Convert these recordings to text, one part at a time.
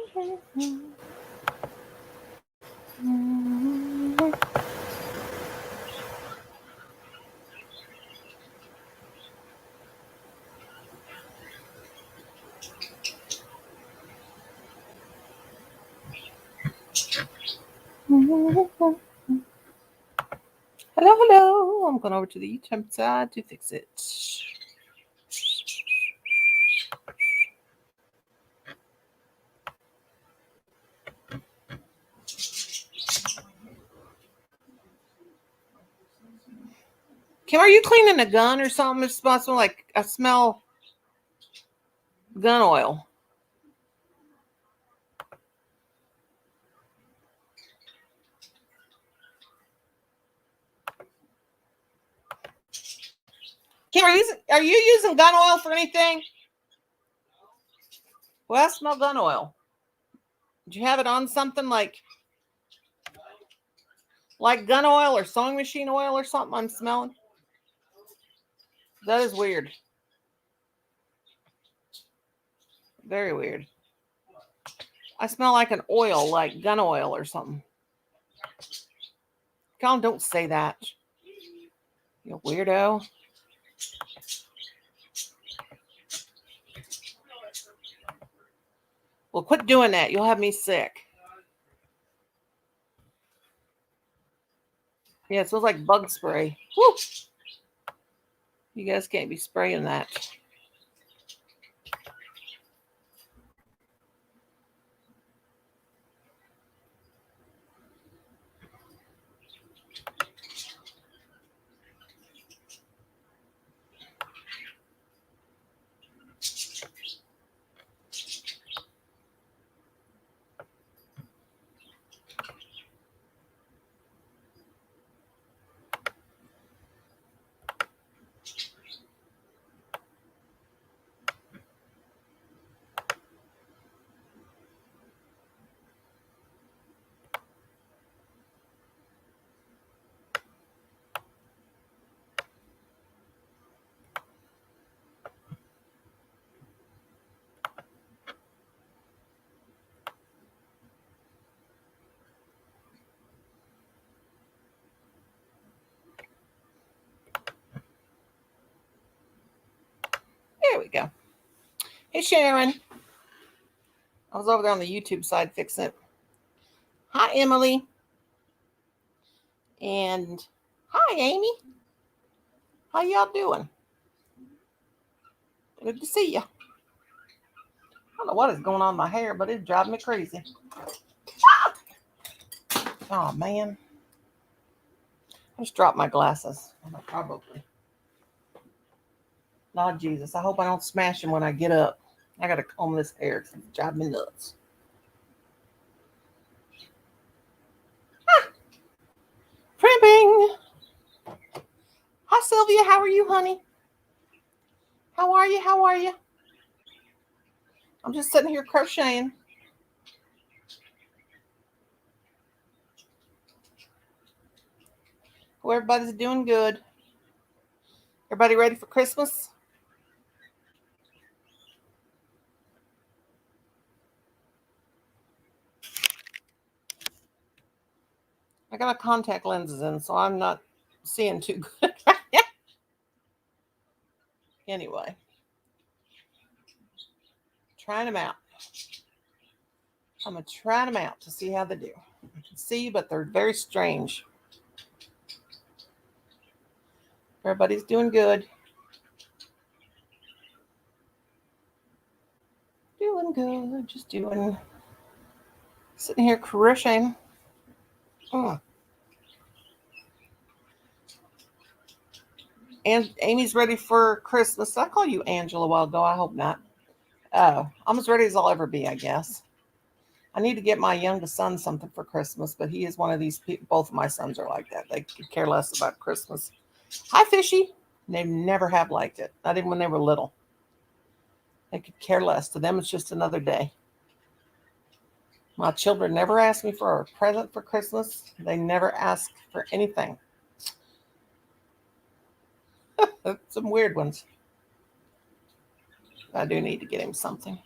Hello, hello. I'm going over to the YouTube side to fix it. Kim, are you cleaning a gun or something? It's possible. Like I smell gun oil. Kim, are you using gun oil for anything? Well, I smell gun oil. Did you have it on something like gun oil or sewing machine oil or something? I'm smelling. That is weird. Very weird. I smell like an oil, like gun oil or something. Colin, don't say that. You weirdo. Well, quit doing that. You'll have me sick. Yeah, it smells like bug spray. Woo! You guys can't be spraying that. There we go. Hey, Sharon. I was over there on the YouTube side fixing it. Hi, Emily. And hi, Amy. How y'all doing? Good to see you. I don't know what is going on with my hair, but it's driving me crazy. Oh, man. I just dropped my glasses. Probably. Lord Jesus. I hope I don't smash them when I get up. I got to comb this hair because it's driving me nuts. Primping. Hi, Sylvia. How are you, honey? How are you? How are you? I'm just sitting here crocheting. Hope everybody's doing good. Everybody ready for Christmas? I got my contact lenses in, so I'm not seeing too good. Anyway, trying them out. I'm going to try them out to see how they do. I can see, but they're very strange. Everybody's doing good. Doing good. Just doing. Sitting here crocheting. And Amy's ready for Christmas. Did I call you Angela a while ago? I hope not. Oh, I'm as ready as I'll ever be, I guess. I need to get my youngest son something for Christmas, but he is one of these people. Both of my sons are like that. They could care less about Christmas. Hi, Fishy. They never have liked it. Not even when they were little. They could care less. To them, it's just another day. My children never ask me for a present for Christmas. They never ask for anything. Some weird ones. I do need to get him something.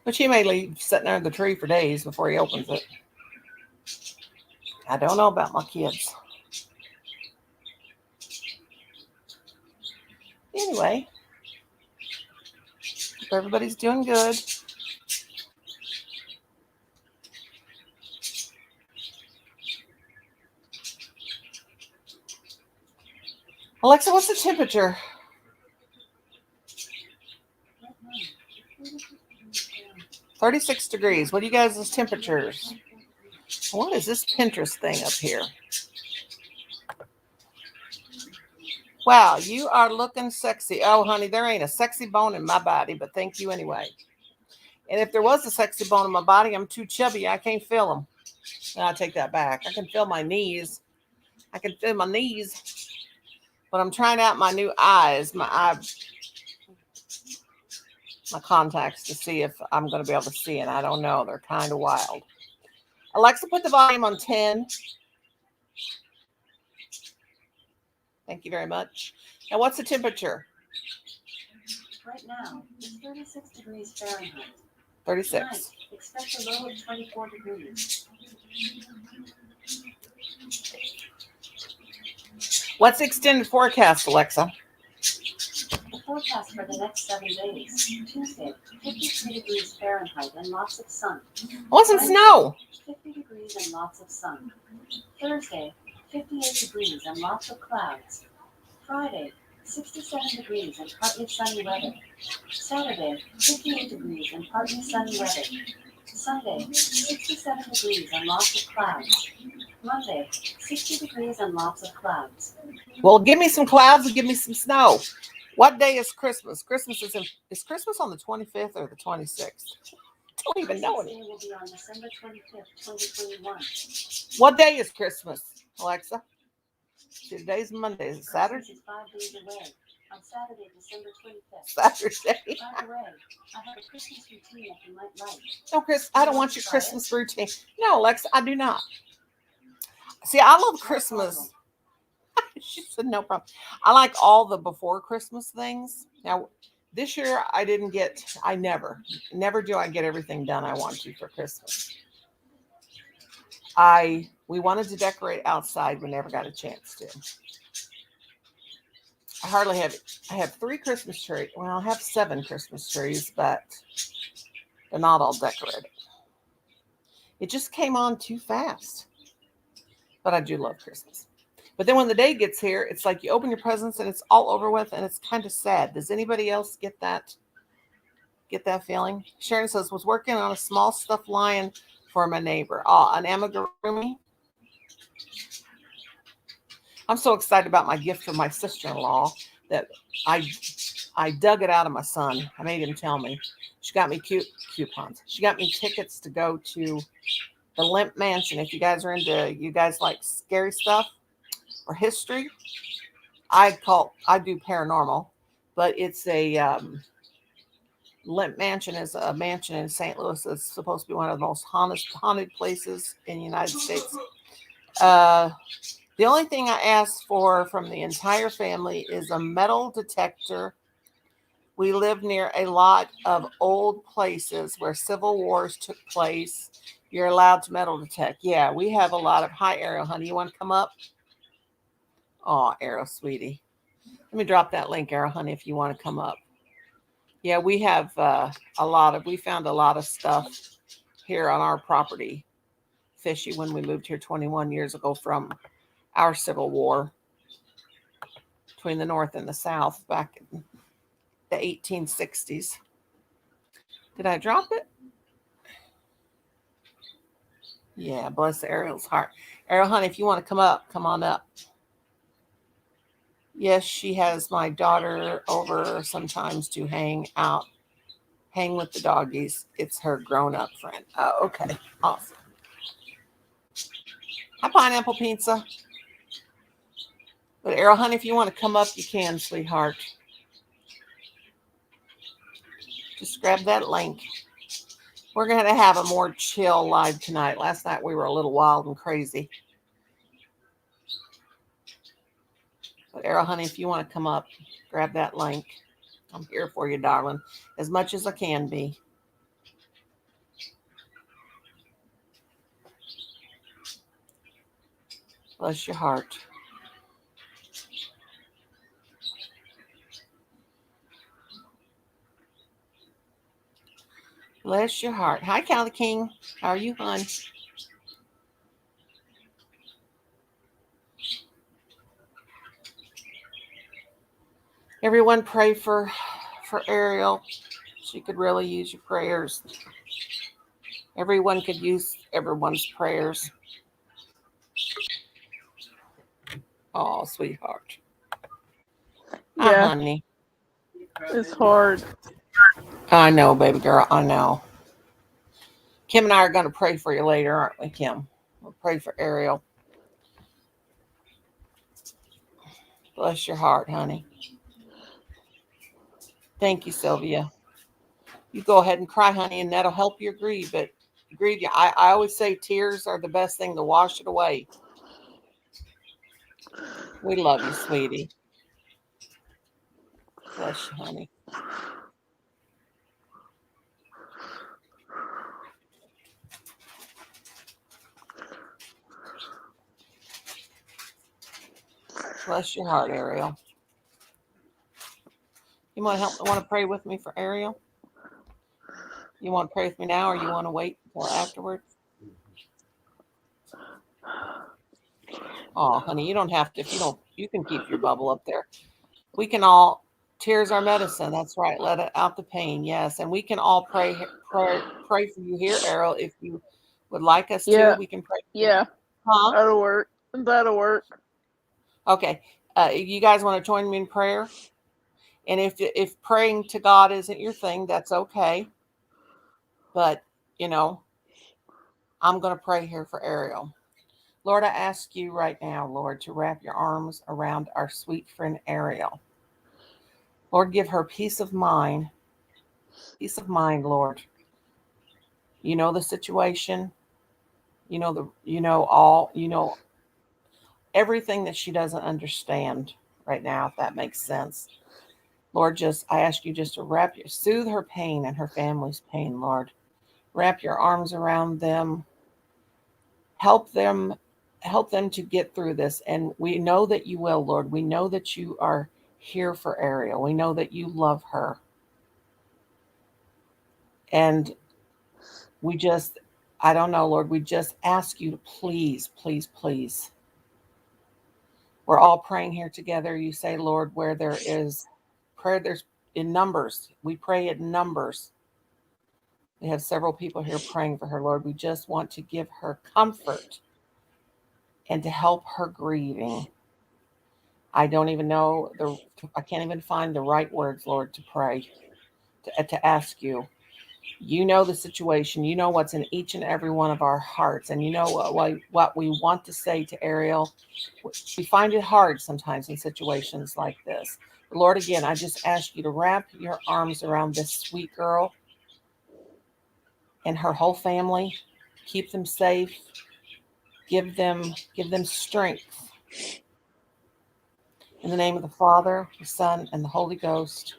But he may leave sitting under the tree for days before he opens it. I don't know about my kids. Anyway, hope everybody's doing good. Alexa, what's the temperature? 36 degrees. What are you guys' temperatures? What is this Pinterest thing up here? Wow, you are looking sexy. Oh, honey, there ain't a sexy bone in my body, but thank you anyway. And if there was a sexy bone in my body, I'm too chubby. I can't feel them. No, I take that back. I can feel my knees. I can feel my knees. But I'm trying out my new eyes, my contacts to see if I'm going to be able to see. And I don't know. They're kind of wild. Alexa, put the volume on 10. Thank you very much. Now, what's the temperature? Right now, it's 36 degrees Fahrenheit. 36. Tonight, expect a low of 24 degrees. What's the extended forecast, Alexa? The forecast for the next 7 days. Tuesday, 53 degrees Fahrenheit and lots of sun. I want some snow. 50 degrees and lots of sun. Thursday, 58 degrees and lots of clouds. Friday, 67 degrees and partly sunny weather. Saturday, 58 degrees and partly sunny weather. Sunday, 67 degrees and lots of clouds. Monday, 60 degrees and lots of clouds. Well, give me some clouds and give me some snow. What day is Christmas? Is Christmas on the 25th or the 26th? I don't even know Christmas Day will be on December 25th, 2021. What day is Christmas, Alexa? Today's Monday. Is it Saturday? Christmas is 5 days away. On Saturday, December 25th. Saturday. By the way, I have a Christmas routine that you might like. No, Chris, I don't want your Christmas routine. No, Alexa, I do not. See, I love Christmas. She said no problem. I like all the before Christmas things. Now, this year I never do I get everything done I want to for Christmas. We wanted to decorate outside. We never got a chance to. I have 3 Christmas trees. Well, I have 7 Christmas trees, but they're not all decorated. It just came on too fast. But I do love Christmas. But then when the day gets here, it's like you open your presents and it's all over with and it's kind of sad. Does anybody else get that feeling? Sharon says, was working on a small stuffed lion for my neighbor. Oh, an amigurumi. I'm so excited about my gift from my sister-in-law that I dug it out of my son. I made him tell me. She got me coupons. She got me tickets to go to the Limp Mansion. If you guys like scary stuff or history, I do paranormal, but it's a Limp Mansion is a mansion in St. Louis. It's supposed to be one of the most haunted places in the United States. The only thing I asked for from the entire family is a metal detector. We live near a lot of old places where civil wars took place. You're allowed to metal detect. Yeah, we have a lot of. Hi, Arrow, honey. You want to come up? Oh, Arrow, sweetie. Let me drop that link, Arrow, honey, if you want to come up. Yeah, we have we found a lot of stuff here on our property, fishy, when we moved here 21 years ago from our Civil War between the North and the South back in the 1860s. Did I drop it? Yeah, bless Ariel's heart. Ariel, honey, if you want to come up, come on up. Yes, she has my daughter over sometimes to hang with the doggies. It's her grown-up friend. Oh, okay. Awesome. Hi, Pineapple Pizza. But Arrow, honey, if you want to come up, you can, sweetheart. Just grab that link. We're going to have a more chill live tonight. Last night we were a little wild and crazy. But Arrow, honey, if you want to come up, grab that link. I'm here for you, darling, as much as I can be. Bless your heart. Bless your heart. Hi, Callie King. How are you, hon? Everyone pray for Ariel. She could really use your prayers. Everyone could use everyone's prayers. Oh, sweetheart. Yeah, Honey. it's hard. I know, baby girl. I know. Kim and I are going to pray for you later, aren't we, Kim? We'll pray for Ariel. Bless your heart, honey. Thank you, Sylvia. You go ahead and cry, honey, and that'll help your grief. But grieve, I always say tears are the best thing to wash it away. We love you, sweetie. Bless you, honey. Bless your heart, Ariel. You want to help? Want to pray with me for Ariel? You want to pray with me now, or you want to wait until afterwards? Oh, honey, you don't have to. If you don't, you can keep your bubble up there. We can all. Tears are medicine. That's right. Let it out the pain. Yes, and we can all pray for you here, Ariel. If you would like us to, Yeah. we can pray. Yeah, Huh? that'll work. That'll work. Okay. You guys want to join me in prayer? And if praying to God isn't your thing, that's okay. But I'm going to pray here for Ariel. Lord, I ask you right now, Lord, to wrap your arms around our sweet friend Ariel. Lord, give her peace of mind. Peace of mind, Lord. You know the situation. You know everything that she doesn't understand right now, if that makes sense. Lord, I ask you just to soothe her pain and her family's pain, Lord. Wrap your arms around them. Help them to get through this. And we know that you will, Lord. We know that you are here for Ariel. We know that you love her. And I don't know, Lord, we just ask you to please, please, please. We're all praying here together. You say, Lord, where there is prayer, there's in numbers. We pray in numbers. We have several people here praying for her, Lord. We just want to give her comfort and to help her grieving. I don't even know I can't even find the right words, Lord, to pray, to ask you. You know the situation. You know what's in each and every one of our hearts. And you know what we want to say to Ariel. We find it hard sometimes in situations like this. But Lord, again, I just ask you to wrap your arms around this sweet girl and her whole family. Keep them safe. Give them strength. In the name of the Father, the Son, and the Holy Ghost.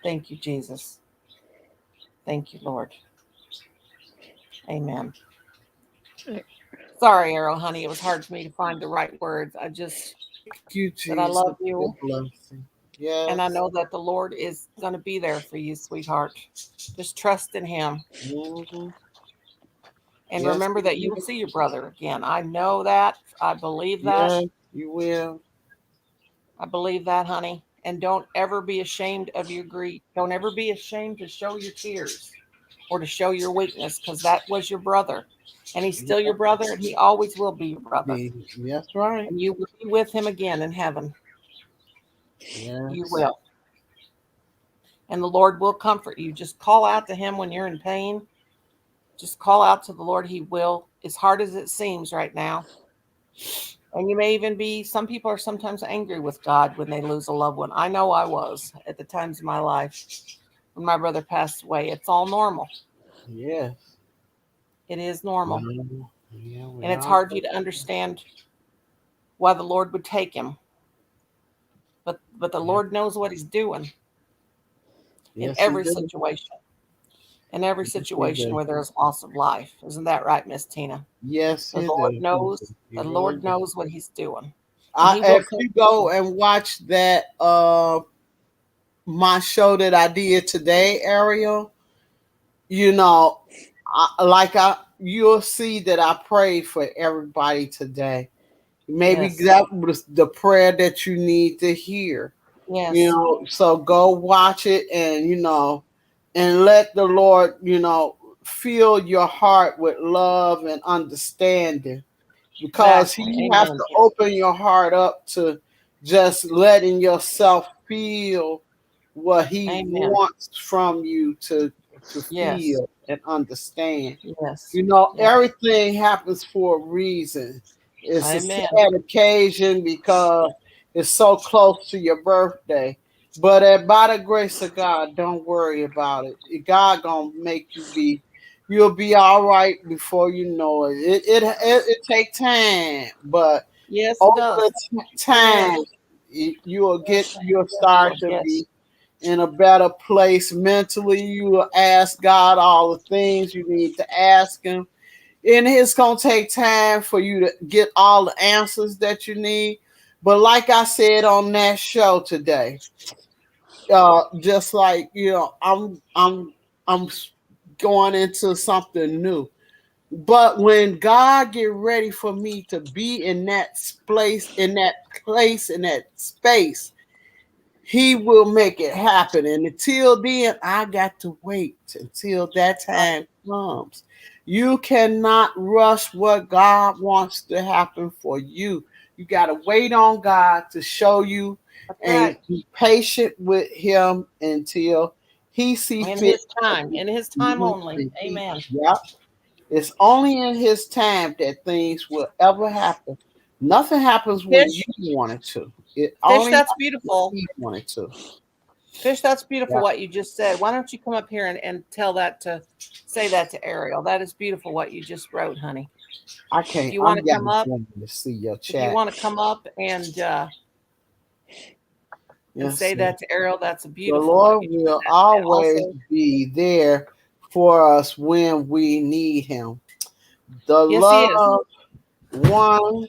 Thank you, Jesus. Thank you, Lord. Amen. Sorry, Ariel, honey. It was hard for me to find the right words. I just said I love you. Yes. And I know that the Lord is going to be there for you, sweetheart. Just trust in him. Mm-hmm. And Yes, remember that you will see your brother again. I know that. I believe that. Yeah, you will. I believe that, honey. And don't ever be ashamed of your grief. Don't ever be ashamed to show your tears or to show your weakness, because that was your brother. And he's still your brother, and he always will be your brother. That's right. And you will be with him again in heaven. Yes. You will. And the Lord will comfort you. Just call out to him when you're in pain. Just call out to the Lord. He will, as hard as it seems right now. And you may even some people are sometimes angry with God when they lose a loved one. I know I was at the times of my life when my brother passed away. It's all normal. Yes. It is normal. Yeah, and it's hard for you to understand why the Lord would take him. But the Lord knows what he's doing in every situation. in every Yes, he situation do. where there's loss of life. Isn't that right, Miss Tina? Yes, The he Lord do. knows. He The really Lord do. knows what He's doing, and He will If come you go through. and watch that my show that I did today, Ariel, you know, you'll see that I prayed for everybody today. Maybe Yes, that was the prayer that you need to hear. yes, So go watch it, and and let the Lord, fill your heart with love and understanding, because exactly. He has Amen. to open your heart up to just letting yourself feel what He Amen. wants from you to Yes, feel and understand. yes, yes. Everything happens for a reason. It's a Amen. sad occasion because it's so close to your birthday. But by the grace of God, don't worry about it. God gonna make you be. You'll be all right before you know it. It take time, but Yes, it over does. the Amen. time, you'll Yes, start Lord. to Yes. be in a better place mentally. You will ask God all the things you need to ask Him, and it's gonna take time for you to get all the answers that you need. But like I said on that show today, just like I'm going into something new. But when God get ready for me to be in that place, in that space, He will make it happen. And until then, I got to wait until that Right. time comes. You cannot rush what God wants to happen for you. You got to wait on God to show you, That's and right. be patient with Him until He see In fit. His time. In His time Mhm. only. Amen. Yeah. It's only in His time that things will ever happen. Nothing happens when you Fish. want it to. It Fish. only That's happens when beautiful. He wanted to. Fish. That's beautiful. Yeah. What you just said. Why don't you come up here and tell that to say that to Ariel? That is beautiful. What you just wrote, honey. I If can't. you want I'm to come getting up, to see your if you chat. want to come up and Yes, say sir. that to Ariel, that's The beautiful. What Lord you just will said. And always also, be there for us when we need Him. The yes, He is. loved one, And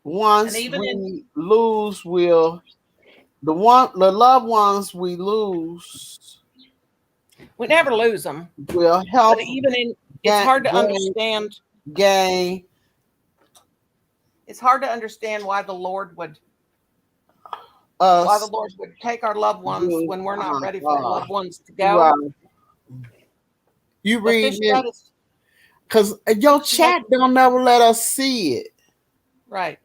once even in, we lose, will the loved ones we lose we never lose them. will But help even in, it's gain hard to gain, understand. gain It's hard to understand why the us. Lord would take our loved ones Do when we're not ready for our uh, loved ones to go. right. You But read fish, it that is, because your she has chat don't never let us see it. right.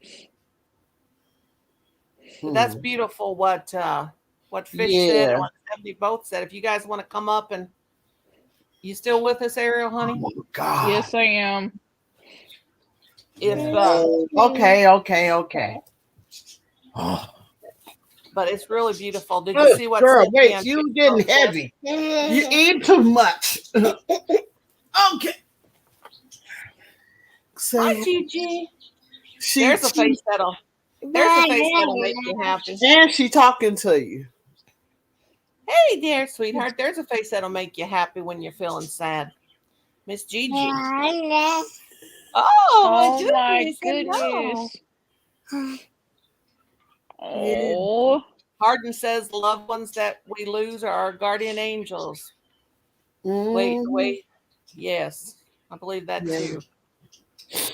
But that's Hmm. beautiful what Fish said and Yeah. what Stephanie both said. If you guys want to come up, and you still with us, Ariel, honey? Oh God. Yes, I am. If Okay. Okay. Okay. Oh, but it's really beautiful. Did you good see what girl. Stephanie Wait, and Fish you both getting said? heavy. You eat too much. Okay. Hi, Say Gigi. she There's a she face there's a face that'll make you happy. and she talking to you. Hey there, sweetheart. There's a face that'll make you happy when you're feeling sad. Miss Gigi. Oh my Oh my goodness, hello. goodness. Yeah. Oh, Hardin says the loved ones that we lose are our guardian angels. Wait, Mm-hmm. wait. Yes, I believe that Yeah. too. I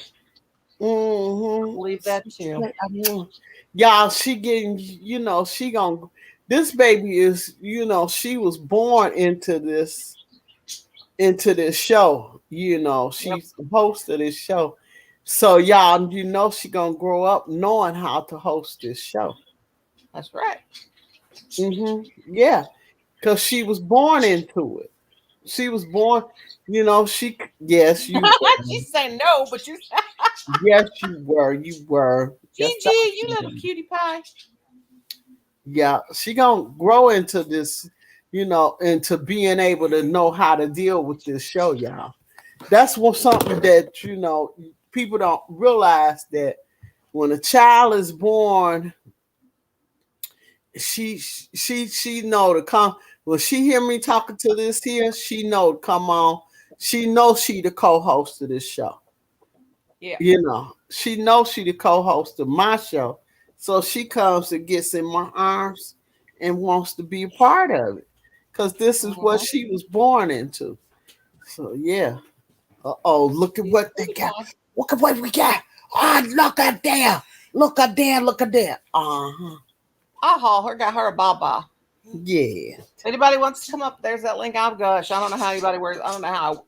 Mm-hmm. believe that too. Y'all, she getting, she gonna, this baby is, she was born into this show. Yep, She's the host of this show. So y'all, she gonna grow up knowing how to host this show. that's right. Yeah, because she was born into it. She was born, yes, you were. She's saying no, but you, Yes, you were. Just Gigi, don't you little cutie pie. Yeah, she gonna grow into this, into being able to know how to deal with this show, y'all. That's something that people don't realize, that when a child is born she know to come. When she hear me talking to this here, she know to come on. She knows she the co-host of this show. Yeah. She knows she the co-host of my show. So she comes and gets in my arms and wants to be a part of it. Because this is what she was born into. So yeah. Uh-oh, look at what they got. Look at what we got. Oh, look at there. Look at there. Look at there. Uh-huh. I'll haul her, got her a baba. Yeah. Anybody wants to come up? There's that link. Oh gosh, I don't know how anybody wears. I don't know how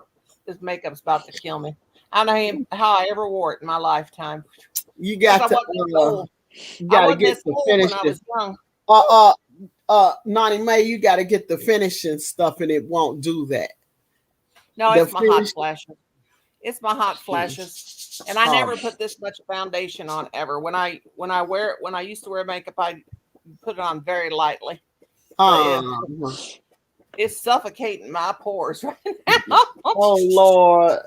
this makeup's about to kill me. I don't know how I ever wore it in my lifetime. You got to get the finish when I was young. Nani Mae, you got to get the finishing stuff, and it won't do that. No, it's my hot flashes. It's my hot flashes, and I never put this much foundation on ever. When I wear it, when I used to wear makeup, I put it on very lightly. It's suffocating my pores right now. Oh Lord!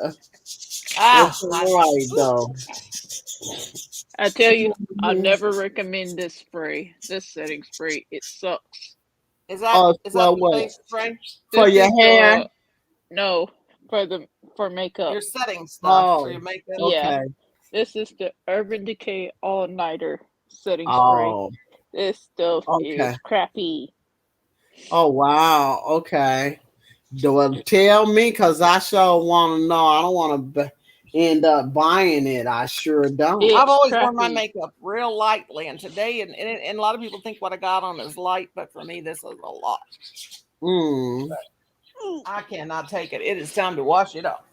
That's right though. I tell you, I never recommend this spray. This setting spray, it sucks. Is that the face spray for your hair? No, for makeup. Your setting stuff for your makeup. Yeah. Okay. This is the Urban Decay All Nighter setting spray. This stuff is crappy. Oh wow. Okay. Tell me, cause I sure want to know. I don't want to end up buying it. I sure don't. I've always worn my makeup real lightly, and today, and a lot of people think what I got on is light, but for me, this is a lot. I cannot take it. It is time to wash it off.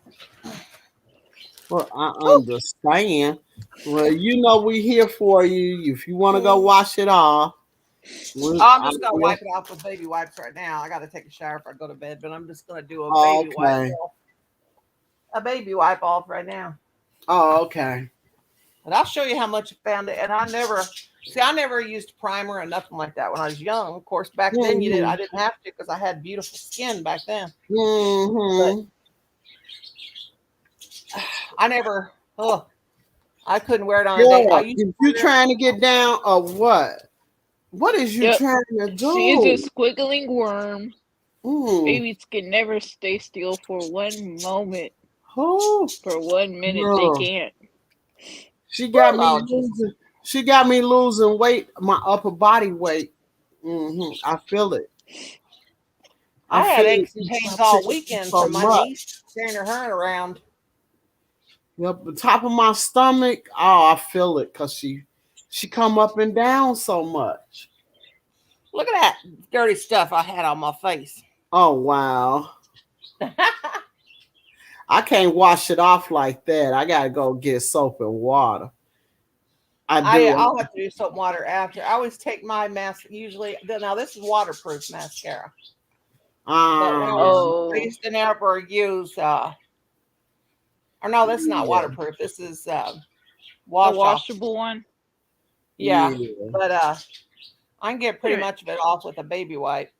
Well, I understand. Well, we're here for you. If you want to go wash it off. I'm just gonna wipe it off with baby wipes right now. I got to take a shower if I go to bed, but I'm just gonna do a baby wipe off. A baby wipe off right now. Oh, okay. And I'll show you how much I found it. And I never used primer or nothing like that when I was young. Of course, back then you did. I didn't have to because I had beautiful skin back then. But I never. I couldn't wear it on a day. You trying to get down or what? What is you trying to do? She is a squiggling worm. Babies can never stay still for 1 moment. For 1 minute, they can't. She got me losing weight, my upper body weight. I feel it. I had aches and pains all weekend from my niece carrying her around. Yep, the top of my stomach. Oh, I feel it because she come up and down so much. Look at that dirty stuff I had on my face. Oh wow. I can't wash it off like that. I gotta go get soap and water. I'll have to do soap and water after. I always take my mask. Usually, now this is waterproof mascara. I used to never use. Or no, this is not waterproof. This is washable one. Yeah, but I can get pretty much of it off with a baby wipe.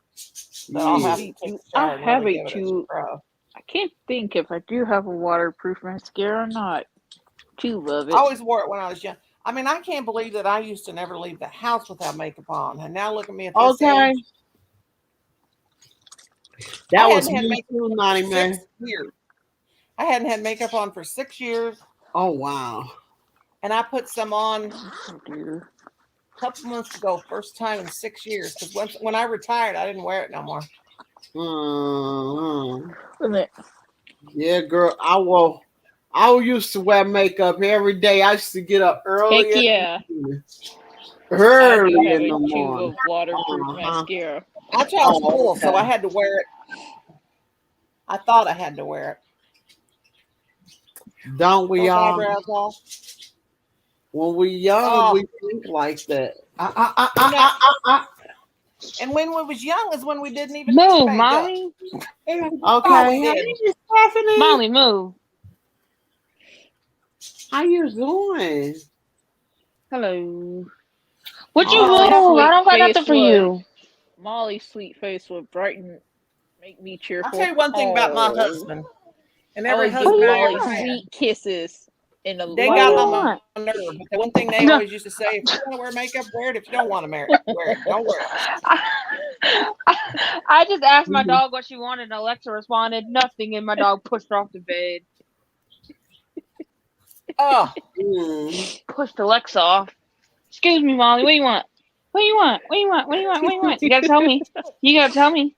But I'll have to take a shower. I have a tube. I can't think if I do have a waterproof mascara or not. Tube of it. I always wore it when I was young. I mean, I can't believe that I used to never leave the house without makeup on, and now look at me at this age. That was me too, Nani Mae. I hadn't had makeup on for 6 years. Oh wow! And I put some on a couple months ago, first time in 6 years. Because when I retired, I didn't wear it no more. Yeah, girl. I used to wear makeup every day. I used to get up early. Heck yeah. Early in the morning. Of waterproof mascara. I tried school, so I had to wear it. I thought I had to wear it. Don't we all? When we young, we think like that. And when we was young is when we didn't even move, Molly. Okay, Molly, move. How you doing? Hello. What you move? I don't got nothing for you. Molly's sweet face would brighten, make me cheerful. I'll tell you one thing about my husband. And every husband Molly sweet kisses. in a They got on long. my nerve. But the one thing they always used to say: if you want to wear makeup, wear it. If you don't want to wear it, don't wear it. I just asked my Mhm. dog what she wanted, and Alexa responded nothing, and my dog pushed her off the bed. Oh, Mm. Pushed Alexa off. Excuse me, Molly. What do you want? What do you want? What do you want? What do you want? What do you want? You gotta tell me. You gotta tell me.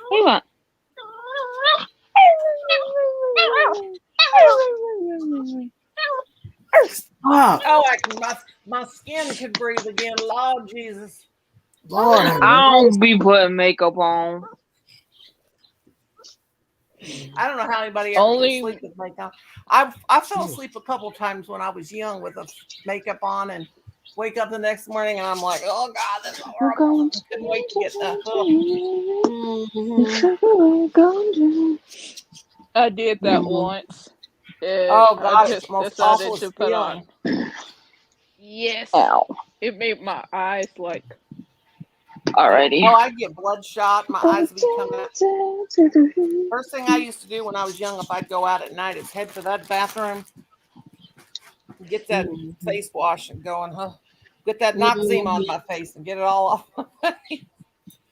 What do you want? Stop. oh, my skin could breathe again. Lord Jesus. Lord have I don't mercy. be putting makeup on. I don't know how anybody ever can Only sleep with makeup. I fell asleep a couple times when I was young with the makeup on and wake up the next morning and I'm like, oh God, that's We're horrible. going I couldn't wait to get up. Mhm. I did that Mhm. once, and Oh I God, it's just the most decided to awfulest put on. feeling. Yes, Ow. it made my eyes like. Alrighty. Oh, I get bloodshot. My eyes would be coming out. First thing I used to do when I was young, if I'd go out at night, is head for that bathroom, get that face wash and go and get that Noxzema on my face and get it all off. I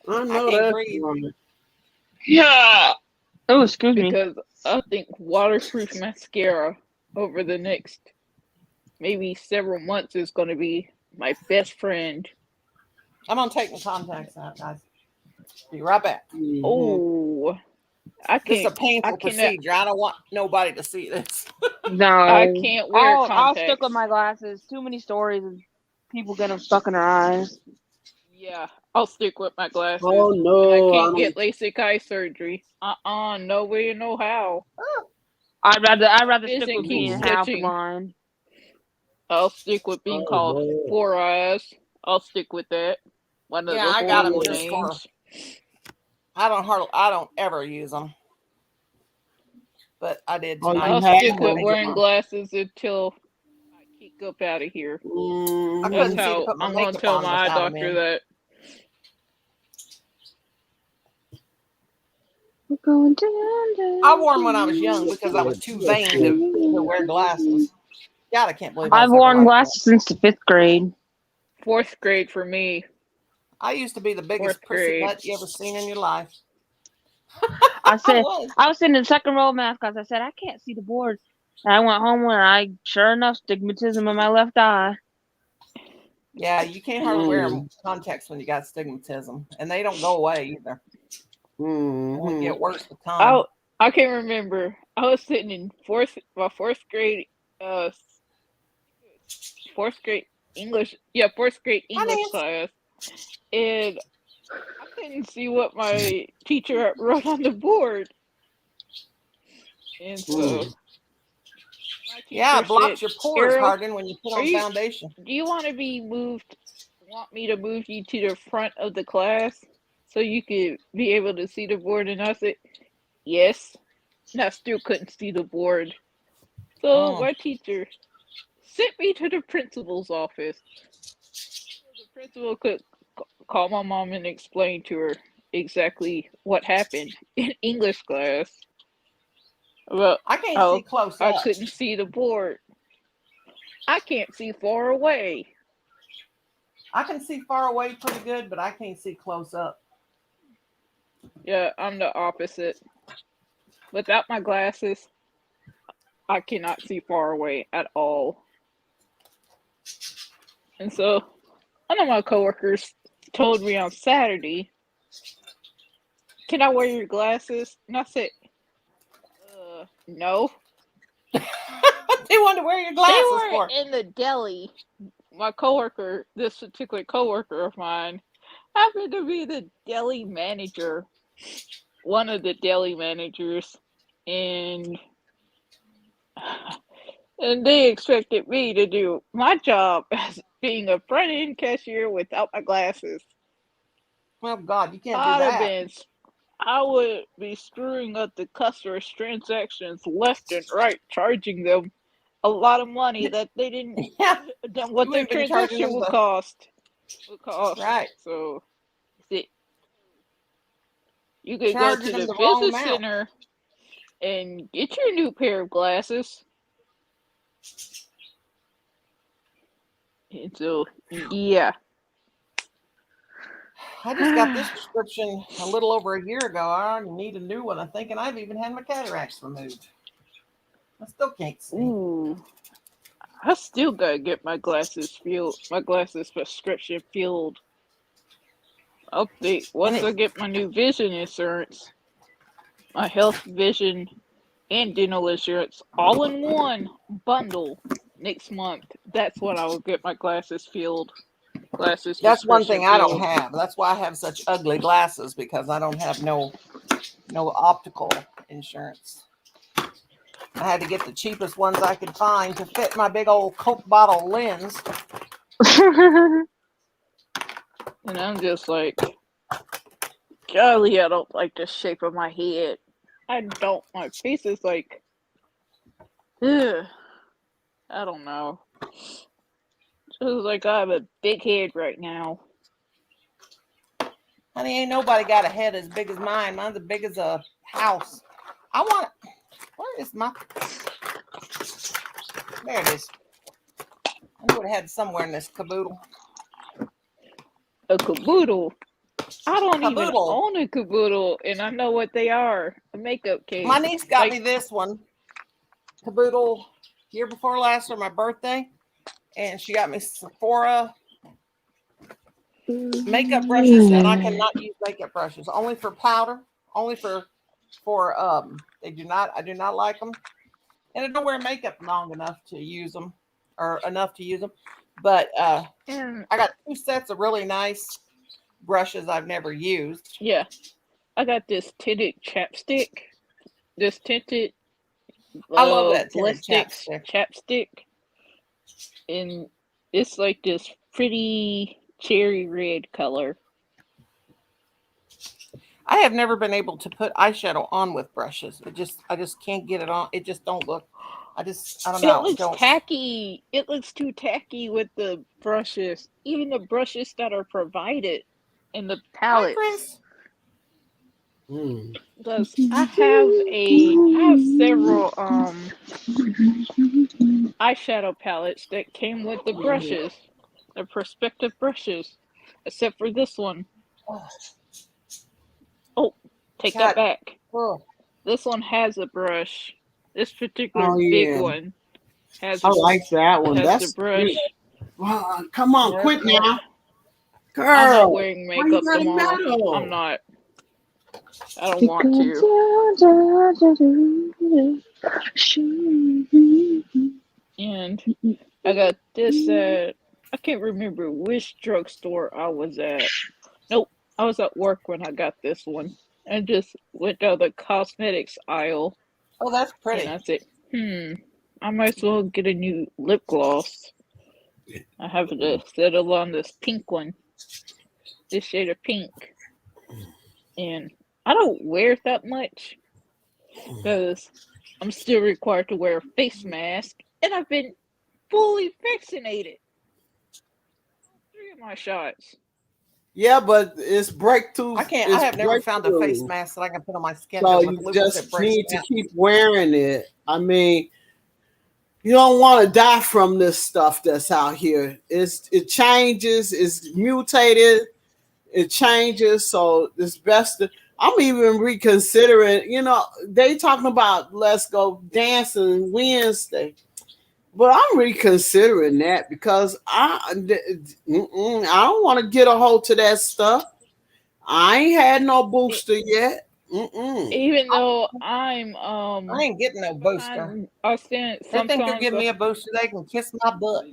I know can't that's breathe. right. Yeah. Oh, excuse me. Because I think waterproof mascara over the next maybe several months is going to be my best friend. I'm gonna take my contacts out, guys. Be right back. Mhm. Oh, I This is a can't. I painful cannot. procedure. I don't want nobody to see this. No. I can't wear I'll stick contacts. with my glasses. Too many stories of people getting them stuck in their eyes. Yeah, I'll stick with my glasses. Oh And I no, can't get LASIK eye surgery. No way, no how. I'd rather stick Vision with keeps being half switching. blind. I'll stick with being Oh, called Lord. Four Eyes. I'll stick with that. One of Yeah, the I got them horrible just for. names. I don't ever use them, but I did Oh, tonight. you I'll have stick with them. wearing glasses until I kick up out of here. I Mhm. That's couldn't see to how put my I'm gonna makeup tell on my eye without them doctor in. that. We're going down. I wore them when I was young because I was too vain to wear glasses. God, I can't believe I I've was ever worn like glasses since the 5th grade. 4th grade for me. that. I used to be the biggest 4th prissy grade. butt you ever seen in your life. I was. was sitting in the second row of math class. I said I can't see the board. And I went home and I sure enough stigmatism in my left eye. Yeah, you can't hardly wear contacts when you got stigmatism, and they don't go away either. They only Mhm. get worse with time. Oh, I can remember. I was sitting in my 4th grade, 4th grade English. Yeah, 4th grade English Nancy. class, and I couldn't see what my teacher wrote on the board, and so my Yeah, teacher it blocks said, your pores, "Ariel, Harden, when you put are on you? foundation. Do you want to be moved? Want me to move you to the front of the class so you could be able to see the board?" And I said, "Yes." And I still couldn't see the board. So my teacher sent me to the principal's office. So the principal could call my mom and explain to her exactly what happened in English class. Well, I can't see close I up. couldn't see the board. I can't see far away. I can see far away pretty good, but I can't see close up. Yeah, I'm the opposite. Without my glasses, I cannot see far away at all. And so one of my coworkers told me on Saturday, "Can I wear your glasses?" And I said, no. They wanted to wear your They glasses were for. in the deli. My coworker, this particular coworker of mine, happened to be the deli manager, one of the deli managers, and they expected me to do my job as being a front end cashier without my glasses. Well, God, you can't do that. I would be screwing up the customer's transactions left and right, charging them a lot of money that they didn't, Yeah, than what you their would have been charging transaction them would the cost. right, So you could go to charging them the the wrong business amount. center and get your new pair of glasses. And so, yeah. I just got this prescription a little over a year ago. I already need a new one. I'm thinking I've even had my cataracts removed. I still can't see. Ooh. I still gotta get my glasses prescription filled. Update. Once I get my new vision insurance, my health, vision, and dental insurance all in one bundle next month, that's when I will get my glasses filled. That's one thing I don't filled. have. That's why I have such ugly glasses, because I don't have no optical insurance. I had to get the cheapest ones I could find to fit my big old Coke bottle lens. And I'm just like, golly, I don't like the shape of my head. I don't. My face is like, ugh, I don't know. Feels like I have a big head right now. Honey, ain't nobody got a head as big as mine. Mine's as big as a house. Where is my... There it is. I would have had it somewhere in this caboodle. A caboodle? I don't even Caboodle. own a caboodle, and I know what they are. A makeup case. My niece got Like- me this one. Caboodle year before last for my birthday. And she got me Sephora makeup brushes, and I cannot use makeup brushes. Only for powder. Only for I do not like them. And I don't wear makeup long enough to use them, or enough to use them. But And I got 2 sets of really nice brushes I've never used. yeah, I got this tinted chapstick. This tinted I love that tinted ballistics chapstick. And it's like this pretty cherry red color. I have never been able to put eyeshadow on with brushes. I just can't get it on. It just don't look. I don't know. It looks tacky. It looks too tacky with the brushes. Even the brushes that are provided in the Hi, palette. Chris. Because I have several eyeshadow palettes that came with the brushes, the perspective brushes, except for this one. Oh, take that God. back. Oh, This one has a brush. This particular Oh, big yeah. one has. I like that one. has That's the brush. cute. Well, come on, Yeah, quit yeah. now. I'm not Girl, wearing why you makeup gotta tomorrow. meddle? I'm not. I don't want to. And I got this at, I can't remember which drugstore I was at. Nope, I was at work when I got this one. I just went down the cosmetics aisle, oh, that's pretty. and I said, I might as well get a new lip gloss. I have to settle on this pink one, this shade of pink. And I don't wear it that much because I'm still required to wear a face mask, and I've been fully vaccinated. 3 of my shots. Yeah, but it's breakthrough. I can't. It's I have never found a face breakthrough. mask that I can put on my skin. So that you with just that breaks need to down. keep wearing it. I mean, you don't want to die from this stuff that's out here. It changes, it's mutated, it changes. So it's best to, I'm even reconsidering, they talking about let's go dancing Wednesday. But I'm reconsidering that because I don't want to get a hold to that stuff. I ain't had no booster yet. Even though I'm I ain't getting no booster. I stand They think they're sometimes giving me a booster. They can kiss my butt.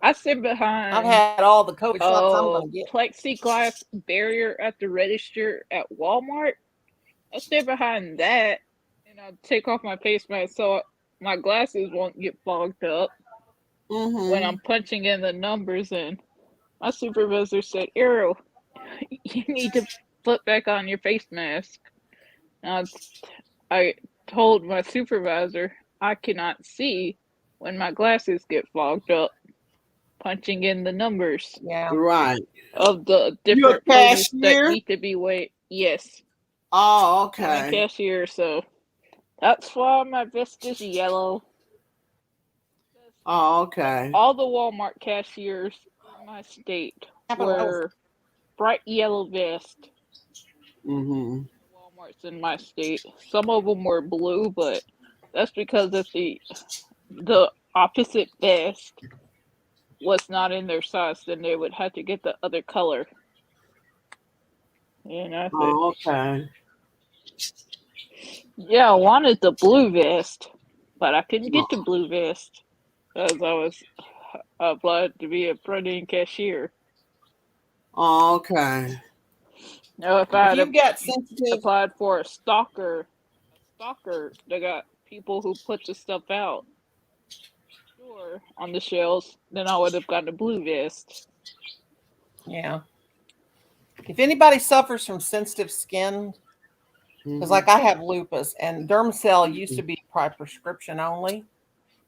I sit behind I've had all the COVID shots I'm gonna get. plexiglass barrier at the register at Walmart. I stay behind that, and I take off my face mask so my glasses won't get fogged up when I'm punching in the numbers. And my supervisor said, "Ariel, you need to put back on your face mask." Now, I told my supervisor I cannot see when my glasses get fogged up punching in the numbers Yeah. Right. of the You a different places that cashier? need to be weighed. Yes, Oh, I'm a okay. cashier, so that's why my vest is yellow. Oh, okay. All the Walmart cashiers in my state were bright yellow vest. Mm-hmm. Walmart's in my state. Some of them were blue, but that's because if the opposite vest was not in their size, then they would have to get the other color. And I said, Oh, okay. yeah, I wanted the blue vest, but I couldn't get the blue vest because I was applied to be a front-end cashier. Oh, okay. Now, if I If had you got sensitive, applied for a stalker that got people who put the stuff out store on the shelves, then I would have gotten a blue vest. yeah. If anybody suffers from sensitive skin, because like I have lupus, and Dermacell used to be by prescription only,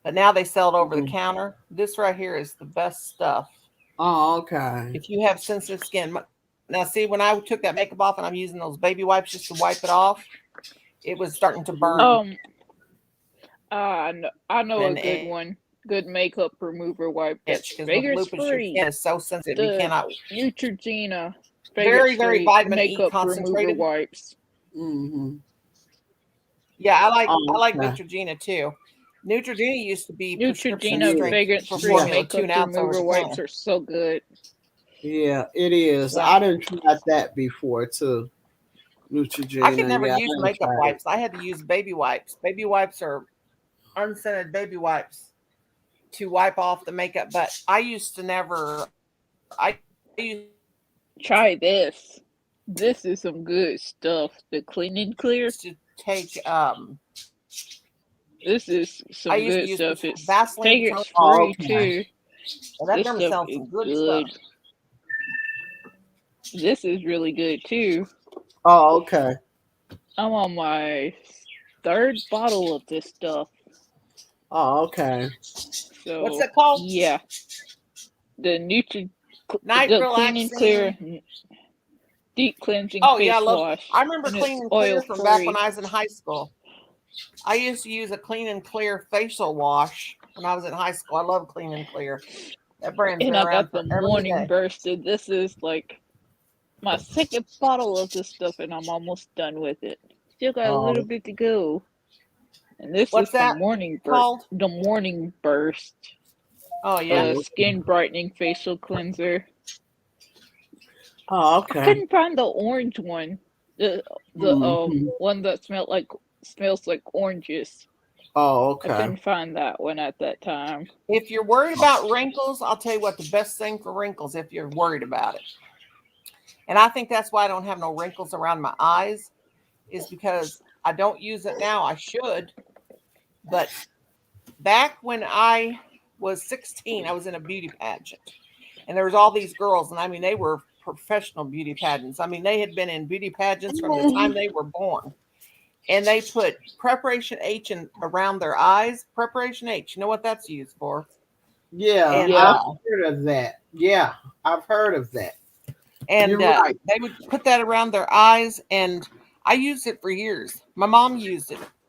but now they sell it over the counter. This right here is the best stuff. Oh, okay. If you have sensitive skin. Now, see, when I took that makeup off and I'm using those baby wipes just to wipe it off, it was starting to burn. I know a good one. Good makeup remover wipe. Because with lupus, your skin is so sensitive. You cannot. Neutrogena. Very, very vitamin E makeup concentrated remover wipes. Mm-hmm. Yeah, I like Neutrogena too. Neutrogena used to be Neutrogena fragrance-free makeup remover wipes are so good. Yeah, it is. Yeah. I didn't try that before too. Neutrogena. I could never use makeup wipes. I had to use baby wipes. Baby wipes are unscented baby wipes to wipe off the makeup. But I used to never. Try this. This is some good stuff. The Clean and Clear. To take This is some good stuff. It's Vaseline fragrance free too. Well, that sounds some good stuff. This is really good too. Oh, okay. I'm on my 3rd bottle of this stuff. Oh, okay. So what's it called? Yeah, the Night the Relaxing. Clean and Clear deep cleansing face wash. I remember Clean and Clear from back when I was in high school. I used to use a Clean and Clear facial wash when I was in high school. I love Clean and Clear. That brand's been And I around got the Morning Burst. This is like my 2nd bottle of this stuff, and I'm almost done with it. Still got a little bit to go. And this is the Morning Burst. The Morning Burst. Oh yeah. Skin brightening facial cleanser. Oh, okay. I couldn't find the orange one. The one that smells like oranges. Oh, okay. I couldn't find that one at that time. If you're worried about wrinkles, I'll tell you what the best thing for wrinkles, if you're worried about it. And I think that's why I don't have no wrinkles around my eyes, is because I don't use it now. I should. But back when I was 16, I was in a beauty pageant. And there was all these girls, and I mean, they were professional beauty pageants. I mean, they had been in beauty pageants from the time they were born. And they put Preparation H around their eyes. Preparation H, you know what that's used for? Yeah, I've heard of that. Yeah, I've heard of that. And right. They would put that around their eyes, and I used it for years. My mom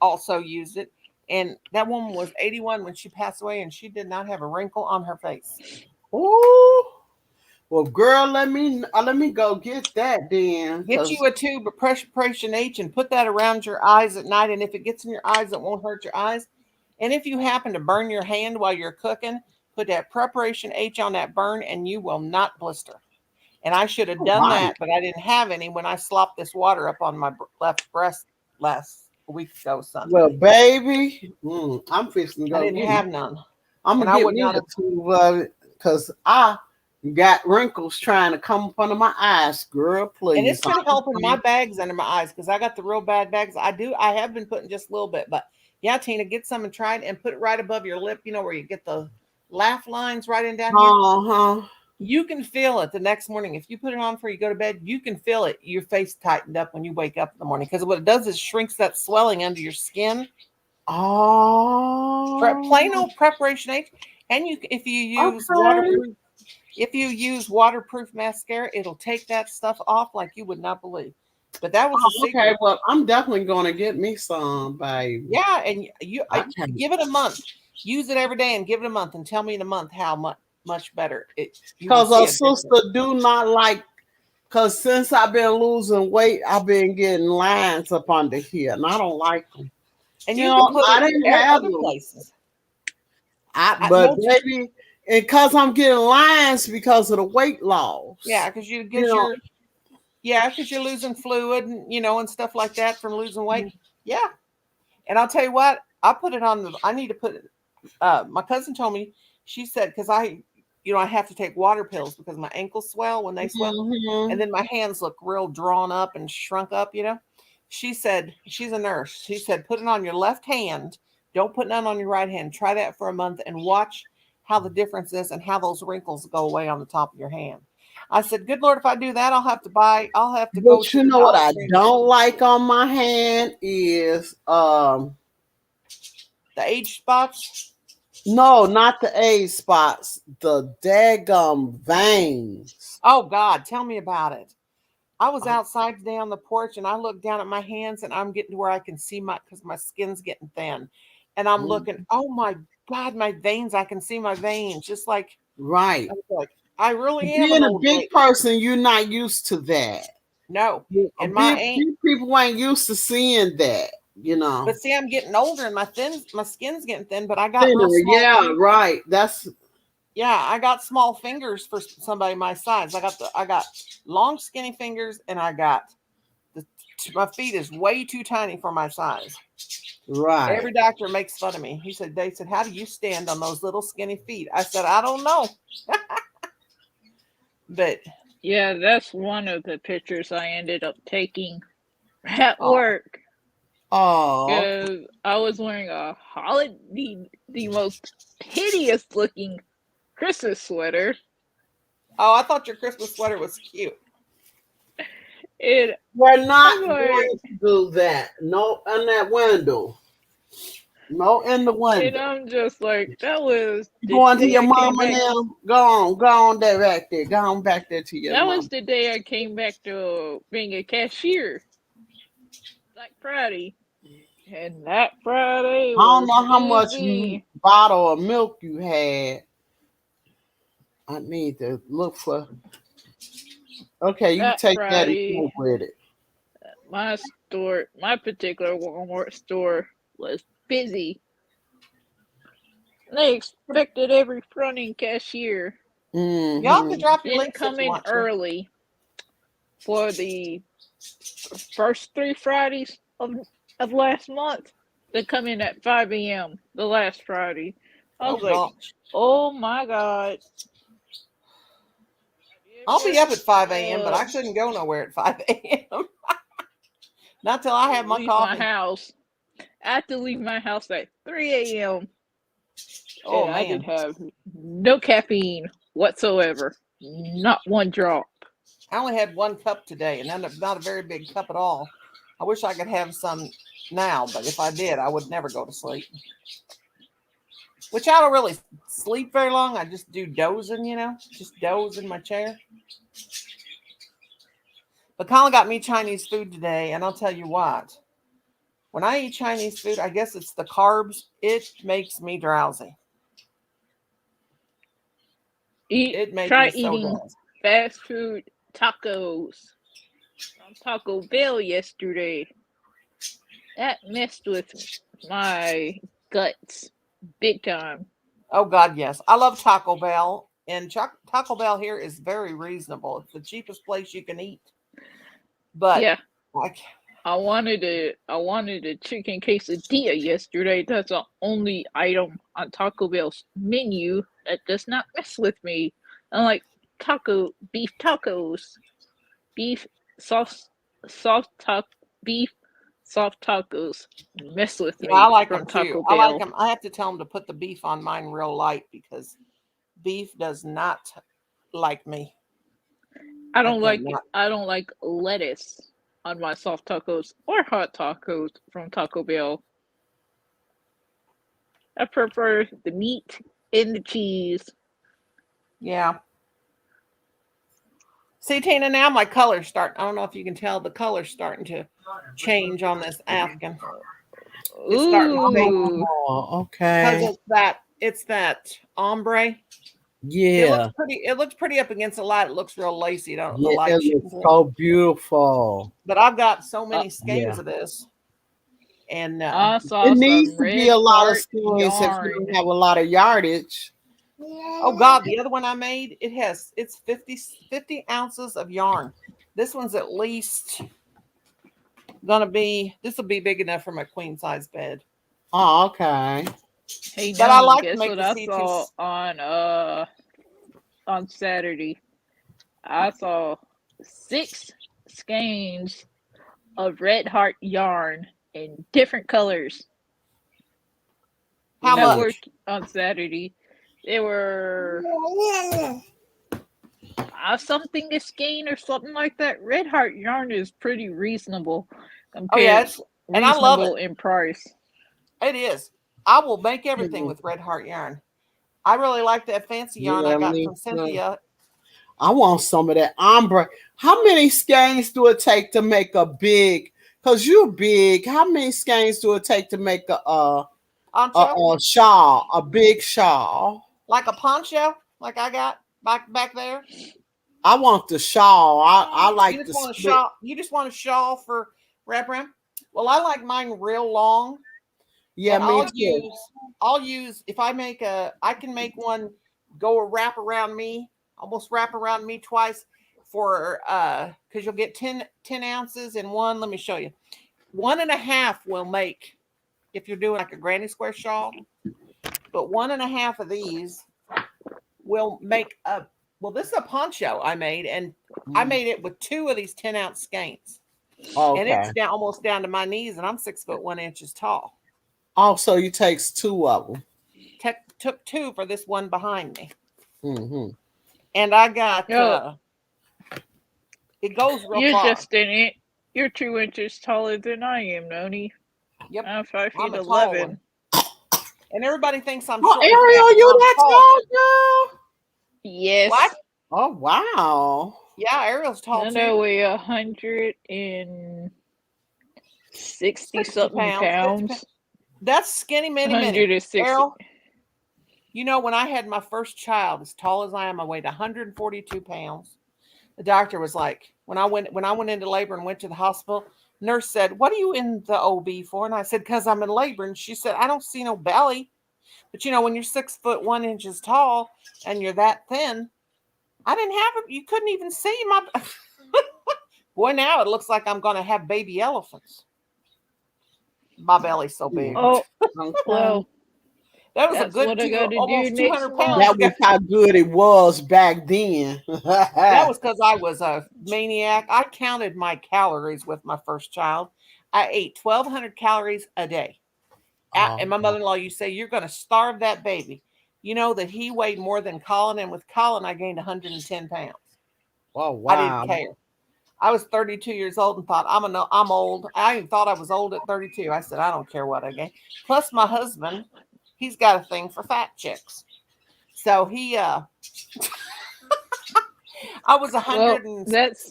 also used it. And that woman was 81 when she passed away, and she did not have a wrinkle on her face. Oh, well, girl, let me go get that then. Get you a tube of Preparation H and put that around your eyes at night. And if it gets in your eyes, it won't hurt your eyes. And if you happen to burn your hand while you're cooking, put that Preparation H on that burn, and you will not blister. And I should have done that, but I didn't have any when I slopped this water up on my left breast last week ago Sunday. Well, baby, I'm fixing to go. I didn't have none. I'm gonna get me a tube of it because I got wrinkles trying to come up under my eyes, girl. Please. And it's been helping my bags under my eyes because I got the real bad bags. I have been putting just a little bit, but yeah, Tina, get some and try it and put it right above your lip. You know where you get the laugh lines right in down here. You can feel it the next morning. If you put it on before you go to bed, you can feel it. Your face tightened up when you wake up in the morning because what it does is shrinks that swelling under your skin. Oh, plain old Preparation H. And if you use waterproof mascara, it'll take that stuff off like you would not believe. But that was a secret. Okay. Well, I'm definitely going to get me some, babe. Yeah, and you give it a month. Use it every day and give it a month and tell me in a month how much better it. You Because will a see a difference. sister do not like. Because since I've been losing weight, I've been getting lines up under here, and I don't like them. And You you know, can put I it didn't have other them. places. But Most- baby, and because I'm getting lines because of the weight loss. yeah, because you You get know, because you're losing fluid and and stuff like that from losing weight. Yeah. And I'll tell you what, I put it on I need to put it. My cousin told me, she said, because I have to take water pills because my ankles swell when they swell. mhm. And then my hands look real drawn up and shrunk up, She said, she's a nurse. She said, put it on your left hand. Don't put none on your right hand. Try that for a month and watch how the difference is and how those wrinkles go away on the top of your hand. I said, good Lord, if I do that, I'll have to go But to you the know what I Dollar Tree. don't like on my hand is The age spots. no, not the A spots, the daggum veins. Oh God, tell me about it. I was Oh. outside today on the porch and I looked down at my hands and I'm getting to where I can see because my skin's getting thin. And I'm looking, oh my God, my veins, I can see my veins. Just like, Right. I was like, I really am Being an a old big lady. person, you're not used to that. No. And Big people ain't used to seeing that, but see, I'm getting older and my skin's getting thin, but I got real Thinner, small. yeah, fingers. right. That's I got small fingers for somebody my size. I got long skinny fingers and I got my feet is way too tiny for my size. right. Every doctor makes fun of me. They said, how do you stand on those little skinny feet? I said, I don't know. But Yeah, that's one of the pictures I ended up taking at Oh. work. Oh, Because I was wearing a holiday, the most hideous looking Christmas sweater. I thought your Christmas sweater was cute. It we're not I'm like- going to do that. No, in that window. No, in the and window. I'm just like, that was the Going to day your I came mama back. now. Go on there back there. Go on back there to your That mama. was the day I came back to being a cashier. Black Friday. And that Friday I don't was know how much busy. bottle of milk you had. I need to look for. Okay, you That take Friday, that and go with it. my particular Walmart store was busy. They expected every fronting cashier Y'all can drop your didn't links if come you in want to. early for the first 3 Fridays of last month. They come in at 5 a.m. the last Friday. I was like, gosh. oh my God. I'll be up at 5 a.m., but I couldn't go nowhere at 5 a.m. Not till I have my leave coffee. my house. I had to leave my house at 3 a.m. Oh, and I man. did have no caffeine whatsoever. Not one drop. I only had 1 cup today, and not a very big cup at all. I wish I could have some now, but if I did, I would never go to sleep. Which I don't really sleep very long. I just do dozing, just doze in my chair. But Colin got me Chinese food today, and I'll tell you what. When I eat Chinese food, I guess it's the carbs. It makes me drowsy. It makes Try me so eating drowsy. fast food tacos from Taco Bell yesterday. That messed with my guts big time. Oh, God, yes. I love Taco Bell. And Taco Bell here is very reasonable. It's the cheapest place you can eat. But Yeah, I I wanted a chicken quesadilla yesterday. That's the only item on Taco Bell's menu that does not mess with me. Unlike beef tacos, beef soft tacos mess with me I like from them Taco too. I like Bell. them. I have to tell them to put the beef on mine real light because beef does not like me. I don't cannot. like lettuce on my soft tacos or hot tacos from Taco Bell. I prefer the meat and the cheese. Yeah. See, Tina, now my color's starting. I don't know if you can tell the color's starting to change on this Afghan. It's starting to fade Ooh. Oh, because okay. it's that ombre. Yeah. It looks pretty up against the light. It looks real lacy. The Yeah, light it shooting looks through. so beautiful. But I've got so Uh, many skeins Yeah. of this, and I It saw needs some to be red a lot of heart skins if you yarn. don't have a lot of yardage. oh God, the other one I made, it's 50 ounces of yarn. This one's at least this will be big enough for my queen size bed. Oh, okay. Hey But I Noni, like to guess make what the I C2. saw on Saturday? I saw 6 skeins of red heart yarn in different colors How at Yeah. work much? on Saturday. They were something a skein or something like that. Red heart yarn is pretty reasonable Oh yeah, compared and I love it. reasonable in price. It is. I will make everything with red heart yarn. I really like that fancy yarn I Yeah, got me from too. Cynthia. I want some of that ombre. How many skeins do it take to make a big? Cause you're big. How many skeins do it take to make Poncho, a shawl, a big shawl? like a poncho, like I got back there. I want the shawl. I You like just the want a split. shawl. You just want a shawl for wraparound. Well, I like mine real long, Yeah, and me too. I'll use if I can make one go a wrap around me, almost wrap around me twice for because you'll get 10 ounces in one. Let me show you. 1.5 will make if you're doing like a granny square shawl, but 1.5 of these will make a this is a poncho I made, and I made it with 2 of these 10-ounce skeins. And Okay. it's down almost down to my knees, and I'm 6'1" tall. Also, you takes 2 of them. Took 2 for this one behind me, Mm-hmm. and I got Yo, it goes real you're far. just in it. You're 2 inches taller than I am, Noni. Yep, I'm 5 I'm feet a tall 11. one, and everybody thinks I'm Oh, short and fat, Ariel, but you I'm that tall. tall, girl? Yes. What? Oh, wow. Yeah, Ariel's tall I too. know weigh 160 60 something pounds. That's skinny mini. 160. Errol, you know, when I had my first child, as tall as I am, I weighed 142 pounds. The doctor was like, when I went into labor and went to the hospital, nurse said, "What are you in the OB for?" And I said, "Because I'm in labor." And she said, "I don't see no belly." But you know, when you're 6'1" tall and you're that thin, I didn't have it. You couldn't even see my boy. Now it looks like I'm going to have baby elephants. My belly's so big. Oh, Okay. well, That was a that's good what I got to do almost next 200 pounds month. That was ago. how good it was back then. That was because I was a maniac. I counted my calories with my first child. I ate 1,200 calories a day. And my mother-in-law, you say you're going to starve that baby. You know that he weighed more than Colin, and with Colin, I gained 110 pounds. Oh, I wow. didn't care. I was 32 years old and thought I'm old. I even thought I was old at 32. I said I don't care what I gain. Plus, my husband, he's got a thing for fat chicks. So he, I was Well, that's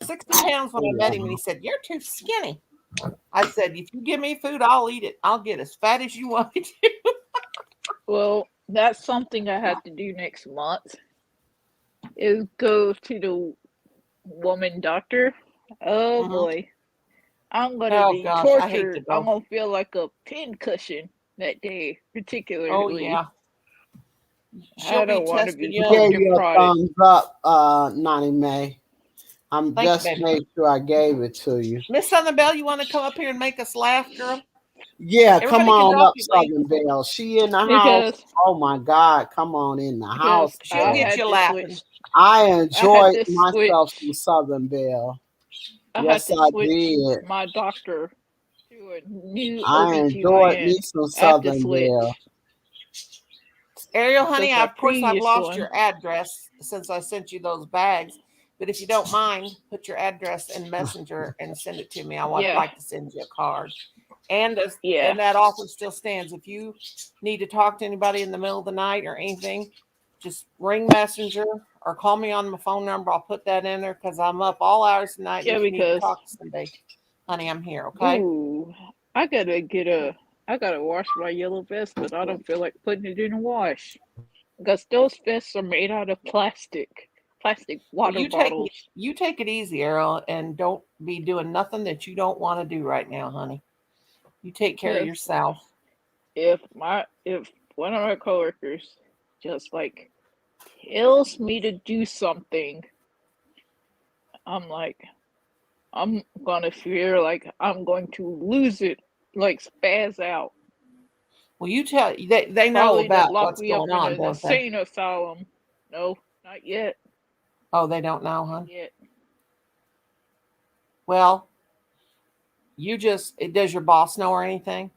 60 pounds when I met him, and he said, "You're too skinny." I said, "If you give me food, I'll eat it. I'll get as fat as you want me to." that's something I have to do next month. Is go to the woman doctor. Oh Mhm. boy. I'm gonna Oh be gosh, I hate to tortured. I'm go. gonna feel like a pincushion that day, Oh particularly. yeah, she'll I be don't want to testing be you. I gave poked and you a prodded. thumbs up, Nani May. I'm Thank you, just baby. made sure I gave it to you. Miss Southern Belle, you want to come up here and make us laugh, girl? Yeah, come Everybody can on drop up, your link. Southern Belle. She in the house. Because Oh my God, come on in the house. She'll I Girl. get had you to laughing. switch. I I had enjoyed to myself some switch. Southern Belle. I had Yes, to I switch did. my doctor to a new I enjoyed me OBGYN. some I have to Southern Belle. switch Ariel, honey, because my of course I've previous lost one. your address since I sent you those bags. But if you don't mind, put your address in Messenger and send it to me. I would Yeah, like to send you a card. And yeah. that offer still stands. If you need to talk to anybody in the middle of the night or anything, just ring Messenger or call me on my phone number. I'll put that in there because I'm up all hours tonight. And Yeah, if you need to because talk to somebody, honey, I'm here. Okay. ooh, I gotta wash my yellow vest, but I don't feel like putting it in the wash because those vests are made out of plastic Well, water bottles. you take it easy, Errol, and don't be doing nothing that you don't want to do right now, honey. You take care of Because yourself. if one of my coworkers just like tells me to do something, I'm like, I'm gonna feel like I'm going to lose it, like spaz out. Well, you tell they know Probably to about lock what's me up going in on, an don't they? insane asylum. No, not yet. Oh, they don't know, Not huh? yet. Well, does your boss know or anything?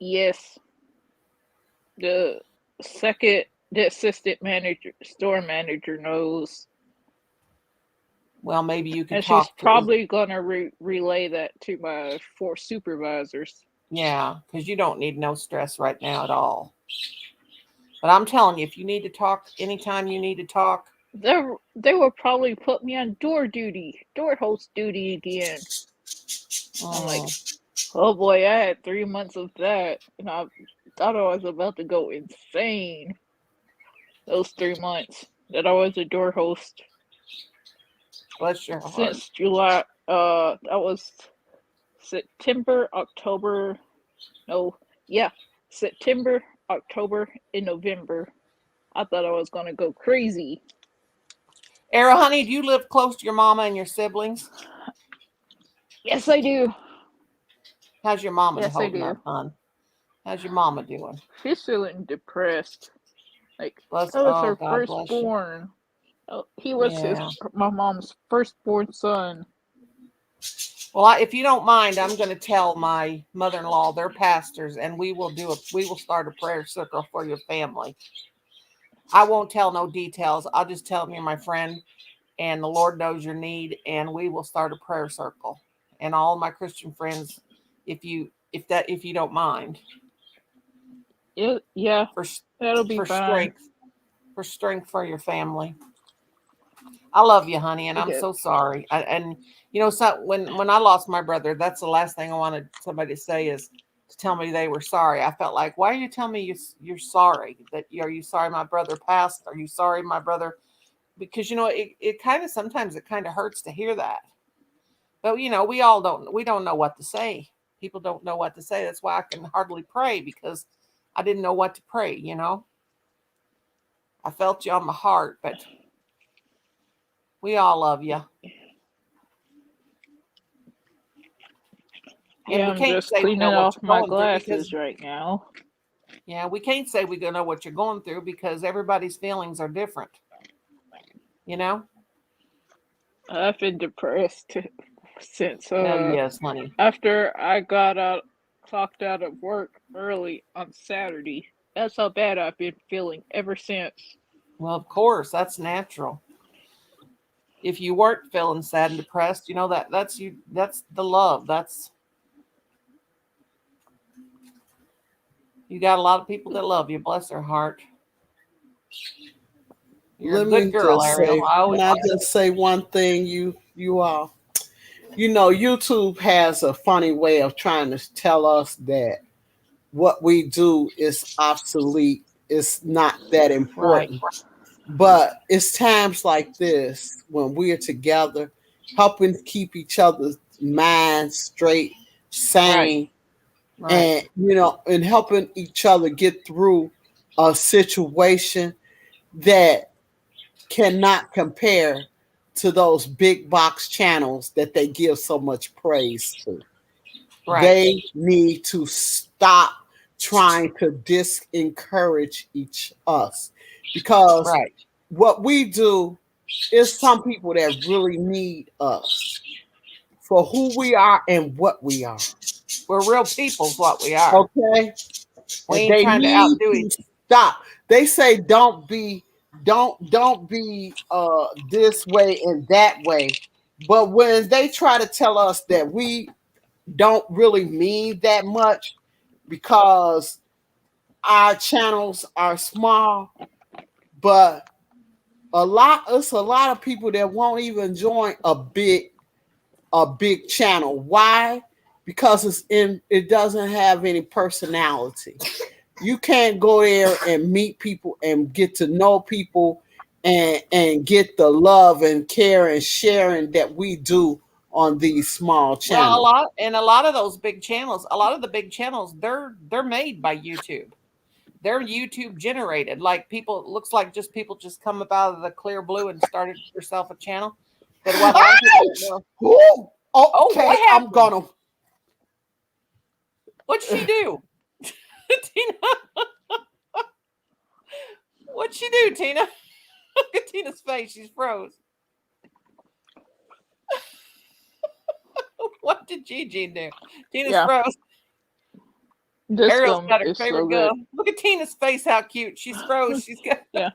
Yes, the the assistant manager, store manager knows, Well, maybe you could and she's talk to, probably gonna relay that to my four supervisors. yeah, because you don't need no stress right now at all. But I'm telling you, if you need to talk anytime you need to talk, They will probably put me on door host duty again. I'm like, mm, oh boy, I had 3 months of that, and I thought I was about to go insane. Those 3 months that I was a door host bless your heart. since July. That was September, October. No, yeah, September, October, and November. I thought I was gonna go crazy. Era, honey, do you live close to your mama and your siblings? Yes, I do. How's your mama Yes, I holding do. up, hon? How's your mama doing? She's feeling depressed. Like Bless. that was Oh, her God bless you. firstborn. Oh, he was Yeah. my mom's firstborn son. Well, if you don't mind, I'm going to tell my mother-in-law, they're pastors, and we will start a prayer circle for your family. I won't tell no details. I'll just tell them you're my friend, and the Lord knows your need, and we will start a prayer circle. And all my Christian friends, if you don't mind, Yeah, for that'll be for fine. strength for your family. I love you, honey, and I'm Okay. so sorry. And so when I lost my brother, that's the last thing I wanted somebody to say is to tell me they were sorry. I felt like, why are you telling me you're sorry? Are you sorry my brother passed? Are you sorry my brother? Because it kind of sometimes it kind of hurts to hear that. But we don't know what to say. People don't know what to say. That's why I can hardly pray because I didn't know what to pray. I felt you on my heart, but we all love you. And Yeah, we I'm can't just say we cleaning know what off you're my going through because, glasses right now. yeah, we can't say we know what you're going through because everybody's feelings are different, you know? I've been depressed since Oh, yes, honey. after I clocked out of work early on Saturday. That's how bad I've been feeling ever since. Well, of course, that's natural. If you weren't feeling sad and depressed, that's you. That's the love. You got a lot of people that love you. Bless their heart. You're a Let good me girl, just Ariel. say, can I just say one thing? You all, YouTube has a funny way of trying to tell us that what we do is obsolete. It's not that Right, important. But it's times like this when we're together, helping keep each other's minds straight, right, sane, right, and helping each other get through a situation that cannot compare to those big box channels that they give so much praise to. right, They need to stop trying to disencourage each us because right. what we do is some people that really need us for who we are and what we are. We're real people's what we are. Okay? We And ain't they trying to need outdo to each. stop. They say don't be this way and that way. But when they try to tell us that we don't really mean that much because our channels are small, but it's a lot of people that won't even join a big channel. Why? because it doesn't have any personality. You can't go there and meet people and get to know people and get the love and care and sharing that we do on these small Well, channels. a lot of those big channels, a lot of the big channels, they're made by YouTube. They're YouTube generated. Like people, it looks like people just come up out of the clear blue and started yourself a channel. But what a lot of people don't know. Ooh, Oh, okay, what I'm happened? gonna. What'd she do? Tina. What'd she do, Tina? Look at Tina's face. She's froze. What did Gigi do? Tina's Yeah. froze. This Ariel's gum got her is favorite so good. gum. Look at Tina's face. How cute. She's froze. She's got Yeah.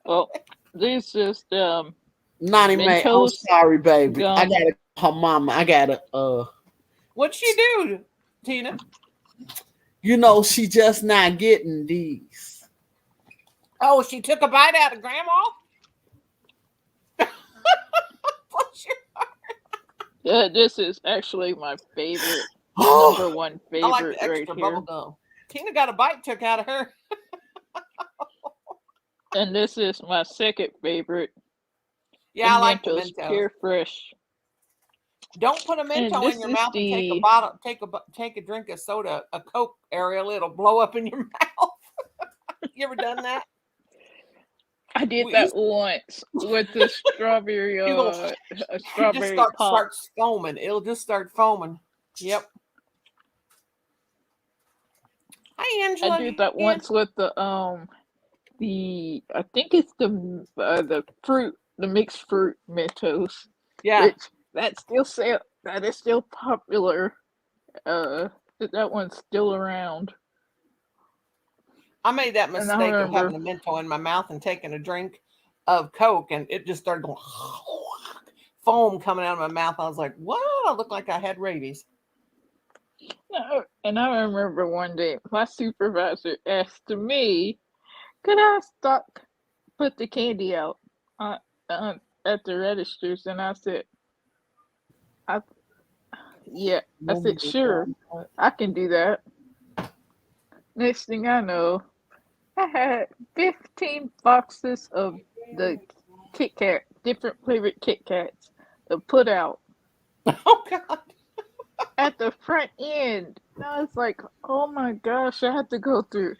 Well, this just Nani Mae, I'm Mentos sorry, baby. I gum. gotta her mama. I gotta What'd she do, Tina? you know, she just not getting these. Oh, she took a bite out of Grandma? Bless your heart. This is actually my favorite, Oh, number one I like favorite the right extra here. bubble gum. Tina got a bite took out of her. And this is my second favorite. Yeah, I like the Mentos Mentos. Pure Fresh. Don't put a And Mento this in your is mouth and take a the bottle, take a drink of soda, a Coke, Ariel. It'll blow up in your mouth. You ever done that? I did We that used- once with the strawberry You go- a It just strawberry pop. starts foaming. It'll just start foaming. Yep. Hi, Angela. I did that Yeah. once with the I think it's the fruit, the mixed fruit Mentos. Yeah. Which that is still popular. That one's still around. I made that And I mistake of remember- having a Mento in my mouth and taking a drink of Coke, and it just started going foam coming out of my mouth. I was like, "What?" I looked like I had rabies. No, and I remember one day my supervisor asked me, "Could I put the candy out at the registers?" And I said, "Yeah." I said, "Sure, I can do that." Next thing I know, I had 15 boxes of the Kit Kat, different flavored Kit Kats to put out Oh God. at the front end. And I was like, oh my gosh, I had to go through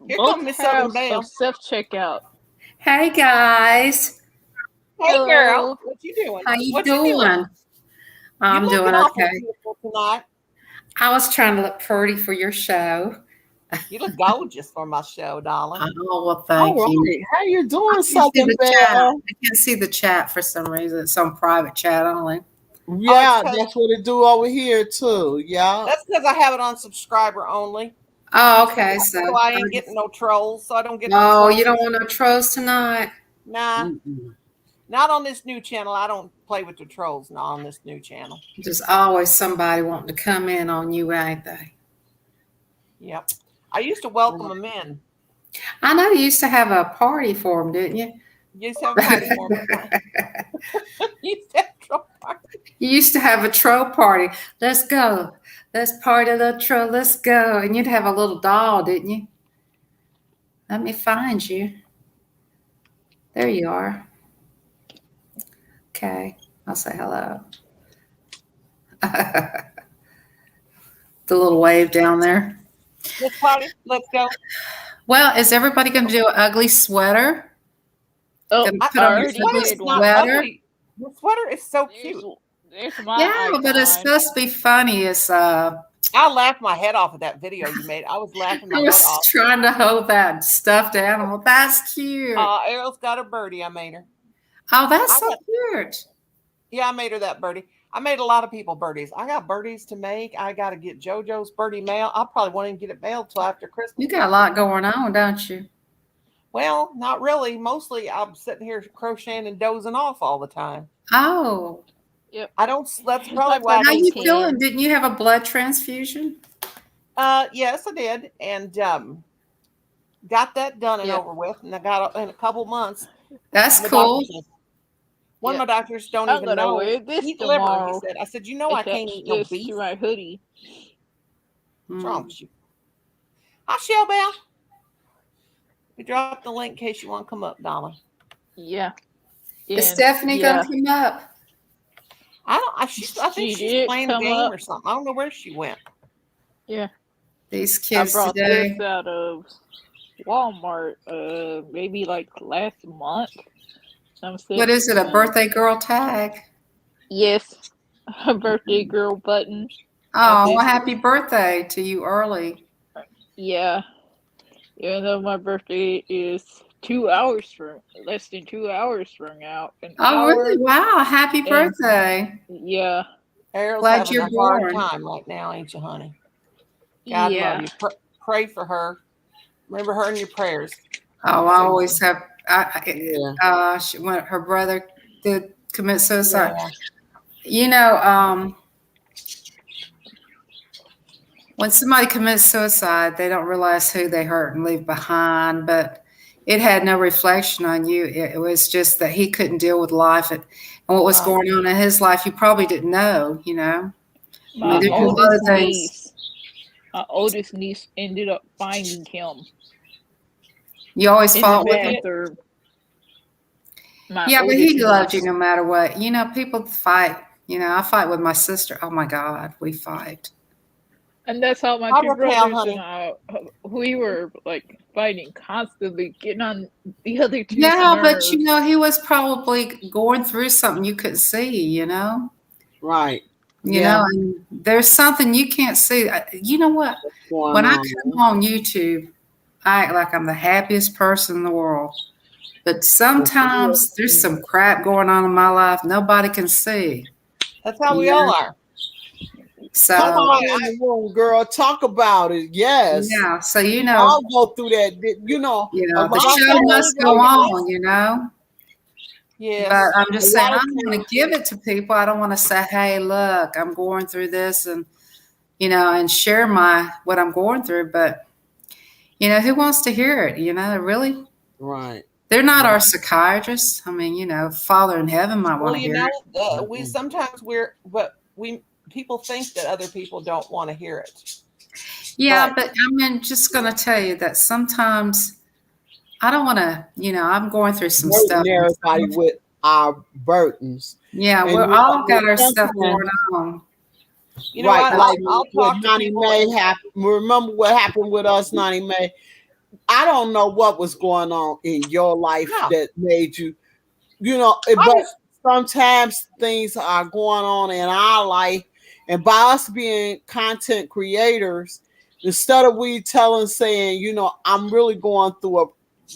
Here both come Miss Southern halves Belle. of self-checkout. Hey guys, Hey, Hello. girl. What you doing? how you What doing? I'm you doing looking awful okay. beautiful tonight. I was trying to look pretty for your show. You look gorgeous for my show, darling. Oh well, thank all you. right. How you I doing, can't see Southern the chat. Belle? I can't see the chat for some reason. It's on private chat only. Yeah, 'cause- that's what it do over here too. Yeah. That's because I have it on subscriber only. Oh, okay. So So, I ain't getting no trolls. So I don't get no oh, trolls. you don't want no trolls tonight. Nah, Mm-mm. not on this new channel. I don't play with the trolls. Not on this new channel. There's always somebody wanting to come in on you, ain't they? Yep. I used to welcome them in. I know you used to have a party for them, didn't you? You used to have a party for me. You used to have a troll party. You used to have a troll party. Let's go. Let's party, little troll. Let's go. And you'd have a little doll, didn't you? Let me find you. There you are. Okay. I'll say hello. The little wave down there. Let's party. Let's go. Well, is everybody going to do an ugly sweater? Oh, Gonna I, put on I your already ugly did one. sweater? ugly. The sweater is so cute. There's my Yeah, but it's icon. supposed to be funny. It's I laughed my head off at that video you made. I was laughing my I butt was off. trying to hold that stuffed animal. That's cute. Ariel's got a birdie. I made her. Oh, that's I so got- cute. Yeah, I made her that birdie. I made a lot of people birdies. I got birdies to make. I got to get JoJo's birdie mail. I probably won't even get it mailed till after Christmas. You got a lot going on, don't you? Well, not really. Mostly I'm sitting here crocheting and dozing off all the time. Oh, I don't, that's probably why. how I you don't, feeling? Didn't you have a blood transfusion? yes, I did. And got that done and Yeah. over with. And I got in a couple months. That's the cool. doctor said- One Yeah. of my doctors don't I'm even gonna know wear this eat liver. tomorrow. He said. I said, you know, I can't Attach eat no this beef. to my hoodie. What's wrong with you? Hi, Shell Bell. We dropped the link in case you want to come up, Dolly. Yeah. Is And Stephanie yeah, gonna come up? I think She she's did playing a come game up. or something. I don't know where she went. yeah. These I kids brought today. this out of Walmart, maybe like last month. I'm What is it? A saying, birthday girl tag? yes, a birthday girl button. Oh, this- well, happy birthday to you early. Yeah, even though my birthday is 2 hours from less than 2 hours from now. An Oh, hour. really? Wow, happy and- birthday. Yeah. Errol's Glad having you're a hard born. time right now, ain't you, honey? God Yeah. love you. Pray for her. Remember her in your prayers. Oh, I always have. Yeah. When her brother did commit suicide. Yeah. You know, when somebody commits suicide, they don't realize who they hurt and leave behind, but it had no reflection on you. It was just that he couldn't deal with life and what was Right. going on in his life. You probably didn't know, you know. My there's a lot of oldest things. niece. My oldest niece ended up finding him You always in fought the with him. bathroom. My Yeah, but he oldest loved you niece. no matter what. You know, people fight. You know, I fight with my sister. Oh my God, we fight. And that's how my Hi, two Raquel, brothers honey. and I, we were like fighting constantly, getting on the other two's Yeah, but nerves. you know, he was probably going through something you couldn't see, you know? Right. You Yeah. know, and there's something you can't see. You know what? Going When I on. come on YouTube, I act like I'm the happiest person in the world. But sometimes there's some crap going on in my life nobody can see. That's how we Yeah. all are. So, Come on in the room, girl. Talk about it. Yes. yeah. So, you know, I'll go through that. You know, the a lot show of must people- go on, you know? Yes. But I'm just A saying, lot I of don't want to give it to people. I don't want to say, hey, look, I'm going through this and, you know, and share what I'm going through. But, you know, who wants to hear it? You know, really? Right. They're not our psychiatrists. I mean, you know, Father in heaven might Well, want to you hear know, it. we sometimes people think that other people don't want to hear it. Yeah, Right. but I'm just going to tell you that sometimes I don't want to, you know, I'm going through some Burden stuff. everybody with our burdens. Yeah, And we're you all know, got our stuff sometimes- going on. You know right, what? like I'll what talk to Nani people. May happened. Remember what happened with us, Nani May? I don't know what was going on in your life No. that made you, you know, but sometimes things are going on in our life. And by us being content creators, instead of we saying, you know, I'm really going through a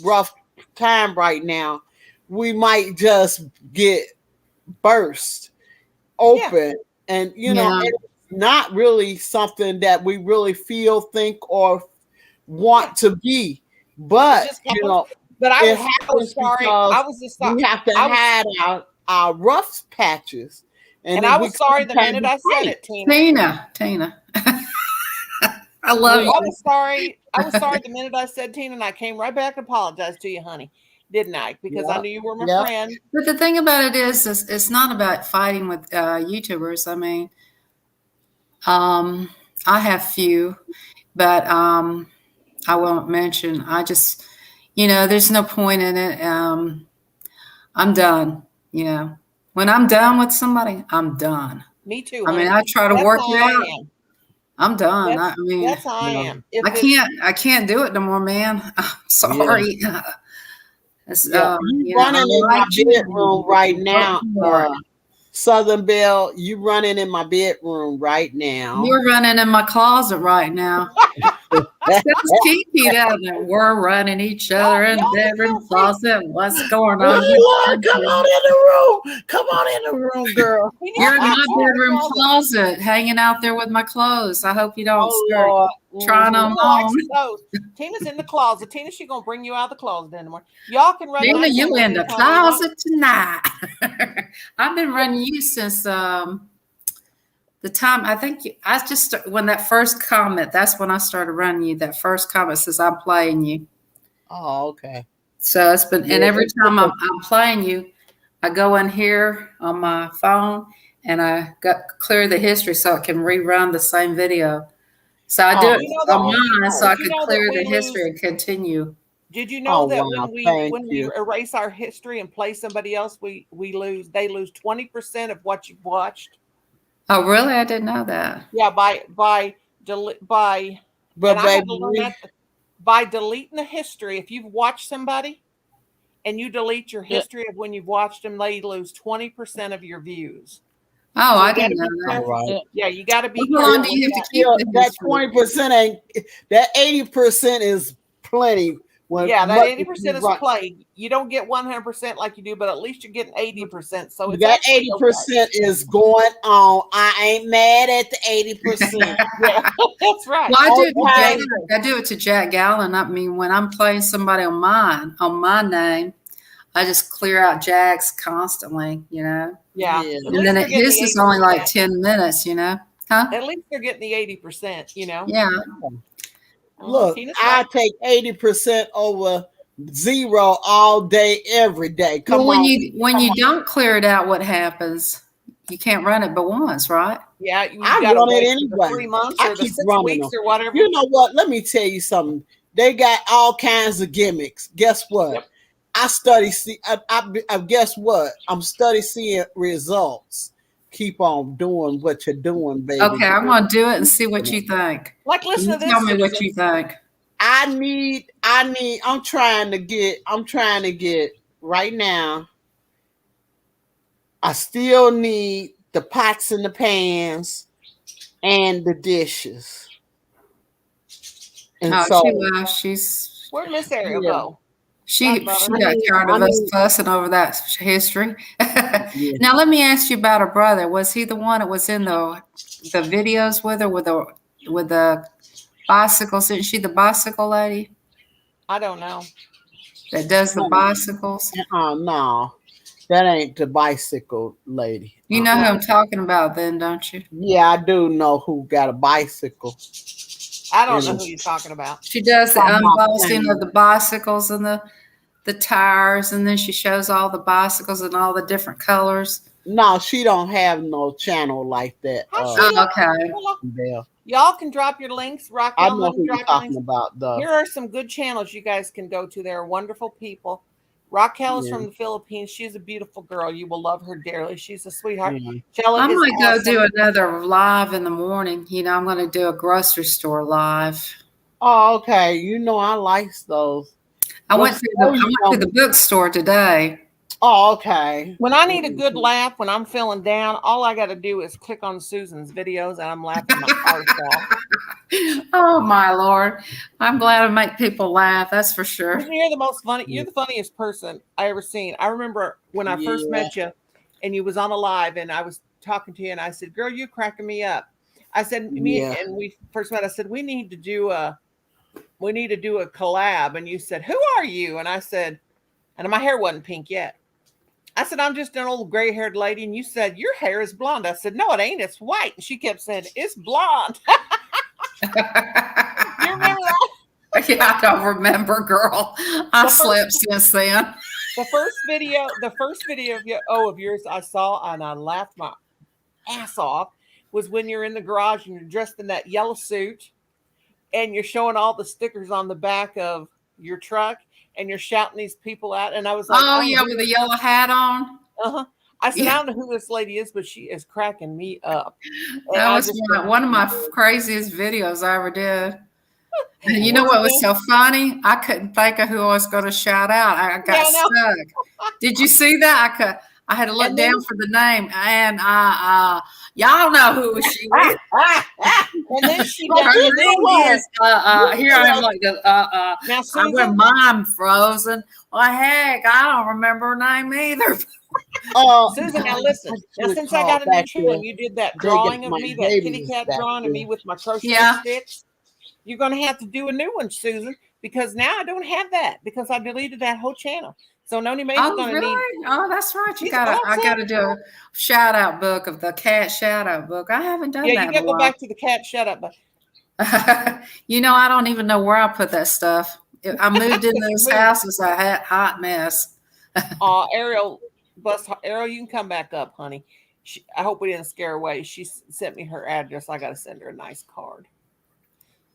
rough time right now, we might just get burst open. And, you know, Yeah. it's not really something that we really feel, think, or want to be. But, It just you happens. know, But I it was happens sorry. because I was just sorry. we have to I was- hide our rough patches. And then I we was sorry the can't minute be I said great. it, Tina. Tina. I love I you. was sorry. I was sorry the minute I said Tina, and I came right back and apologized to you, honey. Didn't I? Because I Yep. knew you were my Yep. friend. But the thing about it is it's not about fighting with YouTubers. I mean, I have few, but I won't mention. I just, you know, there's no point in it. I'm done. You know, when I'm done with somebody, I'm done. Me too, I honey. mean, I try to That's work how it I out. am. I'm done. That's- I mean, That's how I Yeah. am. If I it's- can't do it no more, man. I'm sorry. It's, Yeah, you you know, running I'm in my like you. bedroom right now, Lord. Southern Belle. You running in my bedroom right now. You're running in my closet right now. That's Kiki down there. We're running each other in the Y'all bedroom feel free. closet. What's going Oh, on? Lord, come on in the room. Come on in the room, girl. We need You're to in my talk about bedroom the closet. closet, hanging out there with my clothes. I hope you don't Oh, start Lord. trying Mhm. them Tina likes on. clothes. Tina's in the closet. Tina, she gonna bring you out of the closet in the morning. Y'all can run. Tina, my you camera in the anytime you want. closet tonight. I've been running you since the time I think I just when that first comment. That's when I started running you. That first comment says I'm playing you. Oh, okay. So it's been, and every time I'm playing you, I go in here on my phone and I clear the history so it can rerun the same video. So I do Oh, it You know that on we, mine so I did you could know that clear we the history lose? and continue. Did you oh know that wow, thank when we you. erase our history and play somebody else, they lose 20% of what you've watched. Oh, really? I didn't know that. Yeah, by But and I had baby, to learn that by deleting the history. If you've watched somebody and you delete your Yeah. history of when you've watched them, they lose 20% of your views. Oh, So I you got to didn't know be that. all careful. right. Yeah. Yeah, you got to be Well, how long careful do you with have to that. keep Still, the that history? 20% ain't that 80% is plenty. When Yeah, that much 80% is right, played. You don't get 100% like you do, but at least you're getting 80%. So it's that actually okay. 80% is going on. I ain't mad at the 80%. Yeah, that's right. Well, I do it to Okay. Jack. I do it to Jack Gallen. I mean, when I'm playing somebody on my name, I just clear out Jack's constantly, you know. Yeah. Yeah. At And least then they're getting his the is only like 80%. 10 minutes, you know. Huh? At least they're getting the 80%, you know. Yeah. Look, Tina's I right. take 80% over 0 all day, every day. Come Well, on. when you don't clear it out, what happens? You can't run it but once, right? Yeah, you I got to run it wait for the anyway. 3 months I or the keep 6 running weeks them. or whatever. You know what? Let me tell you something. They got all kinds of gimmicks. Guess what? Yep. I study. See, I guess what? I'm study seeing results. Keep on doing what you're doing, baby. Okay, I'm gonna do it and see what you think. Like, listen You to tell this, me what Susan. you think. I'm trying to get right now. I still need the pots and the pans and the dishes. And Oh, so she left. Where'd Miss Ariel yeah, go? She Godmother. got tired I of us need fussing over that history. yeah. Now let me ask you about her brother. Was he the one that was in the videos with her with the bicycles? Isn't she the bicycle lady I don't know. that does the No, bicycles? no, that ain't the bicycle lady. You know who I'm talking about then, don't you? Yeah, I do know who got a bicycle. I don't know And who you're talking about. She does the Talking about unboxing of the bicycles and the tires, and then she shows all the bicycles in all the different colors. no, she don't have no channel like that. How she Oh, look? okay. Belle. Y'all can drop your links. I Raquel, know honey, who you're drop your talking links. about, though. Here are some good channels you guys can go to. They're wonderful people. Raquel is Yeah. from the Philippines. She's a beautiful girl. You will love her dearly. She's a sweetheart. Yeah. Jella I is might go awesome. do another live in the morning. You know, I'm going to do a grocery store live. Oh, okay. You know I like those. I What went to store you the bookstore today. Oh, okay. When I need a good laugh, when I'm feeling down, all I got to do is click on Susan's videos and I'm laughing my arse off. Oh my Lord. I'm glad I make people laugh, that's for sure. You're the most funny. You're the funniest person I ever seen. I remember when I first Yeah. met you, and you was on a live, and I was talking to you, and I said, "Girl, you're cracking me up." I said, "Me," Yeah. and we first met. I said, "We need to do a collab," and you said, "Who are you?" And I said, and my hair wasn't pink yet. I said, "I'm just an old gray-haired lady," and you said, "Your hair is blonde." I said, "No, it ain't. It's white." And she kept saying, "It's blonde." You remember that? Yeah, I don't remember, girl. I slept since then. The first video of yours I saw and I laughed my ass off was when you're in the garage and you're dressed in that yellow suit and you're showing all the stickers on the back of your truck and you're shouting these people out. And I was like, Oh yeah, with the yellow hat on. uh-huh. I said, Yeah. I don't know who this lady is, but she is cracking me up. And That I was just one of my craziest videos I ever did. And you know Once what was again- so funny? I couldn't think of who I was going to shout out. I got Yeah, I know. stuck. Did you see that? I had to look And then- down for the name, and y'all know who she is. and then she But got you and then know what? Here I am, like now I Susan, went mime frozen. Well, heck, I don't remember her name either. Susan, now listen. Now, since I got a new channel, and you did that They drawing get of my me, that kitty babies cat back drawing of there. me with my crochet Yeah. sticks, you're going to have to do a new one, Susan, because now I don't have that because I deleted that whole channel. So Noni Mae's Oh, going to really? need. Oh, that's right. Yes, I gotta do a shout out book of the cat shout out book. I haven't done Yeah, that you in got a to go while. back to the cat. Shut up. But You know, I don't even know where I put that stuff. I moved into this Moved. house. It's a hot mess. Ariel, Bus Arrow, you can come back up, honey. I hope we didn't scare her away. She sent me her address. I got to send her a nice card.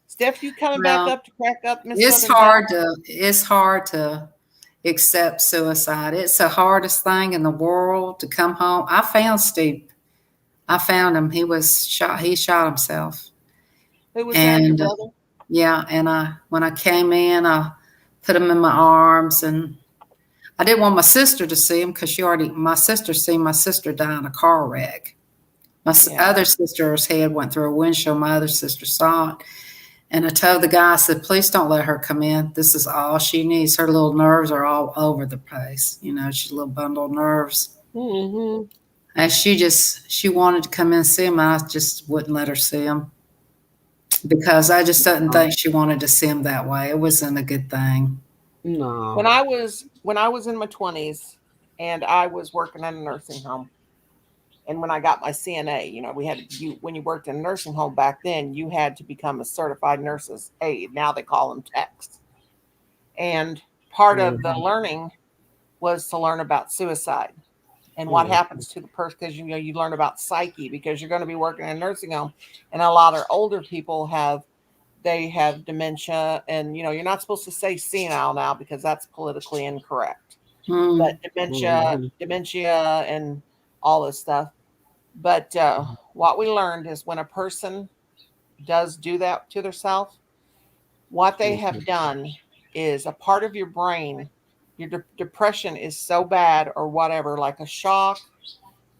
Steph, you coming back Well, up to crack up Miss it's Southern hard to accept suicide. It's the hardest thing in the world to come home. I found Steve. I found him. He was shot. He shot himself. Who was that? Your And brother? yeah, and when I came in, I put him in my arms, and I didn't want my sister to see him because my sister seen my sister die in a car wreck. My other sister's head went through a windshield. My other sister saw it. And I told the guy, I said, please don't let her come in. This is all she needs. Her little nerves are all over the place. You know, she's a little bundle of nerves. Mm-hmm. And she wanted to come in and see him. And I just wouldn't let her see him because I just didn't think she wanted to see him that way. It wasn't a good thing. No. When I was in my 20s and I was working in a nursing home, and when I got my CNA, you know, when you worked in a nursing home back then, you had to become a certified nurse's aide. Now they call them techs. And part of the learning was to learn about suicide and what happens to the person, because you learn about psyche, because you're going to be working in a nursing home, and a lot of older people have dementia, and you're not supposed to say senile now because that's politically incorrect. But dementia and all this stuff. But what we learned is when a person does do that to themselves, what they have done is a part of your brain, your depression is so bad or whatever, like a shock.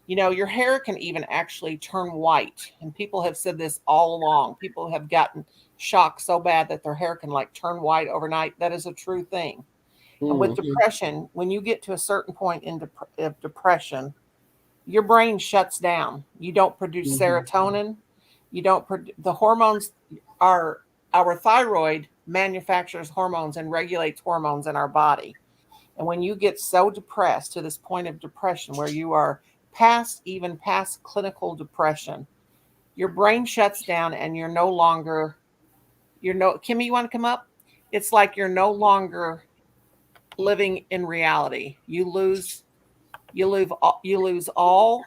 Your hair can even actually turn white. And people have said this all along. People have gotten shocked so bad that their hair can turn white overnight. That is a true thing. And with depression, when you get to a certain point of depression, your brain shuts down. You don't produce serotonin. You don't the hormones our thyroid manufactures hormones and regulates hormones in our body. And when you get so depressed to this point of depression where you are past clinical depression, your brain shuts down and you're no longer, Kimmy, you want to come up? It's like you're no longer living in reality. You lose all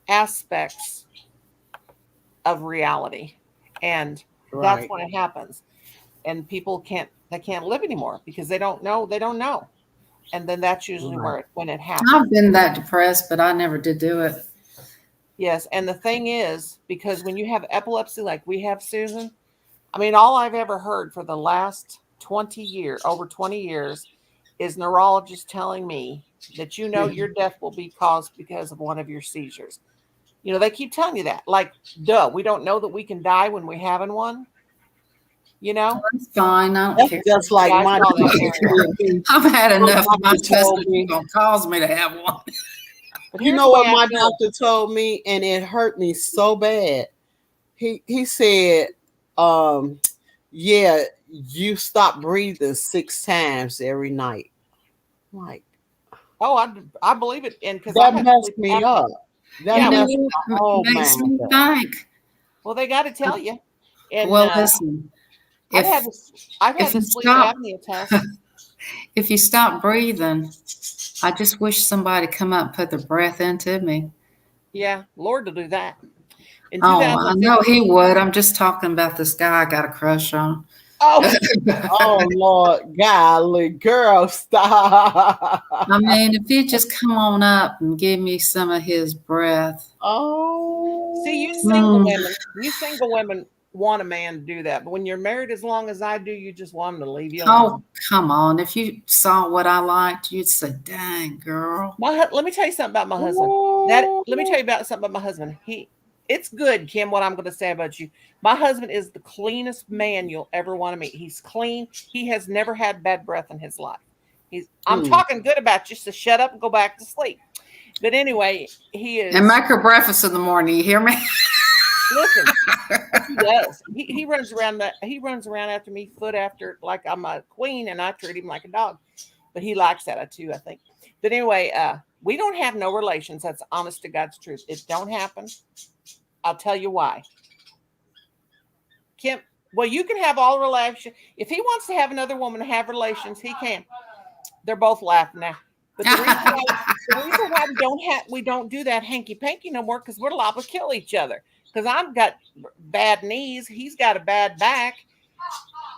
aspects of reality. And that's when it happens. And people can't live anymore because they don't know. And then that's usually when it happens. I've been that depressed, but I never did do it. Yes. And the thing is, because when you have epilepsy like we have, Susan, I mean, all I've ever heard for the last over 20 years, is neurologists telling me that your death will be caused because of one of your seizures. They keep telling you that. We don't know that we can die when we're having one. That's fine. I don't That's care. just like my I've had enough of my sister gonna cause me to have one. But you know what my doctor told me, and it hurt me so bad. He said, yeah, you stop breathing 6 times every night. Like, I believe it, and because that messed me up. That makes me think. Well, they got to tell you. And, listen, I've had the sleep apnea test. If you stop breathing, I just wish somebody come up and put their breath into me. Yeah, Lord to do that. I know he would. I'm just talking about this guy I got a crush on. Oh Lord, golly, girl, stop. I mean, if you just come on up and give me some of his breath. Oh, see, you single women want a man to do that, but when you're married as long as I do, you just want him to leave you alone. Oh, come on. If you saw what I liked, you'd say, dang, girl. Let me tell you something about my husband. Let me tell you about something about my husband. It's good, Kim, what I'm going to say about you. My husband is the cleanest man you'll ever want to meet. He's clean. He has never had bad breath in his life. I'm talking good about you, so shut up and go back to sleep. But anyway, he is. And make her breakfast in the morning. You hear me? Listen, he does. He runs around. He runs around after me, foot after, like I'm a queen, and I treat him like a dog. But he likes that too, I think. But anyway, we don't have no relations. That's honest to God's truth. It don't happen. I'll tell you why. Kim, well, you can have all relations. If he wants to have another woman to have relations, he can. They're both laughing now. But the reason why we don't do that hanky panky no more because we're liable to kill each other. Because I've got bad knees, he's got a bad back,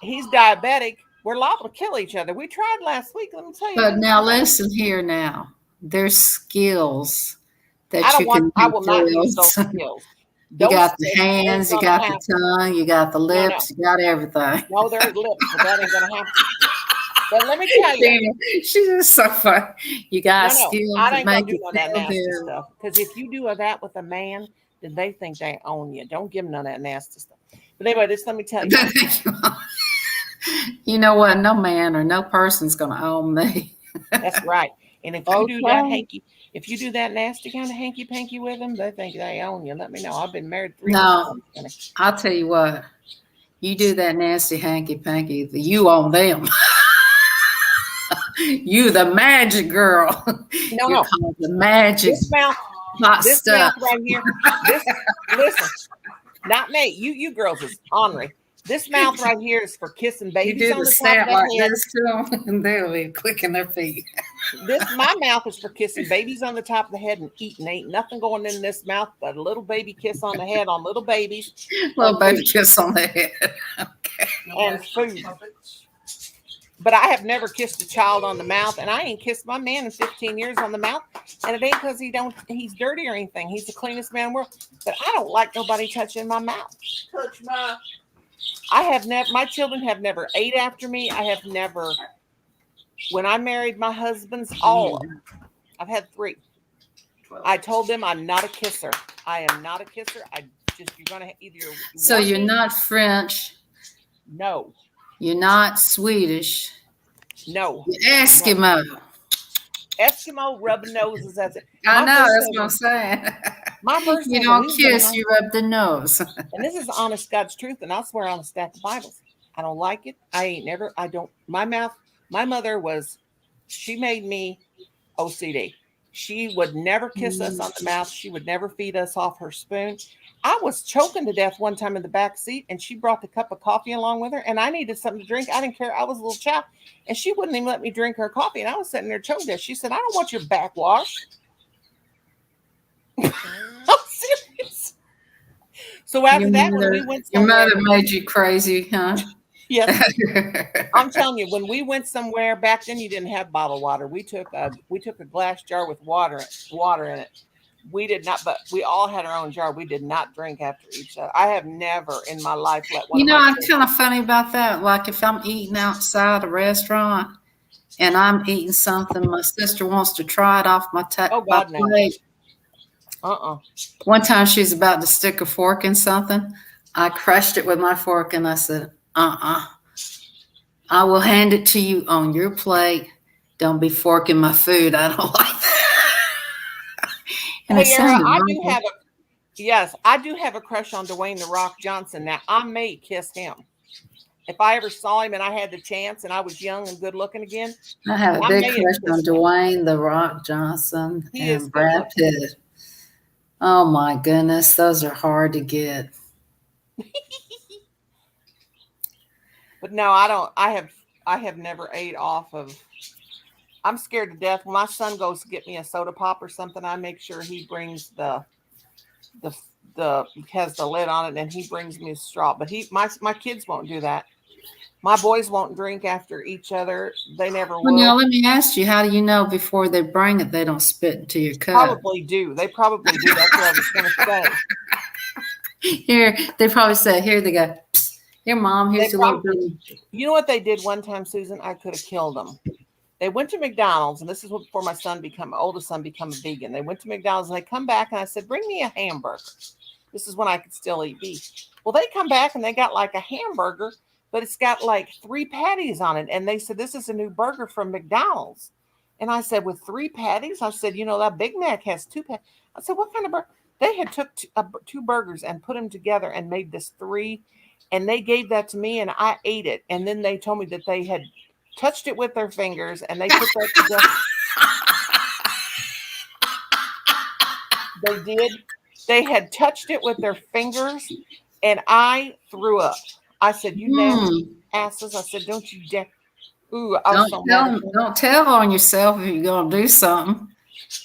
he's diabetic. We're liable to kill each other. We tried last week. Let me tell you. But now listen here now. There's skills that I don't you want. can I will not use use. those skills. You got the Those hands, you ain't got gonna the happen. tongue, you got the lips, you got everything. No, there's lips, but that ain't gonna happen. But let me tell you, She's just so funny. You got no, skills I to ain't gonna make do it none of that feel nasty good. stuff. Because if you do that with a man, then they think they own you. Don't give them none of that nasty stuff. But anyway, just let me tell you. You know what? No man or no person's gonna own me. That's right. And if you do that Okay. hanky, if you do that nasty kind of hanky panky with them, they think they own you. Let me know. I've been married 3 No. times. I'll tell you what. You do that nasty hanky panky, you own them. You the magic girl. No, You're no. called the magic This mouth, hot this stuff. mouth right here. Listen, not me. You girls is ornery. This mouth right here is for kissing You babies do on the the top snap of like the head. this to them, and they'll be clicking their feet. My mouth is for kissing babies on the top of the head and eating. Ain't nothing going in this mouth but a little baby kiss on the head on little babies Little baby kiss on the head. Okay. and food. But I have never kissed a child on the mouth, and I ain't kissed my man in 15 years on the mouth. And it ain't because he's dirty or anything. He's the cleanest man in the world. But I don't like nobody touching my mouth. Touch my. My children have never ate after me. I have never, when I married my husbands, all of them, I've had 3. I told them I'm not a kisser. I am not a kisser. You're going to either. So you're not French. No. You're not Swedish. No. You're Eskimo. Eskimo rubbing noses. That's it. I My know, first that's what I'm husband- saying. My first You husband, don't we was kiss, gonna- you rub the nose. And this is honest God's truth, and I swear on a stack of Bibles. I don't like it. My mother she made me OCD. She would never kiss us on the mouth. She would never feed us off her spoon. I was choking to death one time in the back seat, and she brought the cup of coffee along with her, and I needed something to drink. I didn't care. I was a little child, and she wouldn't even let me drink her coffee, and I was sitting there choking to death. She said, "I don't want your backwash." I'm serious. So after that, when we went Your somewhere, mother made you crazy, huh? yes, I'm telling you, when we went somewhere back then, you didn't have bottled water. We took a glass jar with water in it. We did not, but we all had our own jar. We did not drink after each other. I have never in my life let one. You of know, my I'm kind of funny about that. Like if I'm eating outside a restaurant and I'm eating something, my sister wants to try it off my Oh, God, no. plate. One time she was about to stick a fork in something. I crushed it with my fork and I said, I will hand it to you on your plate. Don't be forking my food. I don't like that. And Hey, it Era, sounded I do have a crush on Dwayne The Rock Johnson. Now, I may kiss him. If I ever saw him and I had the chance and I was young and good looking again, I have a I big may have crush on kissed him. Dwayne The Rock Johnson He is and good Brad Pitt. Oh my goodness, those are hard to get. But no, I don't. I have never ate off of. I'm scared to death. When my son goes to get me a soda pop or something, I make sure he brings the has the lid on it, and he brings me a straw. But my kids won't do that. My boys won't drink after each other. They never Well, will. now let me ask you, how do you know before they bring it they don't spit into your cup? Probably do. They probably do. That's what I was going to say. Here, they probably say, here they go. Psst, here, Mom, here's They your little probably- bitty. You know what they did one time, Susan? I could have killed them. They went to McDonald's, and this is before my oldest son become a vegan. They went to McDonald's, and they come back, and I said, "Bring me a hamburger." This is when I could still eat beef. Well, they come back, and they got like a hamburger, but it's got like 3 patties on it. And they said, "This is a new burger from McDonald's." And I said, "With 3 patties?" I said, "You know, that Big Mac has 2 patties." I said, "What kind of burger?" They had took 2 burgers and put them together and made this 3. And they gave that to me, and I ate it. And then they told me that they had touched it with their fingers, and they put that together. They did. They had touched it with their fingers, and I threw up. I said, "You nasty asses." I said, "Don't you dare." Ooh, I was so mad. At them. Don't tell on yourself if you're gonna do something.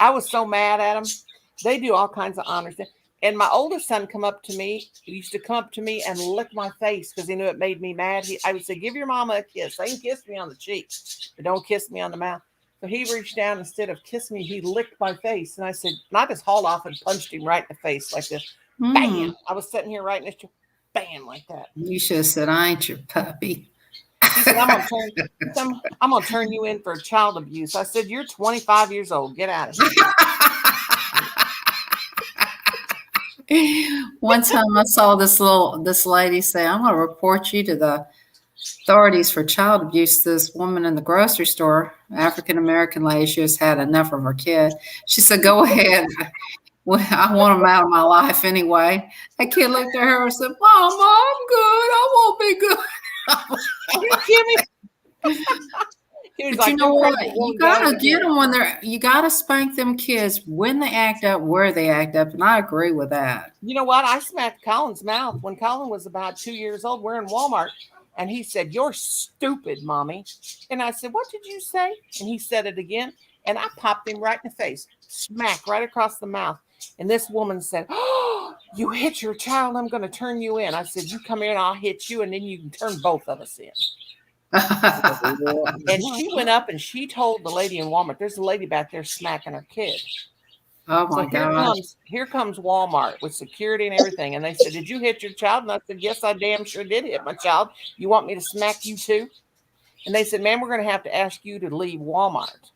I was so mad at them. They do all kinds of honors. And my oldest son he used to come up to me and lick my face because he knew it made me mad. I would say, give your mama a kiss. They can kiss me on the cheek, but don't kiss me on the mouth. So he reached down, instead of kissing me, he licked my face. And I said, and I just hauled off and punched him right in the face like this. Bam! I was sitting here right next to him. Bam, like that. You should have said, I ain't your puppy. He said, I'm gonna turn you in for child abuse. I said, you're 25 years old. Get out of here. One time I saw this lady say, I'm going to report you to the authorities for child abuse. This woman in the grocery store, African-American lady, she has had enough of her kid. She said, go ahead. Well, I want him out of my life anyway. That kid looked at her and said, Mama, I'm good. I won't be good. Are you kidding me? But you know what? You gotta get them you gotta spank them kids when they act up, where they act up, and I agree with that. You know what? I smacked Colin's mouth when Colin was about 2 years old. We're in Walmart, and he said, "You're stupid, Mommy." And I said, "What did you say?" And he said it again, and I popped him right in the face, smack right across the mouth. And this woman said, "Oh, you hit your child. I'm going to turn you in." I said, "You come here, and I'll hit you, and then you can turn both of us in." And she went up and she told the lady in Walmart, there's a lady back there smacking her kid. Oh my God. Here comes Walmart with security and everything. And they said, "Did you hit your child?" And I said, "Yes, I damn sure did hit my child. You want me to smack you too?" And they said, "Ma'am, we're going to have to ask you to leave Walmart."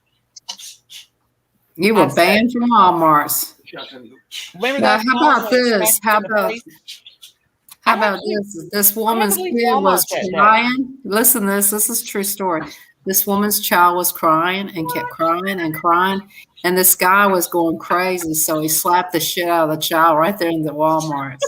You were banned from Walmart's. Remember now, that? How about this? How about this? This woman's kid was crying. Listen to this. This is a true story. This woman's child was crying and kept crying and crying. And this guy was going crazy. So he slapped the shit out of the child right there in the Walmart.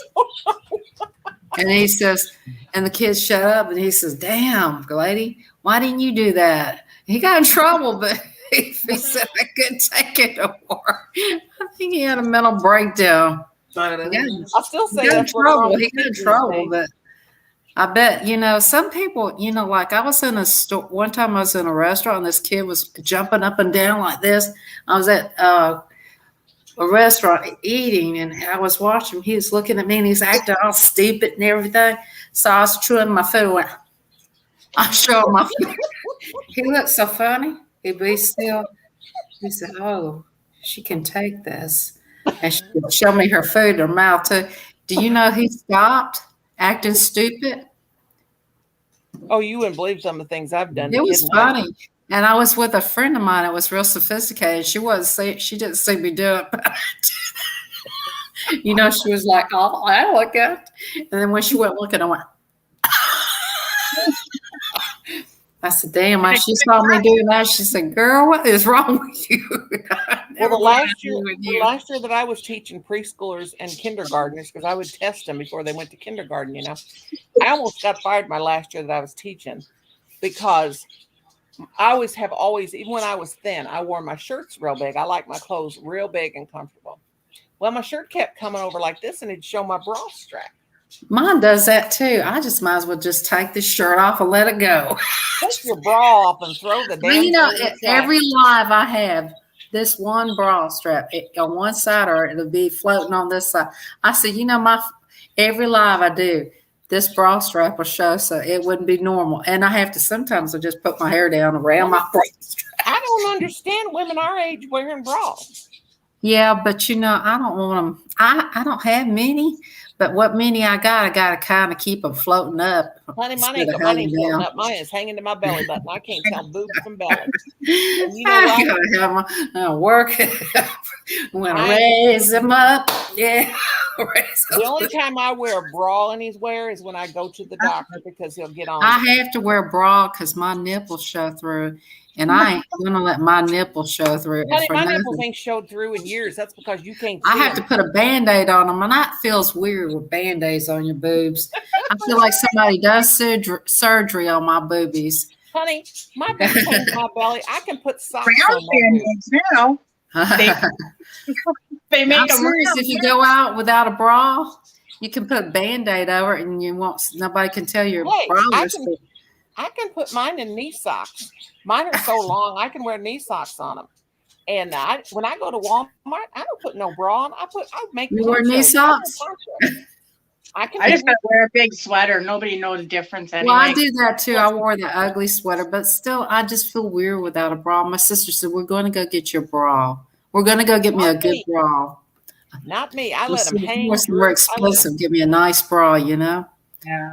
And he says, and the kid shut up. And he says, "Damn, lady, why didn't you do that?" He got in trouble, but he said, "I couldn't take it no more." I think he had a mental breakdown. I still say he got that's trouble. He got in trouble, but I bet, some people, like I was in a store one time. I was in a restaurant and this kid was jumping up and down like this. I was at a restaurant eating and I was watching him. He was looking at me and he's acting all stupid and everything. So I was chewing my food and went, I showed my food. He looked so funny. He'd be still. He said, "Oh, she can take this." And she would show me her food in her mouth too. Do you know he stopped acting stupid? Oh, you wouldn't believe some of the things I've done. It was funny. And I was with a friend of mine. It was real sophisticated. She didn't see me do it. But she was like, "Oh, I look at." And then when she went looking, I went. I said, "Damn!" She saw me doing that. She said, "Girl, what is wrong with you?" Well, the last year that I was teaching preschoolers and kindergartners, because I would test them before they went to kindergarten, I almost got fired my last year that I was teaching because I always, even when I was thin, I wore my shirts real big. I like my clothes real big and comfortable. Well, my shirt kept coming over like this, and it'd show my bra strap. Mine does that too. I just might as well just take this shirt off and let it go. Take your bra off and throw the damn every live I have this one bra strap on one side, or it'll be floating on this side. I said, every live I do, this bra strap will show, so it wouldn't be normal. And I have to sometimes I just put my hair down around my bra strap. I don't understand women our age wearing bras. Yeah, but I don't want them. I don't have many. But what many I got to kind of keep them floating up. Honey, mine ain't floating up. Mine is hanging to my belly button. I can't tell boobs from belly. And I gotta have work. When I raise them up, yeah. The only time I wear a bra in his wear is when I go to the doctor because he'll get on. I have to wear a bra because my nipples show through. And I ain't gonna let my nipples show through. Honey, my nipples ain't showed through in years. That's because you can't see I have to put a Band-Aid on them, and that feels weird with Band-Aids on your boobs. I feel like somebody does surgery on my boobies. Honey, my boobs hang my belly. I can put socks on Band-Aids now. They make I'm serious. If you go out without a bra, you can put a Band-Aid over it, and nobody can tell your bra. I can put mine in knee socks. Mine are so long, I can wear knee socks on them. And when I go to Walmart, I don't put no bra on. I make You wear knee ponchos. socks? I can. I just gotta wear a big sweater. Nobody knows the difference anyway. Well, I do that too. I wore the ugly sweater, but still, I just feel weird without a bra. My sister said, "We're going to go get your bra. We're going to go get me a good bra." Not me. I let them hang. More explosive. Give me a nice bra, you know. Yeah.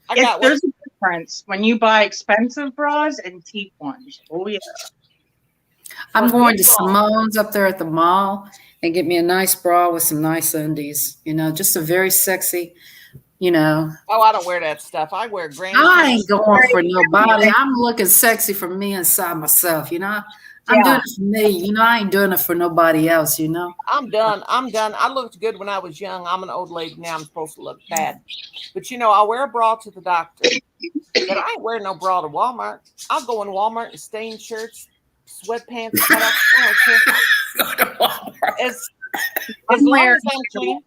I got There's a difference when you buy expensive bras and cheap ones. Oh yeah. I'm going to Simone's up there at the mall and get me a nice bra with some nice undies. You know, just a very sexy, you know. Oh, I don't wear that stuff. I wear granny. I ain't going for nobody. I'm looking sexy for me inside myself, you know. I'm doing it for me. You know, I ain't doing it for nobody else, you know. I'm done. I looked good when I was young. I'm an old lady now. I'm supposed to look bad. But, you know, I'll wear a bra to the doctor. But I ain't wearing no bra to Walmart. I'll go in Walmart and stained shirts, sweatpants, cut off. As long as I'm clean.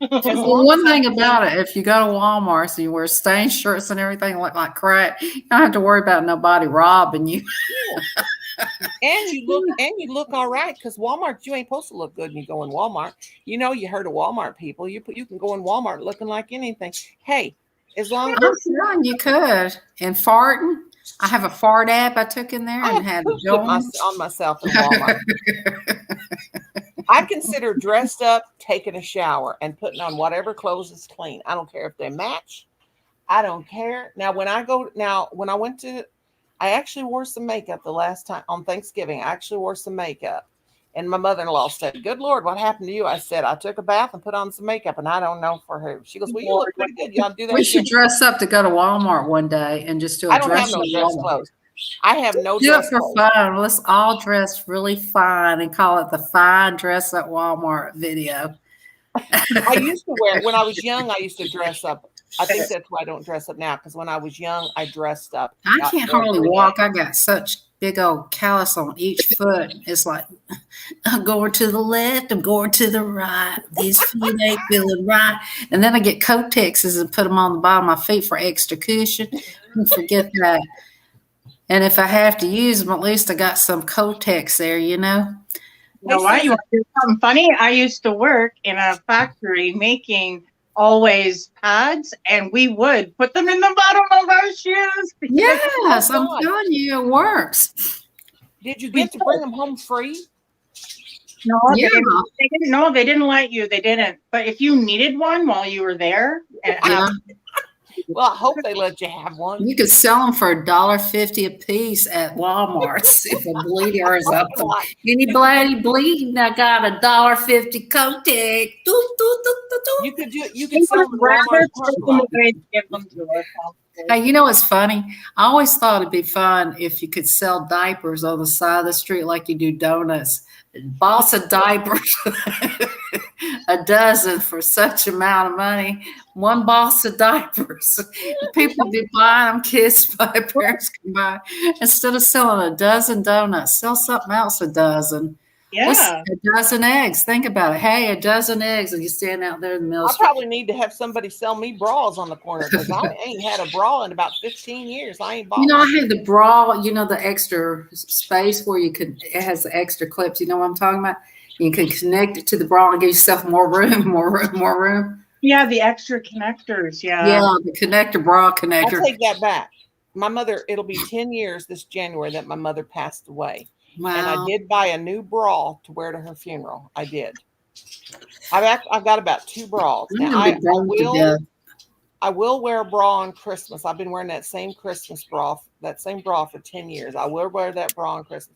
Well, one thing about it, if you go to Walmart and you wear stained shirts and everything look like crap, you don't have to worry about nobody robbing you. And you look all right, because Walmart, you ain't supposed to look good when you go in Walmart. You know, you heard of Walmart people. You can go in Walmart looking like anything. Hey, as long as you could. And farting. I have a fart app I took in there and had it on myself in Walmart. I consider dressed up, taking a shower, and putting on whatever clothes is clean. I don't care if they match. I don't care. Now, when I went to, I actually wore some makeup the last time on Thanksgiving. I actually wore some makeup. And my mother-in-law said, "Good Lord, what happened to you?" I said, "I took a bath and put on some makeup, and I don't know for who." She goes, "Well, you look pretty good. Y'all do that." We should dress up to go to Walmart one day and just do a I don't have no dress clothes. I have no do dress it for clothes. fun. Let's all dress really fine and call it the Fine Dress at Walmart video. I used to wear, when I was young, I used to dress up. I think that's why I don't dress up now, because when I was young, I dressed up. I can't hardly walk. I got such big old callus on each foot. It's like, I'm going to the left, I'm going to the right. These feet ain't feeling right. And then I get Cotexes and put them on the bottom of my feet for extra cushion. Forget that. And if I have to use them, at least I got some Kotex there, you know. You know why? You want to do something funny? I used to work in a factory making always pads, and we would put them in the bottom of our shoes. Yes, I'm telling you, it works. Did you get to bring them home free? No, they didn't. No, they didn't let you. They didn't. But if you needed one while you were there, well, I hope they let you have one. You could sell them for $1.50 a piece at Walmart. If a bleeder is up there. Anybody bleeding? I got $1.50 Kotex. You could sell them at Walmart. Hey, you know what's funny? I always thought it'd be fun if you could sell diapers on the side of the street like you do donuts. Boss of diapers, a dozen for such amount of money. One box of diapers. People be buying them. Kids, my parents can buy. Instead of selling a dozen donuts, sell something else a dozen. Yeah. A dozen eggs. Think about it. Hey, a dozen eggs, and you stand out there in the middle. I probably need to have somebody sell me bras on the corner, because I ain't had a bra in about 15 years. I ain't bought. You know, I had the bra, you know, the extra space where it has the extra clips. You know what I'm talking about? You can connect it to the bra and give yourself more room, more room. Yeah, the extra connectors. Yeah. Yeah, the connector, bra connector. I'll take that back. My mother, it'll be 10 years this January that my mother passed away. Wow. And I did buy a new bra to wear to her funeral. I did. I've got about 2 bras. Now, I will wear a bra on Christmas. I've been wearing that same Christmas bra, for 10 years. I will wear that bra on Christmas.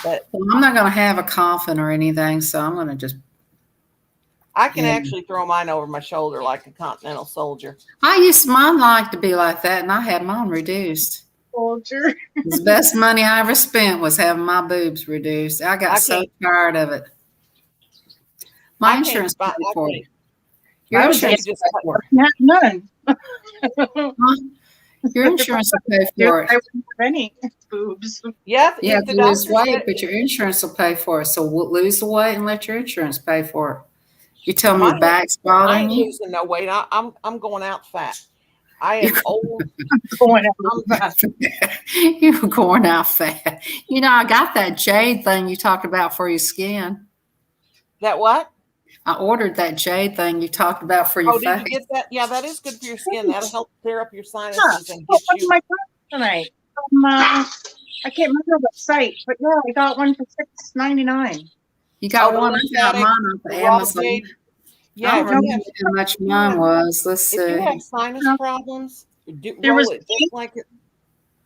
But I'm not going to have a coffin or anything, so I'm going to just. I can actually throw mine over my shoulder like a Continental soldier. Mine like to be like that, and I had mine reduced. Soldier. The best money I ever spent was having my boobs reduced. I got so tired of it. My insurance paid for it. Your insurance paid for it. None. Your insurance will pay for it. I wouldn't have any boobs. Yeah, you have to lose weight, but your insurance will pay for it. So lose the weight and let your insurance pay for it. You tell me your back's bothering you? I ain't losing no weight. I'm going out fat. I am old. Going out. You were going out fast. You know, I got that jade thing you talked about for your skin. That what? I ordered that jade thing you talked about for your Oh, did face. you get that? Yeah, that is good for your skin. That'll help clear up your Yeah. sinuses and Oh, get what's you. my price tonight? I can't remember what site, but yeah, I got one for $6.99. You got the one? I got lymphatic, mine off of the raw Amazon. jade. I Yeah, don't if you remember have how much mine was. Let's if you see. have sinus problems, There roll was it just like it.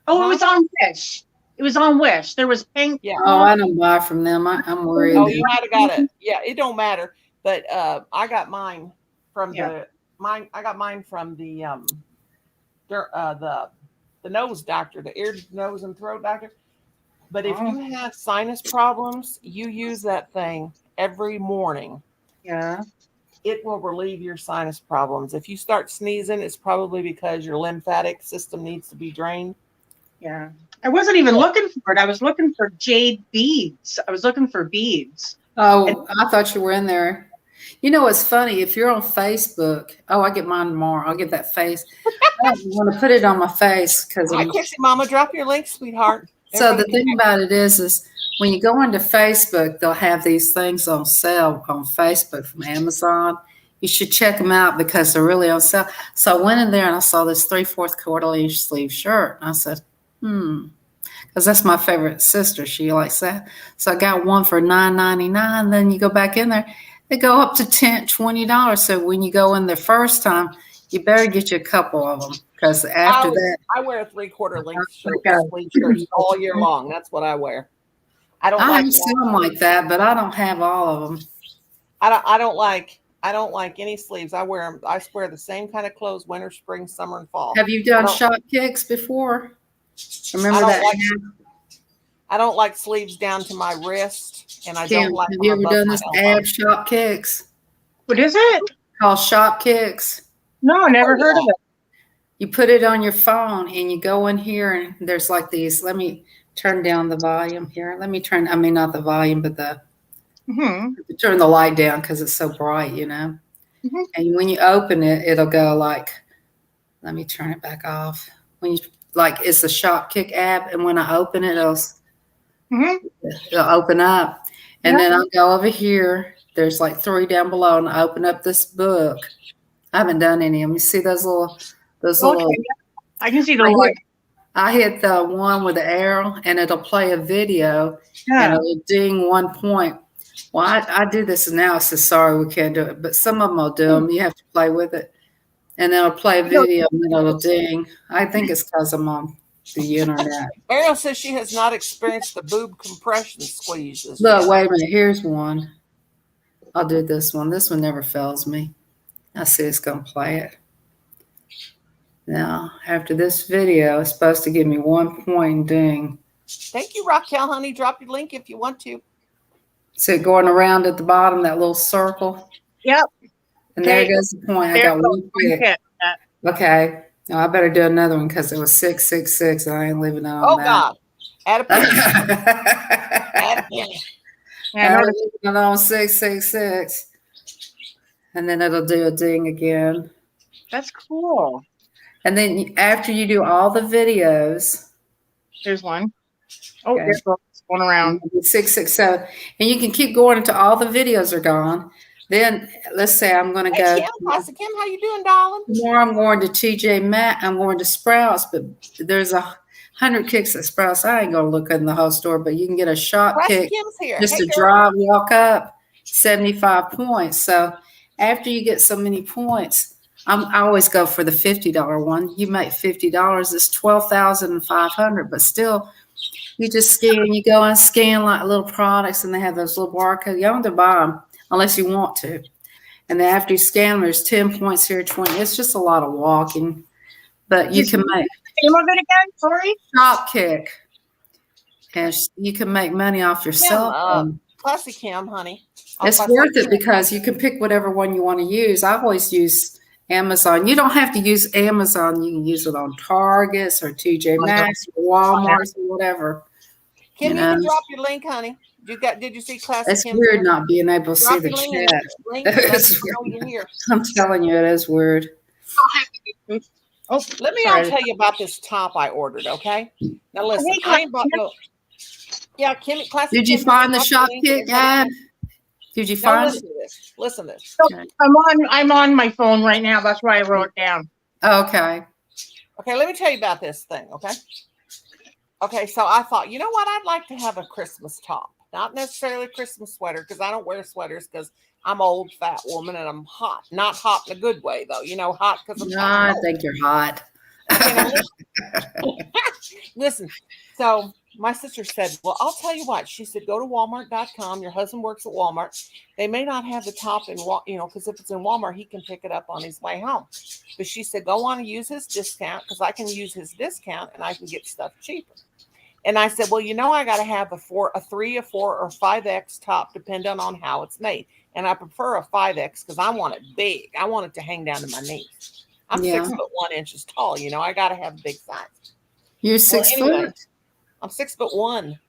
Oh, it was on Wish. It was on Wish. There was pink. Yeah. Oh, I don't buy from them. I'm worried. Oh, you might have got it. Yeah, it don't matter. But I got mine from Yeah. I got mine from the nose doctor, the ear, nose, and throat doctor. But if you have sinus problems, you use that thing every morning. Yeah. It will relieve your sinus problems. If you start sneezing, it's probably because your lymphatic system needs to be drained. Yeah. I wasn't even looking for it. I was looking for jade beads. I was looking for beads. Oh, I thought you were in there. You know, it's funny. If you're on Facebook, I get mine tomorrow. I'll get that face. I don't want to put it on my face because Hi, Chrissy Mama. Drop your link, sweetheart. so the thing about it is when you go into Facebook, they'll have these things on sale on Facebook from Amazon. You should check them out because they're really on sale. So I went in there and I saw this 3/4 quarter inch sleeve shirt. And I said, because that's my favorite sister. She likes that. So I got one for $9.99. Then you go back in there, they go up to $10, $20. So when you go in the first time, you better get you a couple of them because after that, I wear a 3/4 length shirt, Okay. sleeve shirts all year long. That's what I wear. I don't I like have some like that, but I don't have all of them. I don't like any sleeves. I wear them. I wear the same kind of clothes winter, spring, summer, and fall. Have you done don't- shop kicks before? Remember I don't that? like- I don't like sleeves down to my wrist, and I Kim, don't like have them you ever above done my this elbow. ab shop kicks? What is it? Called shop kicks. No, I never heard of it. You put it on your phone and you go in here and there's like these. Let me turn down the volume here. Not the volume, but turn the light down because it's so bright, you know. Mhm. And when you open it, it'll go like, let me turn it back off. When you it's the shop kick app, and when I open it, it'll open up. And then I'll go over here. There's like 3 down below, and I open up this book. I haven't done any of them. You see those little. I can see the light. I hit the one with the arrow, and it'll play a video, and Yeah. it'll ding 1 point. Well, I do this analysis. Sorry, we can't do it, but some of them will do them. You have to play with it, and then it'll play a video, and then it'll ding. I think it's because I'm on the internet. Ariel says she has not experienced the boob compression squeezes. Look, yet. wait a minute. Here's one. I'll do this one. This one never fails me. I see it's going to play it. Now, after this video, it's supposed to give me 1 point ding. Thank you, Raquel, honey. Drop your link if you want to. See it going around at the bottom, that little circle? Yep. And there Okay. goes the point. I There got goes one pick. Yeah. Okay. Now I better do another one because it was 666 and I ain't leaving it on Oh, that. God. Add a penny. I Add a penny. Yeah, I was noticed- leaving it on 666. And then it'll do a ding again. That's cool. And then after you do all the videos, There's one. Oh, Okay. there's one around. 667, and you can keep going until all the videos are gone. Then let's say I'm going to Hey, go. Kim, Pastor Kim, how you doing, darling? Tomorrow I'm going to TJ Maxx. I'm going to Sprouts, but there's 100 kicks at Sprouts. I ain't going to look in the whole store, but you can get a shot Pastor kick Kim's here. just Hey, a girl. drive, walk up, 75 points. So after you get so many points, I always go for the $50 one. You make $50, it's $12,500, but still, you just scan. You go and scan like little products, and they have those little barcodes. You don't have to buy them unless you want to. And then after you scan them, there's 10 points here, 20. It's just a lot of walking, but you can make Name of it again? Sorry. shop kick, and you can make money off your cell phone. Classic Kim, honey. It's worth it because you can pick whatever one you want to use. I always use Amazon. You don't have to use Amazon. You can use it on Targets or TJ Maxx or Walmart or whatever. Kim, You you can know. drop your link, honey. Did you see Classic It's Kim? weird not being able to see Drop the your link in chat. link. Let us know you're here. I'm telling you, it is weird. Oh, Let me sorry. all tell you about this top I ordered, okay? Now listen, Hey, I ain't bought no. Yeah, Kim, Classic Did you Kim, find the I'll shop link it, kit everybody guide? can- Did you No, find it? listen to this. Listen to this. Okay. I'm on my phone right now. That's why I wrote it down. Okay. Okay, let me tell you about this thing, okay? Okay, so I thought, you know what? I'd like to have a Christmas top. Not necessarily a Christmas sweater, because I don't wear sweaters because I'm an old fat woman and I'm hot. Not hot in a good way, though. You know, hot because I'm No, kind I of think you're hot. okay, now listen. So my sister said, well, I'll tell you what. She said, go to Walmart.com. Your husband works at Walmart. They may not have the top in, because if it's in Walmart, he can pick it up on his way home. But she said, go on and use his discount because I can use his discount and I can get stuff cheaper. And I said, well, I got to have a 3, a 4, or 5X top, depending on how it's made. And I prefer a 5X because I want it big. I want it to hang down to my knees. I'm Yeah. 6'1" tall. I got to have a big size. You're Well, 6 anyway, foot? I'm 6'1"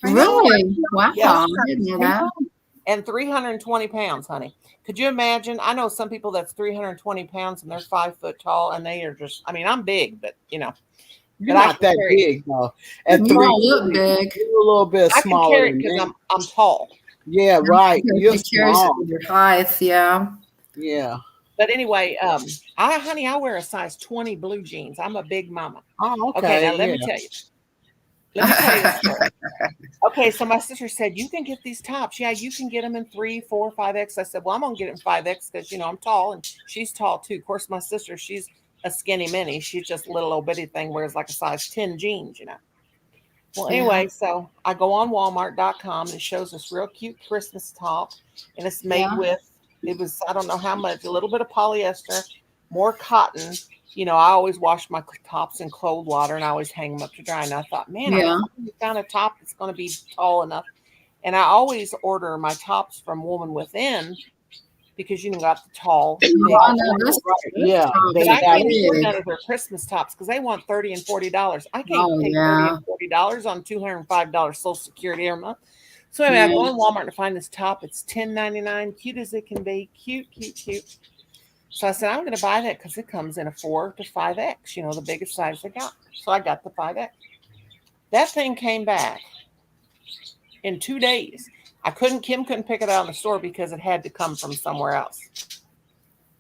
I know. Really? Wow. Yes. I didn't know that. and 320 pounds, honey. Could you imagine? I know some people that's 320 pounds and they're 5 foot tall and they are just, I'm big, but You're But I not can that carry- big though. At You 3, don't look big. you're a little bit I can smaller carry it than because that. I'm tall. Yeah, right. You're It carries it small. with your height, yeah. Yeah. But anyway, I wear a size 20 blue jeans. I'm a big mama. Oh, Okay, okay. now let me tell you. Let me tell you the story. Okay, so my sister said, you can get these tops. Yeah, you can get them in 3, 4, 5X. I said, well, I'm going to get it in 5X because, I'm tall and she's tall too. Of course, my sister, she's a skinny mini. She's just a little old bitty thing, wears like a size 10 jeans, Well, Yeah. anyway, so I go on Walmart.com and it shows this real cute Christmas top. And it's made Yeah. with, I don't know how much, a little bit of polyester, more cotton. I always wash my tops in cold water and I always hang them up to dry. And I thought, man, I Yeah. finally found a top that's going to be tall enough. And I always order my tops from Woman Within because got the tall. Big, I know this. Yeah. but They I got can't afford big. none of their Christmas tops because they want $30 and $40. I can't Oh, pay yeah. $30 and $40 on $205 Social Security every month. So anyway, I go on Walmart to find this top. It's $10.99, cute as it can be, cute, cute, cute. So I said, I'm going to buy that because it comes in a 4 to 5X, the biggest size they got. So I got the 5X. That thing came back in 2 days. Kim couldn't pick it out in the store because it had to come from somewhere else.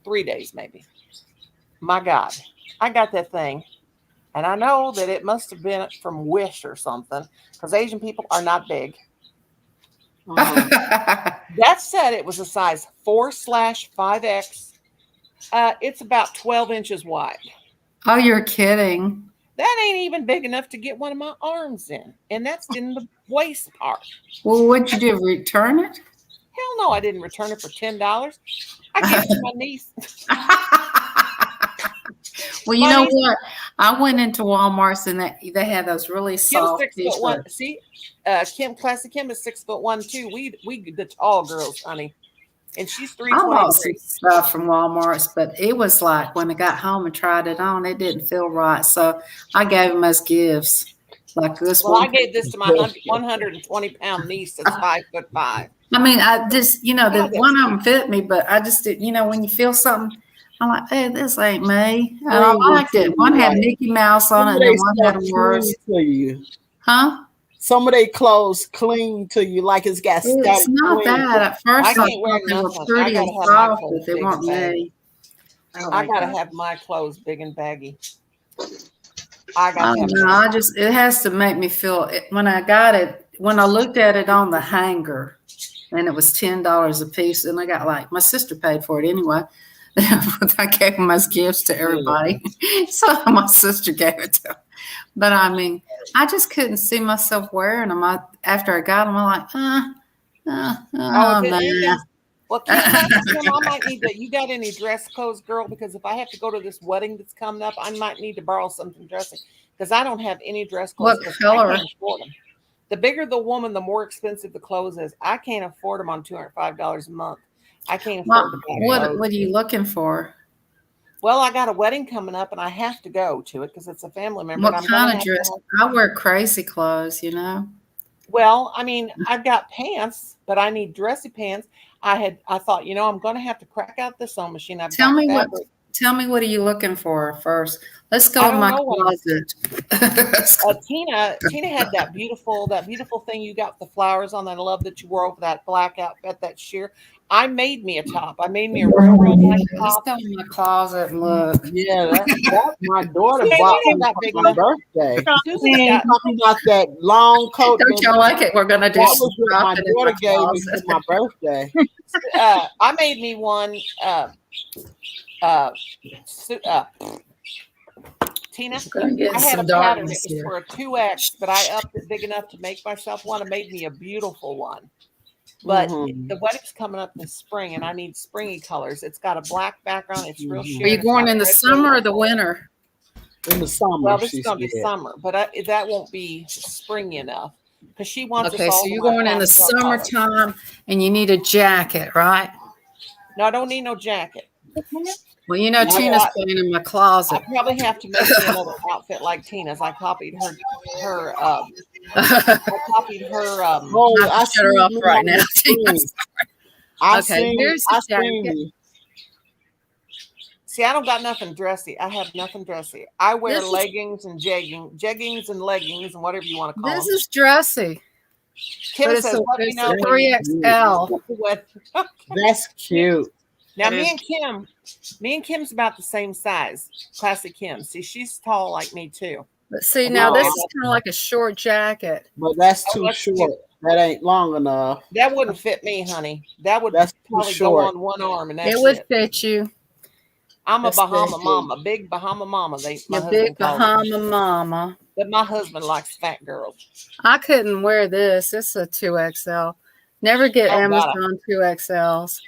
3 days maybe. My God, I got that thing. And I know that it must have been from Wish or something because Asian people are not big. That said, it was a size 4/5X. It's about 12 inches wide. Oh, you're kidding. That ain't even big enough to get one of my arms in. And that's in the waist part. Well, what'd you do? Return it? Hell no, I didn't return it for $10. I gave it to my niece. Well, you know what? I went into Walmart's and they had those really Kim's soft 6'1". t-shirts. See, Classic Kim is 6'1" too. We the tall girls, honey, and she's I bought some 323. stuff from Walmart's, but it was like when I got home and tried it on, it didn't feel right. So I gave them as gifts. Like this Well, I one. gave this to my 120-pound niece that's 5'5". I mean, I just, the that's one of them fit me, but I just did, when you feel something, I'm like, hey, this ain't me. And I liked it. One had Mickey Mouse on it, and then one had a worse. to you. Huh? Some of their clothes cling to you like it's got It's static not cling. that. At first, I I can't wear thought they were nothing. I pretty gotta and have my soft, clothes but they big weren't and baggy. me. I gotta have my clothes big and baggy. I don't know. It has to make me feel. When I got it, when I looked at it on the hanger, and it was $10 a piece, and I got my sister paid for it anyway. I gave them as gifts to everybody, so my sister gave it to them. But I mean, I just couldn't see myself wearing them. After I got them, I'm like, no. Well, Kim, I might need to. You got any dress codes, girl? Because if I have to go to this wedding that's coming up, I might need to borrow something dressing because I don't have any dress codes. What color? I can't afford them. The bigger the woman, the more expensive the clothes is. I can't afford them on $205 a month. I can't afford to buy clothes. What are you looking for? Well, I got a wedding coming up, and I have to go to it because it's a family member. What kind of dress? I wear crazy clothes, Well, I mean, I've got pants, but I need dressy pants. I thought, I'm going to have to crack out the sewing machine. Tell me, what are you looking for first? Let's go I in don't my know what closet. Tina had that beautiful thing you got with the flowers on that I love that you wore over that black outfit, that sheer. I made me a top. I made me a real nice Let's top. go in my closet and look. Yeah, that my daughter See, bought Tina's me not for big my enough. birthday. Susan's got Talking about that long coat. Don't y'all like it? We're gonna That just was what drop my it in daughter my gave me for closet. my birthday. I made me one Tina, We're gonna get I had a some pattern. It darkness was here. for a 2X, but I upped it big enough to make myself one and made me a beautiful one. But Mhm. the wedding's coming up this spring, and I need springy colors. It's got a black background. It's real Mhm. sheer. Are you and it's going got in the red summer or gold. the winter? In the summer, Well, this she is going to be said. summer, but that won't be springy enough because she wants Okay, us all so to you're wear going in the pastel colors. summertime and you need a jacket, right? No, I don't need no jacket. Well, you know, I Tina's got- playing in my I closet. probably have to make me another outfit like Tina's. I copied her. I copied her. Oh, I have to shut her seen off you right on now. the Tina. screen. I Okay, here's the I seen jacket. you. See, I don't got nothing dressy. I have nothing dressy. I wear This is- leggings and jeggings and leggings and whatever you want to call This them. is dressy, Kim but it's says, a, "Let me it's know a when you 3XL. what." That's cute. Now, That me and Kim's about the same size. Classic Kim. See, she's tall like me too. But see, And now I this wear is kind of like a short jacket. But that's Oh, too that's short. cute. That ain't long enough. That wouldn't fit me, honey. That would That's too probably go short. on one arm, and that's It would it. fit you. I'm a That's Bahama good. mama, big Bahama mama. My Your husband big calls her. Bahama mama. But my husband likes fat girls. I couldn't wear this. It's a 2XL. Never get Oh, God. Amazon 2XLs.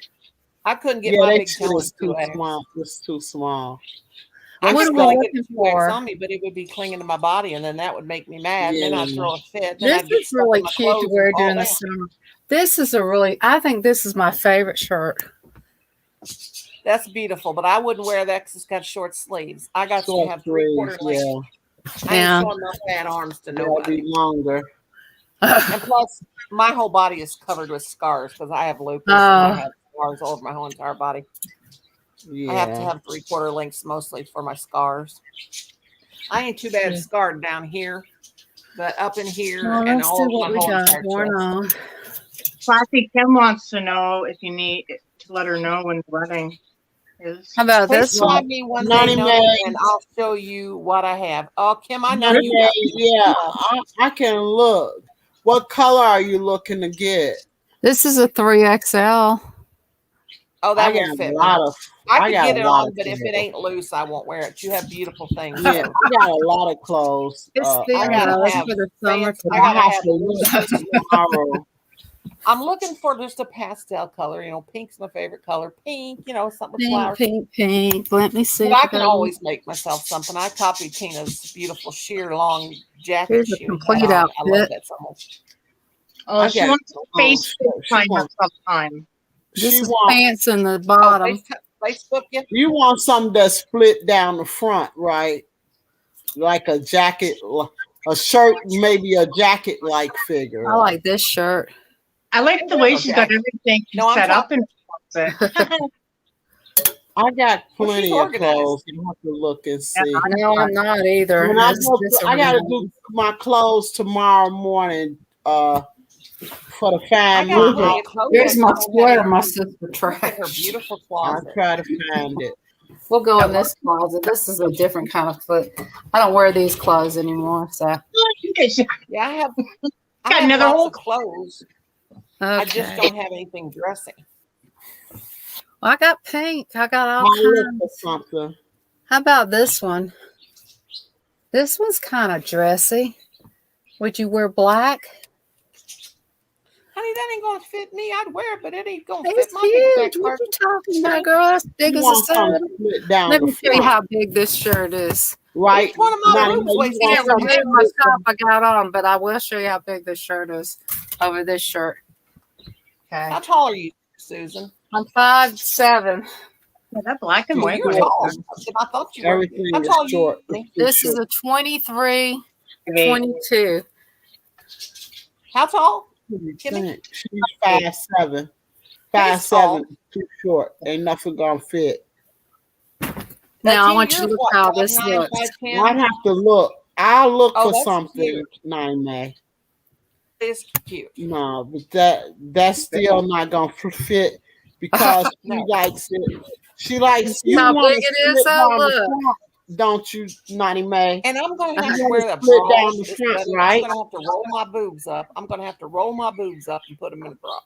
I couldn't get Yeah, my that big toe is in too 2X. small. It's too small. I What could am I probably get looking 2X for? on me, but it would be clinging to my body, and then that would make me mad. And then I'd Yeah. throw a fit. Then This I'd get is stuck really in my cute to clothes wear and fall during the down. summer. This is I think this is my favorite shirt. That's beautiful, but I wouldn't wear that because it's got short sleeves. I got to Short have sleeves, 3/4 length. yeah. I ain't Yeah. showing my fat arms to Gotta nobody. be longer. And plus, my whole body is covered with scars because I have lupus and I have scars all over my whole entire body. Yeah. I have to have 3/4 lengths mostly for my scars. I ain't too bad Yeah. scarred down here, but up in here Well, and let's all see over what my we whole got entire going chest. on. Classy Kim wants to know if you need to let her know when the wedding is. How about Please this try one? me one Nutty day, Meg. and I'll show you what I have. Oh, Kim, I know Nutty you Meg, got yeah, I can look. What color are you looking to get? This is a 3XL. Oh, I that got won't a fit me. lot of. I I could got get a it lot on, of but if it clothes. ain't loose, I won't wear it. You have beautiful things. Yeah, So I got a lot of clothes. It's I thin gotta though. It's have for the fancy. summertime. I gotta have have to look tomorrow. I'm looking for just a pastel color. You know, pink's my favorite color. Pink, you know, something with Pink, flowers. pink, pink. Let me see. But if I I can got always make myself something. I copied Tina's beautiful sheer long jacket Here's a she had complete on. I love outfit. that so much. Oh, I she got wants to she FaceTime us wants sometime. This she is wants pants in the Oh, bottom. Facebook you? you want something that's split down the front, right? Like a jacket, a shirt, maybe a jacket like figure. I like this shirt. I like the way she's got everything No, I'm set up talking- in the closet. I got Well, plenty she's of organized. clothes. You have to look and see. No, I'm not either. When I This is go, just I gotta organized. do my clothes tomorrow morning. For the I family. got plenty of clothes. Here's I my don't have sweater any- my sister Look at her trashed. beautiful I'll closet. try to find it. We'll go in this closet. This is a different kind of foot. I don't wear these clothes anymore. So Yeah, I have Got another lots whole- of clothes. I just okay. don't have anything dressy. Well, I got pink. I got all I'll look kinds. for something. How about this one? This one's kind of dressy. Would you wear black? Honey, that ain't gonna fit me. I'd wear it, but it ain't gonna It's fit my big huge. fat What carpet. you talking about, girl? That's big You as a want something salad. split down Let the me show you front, how big this shirt is. right? Each one of my Now, rooms you weighs want Can't something remove my split top I got on, but I will show you how big this shirt is over this shirt. Okay. How tall are you, Susan? I'm 5'7". Yeah, that black and Well, white you're one. tall. I thought you were. Everything How is tall are short. you? This is a 23, Great. 22. How tall? Kimmy? She's 5'7". That is tall. 5'7", too short. Ain't nothing gonna fit. Now I Tina, want you to you're look what, how 5'9", this looks. 5'10"? I'd have to look. I'll look Oh, for that's something, cute. 9 It's cute. No, but that's still not gonna fit because she No. likes it. She You likes see you how want big to it is? split Oh, down the look. front, don't you, Nani Mae? And I'm going to have You to want wear to the split down bras. the It's front, better. I'm right? going to have to roll my boobs up. I'm going to have to roll my boobs up and put them in a bra.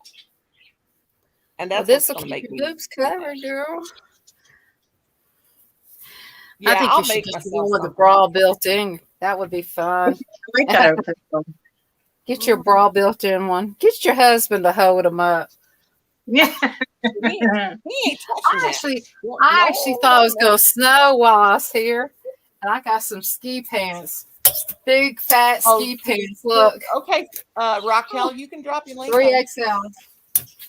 And Well, that's this what's will going to keep make your me. boobs covered, girl. Yeah, I think I'll you should make just myself go with a something. bra built in. That would be fun. I like that outfit, though. Get your bra built in one. Get your husband to hold them up. Yeah. He ain't touching that. I actually No, thought it was no. going to snow while I was here, and I got some ski pants, big fat Oh, ski pants. Look, Okay, Raquel, you can drop your link. 3XL.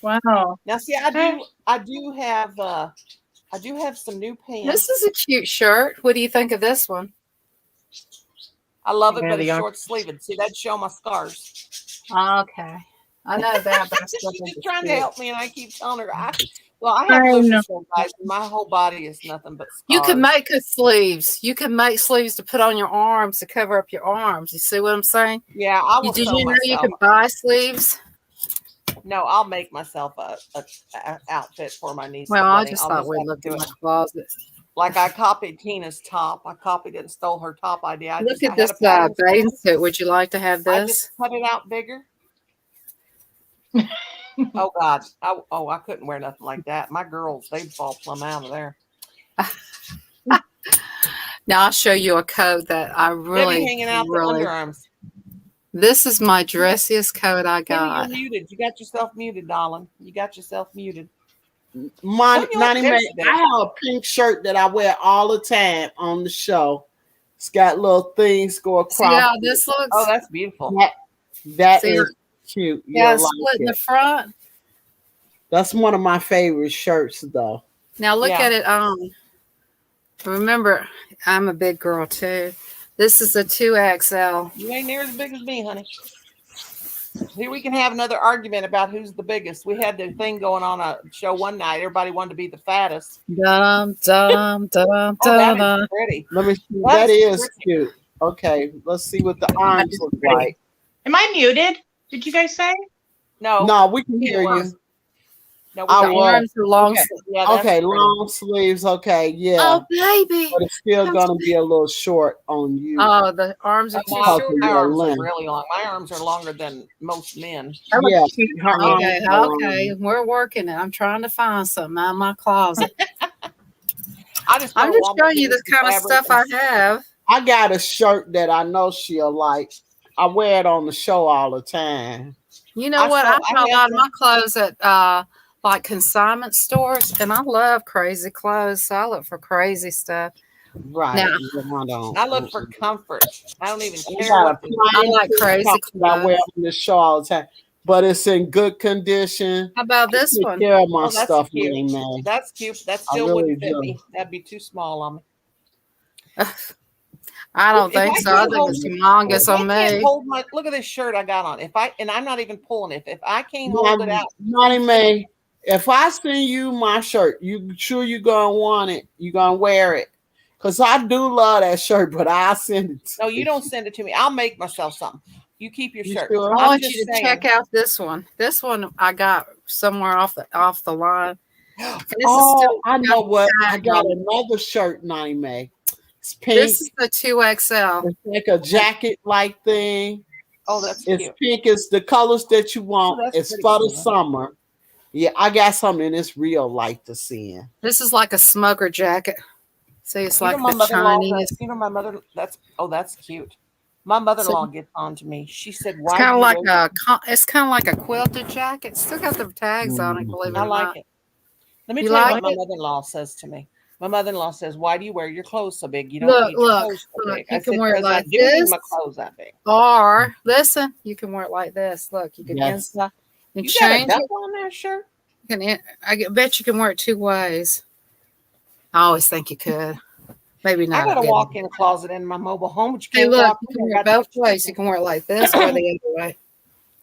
Wow. Now, see, I do have some new This pants. is a cute shirt. What do you think of this one? I love it, Yeah, but they it's are. short sleeved. See, that'd show my scars. Okay, I know that, but I still She's think just it's trying to cute. help me, and I keep telling her, I have I know. lotion sore, guys. And my whole body is nothing but scars. You can make a sleeves. You can make sleeves to put on your arms to cover up your arms. You see what I'm saying? Yeah, I will Did sew you know you myself. could buy sleeves? No, I'll make myself a outfit for my niece's Well, I wedding. just I'll thought just we'd have to look do in my it. closet. Like I copied Tina's top. I copied it and stole her top idea. I Look had at this a pattern. bathing suit. Would you like to have I this? just cut it out bigger. Oh God! I couldn't wear nothing like that. My girls, they'd fall plumb out of there. Now I'll show you a coat that I They'd be really, hanging out the really. underarms. This is my dressiest coat I Kenny, got. you're muted. You got yourself muted, darling. You got yourself muted. Nani Don't you like Mae, this today? I have a pink shirt that I wear all the time on the show. It's got little things go across. See how this looks? Oh, that's beautiful. That See, is cute. yeah, You'll it's like split in the it. front. That's one of my favorite shirts, though. Now look Yeah. at it on. Remember, I'm a big girl too. This is a 2XL. You ain't near as big as me, honey. Here we can have another argument about who's the biggest. We had the thing going on a show one night. Everybody wanted to be the fattest. Dum dum dum Oh, that dum. is pretty. Let me see. That That is is cute. Okay, let's see what the arms look like. Am I muted? Did you guys say? No, No, we can Tina hear was. you. No, I The we was. can't. arms are long. Okay. Yeah, that's Okay, pretty. long sleeves. Okay, yeah. Oh baby. But it's still gonna be a little short on you. Oh, the arms are Oh, too my short. your arms are length. really long. My arms are longer than most men. That looks Yeah, cute her for me. arms Okay, are okay. long. We're working it. I'm trying to find something out of my closet. I just I'm go to just Walmart, showing you get the some kind of fabric stuff I and- have. I got a shirt that I know she'll like. I wear it on the show all the time. You know I what? saw- I I buy a had lot of some- my clothes at like consignment stores, and I love crazy clothes, so I look for crazy stuff. Right. Now- Yeah, I don't. I look for comfort. I don't even I care got a what the I like plain crazy top that I wear clothes. on the show all the time, but it's in good condition. How about this Take one? care of my Oh, that's stuff, cute. Nani Mae. That's cute. That I still really wouldn't fit do. me. That'd be too small on me. I don't If I think so. I can't think hold- it's humongous I on can't me. hold my look at this shirt I got on. And I'm not even pulling it. If I can't hold it out, Nani Mae, if I send you my shirt, you sure you gonna want it? You gonna wear it? Cause I do love that shirt, but I send it. no, you don't send it to me. I'll make myself something. You keep your You shirt. sure? I I'm want just you to saying. check out this one. This one I got somewhere off the line. And this is Oh, still I know what. I tag got on it. another shirt, Nani Mae. It's pink. This is the 2XL. It's like a jacket like thing. Oh, that's It's cute. pink. It's the colors that you want. Oh, that's It's pretty for the cool. summer. Yeah, I got something that's real light to see in. This is like a smugger jacket. See, it's You know like my the mother-in-law. Chinese. You know my mother. That's cute. My mother-in-law gets on to me. She said, It's "Why kind do of you like wear-" it's kind of like a quilted jacket. Still got the tags on it. Believe it I or like not. it. Let me You tell you like what my it? mother-in-law says to me. My mother-in-law says, "Why do you wear your clothes so big? You don't Look, need your look, clothes so look. big." You I can said, wear it "Because I like do need this. my clothes that big." Or listen, you can wear it like this. Look, you can Yes. inside and You got a change it. double on that shirt? You can, bet you can wear it two ways. I always think you could. Maybe not. I got a again. walk-in closet in my mobile home, but you Hey, can't look, walk you in can there. wear it Got both that ways. shit. You can wear it like this or the other way.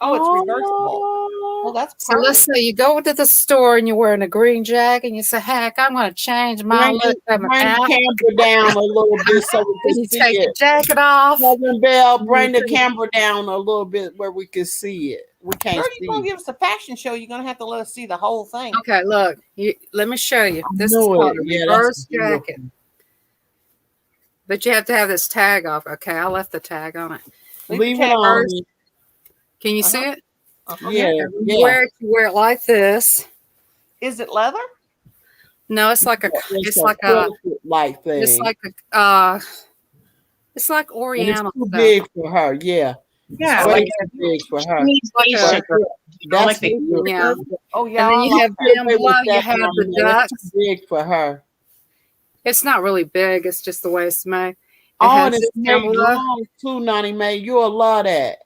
Oh, it's reversible. Well, that's So let's say you go to the store and you're wearing a green jacket and you say, heck, I'm going to change my look. Bring the camera down a little bit so we And can you see take your it. jacket off. Southern Belle, bring the camera down a little bit where we can see it. We can't Girl, see you're gonna it. give us a fashion show. You're gonna have to let us see the whole thing. Okay, look. Let me show you. I This is knew called it. a Yeah, that's reverse beautiful. jacket. But you have to have this tag off. Okay, I left the tag on it. Leave it tag on. first. Can you see it? Yeah, When you yeah. you wear it like this. Is it leather? No, it's like a It's like thing. it's like it's like And Oriental it's too stuff. big for her. Yeah, Yeah, way like too big for her. needs Like a- basic. That's like the- what- Yeah. Oh yeah. And then I you like have that. down below, you have the It's ducks. too big for her. It's not really big, it's just the way it's made. It Oh, has and it's this down made below. long too, Nani Mae. You'll love that.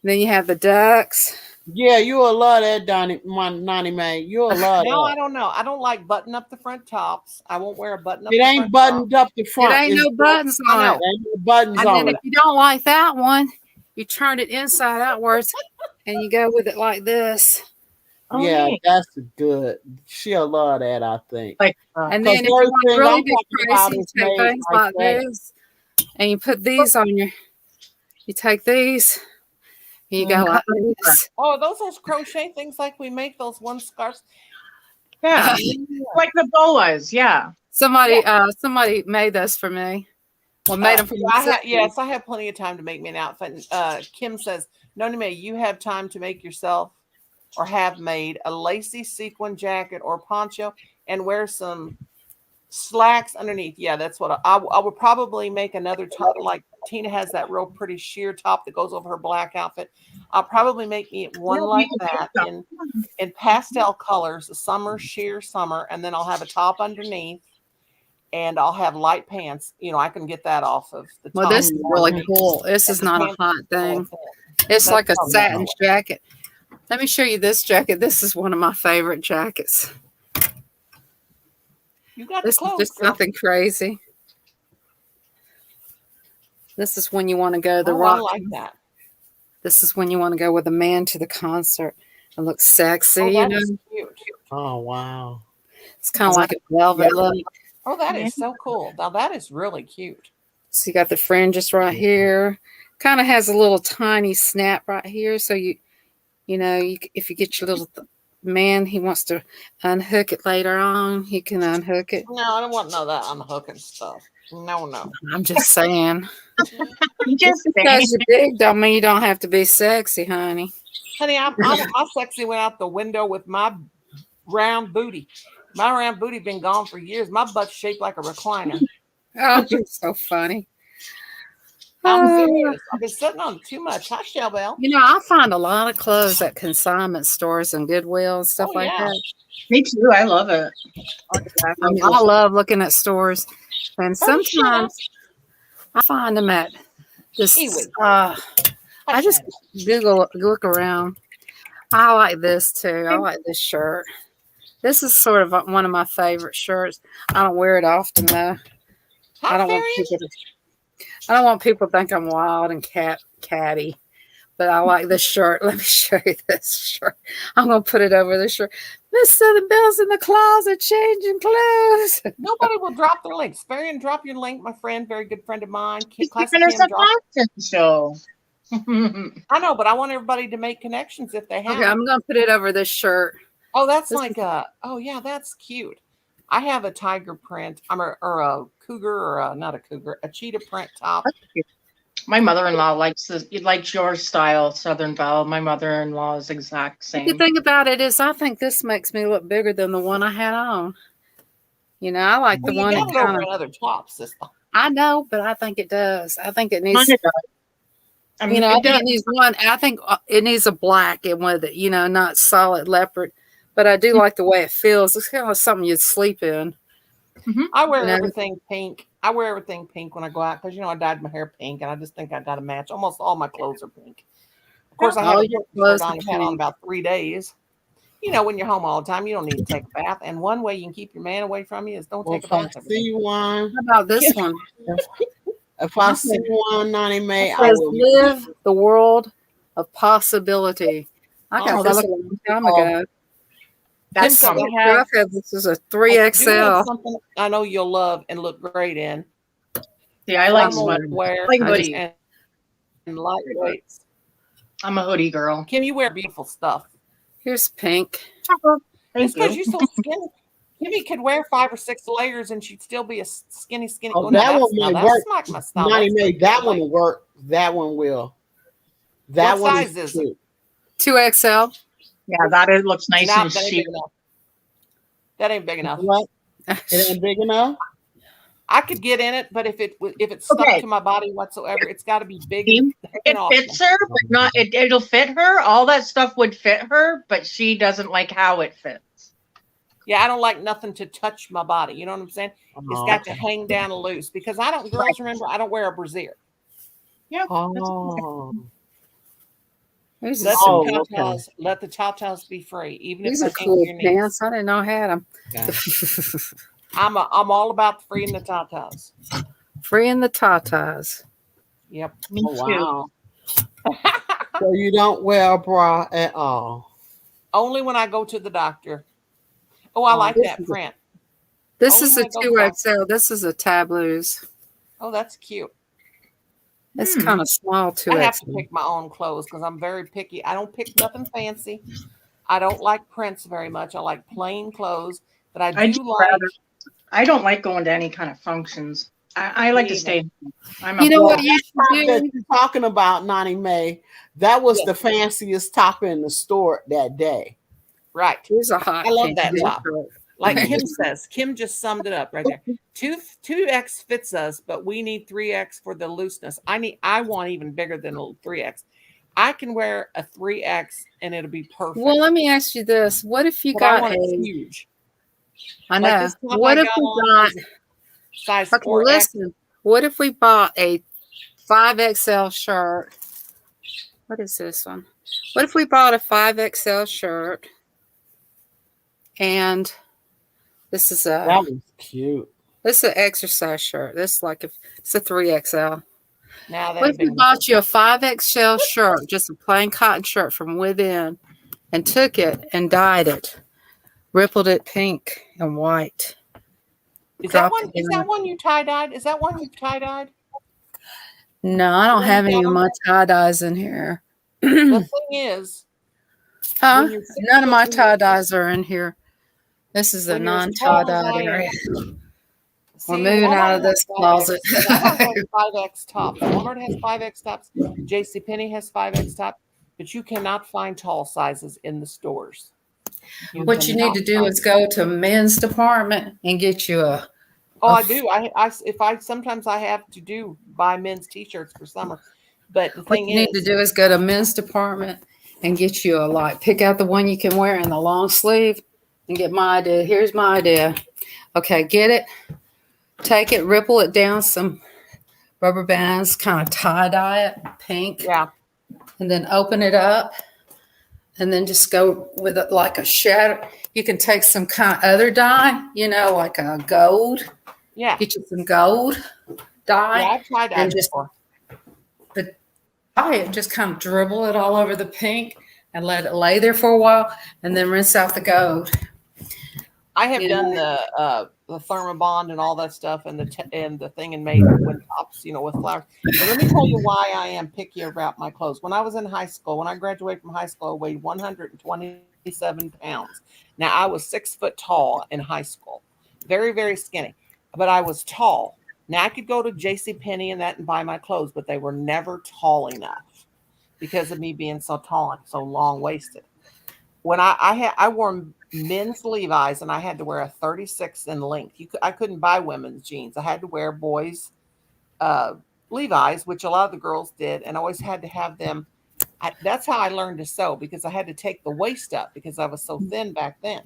Then you have the ducks. Yeah, you'll love that, Nani Mae. You'll love No, that. I don't know. I don't like button up the front tops. I won't wear a button up. It the ain't front buttoned up the It front. ain't no buttons I on know. it. Ain't no buttons And on then it. if you don't like that one, you turn it inside outwards and you go with it like this. Oh, Yeah, neat. that's good. She'll love that, I think. Like, And Because then if you want everything really I'm be talking about crazy, you is take made things like like that. this and you put these on your, you take these and you go like this. Oh, those crochet things like we make those one scarves. yeah, like the boas. Yeah. Somebody made those for me. Well, made them for me. Yes, I have plenty of time to make me an outfit. Kim says, Noni Mae, you have time to make yourself or have made a lacy sequin jacket or poncho and wear some slacks underneath. Yeah, that's what I would probably make another top. Like Tina has that real pretty sheer top that goes over her black outfit. I'll probably make me one Yeah, like you can that do in pastel colors, summer sheer summer, and then I'll have a top underneath. And I'll have light pants. You know, I can get that off of the top. Well, this is really cool. This is not a hot thing. It's like a satin jacket. Let me show you this jacket. This is one of my favorite jackets. You got This the is clothes, just girl. nothing crazy. This is when you want to go the Oh, rock. I like that. This is when you want to go with a man to the concert and look sexy. Oh, you that know, is cute. Oh, wow. it's kind of like a velvet look. Oh, that is so cool. Now that is really cute. So you got the fringes right here. Kind of has a little tiny snap right here. So you know, if you get your little man, he wants to unhook it later on, he can unhook it. No, I don't want none of that unhooking stuff. No. I'm just saying. Just Because you're big don't mean you don't have to be sexy, honey. Honey, my sexy went out the window with my round booty. My round booty been gone for years. My butt's shaped like a recliner. Oh, you're so funny. I'm Oh. serious. I've been sitting on it too much. Hi, Shell Bell. You know, I find a lot of clothes at consignment stores and Goodwill and stuff Oh, like yeah. that. Me too. I love it. I mean, I love looking at stores, and Oh, shut up. sometimes I find them at this. Kiwi. I just look around. I like this too. I like this shirt. This is sort of one of my favorite shirts. I don't wear it often though. Hi, I don't want people to think I'm wild and catty. But I like this shirt. Let me show you this shirt. I'm gonna put it over this shirt. Miss Southern Belle's in the closet changing clothes. Nobody will drop their links. Varian, drop your link, my friend, very good friend of mine. It's Classic keeping us Kim, a drop- fashion show. I know, but I want everybody to make connections if they have. Okay, I'm gonna put it over this shirt. Oh, that's This like oh yeah, that's cute. I have a tiger print. Or a cougar or not a cougar, a cheetah print top. My mother-in-law likes your style, Southern Belle. My mother-in-law is exact The same. thing about it is, I think this makes me look bigger than the one I had on. You know, I like Well, the you one got that it over kind of. another top, sister. I know, but I think it does. I think it needs. Mine does. I mean, You know, I it think does. it needs one. I think it needs a black and with it. You know, not solid leopard. But I do like the way it feels. It's kind of something you'd sleep in. I wear You know? everything pink. I wear everything pink when I go out because I dyed my hair pink, and I just think I got to match. Almost all my clothes are pink. Of course, I have All a your shirt clothes on. are I've had on pink. about 3 days. You know, when you're home all the time, you don't need to take a bath. And one way you can keep your man away from you is don't Well, take a if I bath. every day. see one, How about this one? if I see one, Nani Mae, It I says, will. live the world of possibility. I got Oh, this look- a long time ago. That's Kim said probably they have- This is a I do 3XL. have something I know you'll love and look great in. yeah. I like Formal sweaters. wear Like I hoodies. and lightweights. I'm a hoodie girl. Kim, you wear beautiful stuff. Here's pink. It's Thank because you. you're so skinny. Kimmy could wear 5 or 6 layers and she'd still be a skinny. Oh, now that that's, one now might that's work. like my style. Money That's made that like- one will work. That one will. That What one size is it? cute. 2XL. Yeah, that is, looks nice Nah, and that ain't chic. big enough. That ain't big enough. What? It ain't big enough. I could get in it, but if it's stuck Okay. to my body whatsoever, it's got to be big. See? and It awesome. fits her, but not. It'll fit her. All that stuff would fit her, but she doesn't like how it fits. Yeah, I don't like nothing to touch my body. You know what I'm saying? It's got to hang down loose because I don't. Girls, remember, I don't wear a brassiere. Yeah. Oh. These Let are, Oh, the okay. tatas, let the tatas be free, even these if are they cool your knees. pants. I didn't know I had them. I'm all about freeing the tatas. Freeing the tatas. Yep. Me Oh, too. wow. So you don't wear a bra at all. Only when I go to the doctor. Oh, I like this that is a- print. This Only is a when I go back. 2XL. This is a tabloos. Oh, that's cute. It's Hmm. kind of small I have to 2XL. pick my own clothes because I'm very picky. I don't pick nothing fancy. I don't like prints very much. I like plain clothes, but I I do do like. rather- I don't like going to any kind of functions. I like Me to either. stay. I'm a You know bro. what you should That do? you're talking about, Nani Mae, that was Yes. the fanciest top in the store that day. Right. Here's a hot I love pink that shirt. top. Like Kim says, Kim just summed it up right there. 2X fits us, but we need 3X for the looseness. I want even bigger than a 3X. I can wear a 3X and it'll be perfect. Well, let me ask you this: what if you but I got want it a? huge. I Like know. this top What I if got we on got? is size Okay, 4X. listen. What if we bought a 5XL shirt? What is this one? What if we bought a 5XL shirt? And this is That a was cute. this is an exercise shirt. This is like it's a 3XL. Now that What ain't if we big enough. bought you a 5XL shirt, just a plain cotton shirt from within, and took it and dyed it, rippled it pink and white? Is that dropped one? it Is in. that one you tie dyed? Is that one you tie dyed? No, I don't One have any of down. my tie dyes in here. The thing is, Huh? when you're None of my when you're- tie dyes are in here. This is the when you're as non-tie tall as dye I am- area. see, We're moving out of Walmart has this 5X. closet. Walmart has 5X tops. Walmart has 5X tops. JCPenney has 5X tops, but you cannot find tall sizes in the stores. What you need cannot to do find is go to men's department and get you a. Oh, a I do. I sometimes I have to do buy men's t-shirts for summer, but the What thing you need to is, do is go to men's department and get you a pick out the one you can wear in the long sleeve and get my idea. Here's my idea. Okay, get it, take it, ripple it down some rubber bands, kind of tie dye it pink, yeah, and then open it up and then just go with it like a shadow. You can take some kind of other dye, like a gold. yeah, Get you some gold dye. yeah. I've tried that and just- before. Dye it, just kind of dribble it all over the pink and let it lay there for a while and then rinse out the gold. I have you done the Thermobond and all that stuff, and the thing and made with tops, with flowers. But let me tell you why I am picky about my clothes. When I was in high school, when I graduated from high school, I weighed 127 pounds. Now I was 6 foot tall in high school, very very skinny, but I was tall. Now I could go to JCPenney and that and buy my clothes, but they were never tall enough because of me being so tall and so long waisted. When I wore men's Levi's and I had to wear a 36 in length. I couldn't buy women's jeans. I had to wear boys' Levi's, which a lot of the girls did, and I always had to have them. That's how I learned to sew, because I had to take the waist up because I was so thin back then.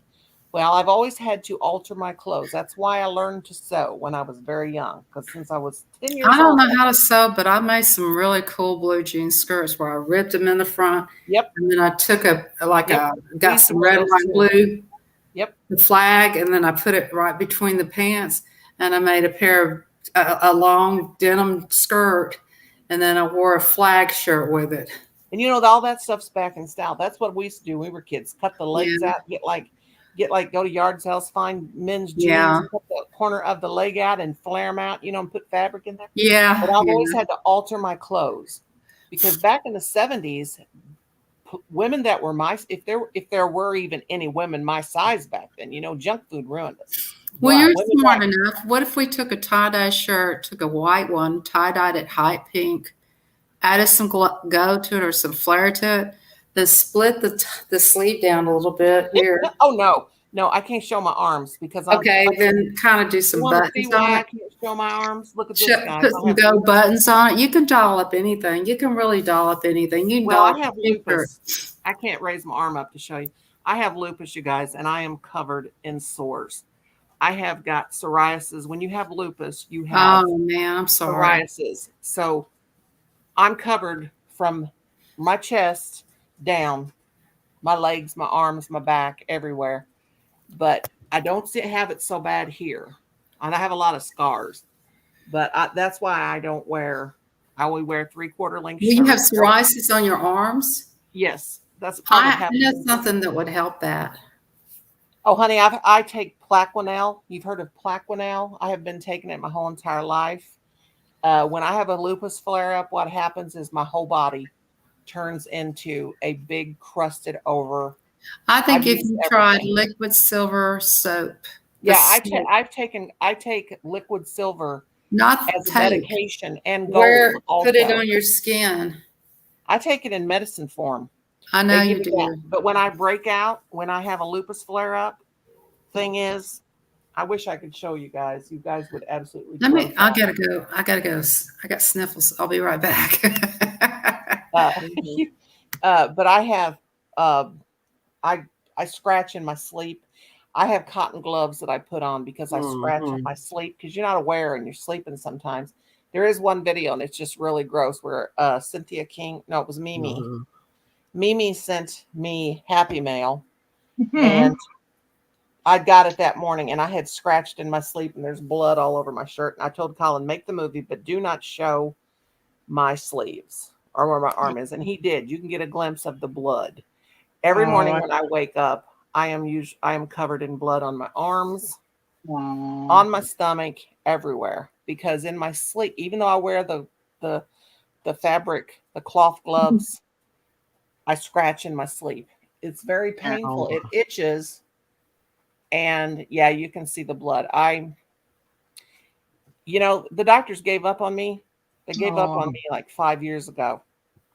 Well, I've always had to alter my clothes. That's why I learned to sew when I was very young, because since I was 10 years I don't old. know how to sew, but I made some really cool blue jean skirts where I ripped them in the front. Yep. And then I took Yep. got These some were red, those white, too. blue. Yep. The flag, and then I put it right between the pants, and I made a pair of a long denim skirt, and then I wore a flag shirt with it. And you know, all that stuff's back in style. That's what we used to do when we were kids. Cut the legs out, get like go to yard sales, find men's jeans, Yeah. and cut the corner of the leg out and flare them out, you know, and put fabric in there. Yeah. But I've Yeah. always had to alter my clothes because back in the 70s, women that were if there were even any women my size back then, you know, junk food ruined us. Well, Wow, you're women smart back- enough. What if we took a tie-dye shirt, took a white one, tie-dyed it hot pink, added some go to it or some flare to it, then split the sleeve down a little bit here. Oh no, I can't show my arms because Okay, then kind of do You some want to see buttons why on I it. can't show my arms? Look at this, guys. Put I some have go lupus. buttons on it. You can doll up anything. You can really doll up anything. You can Well, doll I up have a t-shirt. lupus. I can't raise my arm up to show you. I have lupus, you guys, and I am covered in sores. I have got psoriasis. When you have lupus, you have Oh man, I'm sorry. psoriasis. So I'm covered from my chest down, my legs, my arms, my back, everywhere. But I don't have it so bad here. And I have a lot of scars. But that's why I don't wear. I only wear 3/4 length Will you have shirts. psoriasis on your arms? Yes, that's part of I having. know something that would help that. Oh, honey, I take Plaquenil. You've heard of Plaquenil? I have been taking it my whole entire life. When I have a lupus flare up, what happens is my whole body turns into a big crusted over. I think I've if used you tried everything. liquid silver soap, Yeah, soap, I take liquid silver not as a tape, medication and where gold put it also. on your skin. I take it in medicine form. I know They you give me that. do. But when I break out, when I have a lupus flare up, thing is, I wish I could show you guys. You guys would absolutely. Let me. gross I out. gotta go. I gotta go. I got sniffles. I'll be right back. But I have, I scratch in my sleep. I have cotton gloves that I put on because I scratch in my sleep because you're not aware and you're sleeping sometimes. There is one video and it's just really gross where Cynthia King, no, it was Mimi. Mimi sent me Happy Mail and I got it that morning and I had scratched in my sleep and there's blood all over my shirt. And I told Colin, make the movie, but do not show my sleeves or where my arm is. And he did. You can get a glimpse of the blood. Every morning when I wake up, I am covered in blood on my arms, on my stomach, everywhere. Because in my sleep, even though I wear the fabric, the cloth gloves, I scratch in my sleep. It's very painful. It itches. And yeah, you can see the blood. The doctors gave up on me. They gave up on me like 5 years ago.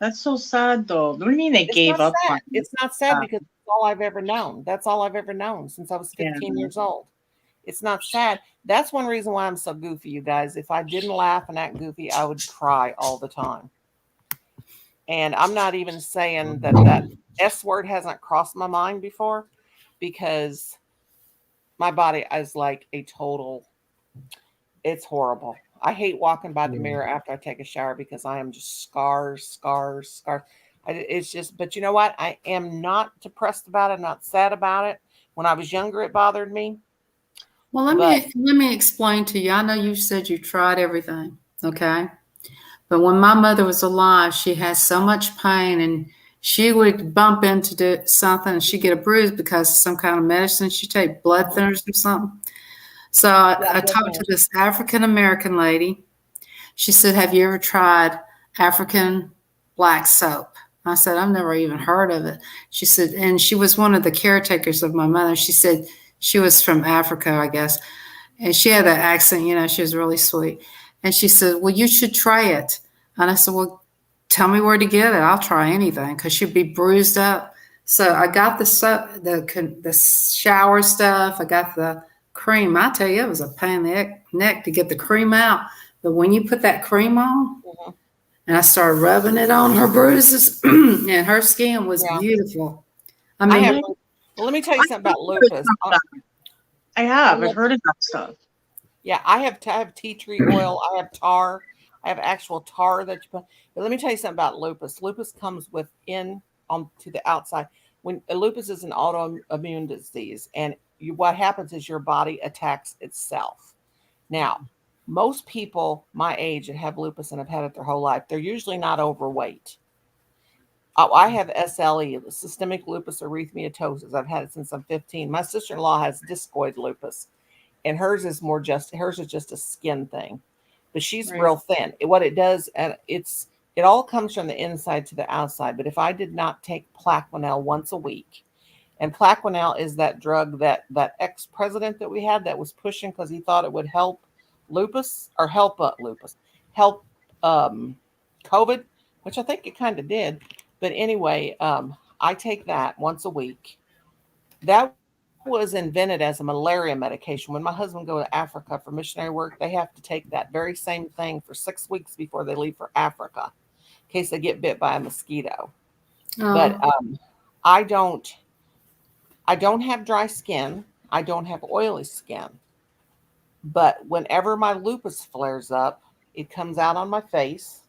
That's so sad, though. What do you mean they gave up on you? It's not sad because it's all I've ever known. That's all I've ever known since I was 15 years old. It's not sad. That's one reason why I'm so goofy, you guys. If I didn't laugh and act goofy, I would cry all the time. And I'm not even saying that S word hasn't crossed my mind before because my body is like a total, it's horrible. I hate walking by the mirror after I take a shower because I am just scars. It's just, but you know what? I am not depressed about it, not sad about it. When I was younger, it bothered me. Well, let me explain to you. I know you said you tried everything, okay? But when my mother was alive, she had so much pain and she would bump into something and she'd get a bruise because of some kind of medicine she take, blood thinners or something. So I talked to this African-American lady. She said, have you ever tried African black soap? I said, I've never even heard of it. She said, and she was one of the caretakers of my mother. She said she was from Africa, I guess. And she had that accent, she was really sweet. And she said, well, you should try it. And I said, well, tell me where to get it. I'll try anything because she'd be bruised up. So I got the shower stuff. I got the cream. I tell you, it was a pain in the neck to get the cream out. But when you put that cream on, and I started rubbing it on her bruises, and her skin was beautiful. I mean, let me tell you something about lupus. I've heard of that stuff. Yeah, I have tea tree oil. I have tar. I have actual tar that you put. But let me tell you something about lupus. Lupus comes within to the outside. When lupus is an autoimmune disease, and what happens is your body attacks itself. Now, most people my age that have lupus and have had it their whole life, they're usually not overweight. I have SLE, systemic lupus erythematosus. I've had it since I'm 15. My sister-in-law has discoid lupus, and hers is just a skin thing, but she's Right. real thin. What it does, and it all comes from the inside to the outside. But if I did not take Plaquenil once a week, and Plaquenil is that drug that ex-president that we had that was pushing because he thought it would help lupus or help COVID, which I think it kind of did. But anyway, I take that once a week. That was invented as a malaria medication. When my husband go to Africa for missionary work, they have to take that very same thing for 6 weeks before they leave for Africa, in case they get bit by a mosquito. But I don't have dry skin. I don't have oily skin. But whenever my lupus flares up, it comes out on my face.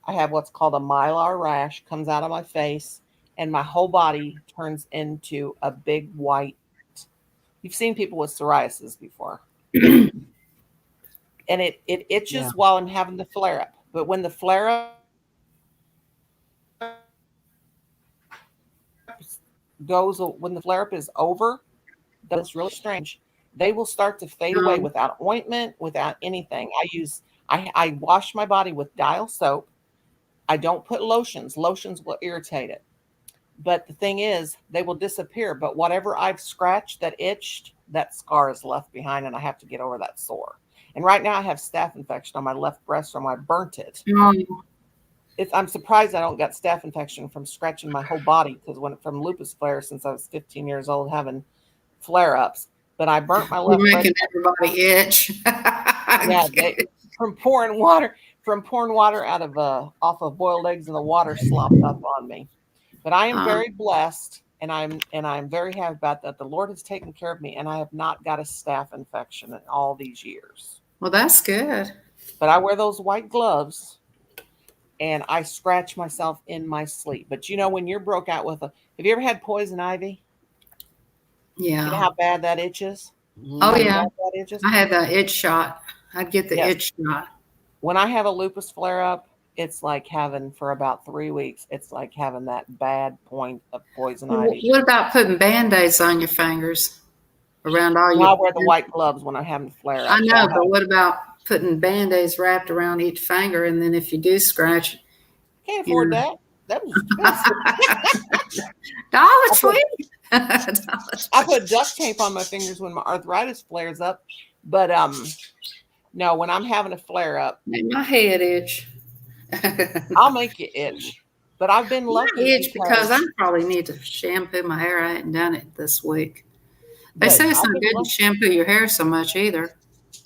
I have what's called a mylar rash, comes out of my face, and my whole body turns into a big white. You've seen people with psoriasis before. And it itches while I'm having the flare up. But when the flare up when the flare up is over, that's really strange. They will start to fade away without ointment, without anything. I wash my body with Dial soap. I don't put lotions. Lotions will irritate it. But the thing is, they will disappear. But whatever I've scratched that itched, that scar is left behind, and I have to get over that sore. And right now I have staph infection on my left breast from I burnt it. I'm surprised I don't got staph infection from scratching my whole body, because from lupus flare since I was 15 years old, having flare-ups. But I burnt my left You're making breast. everybody itch. Yeah, from pouring water out of off of boiled eggs, and the water slopped up on me. But I am very blessed, and I'm very happy about that. The Lord has taken care of me, and I have not got a staph infection in all these years. Well, that's good. But I wear those white gloves, and I scratch myself in my sleep. But when you're broke out have you ever had poison ivy? Yeah. You know how bad that itches? Oh, yeah. That itches? I had the itch shot. I'd get the itch shot. When I have a lupus flare up, it's like having, for about 3 weeks, it's like having that bad point of poison ivy. What about putting Band-Aids on your fingers around all your... I wear the white gloves when I'm having flare up. I know, but what about putting Band-Aids wrapped around each finger, and then if you do scratch... Can't afford that. That was expensive. Dollar Tree. I put duct tape on my fingers when my arthritis flares up, but no, when I'm having a flare up, Make my head itch. I'll make you itch. But I've been lucky. My itch because I probably need to shampoo my hair. I hadn't done it this week. They But say it's I've not been good to lucky. shampoo your hair so much either.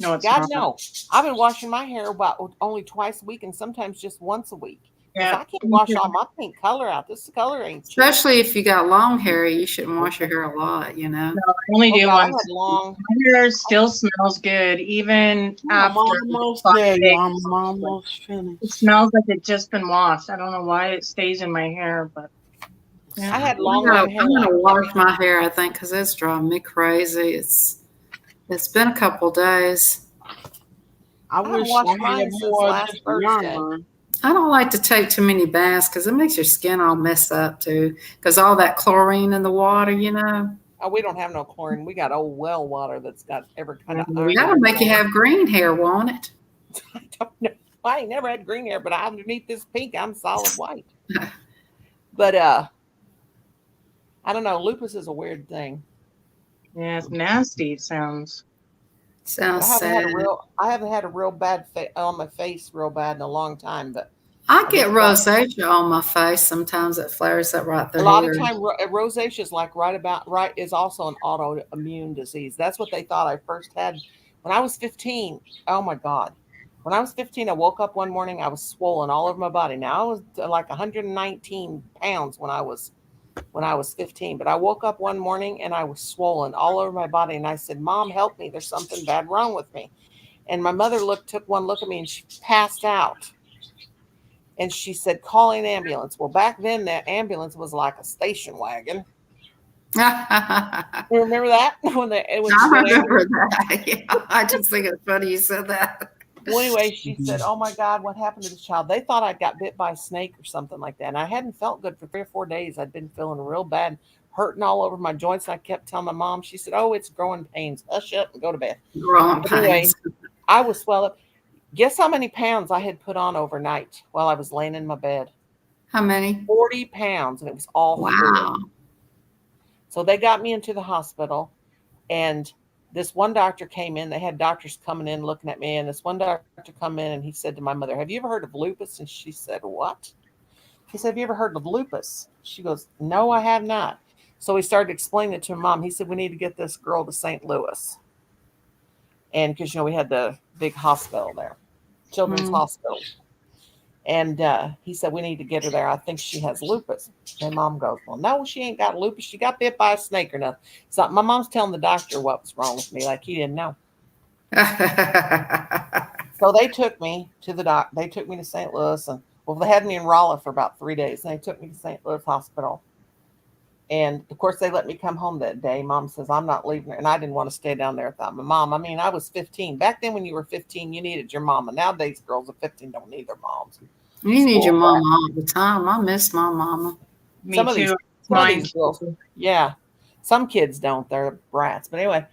No, it's God not. no. I've been washing my hair about only twice a week, and sometimes just once a week. Yeah. I can't wash all my pink color out. This color ain't cheap. Especially if you got long hair, you shouldn't wash your hair a lot, you know. I only Oh, do God, I once. had long. My hair still smells good, even I'm after almost 5 there. days. I'm almost finished. It smells like it's just been washed. I don't know why it stays in my hair, but I had I'm long gonna hair. wash my hair, I think, because it's driving me crazy. It's been a couple days. I haven't wish washed I mine had since more last just Thursday. yarn. I don't like to take too many baths because it makes your skin all mess up too. Because all that chlorine in the water, you know, Oh, we don't have no chlorine. We got old well water that's got every kind of iron. that'll make you have green hair, won't it? I don't know. I ain't never had green hair, but underneath this pink, I'm solid white. But I don't know. Lupus is a weird thing. yeah, it's nasty. It sounds. Sounds I sad. haven't had a real bad on my face real bad in a long time. But I get rosacea on my face sometimes. It flares up right there. a lot of time, rosacea is like is also an autoimmune disease. That's what they thought I first had when I was 15. Oh my God. When I was 15, I woke up one morning, I was swollen all over my body. Now I was like 119 pounds when I was 15, but I woke up one morning and I was swollen all over my body. And I said, Mom, help me. There's something bad wrong with me. And my mother took one look at me and she passed out. And she said, call an ambulance. Well, back then that ambulance was like a station wagon. I You remember that? remember that. Yeah, I just think it's funny you said that. Well, anyway, she said, "Oh my God, what happened to the child?" They thought I got bit by a snake or something like that, and I hadn't felt good for 3 or 4 days. I'd been feeling real bad, hurting all over my joints. And I kept telling my mom. She said, "Oh, it's growing pains. Hush up and go to bed." Growing But anyway, pains. I was swelled up. Guess how many pounds I had put on overnight while I was laying in my bed? How many? 40 pounds, and it was all fluid. Wow. So they got me into the hospital, and this one doctor came in. They had doctors coming in looking at me, and this one doctor come in and he said to my mother, "Have you ever heard of lupus?" And she said, "What?" He said, "Have you ever heard of lupus?" She goes, "No, I have not." So he started explaining it to her mom. He said, "We need to get this girl to St. Louis." And because, we had the big hospital there, Children's Hospital. And he said, "We need to get her there. I think she has lupus." And mom goes, "Well, no, she ain't got lupus. She got bit by a snake or nothing." So my mom's telling the doctor what was wrong with me, like he didn't know. So they took me to the They took me to St. Louis, and they had me in Raleigh for about 3 days. And they took me to St. Louis Hospital. And of course, they let me come home that day. Mom says, "I'm not leaving her." And I didn't want to stay down there without my mom. I mean, I was 15. Back then, when you were 15, you needed your mama. Nowadays, girls of 15 don't need their moms. You need your mama all the time. I miss my mama. Me Some of too. these girls, yeah. Some kids don't. They're brats. But anyway,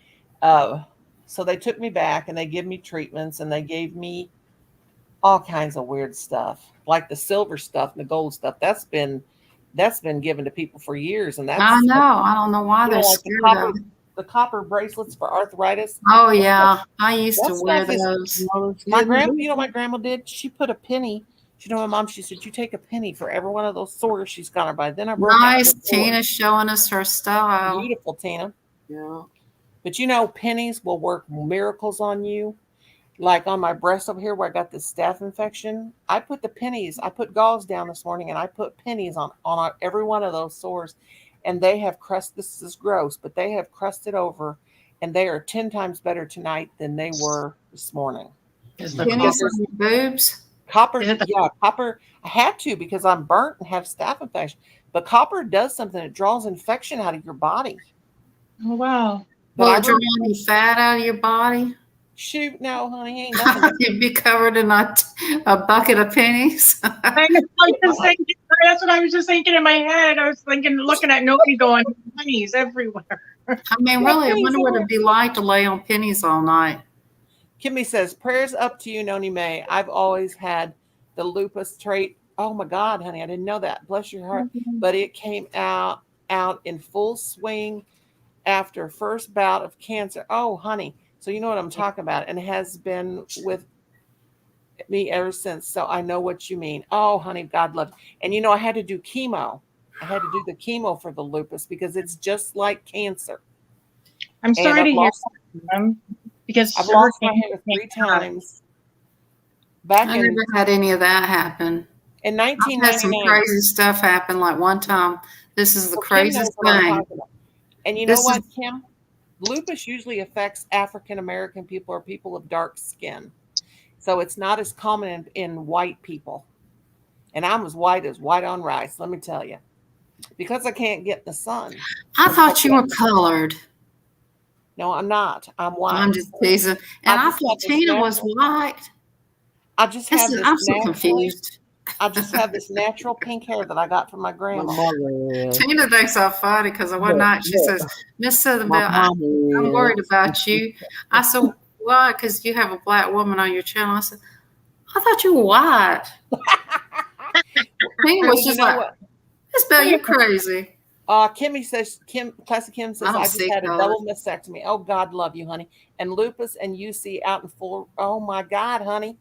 so they took me back and they give me treatments and they gave me all kinds of weird stuff, like the silver stuff and the gold stuff. That's been given to people for years, and that's I know. I don't know why they're like scared of it. the copper bracelets for arthritis. Oh yeah, I used to That wear stuff is- those. My grandma did. She put a penny. My mom, she said, "You take a penny for every one of those sores she's got her by." Then I broke out Nice. the sores. Tina's showing us her style. Beautiful, Tina. Yeah. But pennies will work miracles on you. Like on my breast over here where I got this staph infection, I put the pennies. I put gauze down this morning, and I put pennies on every one of those sores, and they have crusted. This is gross, but they have crusted over, and they are 10 times better tonight than they were this morning. Is the Pennies copper- on your boobs. Copper, Is it the- yeah, copper. I had to because I'm burnt and have staph infection. But copper does something. It draws infection out of your body. Oh, wow. But Will I it draw any fat out of your body? shoot, no, honey, ain't nothing. You'd be covered in a bucket of pennies. I know, I'm just thinking, that's what I was just thinking in my head. I was thinking, looking at nobody going, pennies everywhere. I mean, really, I wonder what it'd be like to lay on pennies all night. Kimmy says, "Prayers up to you, Noni May. I've always had the lupus trait." Oh my God, honey, I didn't know that. Bless your heart. But it came out in full swing after first bout of cancer. Oh, honey. So you know what I'm talking about, and it has been with me ever since. So I know what you mean. Oh, honey, God love you. And I had to do chemo. I had to do the chemo for the lupus because it's just like cancer. I'm sorry to hear that, because I've lost my hair 3 times. Back I in never had any of that happen. In I've had some 1999, crazy stuff happen. Like one time, this is the Well, Kim knows craziest what I'm thing. talking about. And you This know what, Kim? Lupus usually affects African American people or people of dark skin. So it's not as common in white people. And I'm as white on rice, let me tell you. Because I can't get in the sun. I thought you were colored. No, I'm not. I'm white. I'm just teasing. And I just thought have this Tina was natural- white. I just have this I'm so natural, confused. I just have this natural pink hair that I got from my My grandma. mother is. Tina thinks I'm funny because one night she says, "Miss Southern My Belle, mama I'm is. worried about you." I said, "Why?" Because you have a black woman on your channel. I said, "I thought you were white." Tina was You just know like, what? "Miss Belle, you crazy." Classic Kim says, I don't "I just see had a color. double mastectomy." Oh, God love you, honey. And lupus and UC out in full. Oh my God, honey.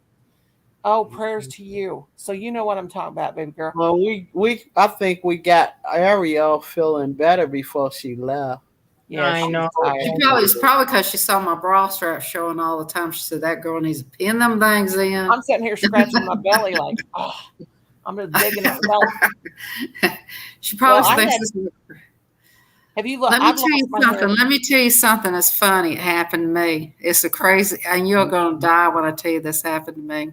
Oh, prayers to you. So you know what I'm talking about, baby girl. Well, I think we got Ariel feeling better before she left. Yeah, I she's know. tired. It's probably because she saw my bra strap showing all the time. She said, "That girl needs to pin them things in." I'm sitting here scratching my belly like, oh, I'm just digging it. She probably Well, I thinks had- this is. Have you looked? Let me I've tell you lost my hair. something. Let me tell you something that's funny. It happened to me. It's a crazy, and you're gonna die when I tell you this happened to me.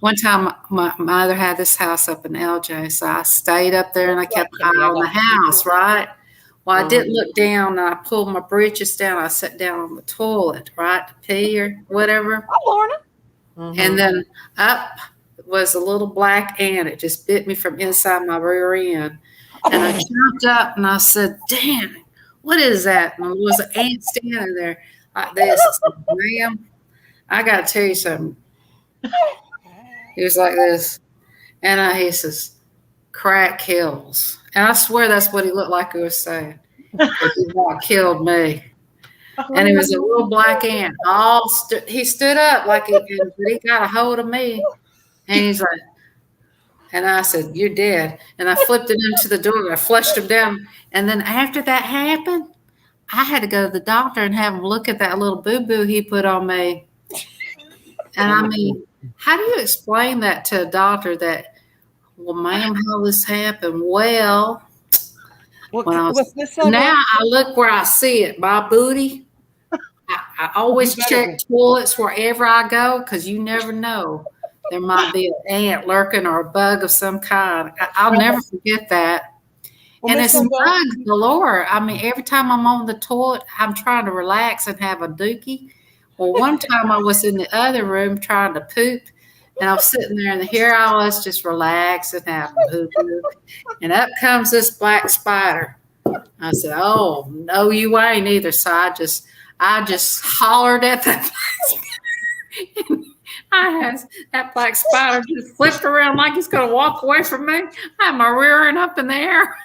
One time, my mother had this house up in LJ, so I stayed up there and I kept an eye on the house. Right. Well, I didn't look down. I pulled my breeches down. I sat down on the toilet, right, to pee or whatever. Hi, Lorna. Mhm. And then up was a little black ant. It just bit me from inside my rear end. And I jumped up and I said, damn, what is that? And there was an ant standing there like this. I said, ma'am, I got to tell you something. He was like this. And he says, crack kills. And I swear that's what he looked like he was saying. He about killed me. And it was a little black ant. He stood up like but he got a hold of me. And he's like, and I said, you're dead. And I flipped him into the door. I flushed him down. And then after that happened, I had to go to the doctor and have him look at that little boo-boo he put on me. And I mean, how do you explain that to a doctor that, well, ma'am, how this happened? Well, Was this like now I look where I see it, my booty. I always check toilets wherever I go because you never know. There might be an ant lurking or a bug of some kind. I'll never forget that. Well, And Miss it's Linda- bugs galore. I mean, every time I'm on the toilet, I'm trying to relax and have a dookie. Well, one time I was in the other room trying to poop, and I was sitting there, and here I was just relaxed and having a poop. And up comes this black spider. I said, "Oh no, you ain't either." So I just hollered at that black spider. That black spider just flipped around like he's going to walk away from me. I had my rear end up in the air,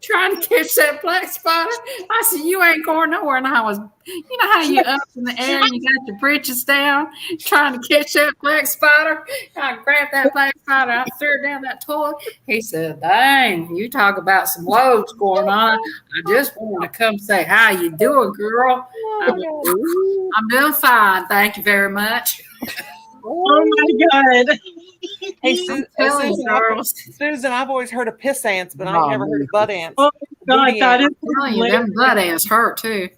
trying to catch that black spider. I said, "You ain't going nowhere." And I was, you know how you up in the air and you got your britches down, trying to catch that black spider. I grabbed that black spider. I threw it down that toilet. He said, "Dang, you talk about some loads going on. I just want to come say, how you doing, girl?" I'm doing fine. Thank you very much. Oh my God. Hey, Telling you, Susan, girls. Susan, I've always heard of piss ants, but I ain't never heard of butt ants. Oh God, Booty that ants. is Telling you, them butt ants hurt too.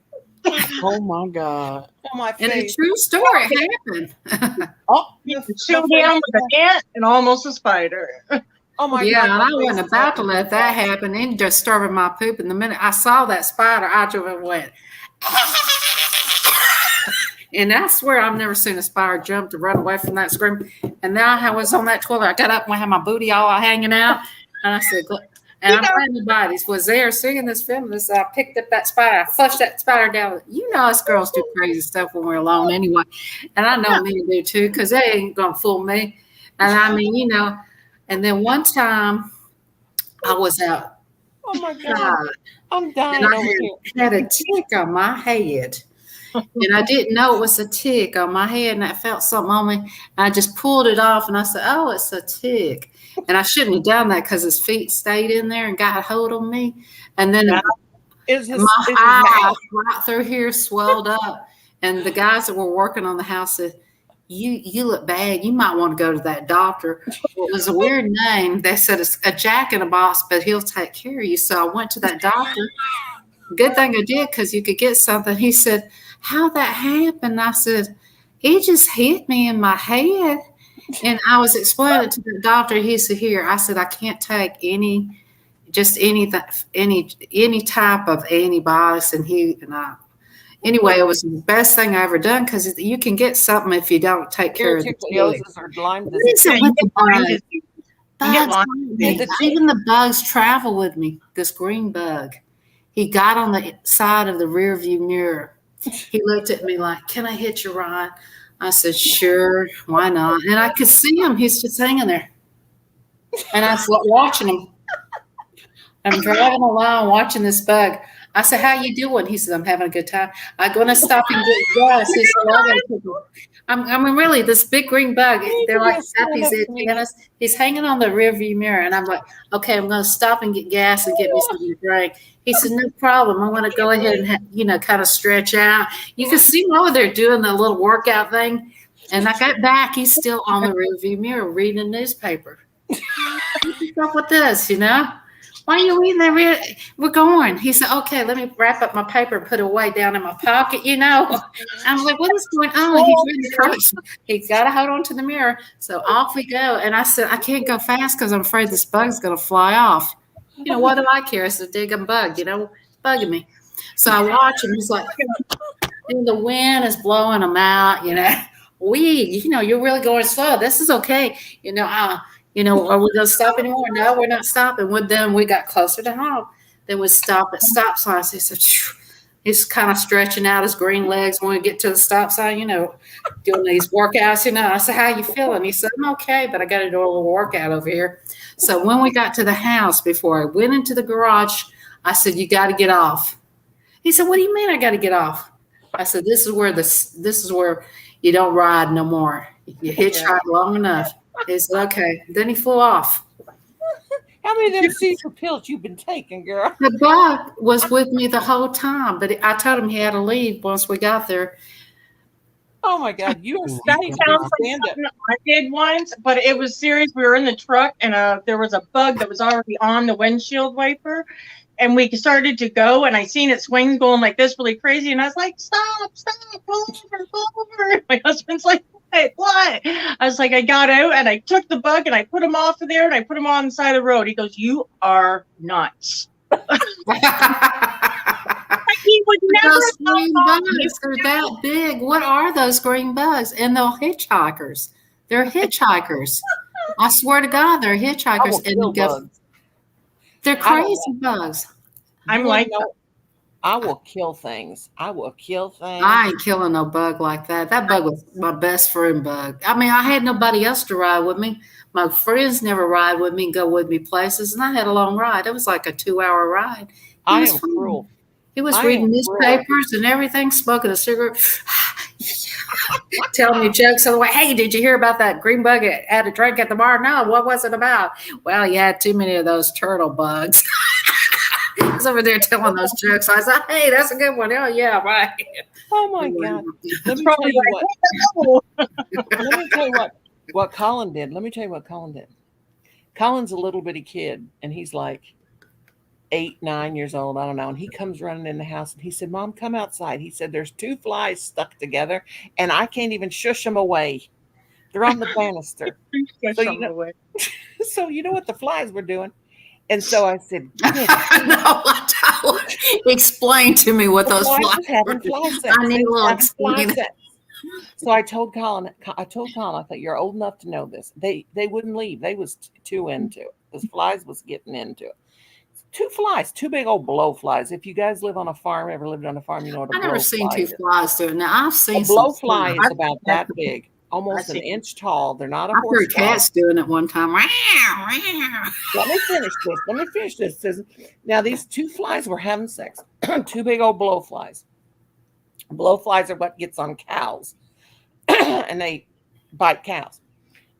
Oh my God. Oh, my And face. a true story happened. Oh, you shoot down with an ant and almost a spider. Oh my Yeah, God. and my I face wasn't is about to hurting. let that happen. It disturbed my poop. And the minute I saw that spider, I just went. And I swear I've never seen a spider jump to run away from that scream. And now I was on that toilet. I got up and I had my booty all hanging out. And I said, "Look," and I'm glad nobody's was there singing this film. This I picked up that spider. I flushed that spider down. You know us girls do crazy stuff when we're alone anyway. And I know men do too, because they ain't gonna fool me. And I mean, you know, and then one time I was out. Oh my God. God, I'm dying and I over here. had a tick on my head. And I didn't know it was a tick on my head, and I felt something on me. And I just pulled it off, and I said, "Oh, it's a tick." And I shouldn't have done that because his feet stayed in there and got a hold on me. And then Is his, my is his eye mouth? right through here swelled up. And the guys that were working on the house said, You look bad. You might want to go to that doctor." Well, it was a weird name. They said it's a Jack in a Box, but he'll take care of you. So I went to that doctor. Good thing I did because you could get something. He said, "How that happened?" I said, "It just hit me in my head." And I was explaining to the doctor. He said, "Here," I said, "I can't take any type of antibiotics." Anyway, it was the best thing I ever done because you can get something if you don't take care of the tick. Ehrlichiosis or Lyme What disease. is it with the Lyme bugs? disease. You Bugs get Lyme bite disease. me. Even the bugs travel with me. This green bug. He got on the side of the rear view mirror. He looked at me like, "Can I hit you, Ron?" I said, "Sure, why not?" And I could see him. He's just hanging there. And I was watching him. I'm driving along watching this bug. I said, "How you doing?" He said, "I'm having a good time." I'm going to stop and get gas. He said, "Well, I gotta take I mean, really, this big green bug, they're like got these antennas. He's hanging on the rear view mirror. And I'm like, "Okay, I'm going to stop and get gas and get me something to drink." He said, "No problem. I'm going to go ahead and, kind of stretch out." You can see him over there doing the little workout thing. And I got back. He's still on the rear view mirror reading a newspaper. What's up with this, Why are you reading that? We're going. He said, "Okay, let me wrap up my paper and put it away down in my pocket, I'm like, "What is going on?" He's reading across. He's got to hold on to the mirror. So off we go. And I said, "I can't go fast because I'm afraid this bug's going to fly off." What do I care? It's a digging bug, bugging me. So I watch him. He's like, the wind is blowing them out. You're really going slow. This is okay. Are we going to stop anymore? No, we're not stopping. Then we got closer to home. Then we stop at stop signs. He said, he's kind of stretching out his green legs when we get to the stop sign, doing these workouts, I said, how you feeling? He said, I'm okay, but I got to do a little workout over here. So when we got to the house, before I went into the garage, I said, you got to get off. He said, what do you mean I got to get off? I said, this is where you don't ride no more. You hitchhike long enough. He said, okay. Then he flew off. How many of them seizure pills you've been taking, girl? The bug was with me the whole time, but I told him he had to leave once we got there. Oh my God, you are That sounds like something I did once, but it was serious. We were in the truck and there was a bug that was already on the windshield wiper. And we started to go, and I seen its wings going like this really crazy. And I was like, stop, pull over. My husband's like, what? I was like, I got out and I took the bug and I put him off of there and I put him on the side of the road. He goes, you are nuts. He would never those green bugs are that big. What are those green bugs? And they're hitchhikers. They're hitchhikers. I swear to God, they're hitchhikers. They're crazy bugs. I'm like, I will kill things. I ain't killing no bug like that. That bug was my best friend bug. I mean, I had nobody else to ride with me. My friends never ride with me and go with me places, and I had a long ride. It was like a 2-hour ride. I am cruel. He was reading newspapers and everything, smoking a cigarette, telling me jokes on the way. Hey, did you hear about that green bug that had a drink at the bar? No, what was it about? Well, you had too many of those turtle bugs. I was over there telling those jokes. I said, hey, that's a good one. Oh, yeah, right. Oh, my God. Let me tell you what Colin did. Colin's a little bitty kid, and he's like 8, 9 years old. I don't know. And he comes running in the house and he said, Mom, come outside. He said, there's 2 flies stuck together and I can't even shush them away. They're on the banister. So you know what the flies were doing? And so I said, explain to me what those flies were. I need a little explaining. So I told Colin, I thought you're old enough to know this. They wouldn't leave. They was too into it. The flies was getting into it. 2 flies, 2 big old blowflies. If you guys live on a farm, ever lived on a farm, you know what a blowfly is. I've never seen 2 flies there. Now I've seen a blowfly is about that big, almost an inch tall. They're not a horse. I heard cats doing it one time. Let me finish this. Now these 2 flies were having sex. 2 big old blowflies. Blowflies are what gets on cows, and they bite cows.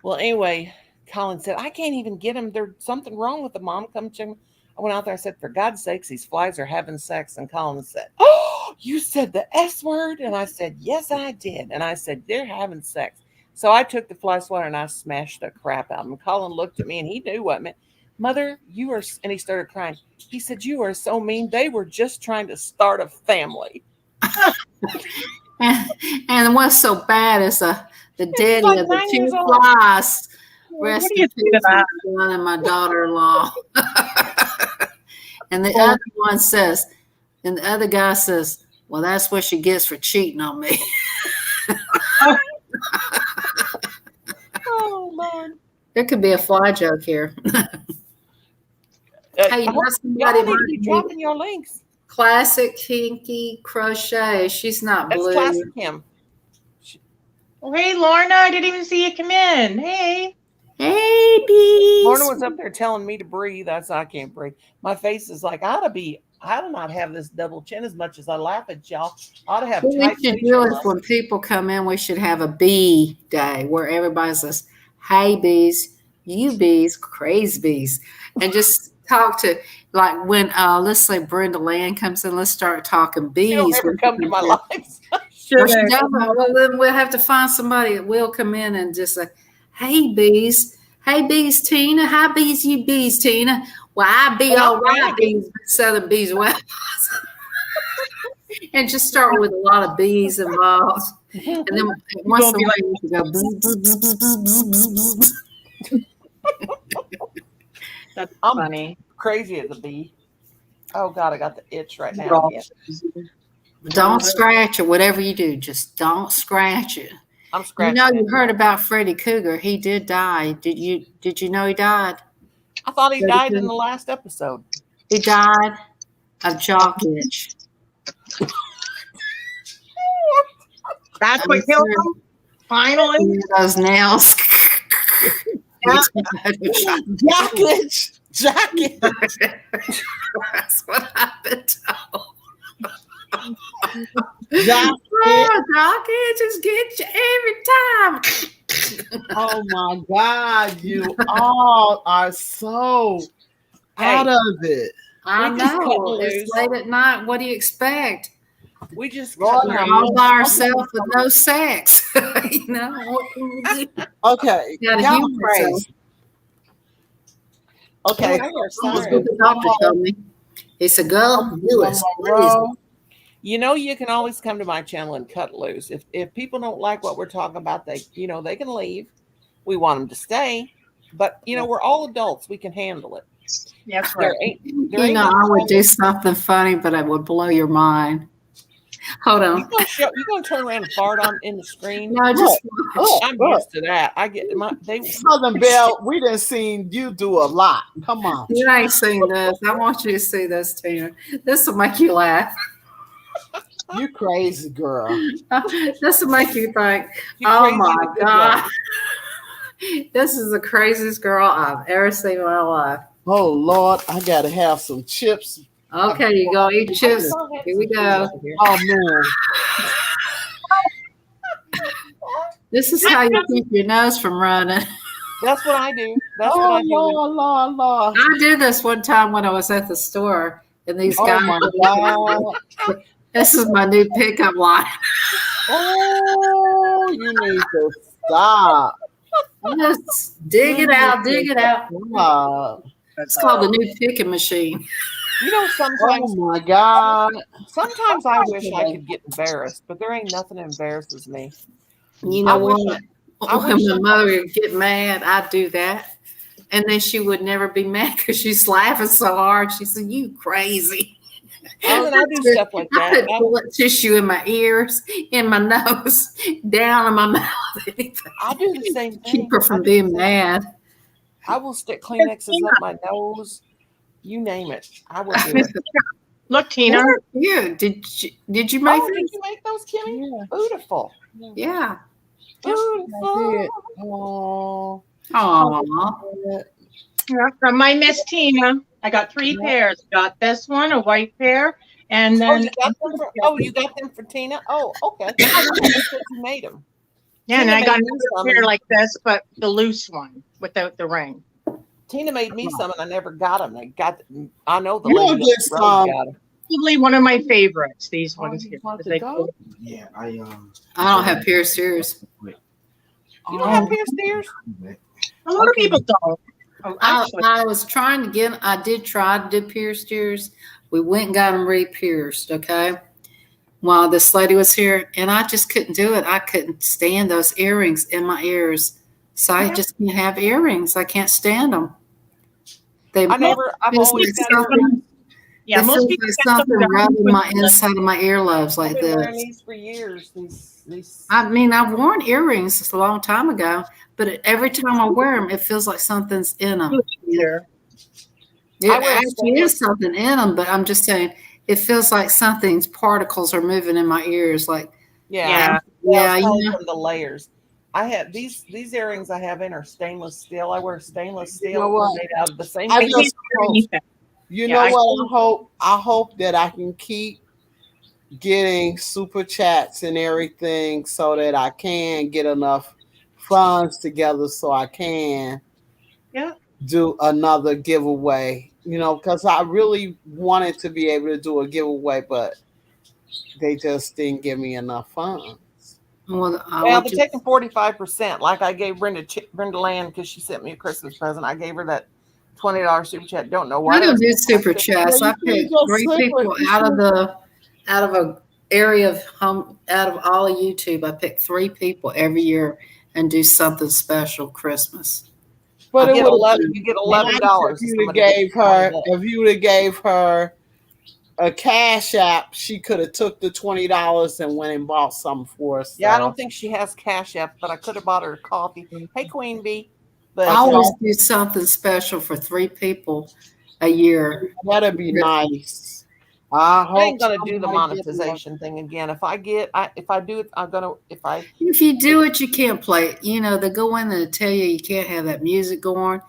Well, anyway, Colin said, I can't even get them. There's something wrong with the mom. Come check them. I went out there. I said, for God's sakes, these flies are having sex. And Colin said, oh, you said the S word? And I said, yes, I did. And I said, they're having sex. So I took the fly swatter and I smashed the crap out of him. Colin looked at me and he knew what it meant. Mother, you are, and he started crying. He said, you are so mean. They were just trying to start a family. and what's so bad is the daddy of the 2 flies. Rest in peace, my son and my daughter-in-law. And the other one says, and the other guy says, well, that's what she gets for cheating on me. Oh, Lord. There could be a fly joke here. Hey, somebody might be dropping your links. Classic Kinky Crochet. She's not blue. That's Classic Kim. Oh, hey, Lorna, I didn't even see you come in. Hey, bees. Lorna was up there telling me to breathe. I said, I can't breathe. My face is like, I ought to not have this double chin as much as I laugh at y'all. I ought to have what we should do is when people come in, we should have a bee day where everybody says, hey, bees, you bees, crazy bees. And just talk to, like when, let's say Brenda Land comes in, let's start talking bees. She'll never come to my life. Well, then we'll have to find somebody that will come in and just say, hey, bees. Hey, bees, Tina. Hi, bees, you bees, Tina. Well, I be all right, bees, Southern bees. Well, and just start with a lot of bees involved. And then once in a while, you can go bzz, bzz, bzz, bzz, bzz, bzz. That's funny. crazy as a bee. Oh God, I got the itch right now. Again. Don't scratch it. Whatever you do, just don't scratch it. I'm You scratching. know, it. you heard about Freddy Cougar. He did die. Did you know he died? I thought he Freddy died in Cougar. the last episode. He died of jock itch. That's I'm what killed sure. him. Finally. Those nails. Yeah. Jacket. That's what I've been told. Jacket. Oh, jock itches get you every time. Oh my God, you all are so out Hey. of it. I We just cut know. loose. It's late at night. What do you expect? We just Lord cut We're have loose. all by ourselves with no sex. You know, what can you do? Okay, You gotta y'all humor yourself. crazy. Okay, Oh, I hear a That's siren. what the doctor told me. It's a girl. Do it. Monroe, You know, you can always come to my channel and cut loose. If people don't like what we're talking about, they can leave. We want them to stay, but we're all adults. We can handle it. That's There right. ain't You there ain't know, nothing I would wrong do with- something funny, but it would blow your mind. Hold You on. gonna turn around and fart on in the screen? No, just watch. I'm look. used to that. I get they. Southern Belle, we done seen you do a lot. Come on. You ain't seen this. I want you to see this, Tina. This will make you laugh. You crazy girl. This will make you think, you oh crazy in my a good God. way. This is the craziest girl I've ever seen in my life. Oh Lord, I gotta have some chips. Okay, you go eat chips. Here we go. Oh man. This is how you keep your nose from running. That's what I do. That's what Oh I do. Lord. I did this one time when I was at the store, and these Oh guys. my God. This is my new pickup line. Oh, you need to stop. Just dig it out, dig it out. Stop. It's called the new picking machine. Sometimes Oh my God. sometimes I wish I could get embarrassed, but there ain't nothing embarrasses me. You I know wish what? I When wish my I- mother would get mad, I'd do that. And then she would never be mad because she's laughing so hard. She said, "You crazy." Oh, and I do stuff like I that. put toilet tissue in my ears, in my nose, down in my mouth. I do the same thing. Keep her I from do the being same- mad. I will stick Kleenexes up my nose. You name it. I will do it. Look, Tina. Yeah, did you make Oh, did this? you make those, Kimmy? Yeah, Beautiful. Yeah. I Beautiful. did. Oh. Aw. Yeah, from my Miss Tina. I got 3 pairs. Got this one, a white pair, and then You got them for Tina? Oh, okay. I didn't know that you made them. yeah, and Tina I got made me another some pair and- like this, but the loose one without the ring. Tina made me some, and I never got them. I know the You lady don't up get the road some. got them. Probably one of my favorites. These ones you here. want to They- go? Yeah, I don't have pierced ears. You don't have pierced ears? A lot of people don't. Oh, actually, I did try to do pierced ears. We went and got them re-pierced, okay? While this lady was here, and I just couldn't do it. I couldn't stand those earrings in my ears. So I just can't have earrings. I can't stand them. I've I've Feels always like got something, yeah, it most feels people like get something them rubbing done my with- inside of my earlobes I've like been wearing this. these for years. These. I mean, I've worn earrings a long time ago, but every time I wear them, it feels like something's in them. Either. It I wear actually stainless- is something in them, but I'm just saying it feels like something's particles are moving in my ears. Like, Yeah. yeah, it's you probably know, from the layers. I have these earrings I have in are stainless steel. I wear stainless steel. You know what? They're made out of the same. I I thing. can't just hear anything. You Yeah, know I- what? I hope that I can keep getting super chats and everything so that I can get enough funds together so I can Yeah. do another giveaway. Because I really wanted to be able to do a giveaway, but they just didn't give me enough funds. well, Well, they're taking 45%. Like I gave Brenda Land because she sent me a Christmas present. I gave her that $20 super chat. Don't know why. I don't do super chats. Yeah, I you can pick just 3 slip it. people out of a area of out of all of YouTube. I pick 3 people every year and do something special Christmas. But I it get would 11. You get $11. if you would have gave her a cash app, she could have took the $20 and went and bought something for herself. Yeah, I don't think she has Cash App, but I could have bought her coffee. Hey, Queen Bee. I But always do something special for 3 people a year. That'd be nice. I I ain't hope gonna do the somebody gets monetization thing again. If I do it, I'm gonna. If you do it, you can't play it. You know, they go in and tell you you can't have that music going.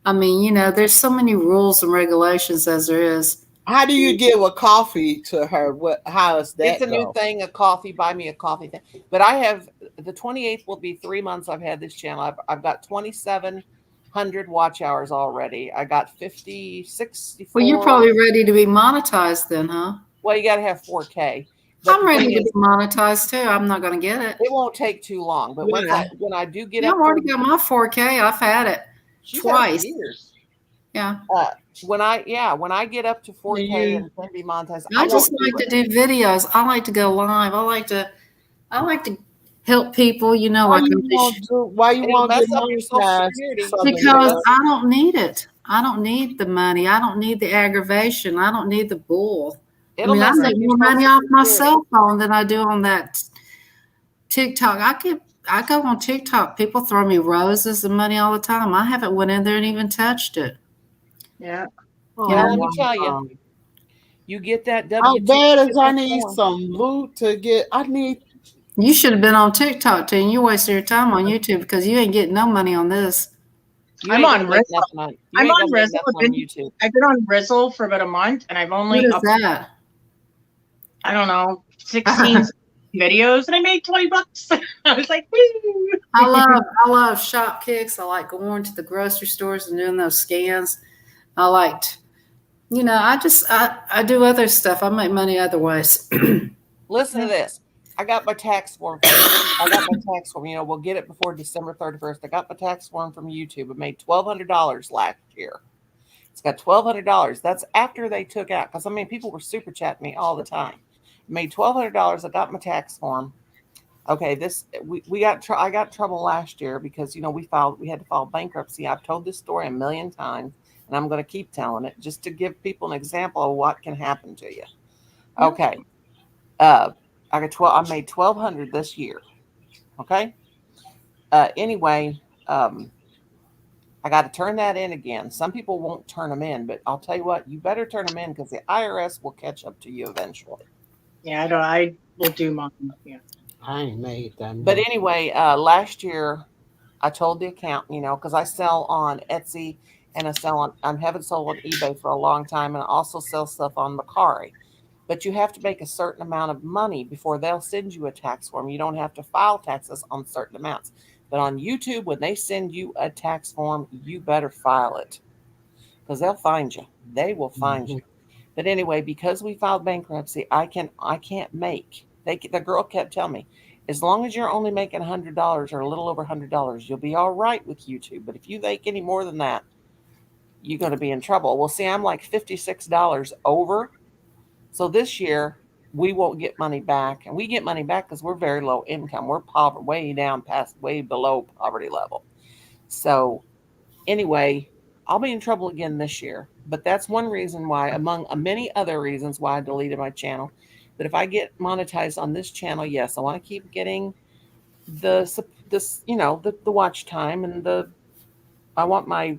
I mean, you know, there's so many rules and regulations as there is. How do you give a coffee to her? How is that? It's a new thing, a coffee, buy me a coffee thing. But I have the 28th will be 3 months I've had this channel. I've got 2,700 watch hours already. I got 64. Well, you're probably ready to be monetized then, huh? Well, you got to have 4K. But I'm ready to be monetized too. I'm not going to get it. It won't take too long. But when I do get Yeah, up, I've already got my 4K. I've had it twice. Years. Yeah. When I get up to 4K and can be monetized, I just like to do videos. I like to go live. I like to help people. You know, why you want to mess up your Social Security? Because I don't need it. I don't need the money. I don't need the aggravation. I don't need the bull. I make more money off my cell phone than I do on that TikTok. I go on TikTok. People throw me roses and money all the time. I haven't went in there and even touched it. Yeah. Let me tell you, you get that W2. How bad as I need some loot to get, You should have been on TikTok too, and you wasted your time on YouTube because you ain't getting no money on this. I'm on Rizzle. I'm on Rizzle. I've been on Rizzle for about a month, and I've only What is that? I don't know, 16 videos, and I made $20. I was like, woo! I love shop kicks. I like going to the grocery stores and doing those scans. I liked, I do other stuff. I make money other ways. Listen to this. I got my tax form. We'll get it before December 31st. I got my tax form from YouTube. I made $1,200 last year. It's got $1,200. That's after they took out, because people were super chatting me all the time. Made $1,200. I got my tax form. Okay, I got trouble last year because we had to file bankruptcy. I've told this story a million times, and I'm going to keep telling it just to give people an example of what can happen to you. Okay, I made $1,200 this year. Okay. Anyway, I got to turn that in again. Some people won't turn them in, but I'll tell you what, you better turn them in because the IRS will catch up to you eventually. Yeah, I will do mine. Yeah. I ain't made that. But anyway, last year I told the accountant, because I sell on Etsy and I haven't sold on eBay for a long time, and I also sell stuff on Mercari. But you have to make a certain amount of money before they'll send you a tax form. You don't have to file taxes on certain amounts. But on YouTube, when they send you a tax form, you better file it because they'll find you. They will find you. But anyway, because we filed bankruptcy, I can't make. The girl kept telling me, as long as you're only making $100 or a little over $100, you'll be all right with YouTube. But if you make any more than that, you're going to be in trouble. Well, see, I'm like $56 over. So this year, we won't get money back. And we get money back because we're very low income. We're way below poverty level. So anyway, I'll be in trouble again this year. But that's one reason why, among many other reasons why I deleted my channel. But if I get monetized on this channel, yes, I want to keep getting the watch time and I want my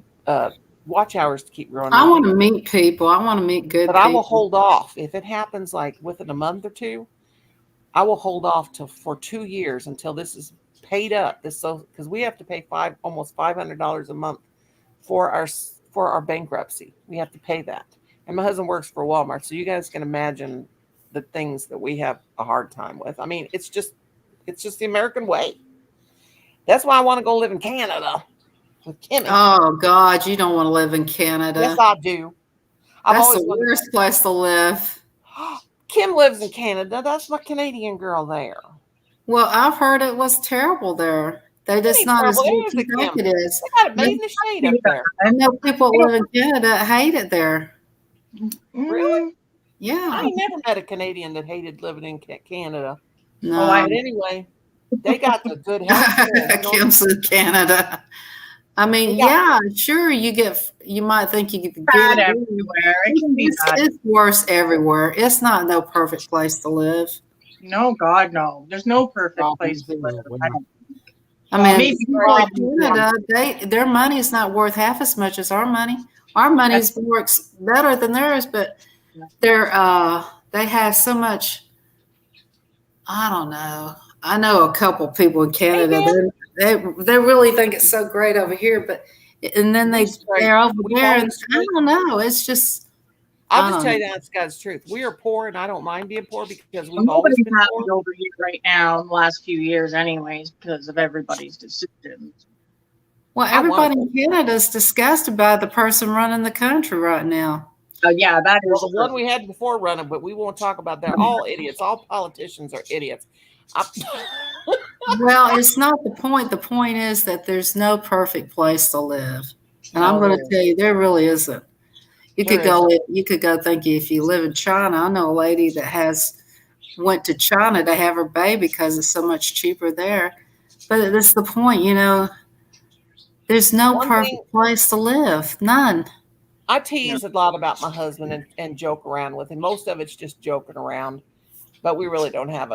watch hours to keep growing. I want to meet people. I want to meet good people. But I will hold off. If it happens like within a month or two, I will hold off for 2 years until this is paid up. Because we have to pay almost $500 a month for our bankruptcy. We have to pay that. And my husband works for Walmart, so you guys can imagine the things that we have a hard time with. It's just the American way. That's why I want to go live in Canada with Kimmy. Oh God, you don't want to live in Canada. Yes, I do. That's the worst place to live. Kim lives in Canada. That's my Canadian girl there. Well, I've heard it was terrible there. They're just not as good as you think it is. They got it made in the shade up there. I know people that live in Canada hate it there. Really? Yeah. I never met a Canadian that hated living in Canada. No. But anyway, they got the good health care. Kim's in Canada. I mean, Yeah. yeah, sure. You might think you could Bad get it. everywhere. It can be bad. It's worse everywhere. It's not no perfect place to live. No, God, no. There's no perfect place Problems to live. everywhere. I don't. I mean, Maybe people in problems Canada, their money is not worth half as much as our money. Our money is better than theirs, but they have so much. I don't know. I know a couple people in Canada. Amen. They really think it's so great over here, but and then they're over We've there, and always I don't know. It's just I'll I just don't tell know. you that's God's truth. We are poor, and I don't mind being poor because we've always nobody's been happy poor. over here right now in the last few years, anyways, because of everybody's decisions. Well, I want everybody in Canada is disgusted by the person running the country right now. Yeah, that Well, is the one we had before running, but we won't talk about that. All idiots. All politicians are idiots. Well, it's not the point. The point is that there's no perfect place to live, and I'm No, going there to is. tell you, there really isn't. You There could go. isn't. You could go think if you live in China. I know a lady that went to China to have her baby because it's so much cheaper there. But that's the point, you know. There's no One thing perfect place to live. None. I tease a lot about my husband and joke around with him. Most of it's just joking around, but we really don't have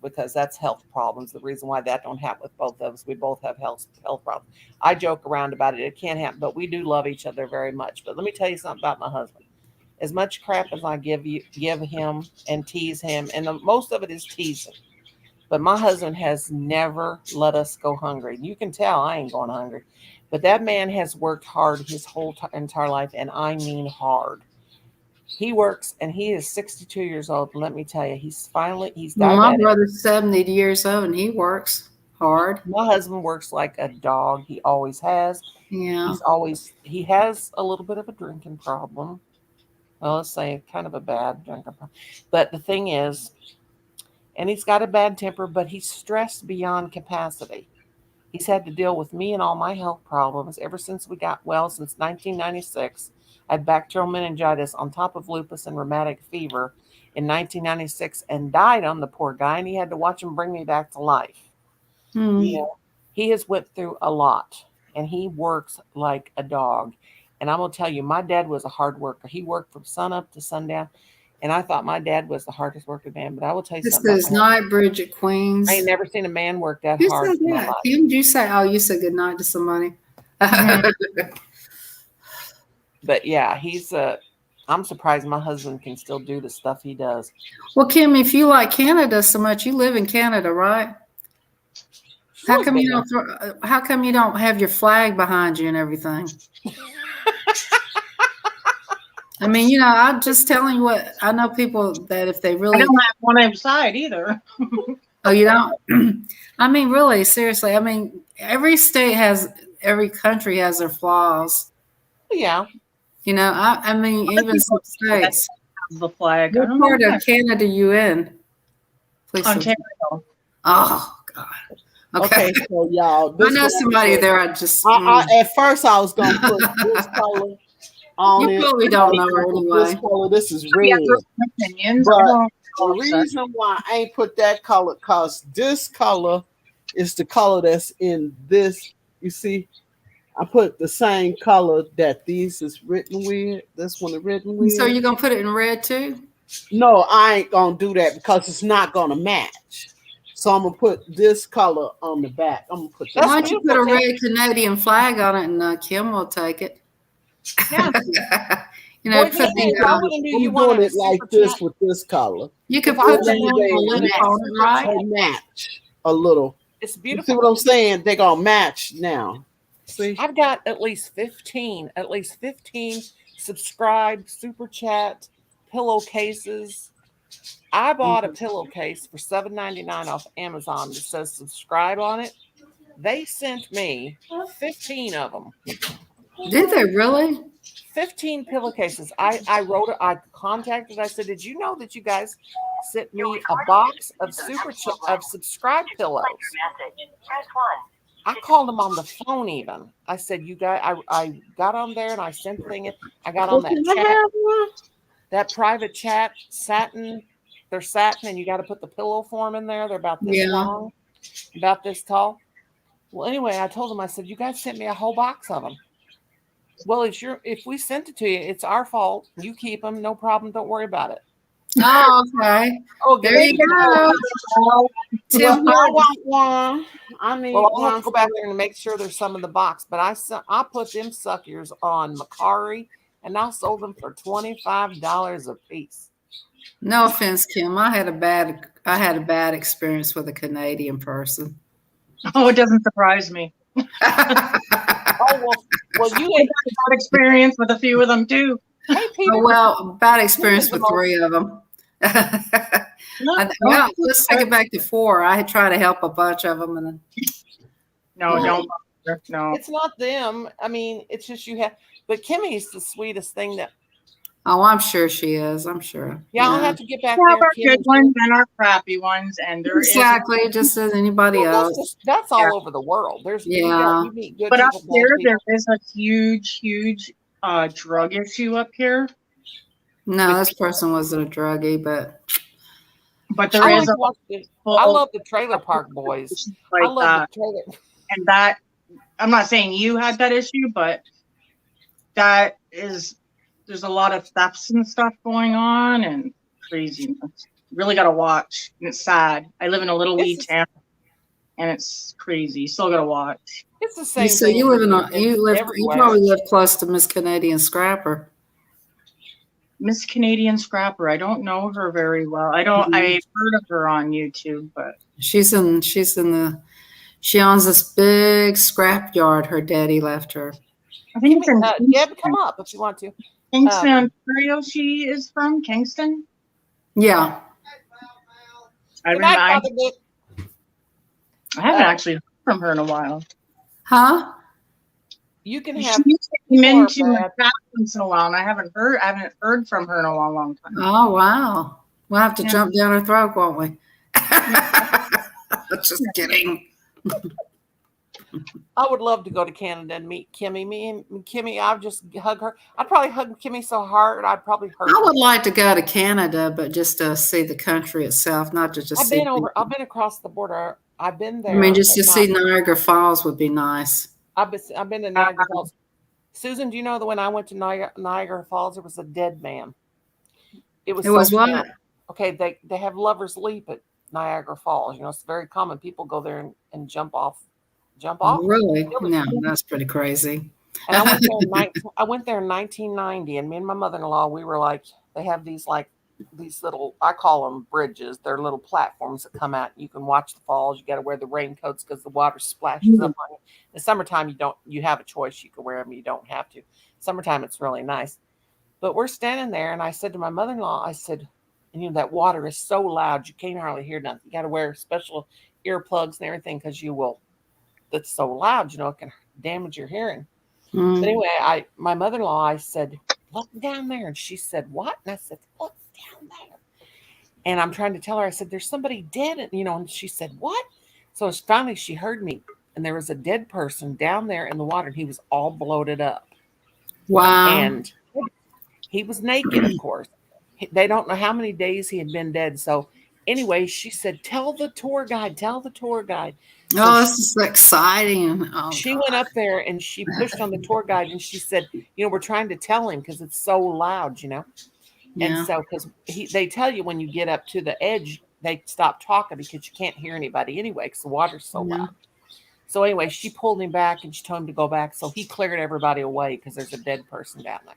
because that's health problems. The reason why that don't happen with both of us, we both have health problems. I joke around about it. It can't happen, but we do love each other very much. But let me tell you something about my husband. As much crap as I give him and tease him, and most of it is teasing. But my husband has never let us go hungry. You can tell I ain't going hungry. But that man has worked hard his whole entire life, and I mean hard. He works, and he is 62 years old. And let me tell you, he's Well, my diabetic. brother's 70 years old and he works hard. My husband works like a dog. He always has. Yeah. He has a little bit of a drinking problem. Well, let's say kind of a bad drinking problem. But the thing is, and he's got a bad temper, but he's stressed beyond capacity. He's had to deal with me and all my health problems ever since we got well, since 1996. I had bacterial meningitis on top of lupus and rheumatic fever in 1996 and died on the poor guy, and he had to watch him bring me back to life. Hmm. You know, he has went through a lot, and he works like a dog. And I'm going to tell you, my dad was a hard worker. He worked from sun up to sundown, and I thought my dad was the hardest working man. But I will tell you This something about is my Night Bridge at Queens. I ain't never seen a man work that Who hard said in my that? life. Kim, did you say, oh, you said good night to somebody? But yeah, I'm surprised my husband can still do the stuff he does. Well, Kim, if you like Canada so much, you live in Canada, right? How come you don't have your flag behind you and everything? I mean, you know, I'm just telling you what I know. People that if they I really, don't have one inside either. oh, you don't. I mean, really, seriously. I mean, every country has their flaws. Yeah, You know, I mean, even some states. The flag. I What don't part know. of Canada you in? Please. Ontario. Oh God. Okay. Okay, so y'all, I know somebody there. I just. At first, I was gonna put this color on You it. probably don't know her This anyway. color, this is Yeah, red. those are opinions. But I don't The know. reason why I ain't put that color, cause this color is the color that's in this. You see, I put the same color that these is written with. This one is written with. So you're gonna put it in red too? No, I ain't gonna do that because it's not gonna match. So I'm gonna put this color on the back. I'm gonna put this. That's Why don't you put a beautiful. red Canadian flag on it and Kim will take it? Yeah. You know, Boy, put Canadian, the, I wouldn't do I'm you one doing on a it like super this chat. with this color. you could If I put was the doing name a on limit it, super right? chat, They match a little. it's You see beautiful. what I'm saying? They're gonna match now. See? I've got at least 15 subscribed super chat pillowcases. I bought a pillowcase for $7.99 off Amazon that says subscribe on it. They sent me 15 of them. Did they really? 15 pillowcases. I contacted, I said, did you know that you guys sent me a box of subscribe pillows? I called them on the phone even. I said, you guys, I got on there and I sent the thing in. I got on that Can I chat, have one? that private chat, satin. They're satin and you got to put the pillow form in there. They're about this Yeah. long, about this tall. Well, anyway, I told them, I said, you guys sent me a whole box of them. Well, if we sent it to you, it's our fault. You keep them, no problem. Don't worry about it. Oh, okay. Oh, There you go. Tim Well, I Hortons. want one. I need Well, I'll have one. to go back there and make sure there's some in the box. But I put them suckers on Macari, and I sold them for $25 a piece. No offense, Kim. I had a bad experience with a Canadian person. Oh, it doesn't surprise me. Oh well, you I had that experience with a few of them too. Hey, Peter. Oh, well, bad experience with 3 of them. Well, let's take it back to 4. I had tried to help a bunch of them, and then No, Well, don't bother. No. It's not them. I mean, it's just you have. But Kimmy's the sweetest thing that. oh, I'm sure she is. I'm sure. Yeah, I'll have to get back We have there. our Kim, good ones and our crappy ones, and there is. Exactly, just as anybody Well, else. that's all Yeah. over the world. There's Yeah. you meet good But up people, here, bad people. there is a huge drug issue up here. No, this person wasn't a druggie, but But there I is like a to watch the- full I love the Trailer Park Boys. I like love that, the trailer. and that. I'm not saying you had that issue, but that is. There's a lot of thefts and stuff going on, and craziness. Really got to watch, and it's sad. I live in a little wee This is- town, and it's crazy. Still got to watch. It's the same. so thing you live in a you everywhere. probably live close to Miss Canadian Scrapper. Miss Canadian Scrapper. I don't know her very well. I don't. I've heard of her on YouTube, but She owns this big scrap yard her daddy left her. I think it's in Deb, come up if you want to. Kingston, Ontario. She is from Kingston. Yeah. I Good remember. night, I Father Dick. haven't actually heard from her in a while. Huh? You can She have. used to come more, into my Brad. chat once in a while, and I haven't heard from her in a long time. Oh wow. We'll have to Yeah. jump down her throat, won't we? Just kidding. I would love to go to Canada and meet Kimmy. Me and Kimmy, I would just hug her. I'd probably hug Kimmy so hard I'd probably hurt I her. would like to go to Canada, but just to see the country itself, not to just I've see been over. people. I've been across the border. I've been there. I mean, just but to see not- Niagara Falls would be nice. I've been to Niagara Falls. Susan, do you know that when I went to Niagara Falls, there was a dead man? It was. It was so what? sad. Okay, they have lovers leap at Niagara Falls. You know, it's very common. People go there and jump off. Really? No, that's pretty crazy. And I went there in 1990, and me and my mother-in-law, we were like, they have these little, I call them bridges. They're little platforms that come out. You can watch the falls. You got to wear the raincoats because the water splashes up on you. In the summertime, you have a choice. You can wear them. You don't have to. Summertime, it's really nice. But we're standing there, and I said to my mother-in-law, I said, and that water is so loud, you can't hardly hear nothing. You got to wear special earplugs and everything because it's so loud, it can damage your hearing. Mm. But anyway, my mother-in-law, I said, look down there. And she said, what? And I said, look down there. And I'm trying to tell her, I said, there's somebody dead. And, and she said, what? So finally she heard me. And there was a dead person down there in the water. And he was all bloated up. Wow. And he was naked, of course. They don't know how many days he had been dead. So anyway, she said, tell the tour guide. So Oh, this is exciting. Oh, she God. went up there and she pushed on the tour guide and she said, we're trying to tell him because it's so loud, Yeah. And so, because they tell you when you get up to the edge, they stop talking because you can't hear anybody anyway because the water's so Yeah. loud. So anyway, she pulled him back and she told him to go back. So he cleared everybody away because there's a dead person down there.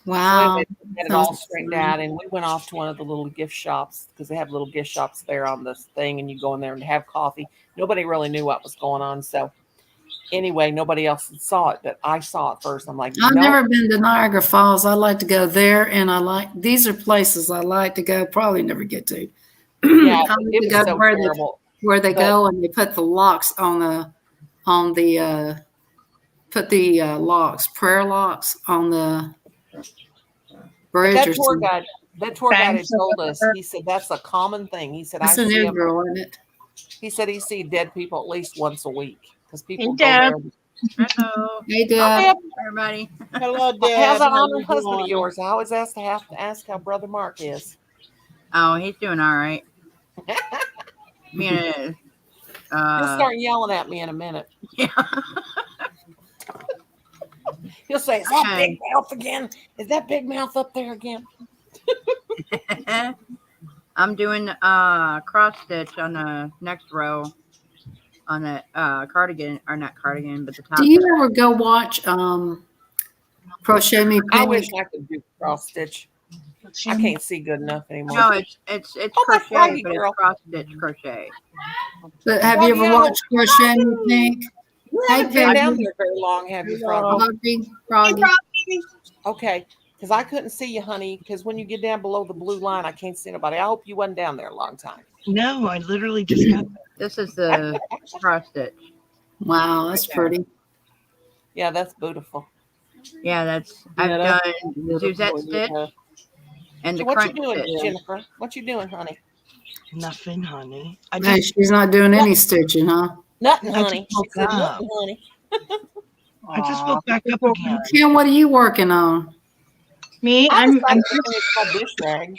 Wow. So we had it all straightened out, and we went off to one of the little gift shops because they have little gift shops there on this thing, and you go in there and have coffee. Nobody really knew what was going on. So anyway, nobody else saw it, but I saw it first. I'm like, I've no. never been to Niagara Falls. I like to go there, and these are places I like to go. Probably never get to. Yeah, I like it to was go so where terrible. they But- go and they put the locks on the locks, prayer locks on the bridge That or tour something. guide had Thanks. told us. He said that's a common thing. He said That's I a see new him. girl, isn't it? He said he see dead people at least once a week because people Hey, go there. Deb. Hello, Hey, Hi, Deb. Deb. everybody. Hello, Deb. How's that How honored you husband of doing? yours? I always have to ask how Brother Mark is. Oh, he's doing all right. Me and He'll start yelling at me in a minute. Yeah. He'll say, "Is that big mouth again? Is that big mouth up there again?" I'm doing cross stitch on the next row on the cardigan, or not cardigan, but the top. Do you ever go watch Crochet Me I Pink? wish I could do cross stitch. I can't see good enough anymore. No, it's Oh, my crochet, froggy but girl. it's cross stitch crochet. But have you ever watched Crochet Me Pink? You Hey, haven't been Peggy. down there very long, have you, Froggy? Froggy. Okay, because I couldn't see you, honey. Because when you get down below the blue line, I can't see nobody. I hope you wasn't down there a long time. No, I literally just got that. This is the cross stitch. Wow, that's pretty. Yeah, that's beautiful. Yeah, that's Yeah, I've that's done beautiful, Suzette stitch yeah. and So the what crunch you doing, stitch. Jennifer? What you doing, honey? Nothing, honey. I Hey, just, she's not doing any stitching, huh? Nothing, I honey. just She said woke up. nothing, honey. I just woke back up again. Kim, what are you working on? Me, I I'm decided to finish my dish rag.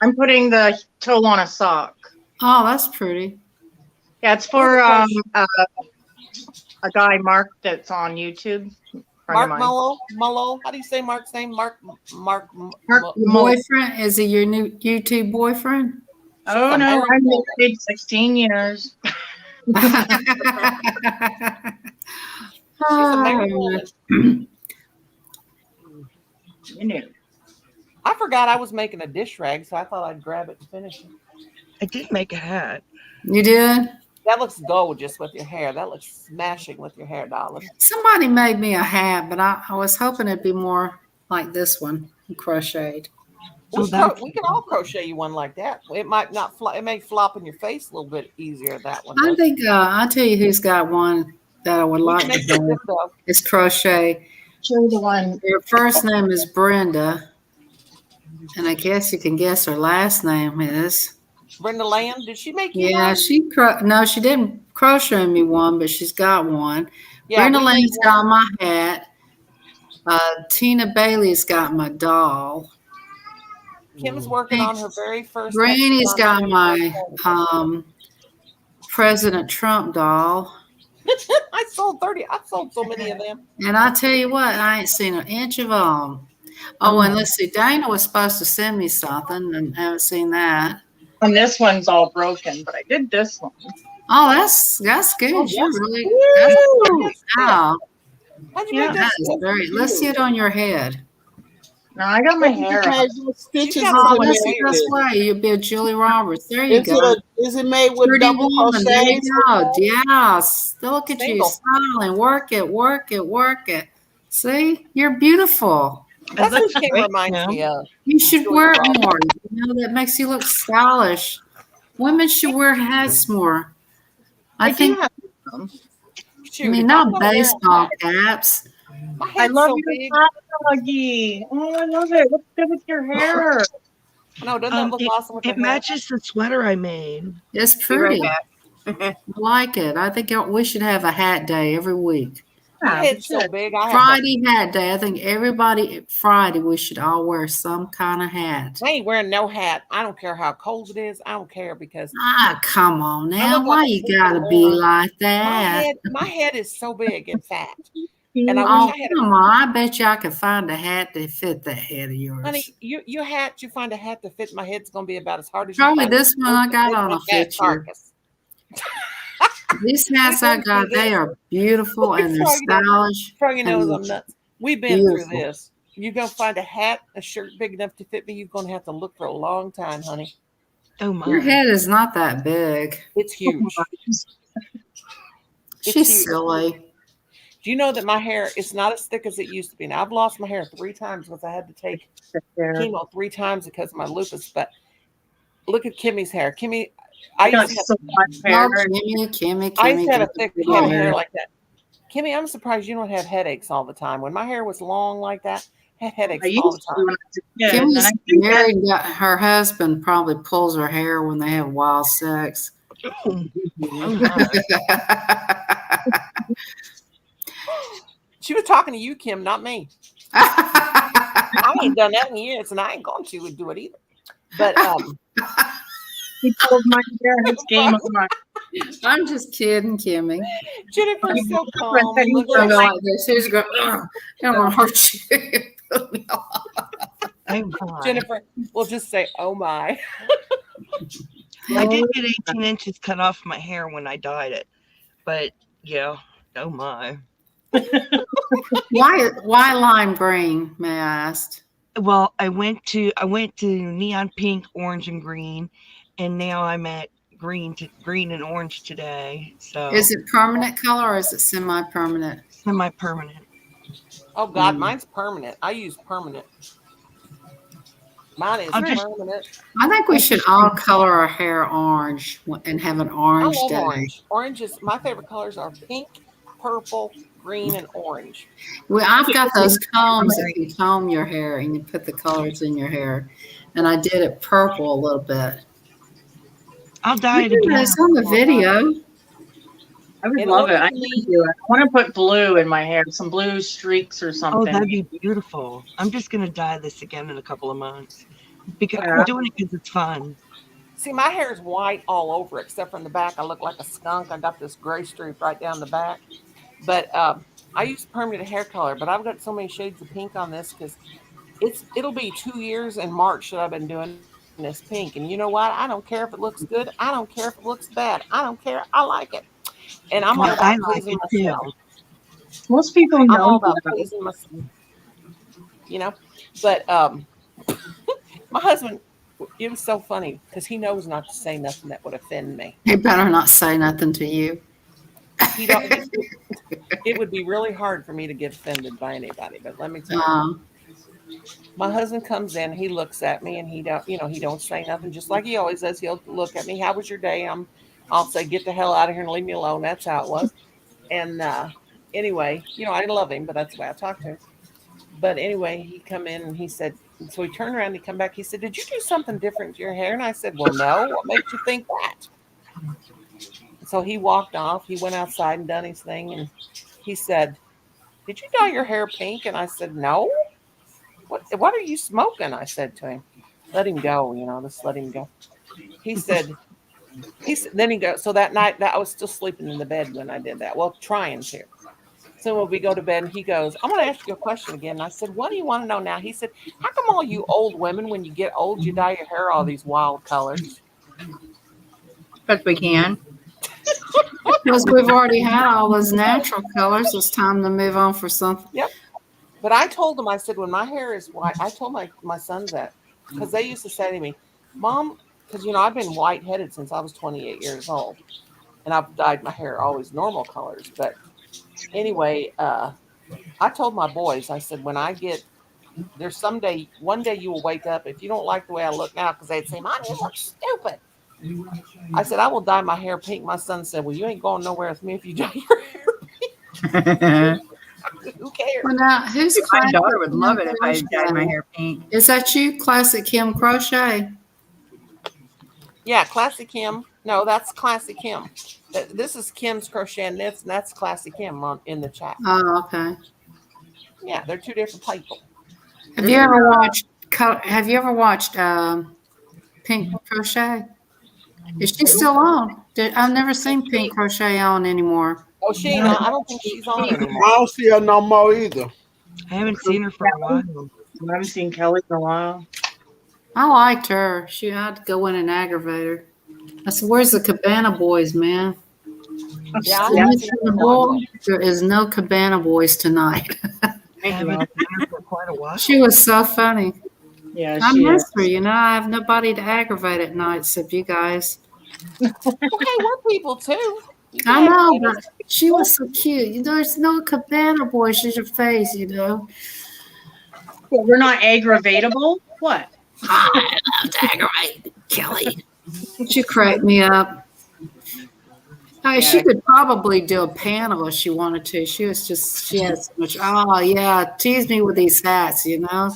I'm putting the toe on a sock. Oh, that's pretty. Yeah, it's for a guy, Mark, that's on YouTube. Friend of Mark mine. Mullo. How do you say Mark's name? Mark. Mark Your boyfriend? Is he your new YouTube boyfriend? Oh no, American I'm woman. married 16 years. She's a married woman. You knew. I forgot I was making a dish rag, so I thought I'd grab it and finish it. I did make a hat. You did? That looks gorgeous with your hair. That looks smashing with your hair, darling. Somebody made me a hat, but I was hoping it'd be more like this one, crocheted. Oh, that's- We can all crochet you one like that. It might not fly. It may flop in your face a little bit easier. That one. I does. think I'll tell you who's got one that I would We like can to make it do. good, though. It's crochet. Show the one. Her first name is Brenda, and I guess you can guess her last name is. Brenda Land. Did she make you Yeah, one? no, she didn't crochet me one, but she's got one. Yeah, Brenda we made Lane's one. got my hat. Tina Bailey's got my doll. Kim's working on her very first. Granny's got my hexagon. President Trump doll. I sold 30. I sold so many of them. And I tell you what, I ain't seen an inch of them. Oh, and let's see, Dana was supposed to send me something, and I haven't seen that. And this one's all broken, but I did this one. Oh, that's good. Oh, You're that's really Woo! wow. How'd you Yeah, make That that? is stuff? very. Let's see it on your head. No, I got my hair up. Stitches got Oh, on some that's the the best way. You'll be a Julie Roberts. There you Is go. is it made with Pretty double woman. There crochet? you go. Yes. Look at you Single. smiling. Work it. Work it. Work it. See, you're beautiful. That's looks what Kim great, reminds Kim. me of. You should wear it more. You know, that makes you look stylish. Women should wear hats more. I think, have I Shoot, mean, if not I'm gonna wear a baseball hat, caps. My I head's love so your big. hat, Doggy. Oh, I love it. What's good with your hair? No, doesn't that look awesome with It your hair? matches the sweater I made. It's Be right pretty. back. I like it. I think we should have a hat day every week. My head's so big. I have Friday hat day. I think everybody Friday we should all wear some kind of hat. I ain't wearing no hat. I don't care how cold it is. I don't care because Ah, come on I now. look Why like a you single gotta be mom. like that? my head is so big and fat. And I Oh, wish I had come on. I bet you I could find a hat that fit that head of yours. honey, your hat, you find a hat that fit my head's gonna be about as hard as Probably you find this one I got on a fat fit you. carcass. These hats I got, they are beautiful and they're stylish. Froggy knows and I'm nuts. We've been through beautiful. this. You're gonna find a hat, a shirt big enough to fit me. You're gonna have to look for a long time, honey. Oh my. Your head is not that big. It's huge. It's She's huge. silly. Do you know that my hair is not as thick as it used to be? Now I've lost my hair 3 times because I had to take chemo 3 times because of my lupus. But look at Kimmy's hair. Kimmy, I got used to have, so much hair. Oh, Kimmy. I used to have a thick Kimmy, long Kimmy. hair like that. Kimmy, I'm surprised you don't have headaches all the time. When my hair was long like that, I had headaches I used all the to time. when I was a kid. And Kimmy's I think that- married. Her husband probably pulls her hair when they have wild sex. Oh my. She was talking to you, Kim, not me. I ain't done that in years, and I ain't going to do it either. But he pulled my hair and it's game on. I'm just kidding, Kimmy. Jennifer's so calm. said he Look was I at go her. like this. She's going, I'm gonna hurt you. Put me off. Oh my. Jennifer, we'll just say, "Oh my." I did get 18 inches cut off my hair when I dyed it, but yeah, oh my. Why lime green? May I ask? Well, I went to neon pink, orange, and green, and now I'm at green and orange today. So Is it permanent color or is it semi-permanent? semi-permanent. Oh God, mine's permanent. I use permanent. Mine is I'll just- permanent. I think we should all color our hair orange and have an I orange love day. orange. Orange is my favorite colors are pink, purple, green, and orange. Well, I've got those combs that you comb your hair and you put the colors in your hair. And I did it purple a little bit. I'll dye it again. It's on the video. I would In love it. order I to can me- do it. I want to put blue in my hair, some blue streaks or Oh, something. that'd be beautiful. I'm just gonna dye this again in a couple of months because Yeah. I'm doing it because it's fun. See, my hair is white all over, except for in the back. I look like a skunk. I got this gray streak right down the back. But I use permanent hair color. But I've got so many shades of pink on this because it'll be 2 years in March that I've been doing this pink. And you know what? I don't care if it looks good. I don't care if it looks bad. I don't care. I like it. And I'm all Well, I about like pleasing it too. myself. Most people I'm all know about that. pleasing myself. You know, but my husband, it was so funny because he knows not to say nothing that would offend me. He better not say nothing to you. He don't. It would be really hard for me to get offended by anybody. But let me tell you, my husband comes in, he looks at me, and he don't say nothing. Just like he always does, he'll look at me. How was your day? I'll say, get the hell out of here and leave me alone. That's how it was. And anyway, I love him, but that's the way I talk to him. But anyway, he come in and he said, so he turned around and he come back. He said, did you do something different to your hair? And I said, well, no. What makes you think that? So he walked off. He went outside and done his thing. And he said, did you dye your hair pink? And I said, no. What are you smoking? I said to him. Let him go, just let him go. He said, then he goes, so that night that I was still sleeping in the bed when I did that. Well, trying to. So when we go to bed, he goes, I'm going to ask you a question again. And I said, what do you want to know now? He said, how come all you old women, when you get old, you dye your hair all these wild colors? Because we can. Because we've already had all those natural colors. It's time to move on for something. Yep. But I told him, I said, when my hair is white, I told my sons that because they used to say to me, Mom, because, I've been white-headed since I was 28 years old. And I've dyed my hair always normal colors. But anyway, I told my boys, I said, when I get, there's one day you will wake up, if you don't like the way I look now, because they'd say, Mom, you look stupid. I said, I will dye my hair pink. My son said, well, you ain't going nowhere with me if you dye your hair pink. Who cares? Well, now, who's My Classic daughter would love it Kim if I dyed my Crochet? hair pink. Is that you, Classic Kim Crochet? Yeah, Classic Kim. No, that's Classic Kim. This is Kim's Crochet and Knits, and that's Classic Kim in the chat. Oh, okay. Yeah, they're two different people. Have you ever watched Pink Crochet? Is she still on? I've never seen Pink Crochet on anymore. Oh, I don't think she's on I anymore. don't see her no more either. I haven't seen her for a while. I haven't seen Kelly in a while. I liked her. She had to go in and aggravate her. I said, where's the Cabana Boys, man? Yeah, I Listen haven't to seen the her boy. There is no Cabana Boys tonight. I haven't seen her for quite a while. She was so funny. Yeah, I she miss is. her. I have nobody to aggravate at night except you guys. Okay, we're people too. You I can know, aggravate but us. she was so cute. There's no Cabana Boys. She's your face, Well, we're not aggravatable. What? I love to aggravate Kelly. She cracked me up. She could probably do a panel if she wanted to. She had so much. Oh yeah, tease me with these hats, The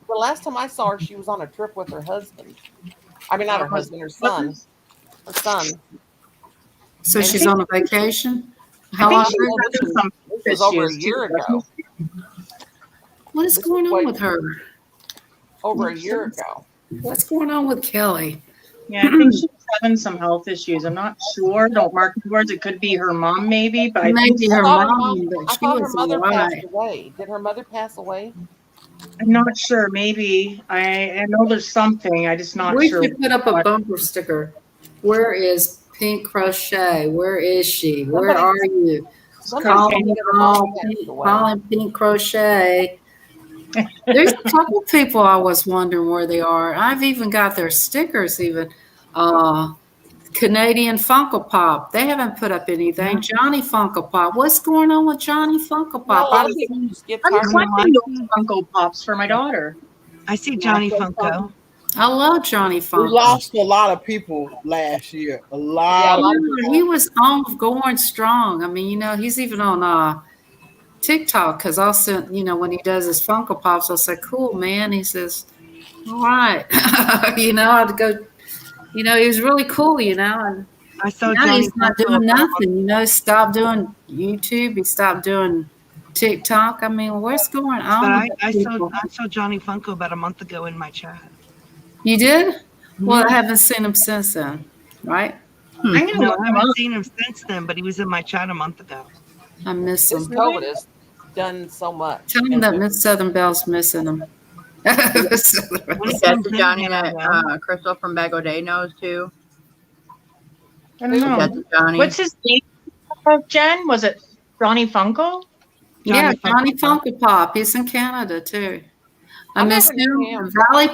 last time I saw her, she was on a trip with her husband. I mean, not her husband, her son. Her son. So she's on a vacation. I How think long? she was having some This was over a issues, year too, ago. What is going on with her? Over a year ago. What's going on with Kelly? Yeah, I think she was having some health issues. I'm not sure. Don't mark my words. It could be her mom, maybe, but I think Maybe her thought her mom, but I she thought her was mother all passed right. away. Did her mother pass away? I'm not sure. Maybe I know there's something. I just not We sure. should put up a bumper sticker. Where is Pink Crochet? Where is she? Where Somebody- are you? Somebody Call told me me, that her mom call passed Pink, away. calling Pink Crochet. There's a couple people I was wondering where they are. I've even got their stickers even. Canadian Funko Pop. They haven't put up anything. Johnny Funko Pop. What's going on with Johnny Funko Well, a Pop? lot of people just get I'm tired of collecting those Funko Pops for my daughter. I see Johnny Funko. I love Johnny We Funko. lost a lot of people last year. A Yeah, lot. a lot of Yeah, he was on going strong. I mean, he's even on TikTok because also, when he does his Funko Pops, I'll say, "Cool, man." He says, "All right," I'd go. He was really cool, and I saw now Johnny he's not Funko doing about a nothing. He stopped doing YouTube. He stopped doing TikTok. I mean, what's going But on? I with saw people? Johnny Funko about a month ago in my chat. You did? Well, Yeah. I haven't seen him since then, right? I'm gonna No, look I him up. haven't seen him since then, but he was in my chat a month ago. I miss this him. COVID has done so much. Tell him that Miss Southern Bell's missing him. When he That's comes the in Johnny again, I that will. Crystal from Bag O' Day knows too. I don't know. That's Johnny. What's his name? Jen? Was it Johnny Funko? Yeah, Johnny Johnny Funko Pop. He's in Canada too. I I miss never knew him. him. Valley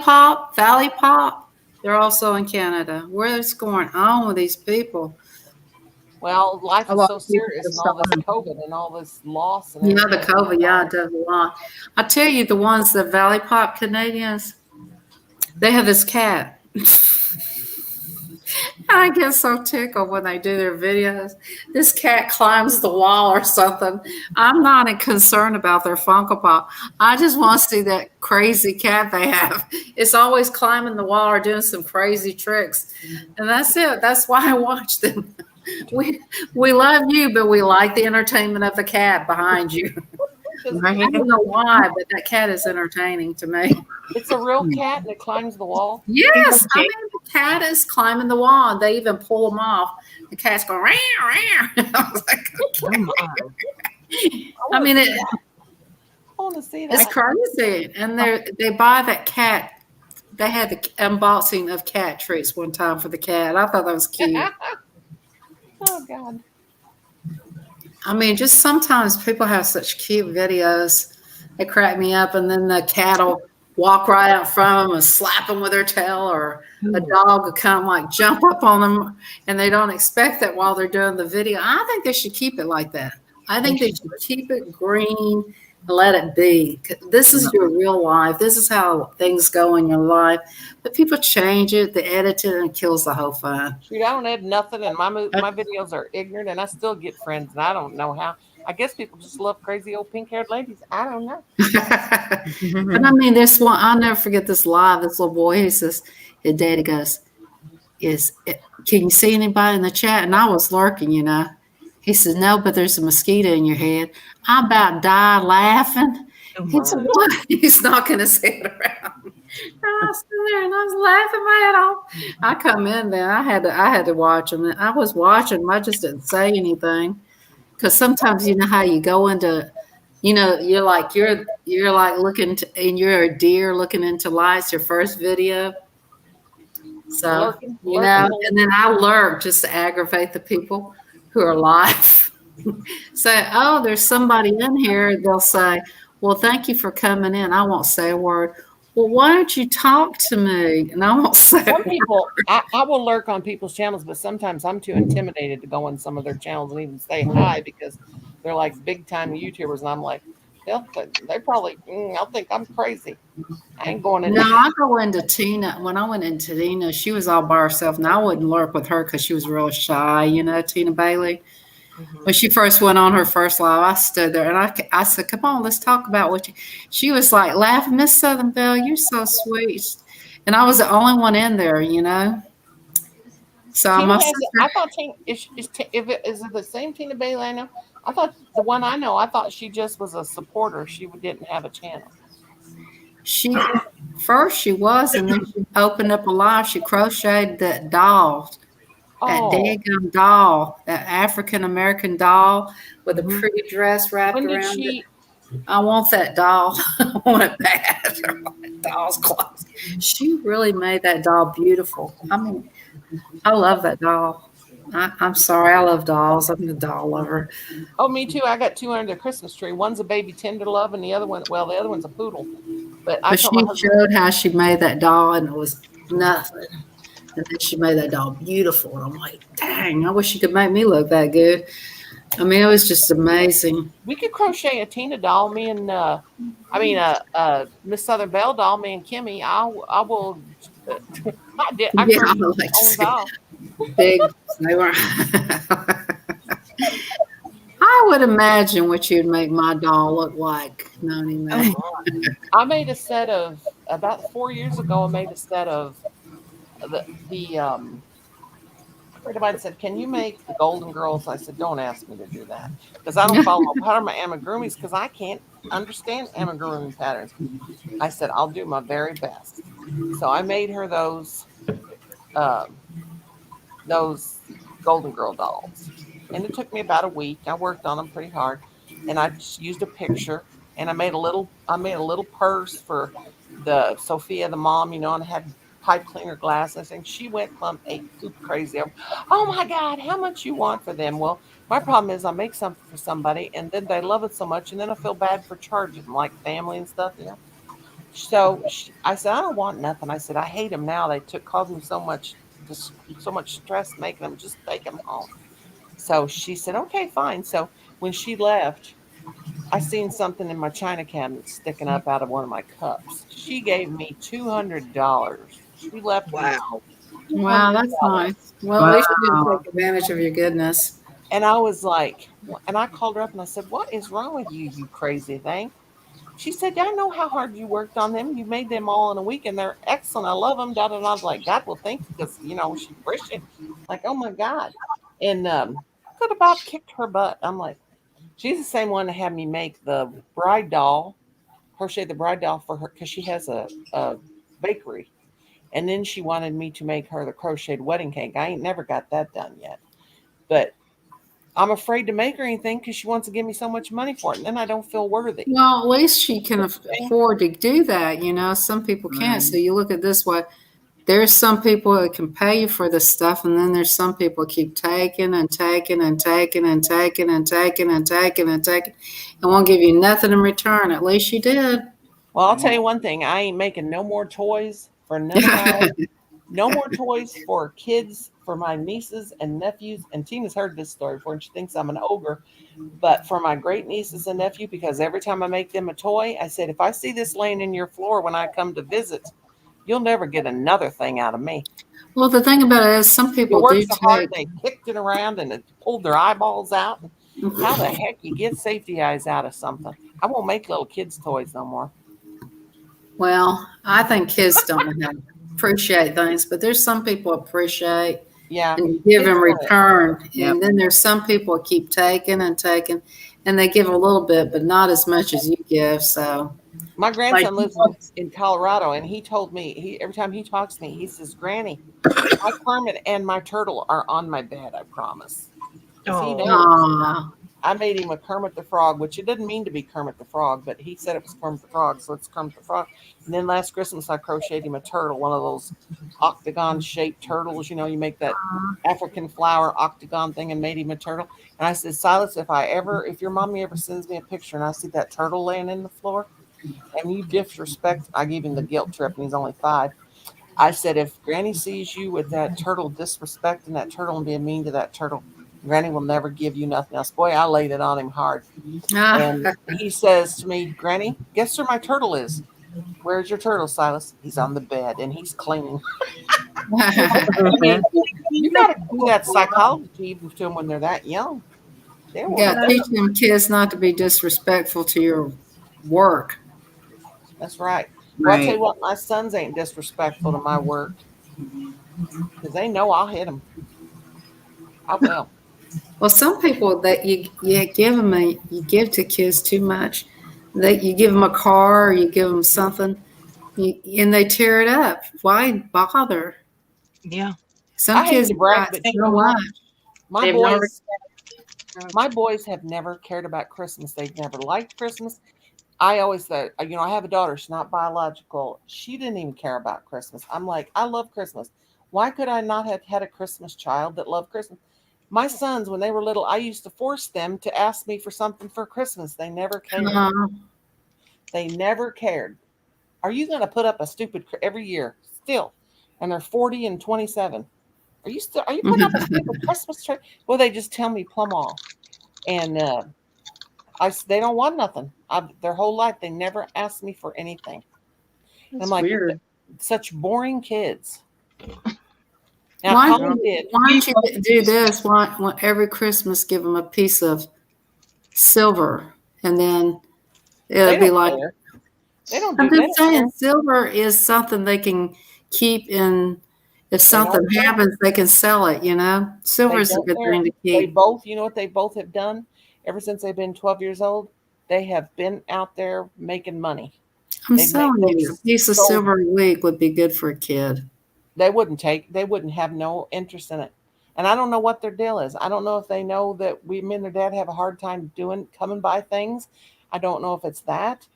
Pop. They're also in Canada. What's going on with these people? Well, life A is lot so of people serious, have and all this stopped. COVID and all this loss. And The everything. COVID, yeah, it does a lot. I tell you, the ones, the Valley Pop Canadians, they have this cat. I get so tickled when they do their videos. This cat climbs the wall or something. I'm not concerned about their Funko Pop. I just want to see that crazy cat they have. It's always climbing the wall or doing some crazy tricks. And that's it. That's why I watch them. We love you, but we like the entertainment of the cat behind you. I don't know why, but that cat is entertaining to me. It's a real cat and it climbs the wall. Yes, I mean the cat is climbing the wall, and they even pull them off. The cat's going row, row. I was like, Oh my. I mean, I want to see it's that. crazy. And they buy that cat. They had the unboxing of cat treats one time for the cat. I thought that was cute. Oh God. I mean, just sometimes people have such cute videos. They crack me up, and then the cat will walk right out in front of them and slap them with their tail, or a dog will come like jump up on them, and they don't expect that while they're doing the video. I think they should keep it like that. I think they should keep it green and let it be. This is your real life. This is how things go in your life. But people change it, they edit it, and it kills the whole fun. Shoot, I don't add nothing, and my videos are ignorant, and I still get friends, and I don't know how. I guess people just love crazy old pink-haired ladies. I don't know. But I mean, this one, I'll never forget this live. This little boy, he says, his daddy goes, can you see anybody in the chat? And I was lurking, He says, no, but there's a mosquito in your head. I about died laughing. He said, what? He's knocking his head around. I was sitting there and I was laughing my head off. I come in there. I had to watch him. I was watching him. I just didn't say anything. Because sometimes you know how you go into, you're like looking to, and you're a deer looking into lights, your first video. So, Lurking. and then I lurk just to aggravate the people who are live. Say, oh, there's somebody in here. They'll say, well, thank you for coming in. I won't say a word. Well, why don't you talk to me? And I won't say Some people, I will lurk on people's channels, but sometimes I'm too intimidated to go on some of their channels and even say hi because they're like big time YouTubers, and I'm like, they probably, I'll think I'm crazy. I ain't going in. No, I go into Tina. When I went into Tina, she was all by herself, and I wouldn't lurk with her because she was real shy, Tina Bailey. Mm-hmm. When she first went on her first live, I stood there and I said, come on, let's talk about what you. She was like laughing, Miss Southern Belle, you're so sweet. And I was the only one in there, So Tina my has sister, I thought Tina, is it the same Tina Bailey I know? I thought the one I know, I thought she just was a supporter. She didn't have a channel. first she was, and then she opened up a live. She crocheted that doll That Oh, daggum doll, that African American doll with a Mhm. pretty dress wrapped when did around it. she? I want that doll. I want it bad. I want that doll's clothes. She really made that doll beautiful. I mean, I love that doll. I'm sorry, I love dolls. I'm a doll lover. Oh, me too. I got two under the Christmas tree. One's a baby tender love, and the other one, well, the other one's a poodle. But I But told my she husband, showed how she made that doll, and it was nothing. And then she made that doll beautiful. And I'm like, dang, I wish she could make me look that good. I mean, it was just amazing. we could crochet a Tina doll. Me and Miss Southern Belle doll. Me and Kimmy. I will. I Yeah, I crocheted would my like to own see doll. big. They were. I would imagine what you'd make my doll look like, Noni May. I made a set of about 4 years ago. I made a set of the a friend of mine said, "Can you make the Golden Girls?" I said, "Don't ask me to do that because I don't follow a pattern of amigurumis because I can't understand amigurumi patterns." I said, "I'll do my very best." So I made her um, those Golden Girl dolls, and it took me about a week. I worked on them pretty hard, and I just used a picture, and I made a little purse for the Sophia, the mom, and I had pipe cleaner glasses, and she went plumb ape poop crazy. Oh my God, how much you want for them? Well, my problem is I make something for somebody, and then they love it so much, and then I feel bad for charging them, like family and stuff. So I said, I don't want nothing. I said, I hate them now. They caused me so much stress making them. Just take them home. So she said, okay, fine. So when she left, I seen something in my china cabinet sticking up out of one of my cups. She gave me $200. She left me Wow. Wow, that's $200. nice. Well, at least you didn't Wow. take advantage of your goodness. And I was like, and I called her up and I said, what is wrong with you, you crazy thing? She said, I know how hard you worked on them. You made them all in a week and they're excellent. I love them. Da, da, da. I was like, God will thank you because, she appreciated like, oh my God. And could about kicked her butt. I'm like, she's the same one that had me make the bride doll, crochet the bride doll for her because she has a bakery. And then she wanted me to make her the crocheted wedding cake. I ain't never got that done yet. But I'm afraid to make her anything because she wants to give me so much money for it. And then I don't feel worthy. Well, at least she can afford to do that. Some people can't. So you look at this way. There's some people that can pay you for this stuff, and then there's some people keep taking and taking and taking and taking and taking and taking and taking and won't give you nothing in return. At least you did. Well, I'll tell you one thing. I ain't making no more toys for none of my no more toys for kids, for my nieces and nephews. And Tina's heard this story before, and she thinks I'm an ogre. But for my great nieces and nephew, because every time I make them a toy, I said, if I see this laying in your floor when I come to visit, you'll never get another thing out of me. Well, the thing about it is some You people work do so hard, take. they kicked it around and it pulled their eyeballs out. How the heck you get safety eyes out of something? I won't make little kids' toys no more. Well, I think kids don't know how to appreciate things, but there's some people appreciate Yeah. and give in Kids want it. return. Yep. And then there's some people that keep taking and taking, and they give a little bit, but not as much as you give. So My grandson lives in Colorado, and he told me every time he talks to me, he says, "Granny, my Kermit and my turtle are on my bed. I promise." 'Cause he Oh. knows. aw, I made him a Kermit the Frog, which it didn't mean to be Kermit the Frog, but he said it was Kermit the Frog, so it's Kermit the Frog. And then last Christmas, I crocheted him a turtle, one of those octagon-shaped turtles. You make that African flower octagon thing, and made him a turtle. And I said, Silas, if your mommy ever sends me a picture and I see that turtle laying in the floor, and you disrespect, I gave him the guilt trip, and he's only 5. I said, if Granny sees you with that turtle disrespecting that turtle and being mean to that turtle, Granny will never give you nothing else. Boy, I laid it on him hard. And he says to me, Granny, guess where my turtle is? Where's your turtle, Silas? He's on the bed and he's cleaning. You got to do that psychology even to them when they're that young. They You won't got to know. teach them kids not to be disrespectful to your work. That's right. Well, I'll tell you Right. what, my sons ain't disrespectful to my work because they know I'll hit them. I will. Well, some people that you give to kids too much. That you give them a car or you give them something, and they tear it up. Why bother? Yeah. Some I hate kids to brag, got but so you know what? much. My They've never- boys, my boys have never cared about Christmas. They've never liked Christmas. I always thought, you know, I have a daughter. She's not biological. She didn't even care about Christmas. I'm like, I love Christmas. Why could I not have had a Christmas child that loved Christmas? My sons, when they were little, I used to force them to ask me for something for Christmas. They never cared. They never cared. Are you going to put up a stupid every year still? And they're 40 and 27. Are you putting up a stupid Christmas tree? Well, they just tell me plumb off. And they don't want nothing. Their whole life, they never asked me for anything. That's I'm like, weird. such boring kids. Now, Why Colin did. don't you do this? Why every Christmas give them a piece of silver, and then They it'll be don't like. care. They don't do I'm just that. saying, silver is something they can keep in. If something don't care. happens, they can sell it. You know, silver is a don't good care. thing to They keep. both, you know what they both have done ever since they've been 12 years old? They have been out there making money. I'm They've telling made you, a piece of sold- silver a week would be good for a kid. They wouldn't have no interest in it. And I don't know what their deal is. I don't know if they know that me and their dad have a hard time coming by things. I don't know if it's that.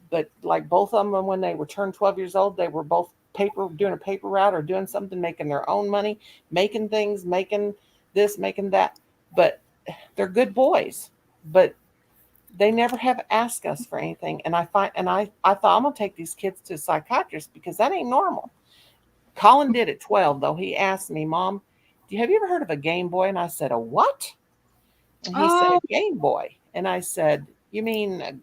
But like both of them, when they were turned 12 years old, they were both doing a paper route or doing something, making their own money, making things, making this, making that. But they're good boys. But they never have asked us for anything. And I thought I'm gonna take these kids to a psychiatrist because that ain't normal. Colin did at 12 though. He asked me, Mom, have you ever heard of a Game Boy? And I said, a what? And he said, a Game Boy. And I said, you mean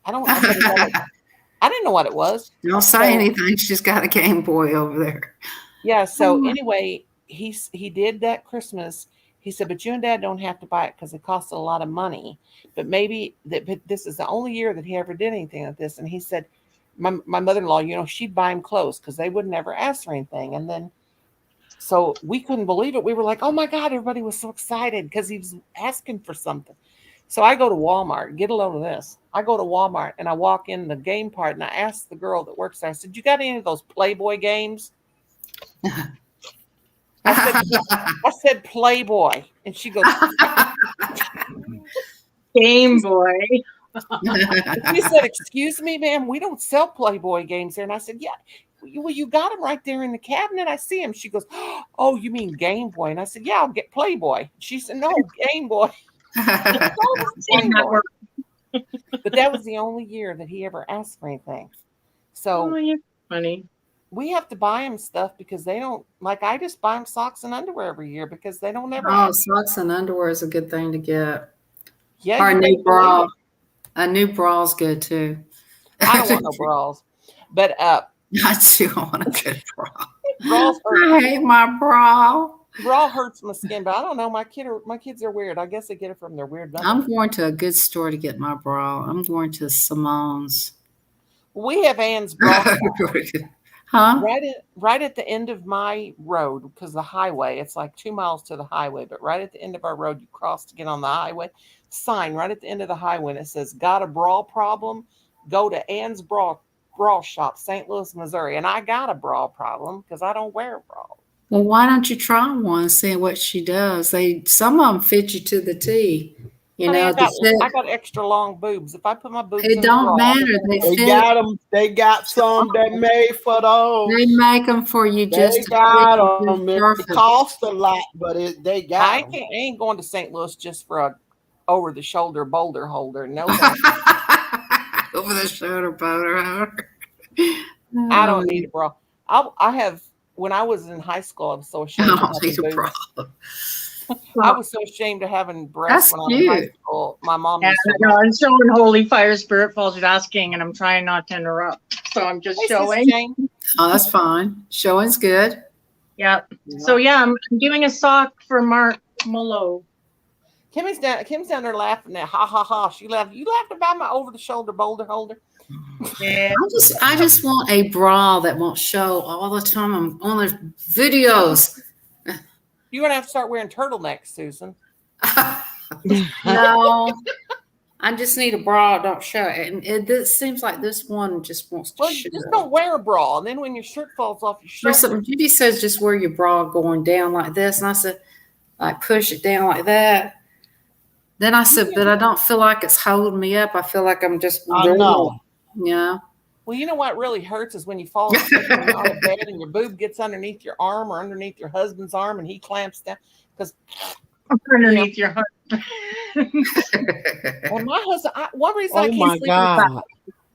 I didn't know what it was. Don't say anything. She's got a Game Boy over there. Yeah. So anyway, he did that Christmas. He said, but you and Dad don't have to buy it because it costs a lot of money. But this is the only year that he ever did anything like this. And he said, my mother-in-law, you know, she'd buy him clothes because they would never ask for anything. And then, so we couldn't believe it. We were like, oh my God, everybody was so excited because he was asking for something. So I go to Walmart, get a load of this. I go to Walmart and I walk in the game part and I asked the girl that works there, I said, you got any of those Playboy games? I said Playboy. And she goes, Game Boy. she said, excuse me, ma'am, we don't sell Playboy games there. And I said, yeah, well, you got them right there in the cabinet. I see them. She goes, oh, you mean Game Boy? And I said, yeah, I'll get Playboy. She said, no, Game Boy. Game Boy. But that was the only year that he ever asked for anything. So you're funny. We have to buy him stuff because they don't, like, I just buy him socks and underwear every year because they don't ever. Oh, socks and underwear is a good thing to get. Yeah, Or a you new better bra. believe A new bra is good too. I don't want no bras. But I do want a good bra. bras I hurt. hate my bra. Bra hurts my skin, but I don't know. My kids are weird. I guess they get it from their weird mother. I'm going to a good store to get my bra. I'm going to Simone's. We have Ann's bra Huh? right at the end of my road, because the highway, it's like 2 miles to the highway, but right at the end of our road, you cross to get on the highway. Sign right at the end of the highway, and it says, got a bra problem? Go to Ann's bra shop, St. Louis, Missouri. And I got a bra problem because I don't wear a bra. Well, why don't you try one and see what she does? Some of them fit you to the T. You Honey, know, I got extra long boobs. If I put my boobs in it the don't bra, matter. They fit. got them. They got some that made for those. They make them for you just They to got fit them. you It perfect. costs a lot, but they got them. I ain't going to St. Louis just for a over the shoulder boulder holder. No, Over the shoulder boulder. I don't need a bra. I have. When I was in high school, I was so ashamed. I of don't need a having bra. boobs. I was so ashamed of having breasts That's when I was in high cute. school. My mom Yeah, used to no, I'm showing Holy Fire Spirit Falls asking, and I'm trying not to interrupt. So I'm just Hey, Sis showing. Jane. Oh, that's fine. Showing's good. Yep. So yeah, I'm doing a sock for Mark Malo. Kim's down there laughing at ha ha ha. She laughed. You laughed about my over the shoulder boulder holder. Yeah. I just want a bra that won't show all the time. I'm on the videos. You're gonna have to start wearing turtlenecks, Susan. No, I just need a bra. Don't show it. And it seems like this one just wants to Well, show. you just don't wear a bra, and then when your shirt falls off your There's shoulder, something Judy says, just wear your bra going down like this. And I said, like, push it down like that. Then I said, but I don't feel like it's holding me up. I feel like I'm just, I know. yeah. well, you know what really hurts is when you fall asleep on a bed and your boob gets underneath your arm or underneath your husband's arm, and he clamps down. Because Underneath your heart. well, my husband, one reason I Oh can't my sleep. God.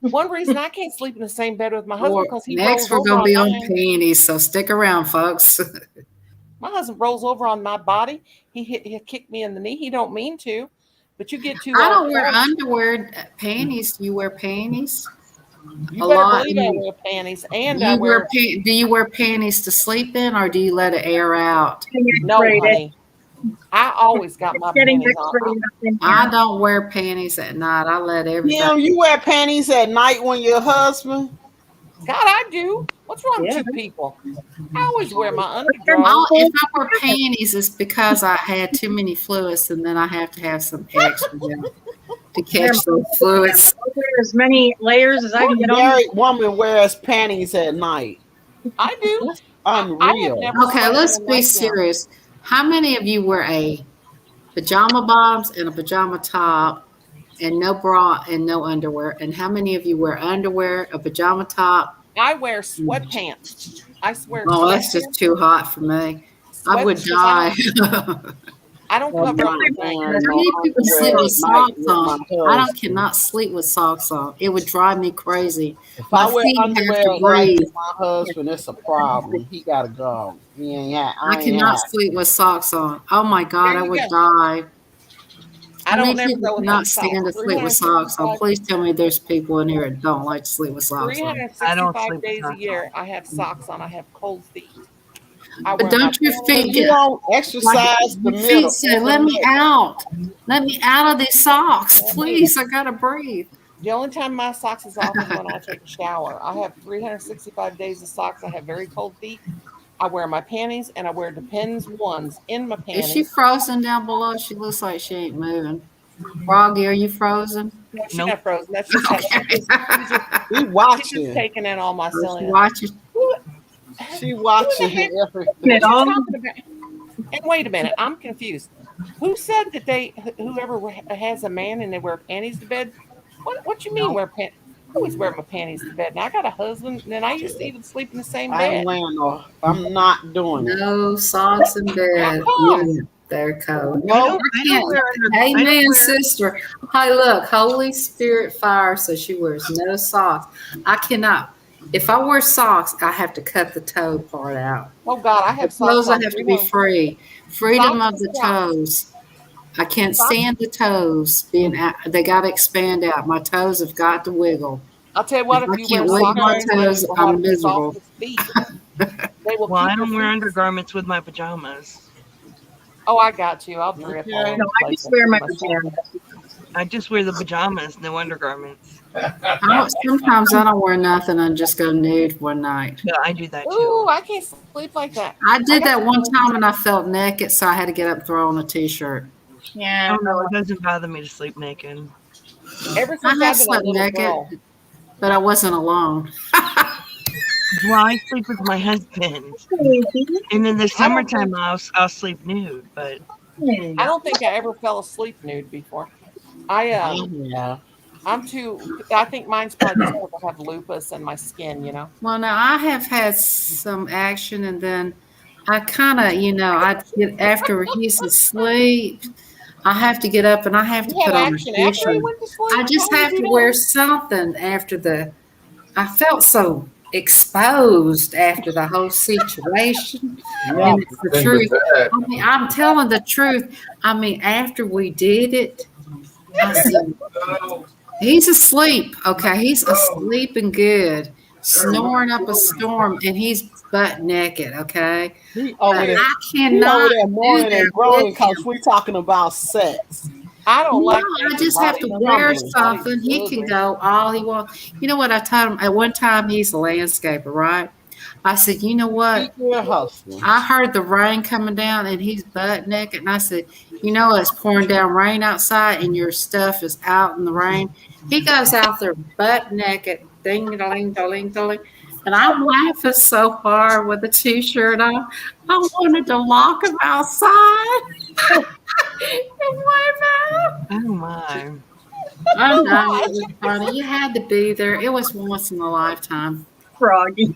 One reason I can't sleep in the same bed with my husband Well, because he next, rolls we're over going to on be on mine. panties. So stick around, folks. My husband rolls over on my body. He kicked me in the knee. He don't mean to, but you get too. I don't wear close, underwear, panties. Do you wear panties? You a better lot. believe I wear panties, and Do I you wear. do you wear panties to sleep in, or do you let it air out? No, honey. I always got my Getting panties on. X-rated up in here. I don't wear panties at night. I let everything. Kim, you wear panties at night when your husband? God, I do. What's wrong with Yeah. you people? I always wear my If underdrawers. I wear panties, it's because I had too many fluids, and then I have to have some extra to catch those fluids. I'll wear as many layers as I can What get on. married woman wears panties at night? I do. That's I have unreal. never Okay, slept let's in a be nightgown. serious. How many of you wear a pajama bottoms and a pajama top and no bra and no underwear? And how many of you wear underwear, a pajama top? I wear sweatpants. I swear. Oh, that's just too hot for me. I would die. I don't Well, cover I'm everything. wearing no Many people sleep underwear with at night socks with on. my I husband. cannot sleep with socks on. It would drive me crazy. If My I wear feet have underwear to at night breathe. with my husband, it's a problem. He gotta go. He ain't ha- I ain't cannot happy. sleep with socks on. Oh my God, There I you would go. die. I don't Many never people go without cannot socks. stand to sleep with socks on. Please tell me there's people in here that don't like to sleep with socks on. 365 days a year, I have socks on. I have cold feet. I But wear my don't your panties. feet You get don't exercise the your middle. feet say, let me out. Let me out of these socks. Please, I gotta breathe. The only time my socks is off is when I take a shower. I have 365 days of socks. I have very cold feet. I wear my panties and I wear Depends ones in my Is panties. she frozen down below? She looks like she ain't moving. Froggy, are you frozen? No, she's Nope. not frozen. That's just how Okay. she's just We she's watching. just taking in all my She silliness. watches. She watching heck? everything. What are you talking about? And wait a minute, I'm confused. Who said that whoever has a man and they wear panties to bed? What you mean wear pants? I always wear my panties to bed. Now I got a husband, and I used to even sleep in the same I ain't bed. wearing no. I'm not doing it. No socks in bed. How come? Yeah, they're cold. No, I don't wear Amen, sister. Hey, look, Holy Spirit fire says she wears no socks. I cannot. If I wear socks, I have to cut the toe part out. Oh God, I have The socks toes on. I have to be free. Freedom of the Socks. toes. I can't Socks. stand the toes being out. They got to expand out. My toes have got to wiggle. I'll tell you what, If if I you can't wear wiggle my socks, toes, you'll have I'm the miserable. softest feet. They will Well, keep I don't your wear feet- undergarments with my pajamas. Oh, I got you. I'll drip Okay. all over No, the I place. just wear my Myself. pajamas. I just wear the pajamas, no undergarments. Sometimes I don't wear nothing and just go nude one night. Yeah, I do that Ooh, too. I can't sleep like that. I did got that one some- time and I felt naked, so I had to get up and throw on a t-shirt. Yeah. Oh no, it doesn't bother me to sleep naked. Ever since I I've have been a slept little naked, girl. but I wasn't alone. Well, I sleep with my husband, and in the summertime I'll sleep nude. But I don't think I ever fell asleep nude before. yeah. I'm too. I think mine's probably just because I have lupus and my skin. You know. Well, now I have had some action, and then I kind of, I get after he's asleep, I have to get up and I have to You had put on a action after he t-shirt. went to sleep. I just How have did to you wear know? something after I felt so exposed after the whole situation. Yeah. And it's the truth. I mean, I'm telling the truth. I mean, after we did it, I said, he's asleep. Okay. He's asleep and good, snoring up a storm, and he's butt naked. Okay. He over there. I He over cannot there do moaning that and groaning with because him. we're talking about sex. I don't No, like. I just have to wear something. He can go all he wants. You know what I told him? At one time, he's a landscaper, right? I said, you know what? You're hustling. I heard the rain coming down and he's butt naked. And I said, you know, it's pouring down rain outside and your stuff is out in the rain. He goes out there butt naked, ding-a-ling-a-ling-a-ling. And I'm laughing so hard with the t-shirt on. I wanted to lock him outside. And wipe out. Oh my. I know, it was funny. You had to be there. It was once in a lifetime. Froggy.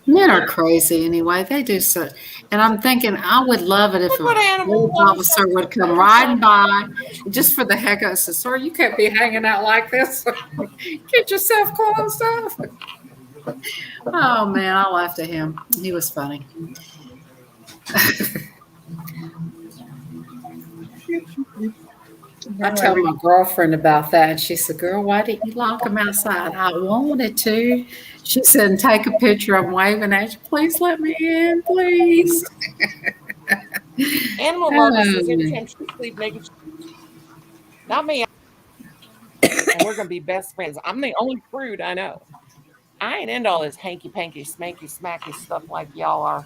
Men are crazy anyway. They do so. And I'm thinking, I would love it if What animal a police officer would come riding by just for the heck of it. Say, sir, you can't be hanging out like this. Get yourself closed off. Oh, man, I laughed at him. He was funny. I told my girlfriend about that, and she said, girl, why didn't you lock him outside? I wanted to. She said, take a picture of him waving at you. Please let me in, please. Animal lovers is every time she sleep naked. Not me. And we're gonna be best friends. I'm the only prude I know. I ain't into all this hanky panky, smanky, smacky stuff like y'all are.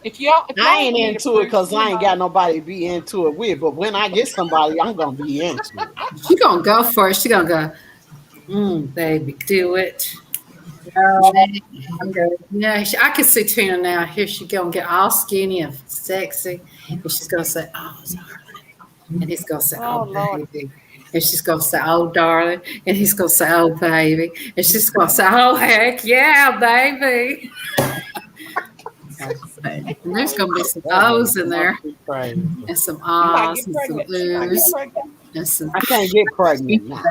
If y'all I ain't need a into it prude, because I ain't you know, got nobody to be into it with. But when I get somebody, I'm gonna be into it. She's going to go for it. She's going to go, baby, do it. No, I'm good. Yeah, I can see Tina now. Here she going to get all skinny and sexy. And she's going to say, oh, darling. And he's going to say, Oh, oh, Lord. baby. And she's going to say, oh, darling. And he's going to say, oh, baby. And she's going to say, oh, heck yeah, baby. And there's going to be some O's in there. And some you might ahs get and some pregnant. You might get oohs. pregnant. And some, I can't get pregnant now.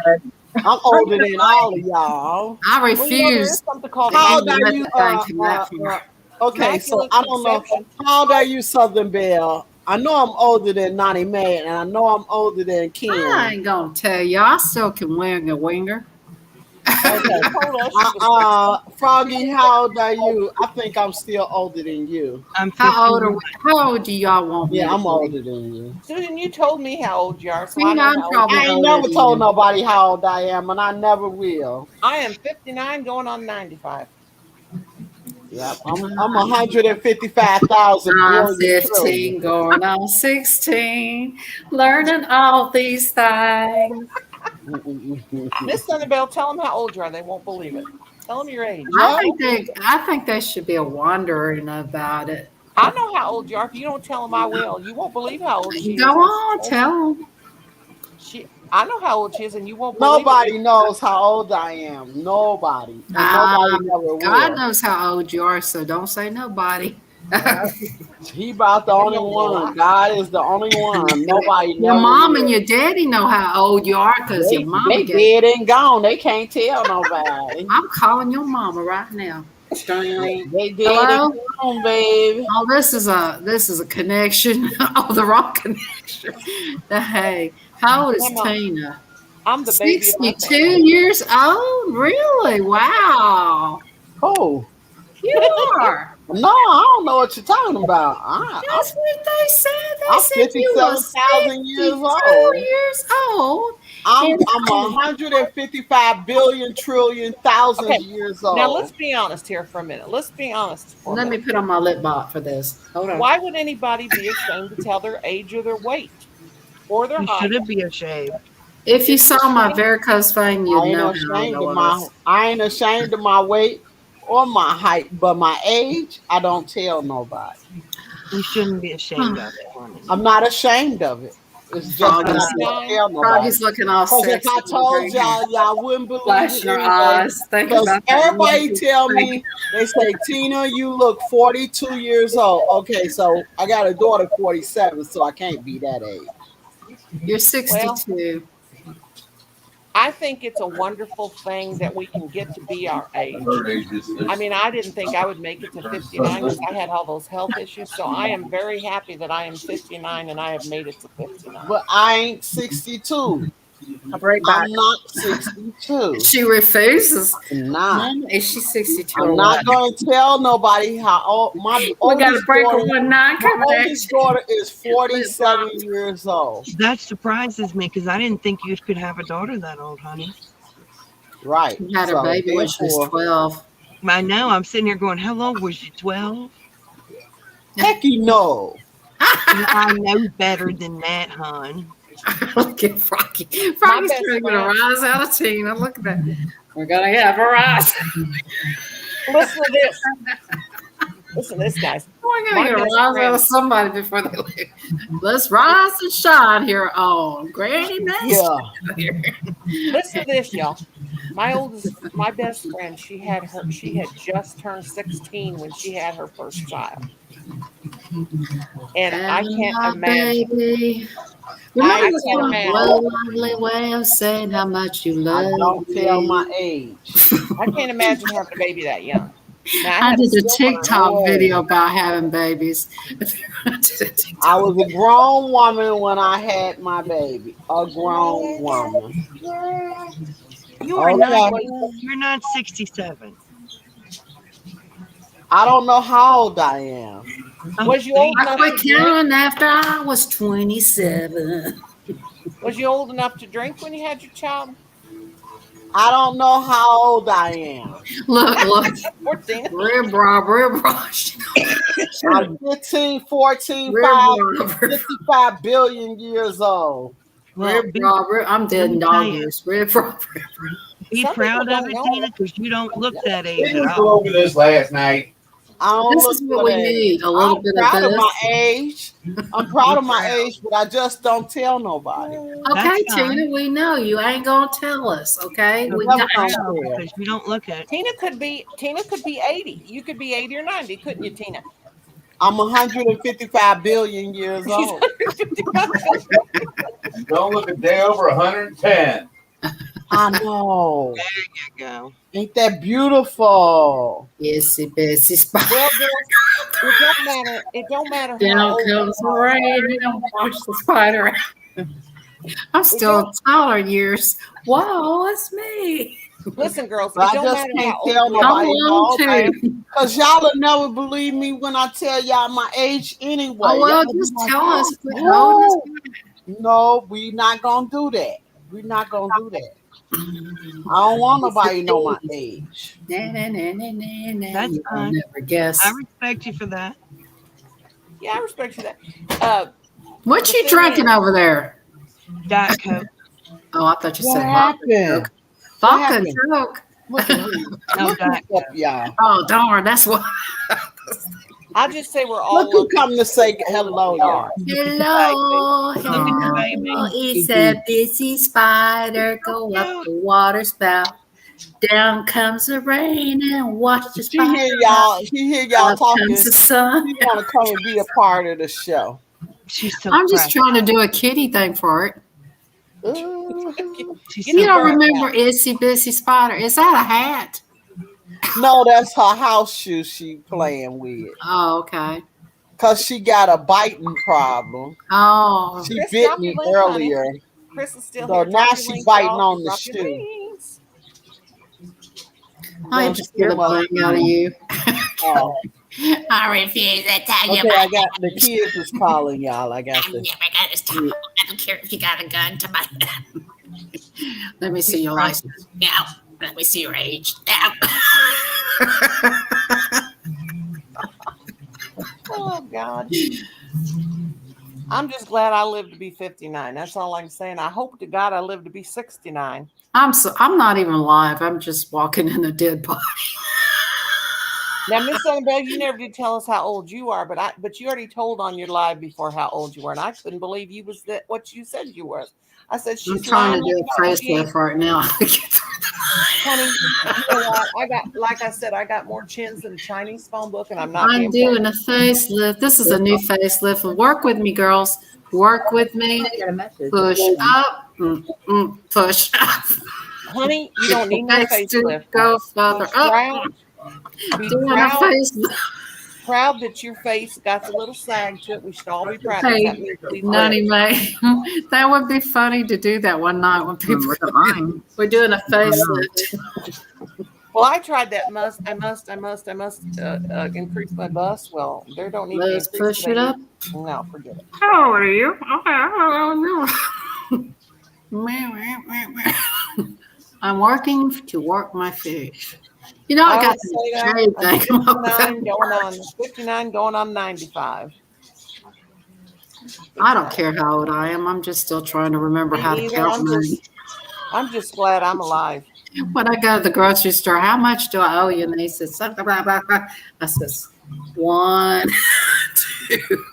I'm older than all of y'all. I Well, you know, there is refuse. something called How old Let are the you? thing come out from her. Okay, so immaculate I don't know. conception. How old are you, Southern Belle? I know I'm older than Nani Man, and I know I'm older than Ken. I ain't going to tell you. I still can wing a winger. Okay, told us she was Froggy, how old are you? I think I'm still older than you. I'm How old 51. how old do y'all want me Yeah, to I'm be? older than you. Susan, you told me how old you are, so You I know, know I'm how old probably you I are. ain't older never than told you. nobody how old I am, and I never will. I am 59 going on 95. Yep, I'm 155,000 I'm billion 15, going on 16, learning all these things. trillion. Miss Thunderbell, tell them how old you are. They won't believe it. Tell them your age. I think they should be wondering about it. I know how old you are. If you don't tell them, I will. You won't believe how old she Go is. on, tell them. I know how old she is, and you won't believe Nobody it. knows how old I am. Nobody. And nobody never God will. knows how old you are, so don't say nobody. He about the only one. God is the only one. Nobody Your never mom will. and your daddy know how old you are because your mama They gave. dead and gone. They can't tell nobody. I'm calling your mama right now. They dead Hello? and gone, baby. Oh, this is a connection. Oh, the wrong connection. Hey, how old is Grandma, Tina? I'm the baby of my 62 family. years old? Really? Wow. Oh. You are. No, I don't know what you're talking about. That's what they said. They I'm said you were 57,000 years 62 old. years old. I'm 155 billion trillion thousand Okay, years old. Now, let's be honest here for a minute. Let's be honest for a Let me minute. put on my lip balm for this. Hold on. Why would anybody be ashamed to tell their age or their weight or their You height? shouldn't be ashamed. If you saw my varicose vein, you'd I ain't know how ashamed old of I was. I ain't ashamed of my weight or my height, but my age, I don't tell nobody. You shouldn't be ashamed of it, honey. I'm not ashamed of it. It's just Froggy's that I don't tell nobody. Froggy's looking all Because if sexy. I told y'all, y'all wouldn't believe Flashing it her anyway. eyes. Think Because about that. everybody tell me, they say, Tina, you look 42 years old. Okay, so I got a daughter 47, so I can't be that age. You're 62. I think it's a wonderful thing that we can get to be our age. I mean, I didn't think I would make it to 59 because I had all those health issues. So I am very happy that I am 59 and I have made it to 59. But I ain't 62. I'll be right back. I'm not 62. She refuses. I'm not. Mom, is she 62 or I'm what? not going to tell nobody how old my We got a oldest break daughter, of 1-9 my coming at oldest you. daughter is 47 years old. That surprises me because I didn't think you could have a daughter that old, honey. Right. She had her baby when she was therefore, 12. I know. I'm sitting here going, how old was you? 12? Heck, you know. I know better than that, hon. Look at Froggy. My Froggy's best trying to friend. rise out of Tina. Look at that. We're gonna have a rise. Listen to this. Listen to this, guys. We're My gonna get a best rise out friend. of somebody before they leave. Let's rise and shine here on Granny Master. Yeah. Listen to this, y'all. My best friend, she had just turned 16 when she had her first child. And I can't imagine. Baby. I Remember the can't song, imagine. "What a lovely way of saying how much you I love don't tell me." my age. I can't imagine having a baby that young. Now, I had did a stillbirth. TikTok Whoa. video about having babies. I did a TikTok. I was a grown woman when I had my baby. A grown woman. You are Okay. not. You're not 67. I don't know how old I am. Was you old I enough quit to drink? counting after I was 27. Was you old enough to drink when you had your child? I don't know how old I am. Look. 14. Rib rob. I'm 15, 14, Rib 5, rob. 55 billion years old. Well, Rib rob. I'm dead in dog years. Rib rob. be Some proud people of don't it, know. Tina, because you don't look that age Didn't we at go all. over this last night? I don't This look is what for we that. need. A little I'm bit proud of of my this. age. I'm proud of my age, but I just don't tell nobody. Okay, That's fine. Tina, we know you ain't gonna tell us. Okay, So we be got Never proud care. because you don't look it. Tina could be 80. You could be 80 or 90, couldn't you, Tina? I'm 155 billion years old. Don't look a day over 110. I know. There you go. Ain't that beautiful? Itsy bitsy spider. Well, girls, it don't matter. It don't matter how Down old comes you the are. rain. You don't watch the spider. I'm still taller years. Whoa, it's me. Listen, girls, it But I don't just matter can't how tell old you are. nobody I'm how one old I am. too. Because y'all will never believe me when I tell y'all my age anyway. Oh well, Y'all be just like, tell us. Quit "Whoa." holding us back. No, we not gonna do that. We not gonna do that. I don't want nobody to know my age. Nah, nah, nah, nah, nah, nah. That's You'll fine. never guess. I respect you for that. Yeah, I respect you that. What the you thing drinking is- over there? Diet Coke. Oh, I thought you What said happened? vodka happened? and Coke. Look at me. No Look Diet up, y'all. Oh darn, that's what. I just say we're all Look who lucky. come to say hello, y'all. Hello, hello. baby. It's a busy spider. Go up the water spout. Down comes the rain and watch the She spider. hear y'all. She hear y'all Up talking. comes the sun. She want to come and be a part of the show. She's so I'm just precious. trying to do a kitty thing for it. Ooh. She's Get You so don't bird remember Itsy Bitsy Spider? Is that a hat? No, that's her house shoe she playing with. Oh, okay. Cause she got a biting problem. Oh, She Chris, bit drop me your link, honey. earlier. Chris is still So here. now Drop your she link, biting y'all. on the Drop your shoe. links. I just get a bang out of you. Oh, I refuse to tell you okay, about I got the kids is calling y'all. I got I'm the never gonna stop. I don't care if you got a gun to my head. Let me see your license. Now, let me see your age. Now. Oh God. I'm just glad I lived to be 59. That's all I'm saying. I hope to God I live to be 69. I'm not even live. I'm just walking in a dead body. Now, Miss Annabelle, you never did tell us how old you are, but you already told on your live before how old you were, and I couldn't believe you was that what you said you were. I said I'm she's trying to lying do a like she ain't. facelift right now. Honey, you know what? Like I said, I got more chins than a Chinese phone book, and I'm not. I'm being doing a facelift. This is a new facelift. Work with me, girls. Work with me. I got a message. Push up. Push up. Honey, you don't need no Next to facelift. go further Be up. proud. Be Doing a proud, facelift. proud that your face got a little sag to it. We should all be proud. Hey, That means we Nutty lived. May. That would be funny to do that one night when people Look at mine. we're doing a facelift. Well, I tried that. I must increase my bust. Well, there don't need Let's to increase push it up. No, forget it. How old are you? I'm working to work my fish. You know, I I got always say this that. shade I'm thing. 59 going on 95. I don't care how old I am. I'm just still trying to remember Me how to either. count money. I'm just glad I'm alive. When I go to the grocery store, how much do I owe you? And he says, blah, blah, blah, blah. I says, 1, 2,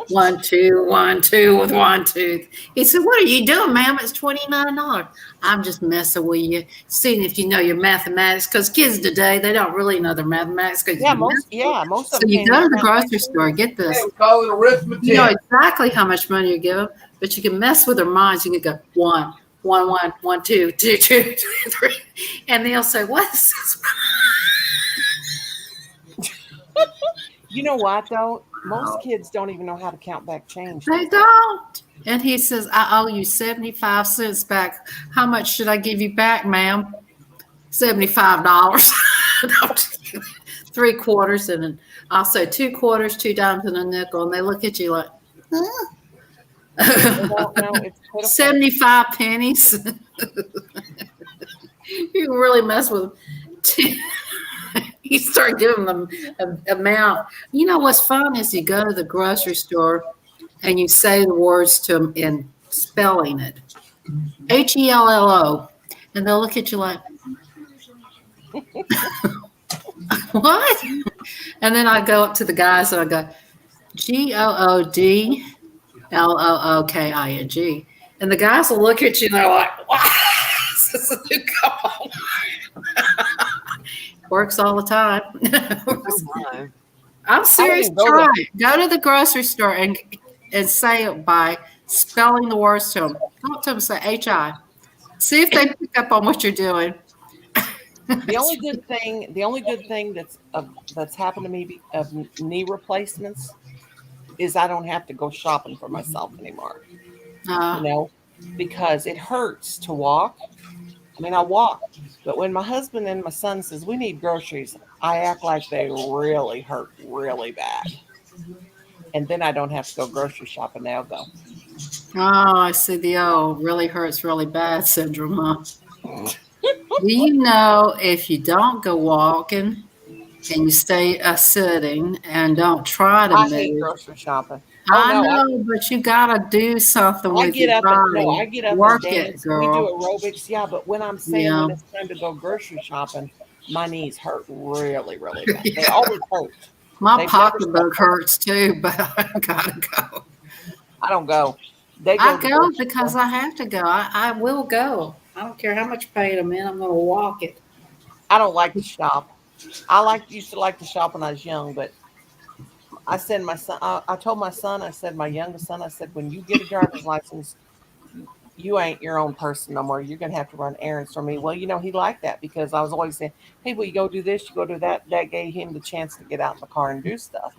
1, 2, 1, 2 with 1 tooth. He said, what are you doing, ma'am? It's $29. I'm just messing with you, seeing if you know your mathematics. Because kids today, they don't really know their mathematics. Yeah, most So of them you can't go to even the count grocery back store, then. get this. Hey, we call it arithmetic. You know exactly how much money you give them, but you can mess with their minds. You can go 1, 1, 1, 1, 2, 2, 2, 3, and they'll say, "What is this?" You know what though? Most kids don't even know how to count back change. They don't. And he says, "I owe you 75 cents back. How much should I give you back, ma'am?" $75. 3 quarters, and then I'll say 2 quarters, 2 dimes, and a nickel, and they look at you like, huh? They don't know. It's pitiful. 75 pennies. You can really mess with them. You start giving them an amount. You know what's fun is you go to the grocery store and you say the words to them in spelling it. HELLO. And they'll look at you like, what? And then I go up to the guys and I go, GOODLOOKING. And the guys will look at you and they're like, wow, this is a new code. Works all the time. I'm serious. Try it. Go to the grocery store and say it by spelling the words to them. Talk to them, say HI. See if they pick up on what you're doing. The only good thing that's happened to me of knee replacements is I don't have to go shopping for myself anymore. You know, because it hurts to walk. I mean, I walk, but when my husband and my son says we need groceries, I act like they really hurt really bad. And then I don't have to go grocery shopping. They'll go. Oh, I see the really hurts really bad syndrome. Huh? Do you know if you don't go walking and you stay sitting and don't try to I move? hate grocery shopping. I know, but you gotta do something with your body. I get up Work and dance. it, girl. We do aerobics, yeah. But when I'm saying when it's time to go grocery shopping, my knees hurt really, really bad. They always hurt. My pocketbook hurts too, but I gotta go. I don't go. I go because I have to go. I will go. I don't care how much pain I'm in. I'm going to walk it. I don't like to shop. Used to like to shop when I was young, but I send my son. I told my son. I said, my youngest son. I said, when you get a driver's license, you ain't your own person no more. You're gonna have to run errands for me. Well, you know, he liked that because I was always saying, hey, will you go do this? You go do that. That gave him the chance to get out in the car and do stuff.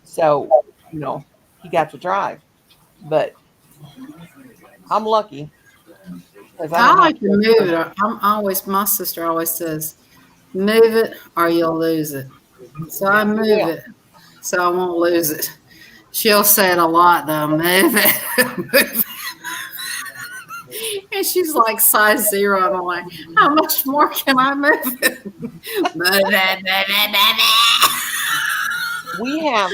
So, you know, he got to drive. But I'm lucky. I like to move it. My sister always says, move it or you'll lose it. So I move it so I won't lose it. She'll say it a lot though, move it, move it. And she's like size 0. And I'm like, how much more can I move it? Move it. We have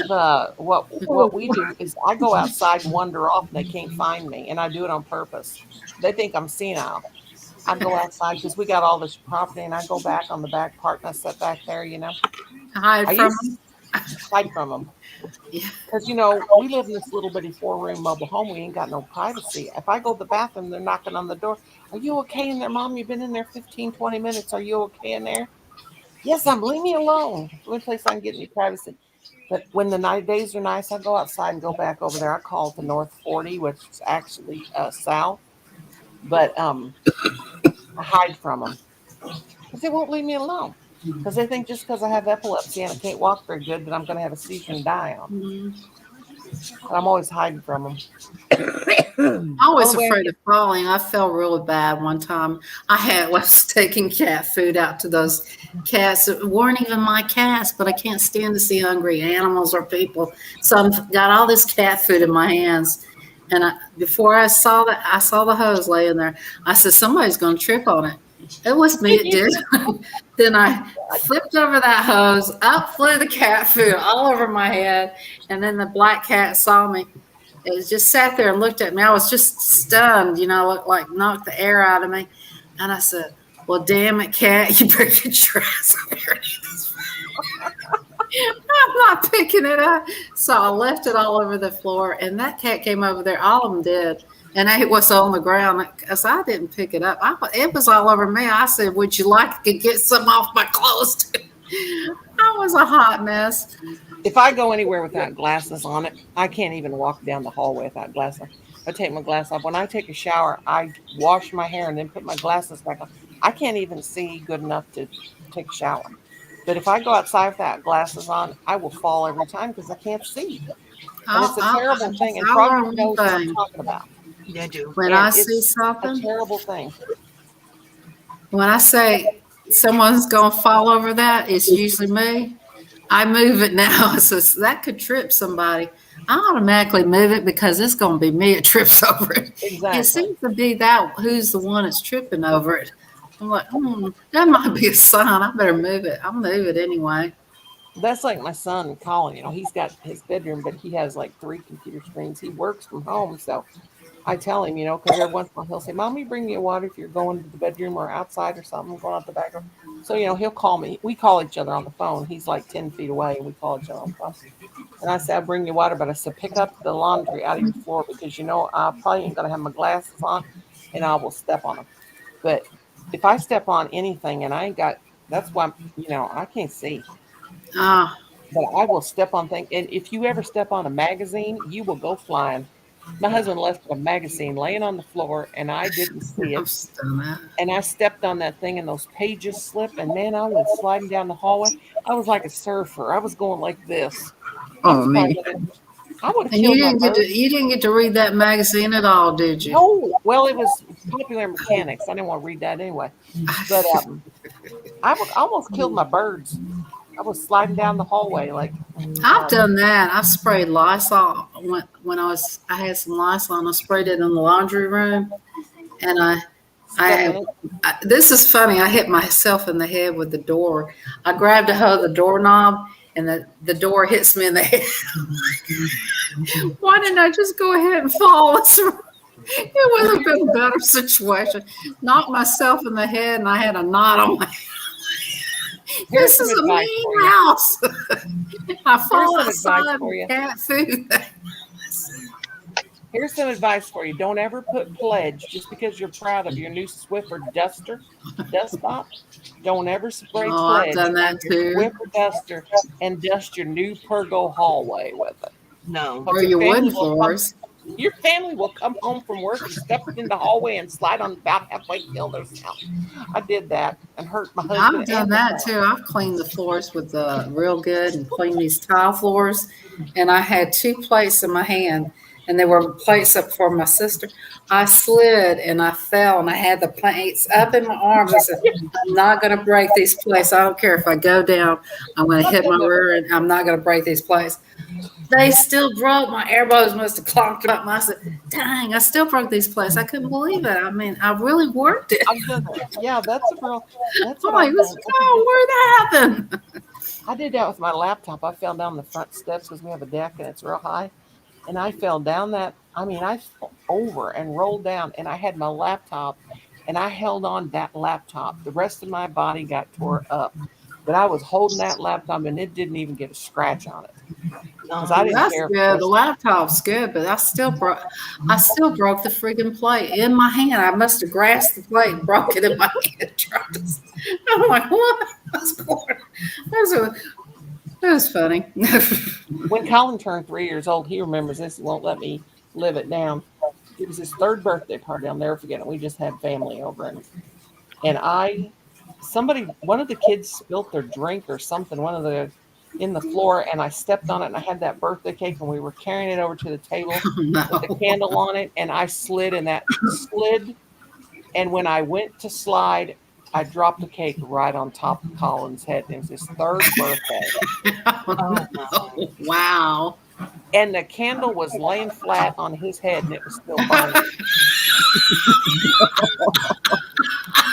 what we do is I go outside and wander off and they can't find me, and I do it on purpose. They think I'm senile. I go outside because we got all this property, and I go back on the back part and I sit back there, you know. Hide from them. Because, you know, we live in this little bitty 4-room mobile home. We ain't got no privacy. If I go to the bathroom, they're knocking on the door. Are you okay in there, Mom? You've been in there 15, 20 minutes. Are you okay in there? Yes, leave me alone. The only place I can get any privacy. But when the days are nice, I go outside and go back over there. I call it the North 40, which is actually south. But I hide from them because they won't leave me alone. Because they think just because I have epilepsy and I can't walk very good that I'm going to have a seizure and die on. Mm-hmm. I'm always hiding from them. I'm always afraid of falling. I felt really bad one time. I was taking cat food out to those cats that weren't even my cats, but I can't stand to see hungry animals or people. So I've got all this cat food in my hands. And before I saw the hose laying there, I said, somebody's going to trip on it. It was me. It did. Then I flipped over that hose. Up flew the cat food all over my head. And then the black cat saw me. It just sat there and looked at me. I was just stunned, looked like knocked the air out of me. And I said, well, damn it, cat, you better get your ass over here. I'm not picking it up. So I left it all over the floor. And that cat came over there. All of them did. And ate what's on the ground because I didn't pick it up. It was all over me. I said, would you like to get some off my clothes too? I was a hot mess. If I go anywhere without glasses on it, I can't even walk down the hallway without glasses. I take my glasses off. When I take a shower, I wash my hair and then put my glasses back on. I can't even see good enough to take a shower. But if I go outside without glasses on, I will fall every time because I can't see. And it's a terrible thing. And Froggy knows what I'm talking about. I do. When And I it's see something, a terrible thing. when I say someone's going to fall over that, it's usually me. I move it now. So that could trip somebody. I automatically move it because it's going to be me that trips over it. Exactly. It seems to be that who's the one that's tripping over it. I'm like, that might be a sign. I better move it. I'll move it anyway. That's like my son, Colin. He's got his bedroom, but he has like 3 computer screens. He works from home. So I tell him, because every once in a while he'll say, Mommy, bring me a water if you're going to the bedroom or outside or something, going out the back room. So, he'll call me. We call each other on the phone. He's like 10 feet away, and we call each other on the phone. And I said, I'll bring you water, but I said, pick up the laundry out of your floor because, I probably ain't going to have my glasses on, and I will step on them. But if I step on anything and I ain't got, that's why, I can't see. Ah, But I will step on things. And if you ever step on a magazine, you will go flying. My husband left a magazine laying on the floor, and I didn't see I've it. done that. And I stepped on that thing, and those pages slipped. And man, I was sliding down the hallway. I was like a surfer. I was going like this. Oh, me. I would have And killed you my didn't get bird. you didn't get to read that magazine at all, did you? No, well, it was Popular Mechanics. I didn't want to read that anyway. But I almost killed my birds. I was sliding down the hallway like. I've done that. I've sprayed Lysol when I had some Lysol and I sprayed it in the laundry room. And this is funny. I hit myself in the head with the door. I grabbed a hold of the doorknob and the door hits me in the head. Why didn't I just go ahead and fall? It would have been a better situation. Knocked myself in the head and I had a knot on my head. This is a mean house. I fall outside with cat food. Here's some advice for you. Don't ever put pledge just because you're proud of your new Swiffer dust mop. Don't ever spray pledge I've done that on your too. Swiffer duster and dust your new Pergo hallway with it. No. Or your wooden floors. Your family will come home from work and step in the hallway and slide on about halfway, kill themselves. I did that and hurt my husband. I've done that too. I've cleaned the floors with real good and cleaned these tile floors. And I had 2 plates in my hand, and they were plates up for my sister. I slid and I fell, and I had the plates up in my arms. I said, I'm not going to break these plates. I don't care if I go down. I'm going to hit my rear, and I'm not going to break these plates. They still broke. My elbows must have clonked up. I said, dang, I still broke these plates. I couldn't believe it. I mean, I really worked it. Yeah, that's a real. That's I'm what like, I've done. where'd that happen? I did that with my laptop. I fell down the front steps because we have a deck and it's real high. And I fell down that. I mean, I fell over and rolled down, and I had my laptop, and I held on that laptop. The rest of my body got tore up. But I was holding that laptop, and it didn't even get a scratch on it. Because I didn't That's care. good. The laptop's good, but I still broke the friggin' plate in my hand. I must have grasped the plate and broke it in my hand. I'm like, what? What's going on? That was funny. When Colin turned 3 years old, he remembers this. He won't let me live it down. It was his 3rd birthday party. I'll never forget it. We just had family over, and one of the kids spilt their drink or something, in the floor, and I stepped on it, and I had that birthday cake, and we were carrying it over to the table with the candle on it, and I slid, and and when I went to slide, I dropped the cake right on top of Colin's head. It was his 3rd birthday. Oh, wow. And the candle was laying flat on his head, and it was still burning.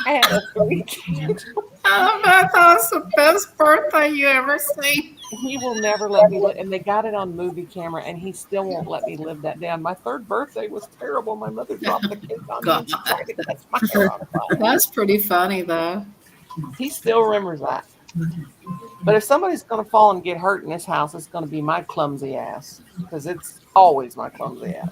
I had a weekend. I thought it's the best birthday you ever seen. He will never let me live, and they got it on movie camera, and he still won't let me live that down. My third birthday was terrible. My mother dropped the cake on me and she tried to catch my hair on fire. That's pretty funny, though. He still remembers that. But if somebody's going to fall and get hurt in this house, it's going to be my clumsy ass, because it's always my clumsy ass.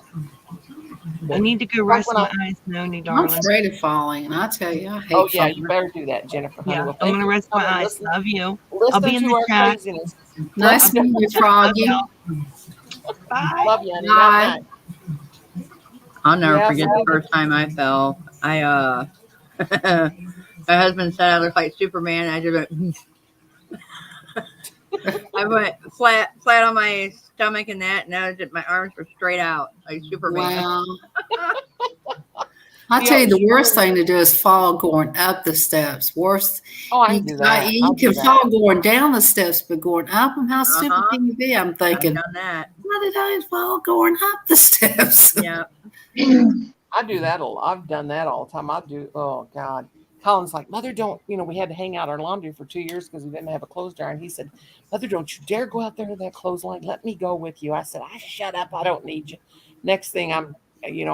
I need to go Like rest when my I- eyes, Noni, I'm darling. afraid of falling, and I tell you, I hate Oh yeah, falling. you better do that, Jennifer. Honey. Yeah, Well, I'm thank gonna you rest for my coming. eyes. Love you. Listen be in to the our chat. craziness. Nice meeting you, Froggy. Bye. Love you, honey. Bye. Night-night. I'll never Yeah, forget the so- first time I fell. My husband said I looked like Superman. I just went, I went flat on my stomach and my arms were straight out like Superman. Wow. I tell you, the worst thing to do is fall going up the steps. Worst. Oh, I You, can do that. you I'll do can that. fall going down the steps, but going up them, how stupid Uh-huh. can you be? I'm I've thinking, done that. why did I fall going up the steps? Yeah. I do that a lot. I've done that all the time. I do. Oh God. Colin's like, Mother, don't. We had to hang out our laundry for 2 years because we didn't have a clothes dryer. And he said, Mother, don't you dare go out there to that clothesline. Let me go with you. I said, shut up. I don't need you. Next thing I'm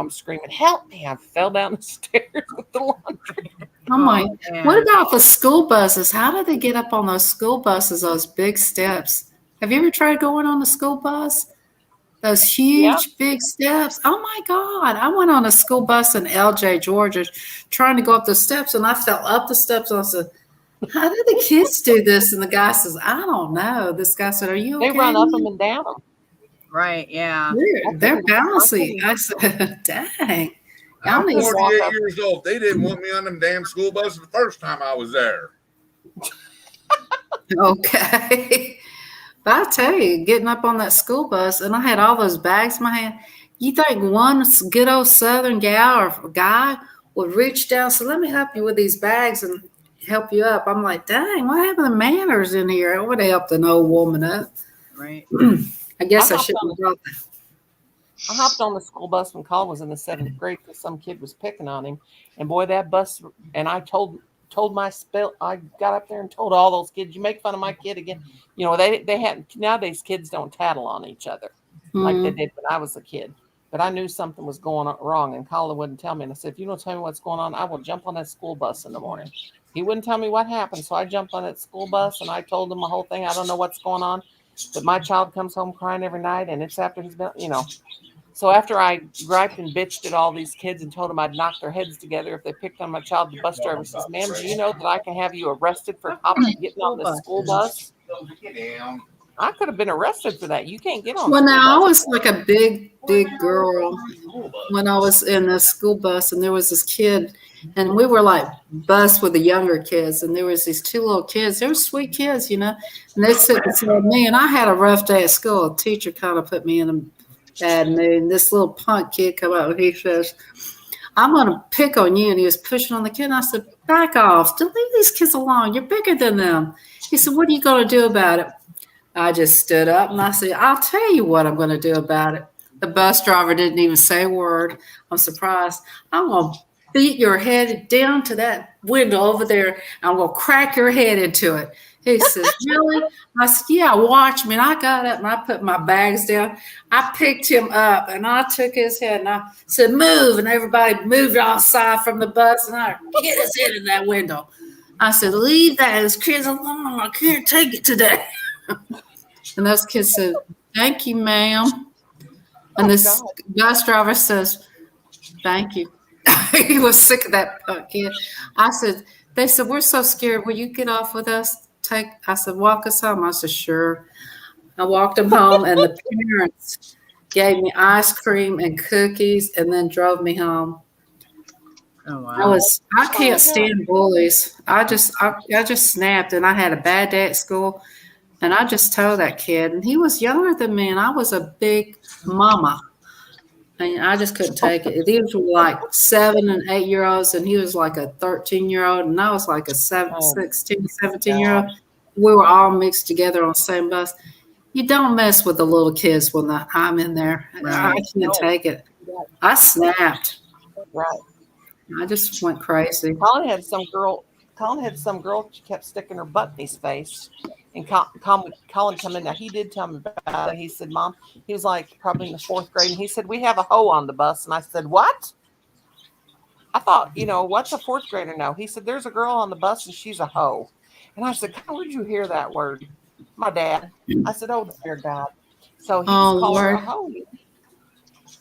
screaming, help me. I fell down the stairs with the laundry. I'm like, man. what about the school buses? How do they get up on those school buses, those big steps? Have you ever tried going on a school bus? Those huge, big steps. Oh my God. I went on a school bus in LJ, Georgia, trying to go up the steps, and I fell up the steps. And I said, how do the kids do this? And the guy says, I don't know. This guy said, are you okay? They run up them and down them. Right, yeah. They're bouncy. I said, dang. Y'all I'm need to 48 years old. They didn't want me on them damn school buses the first time I was there. Okay. But I tell you, getting up on that school bus, and I had all those bags in my hand. You think one good old Southern gal or guy would reach down and say, let me help you with these bags and help you up? I'm like, dang, what happened to manners in here? I would have helped an old woman up. Right. I guess I hopped should on have brought that. I hopped on the school bus when Colin was in the 7th grade because some kid was picking on him. And boy, that bus, and I told my spell, I got up there and told all those kids, you make fun of my kid again. They had, nowadays kids don't tattle on each other like they did when I was a kid. But I knew something was going on wrong, and Colin wouldn't tell me. And I said, if you don't tell me what's going on, I will jump on that school bus in the morning. He wouldn't tell me what happened. So I jumped on that school bus and I told him the whole thing. I don't know what's going on, but my child comes home crying every night, and it's after he's been, So after I griped and bitched at all these kids and told them I'd knock their heads together if they picked on my child, the bus driver says, ma'am, do you know that I can have you arrested for getting on the school bus? I could have been arrested for that. You can't get on. Well, the now I school was like a big girl when I was in the school bus, and there was this kid, and we were like bus with the younger kids, and there was these two little kids. They were sweet kids, and they sit beside me, and I had a rough day at school. A teacher kind of put me in a bad mood, and this little punk kid come up and he says, I'm going to pick on you. And he was pushing on the kid. And I said, back off. Don't leave these kids alone. You're bigger than them. He said, what are you going to do about it? I just stood up and I said, I'll tell you what I'm going to do about it. The bus driver didn't even say a word. I'm surprised. I'm going to beat your head down to that window over there. I'm going to crack your head into it. He says, really? I said, yeah, watch me. And I got up and I put my bags down. I picked him up and I took his head and I said, move. And everybody moved outside from the bus and I hit his head in that window. I said, leave those kids alone. I can't take it today. And those kids said, thank you, ma'am. And this bus driver says, thank you. He was sick of that punk kid. They said, we're so scared. Will you get off with us? I said, walk us home. I said, sure. I walked them home, and the parents gave me ice cream and cookies and then drove me home. Oh, wow. I can't stand bullies. I just snapped, and I had a bad day at school, and I just told that kid, and he was younger than me, and I was a big mama. And I just couldn't take it. These were like 7 and 8 year olds, and he was like a 13-year-old, and I was like a 16, 17-year-old. We were all mixed together on the same bus. You don't mess with the little kids when I'm in there. Right. I can't take it. I snapped. Right. I just went crazy. Colin had some girl Colin had some girl, she kept sticking her butt in his face. And Colin come in. Now, he did tell me about it. He said, Mom, he was like probably in the 4th grade. And he said, we have a hoe on the bus. And I said, what? I thought, what's a 4th grader know? He said, there's a girl on the bus and she's a hoe. And I said, how would you hear that word? My dad. I said, oh, dear God. So he was calling her a hoe.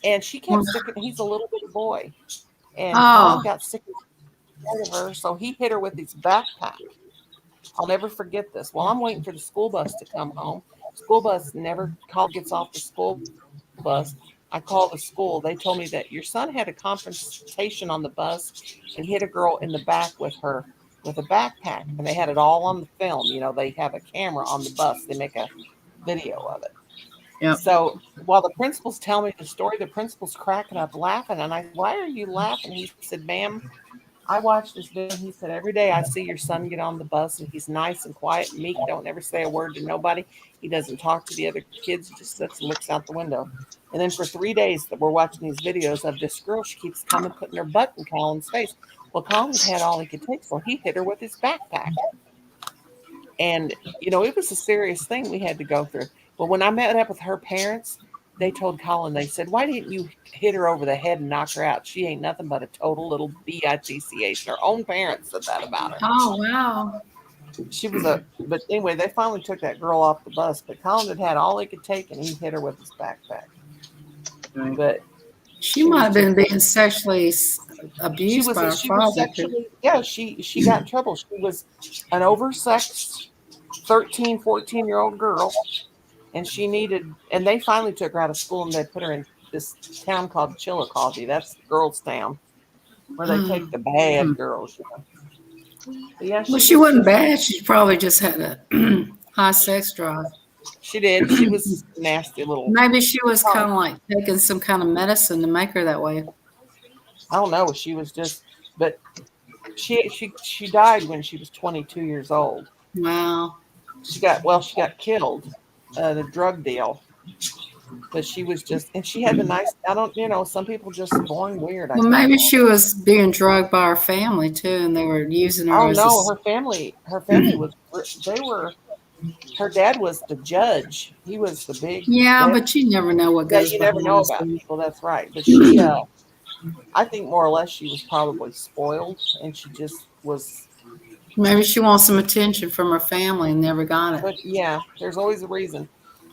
And she kept sticking, he's a little bitty boy. And Colin got sick of her, so he hit her with his backpack. I'll never forget this. Well, I'm waiting for the school bus to come home. School bus never gets off the school bus. I called the school. They told me that your son had a confrontation on the bus and hit a girl in the back with a backpack. And they had it all on the film. They have a camera on the bus. They make a video of it. Yep. So while the principal's telling me the story, the principal's cracking up laughing. And I said, why are you laughing? He said, ma'am, I watched this video. He said, every day I see your son get on the bus and he's nice and quiet and meek. Don't ever say a word to nobody. He doesn't talk to the other kids. He just sits and looks out the window. And then for 3 days that we're watching these videos of this girl, she keeps coming, putting her butt in Colin's face. Well, Colin had all he could take, so he hit her with his backpack. And, it was a serious thing we had to go through. But when I met up with her parents, they told Colin, they said, why didn't you hit her over the head and knock her out? She ain't nothing but a total little bitch. Her own parents said that about her. Oh, wow. She was but anyway, they finally took that girl off the bus. But Colin had all he could take, and he hit her with his backpack. But She might have been being sexually abused by her father. She got in trouble. She was an oversexed 13, 14-year-old girl. And and they finally took her out of school and they put her in this town called Chillicothe. That's girls' town where they take the bad girls. But yeah, she wasn't bad. She probably just had a high sex drive. She did. She was nasty little. Maybe she was kind of like taking some kind of medicine to make her that way. I don't know. She was just, but she died when she was 22 years old. Wow. She got killed. The drug deal, but she was just, and she had the nice, some people just born weird. Well, maybe she was being drugged by her family too, and they were using her. Oh no, her family was, her dad was the judge. He was the big. Yeah, but you never know what goes. You never know about people. That's right. But she, I think more or less she was probably spoiled, and she just was. Maybe she wants some attention from her family and never got it. But yeah, there's always a reason.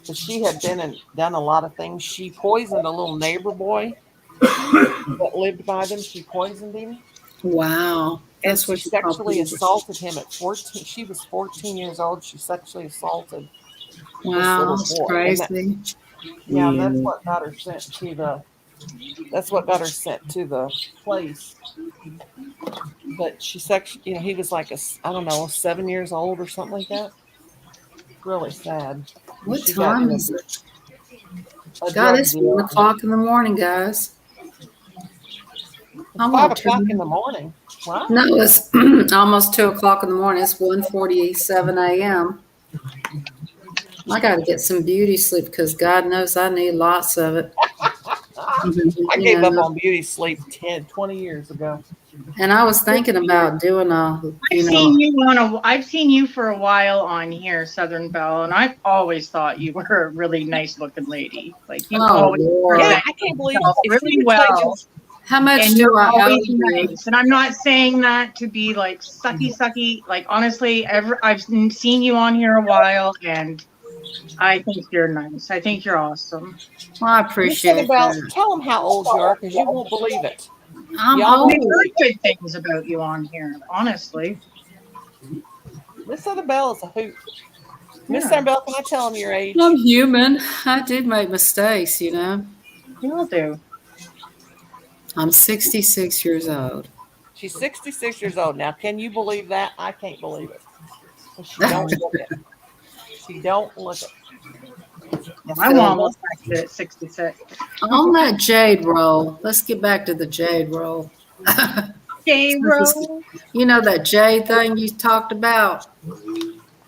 But she had been and done a lot of things. She poisoned a little neighbor boy that lived by them. She poisoned him. Wow. That's what she sexually assaulted him at 14. She was 14 years old. She sexually assaulted. Wow, that's crazy. That's what got her sent to the. That's what got her sent to the place. But she he was like 7 years old or something like that. Really sad. What time is it? God, it's 1 o'clock in the morning, guys. 5 o'clock in the morning. Wow. No, it's almost 2 o'clock in the morning. It's 1:47 a.m. I got to get some beauty sleep because God knows I need lots of it. I gave up on beauty sleep 20 years ago. And I was thinking about doing I've seen you for a while on here, Southern Belle, and I've always thought you were a really nice looking lady. Like you always I can't believe it. Really well. How much do I owe you? Nice. And I'm not saying that to be like sucky. Like honestly, I've seen you on here a while, and I think you're nice. I think you're awesome. Well, I appreciate that. Tell them how old you are, because you won't believe it. I'm old. I've heard good things about you on here, honestly. Miss Annabelle is a hoot. Miss Annabelle, can I tell them your age? I'm human. I did make mistakes, You will do. I'm 66 years old. She's 66 years old. Now, can you believe that? I can't believe it. She don't look it. She don't look it. I won't look back at 66. On that jade roll, let's get back to the jade roll. Jade roll? You know that jade thing you talked about?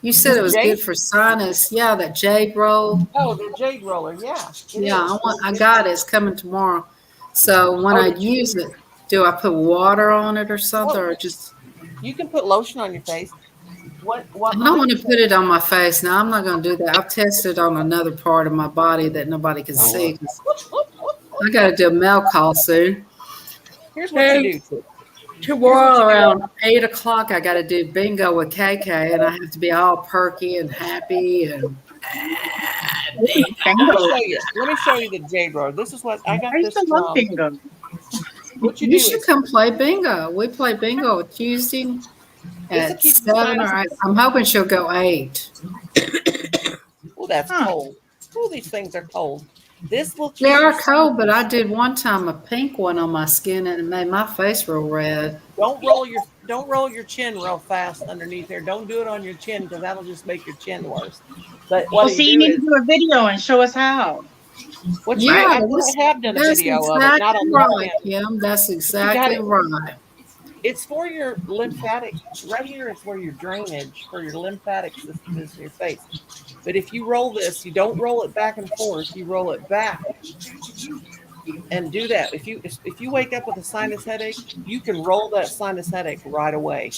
You said it was good for sinus. Yeah, that jade roll. Oh, the jade roller. Yeah. Yeah, I got it. It's coming tomorrow. So when I use it, do I put water on it or something, or just? You can put lotion on your face. What I don't want to put it on my face. Now, I'm not going to do that. I've tested on another part of my body that nobody can see. I got to do a mail call soon. Here's what you do. Tomorrow around 8 o'clock, I got to do bingo with KK, and I have to be all perky and happy. And Let me show you the Jade Road. This is what I got. I used to love bingo. What you you do should is, come play bingo. We play bingo Tuesday at keep 7 or 8. I'm hoping she'll go 8. Oh, that's cold. Oh, these things are cold. This will. They are cold, but I did one time a pink one on my skin, and it made my face real red. Don't roll your chin real fast underneath there. Don't do it on your chin because that'll just make your chin worse. But Well, see, you need to do a video and show us how. What Yeah, I that's- have done a That's video of it, exactly not on right, the Kim. That's exactly right. It's for your lymphatic. Right here is where your drainage for your lymphatic system is in your face. But if you roll this, you don't roll it back and forth. You roll it back and do that. If you wake up with a sinus headache, you can roll that sinus headache right away.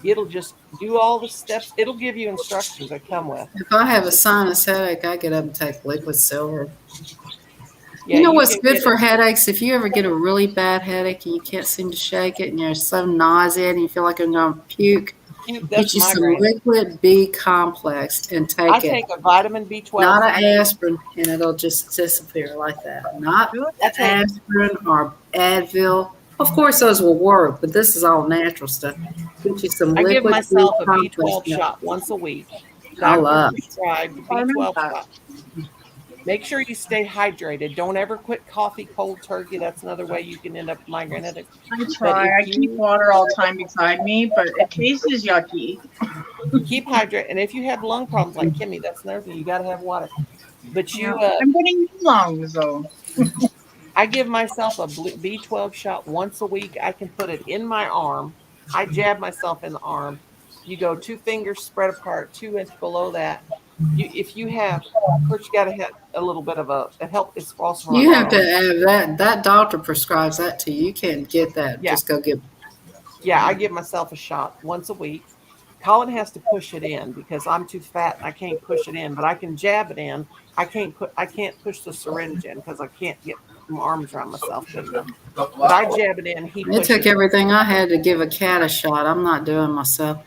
It'll just do all the steps. It'll give you instructions that come with. If I have a sinus headache, I get up and take liquid silver. Yeah, you know what's can good get for it. headaches? If you ever get a really bad headache and you can't seem to shake it and you're so nauseated and you feel like you're going to puke, get That's you some migraine. liquid B complex and take I it. take a vitamin B12. Not an aspirin, and it'll just disappear like that. Not aspirin or Advil. Of course, those will work, but this is all natural stuff. Get you some I liquid give myself a B B12 complex. shot once a week. I love Doctor prescribed B12 shot. Make sure you stay hydrated. Don't ever quit coffee cold turkey. That's another way you can end up with migraine headache. I try. I keep water all the time beside me, but it tastes yucky. Keep hydrated. And if you have lung problems like Kimmy, that's another thing. You got to have water. But I'm getting new lungs though. I give myself a B12 shot once a week. I can put it in my arm. I jab myself in the arm. You go 2 fingers spread apart, 2 inches below that. If you have, of course, you got to have a little bit of a help. It's also You have to have that. That doctor prescribes that to you. You can't get that. Yeah. Just go get. Yeah, I give myself a shot once a week. Colin has to push it in because I'm too fat and I can't push it in, but I can jab it in. I can't push the syringe in because I can't get my arms around myself good enough. But I jab it in. He It pushes took it. everything I had to give a cat a shot. I'm not doing myself.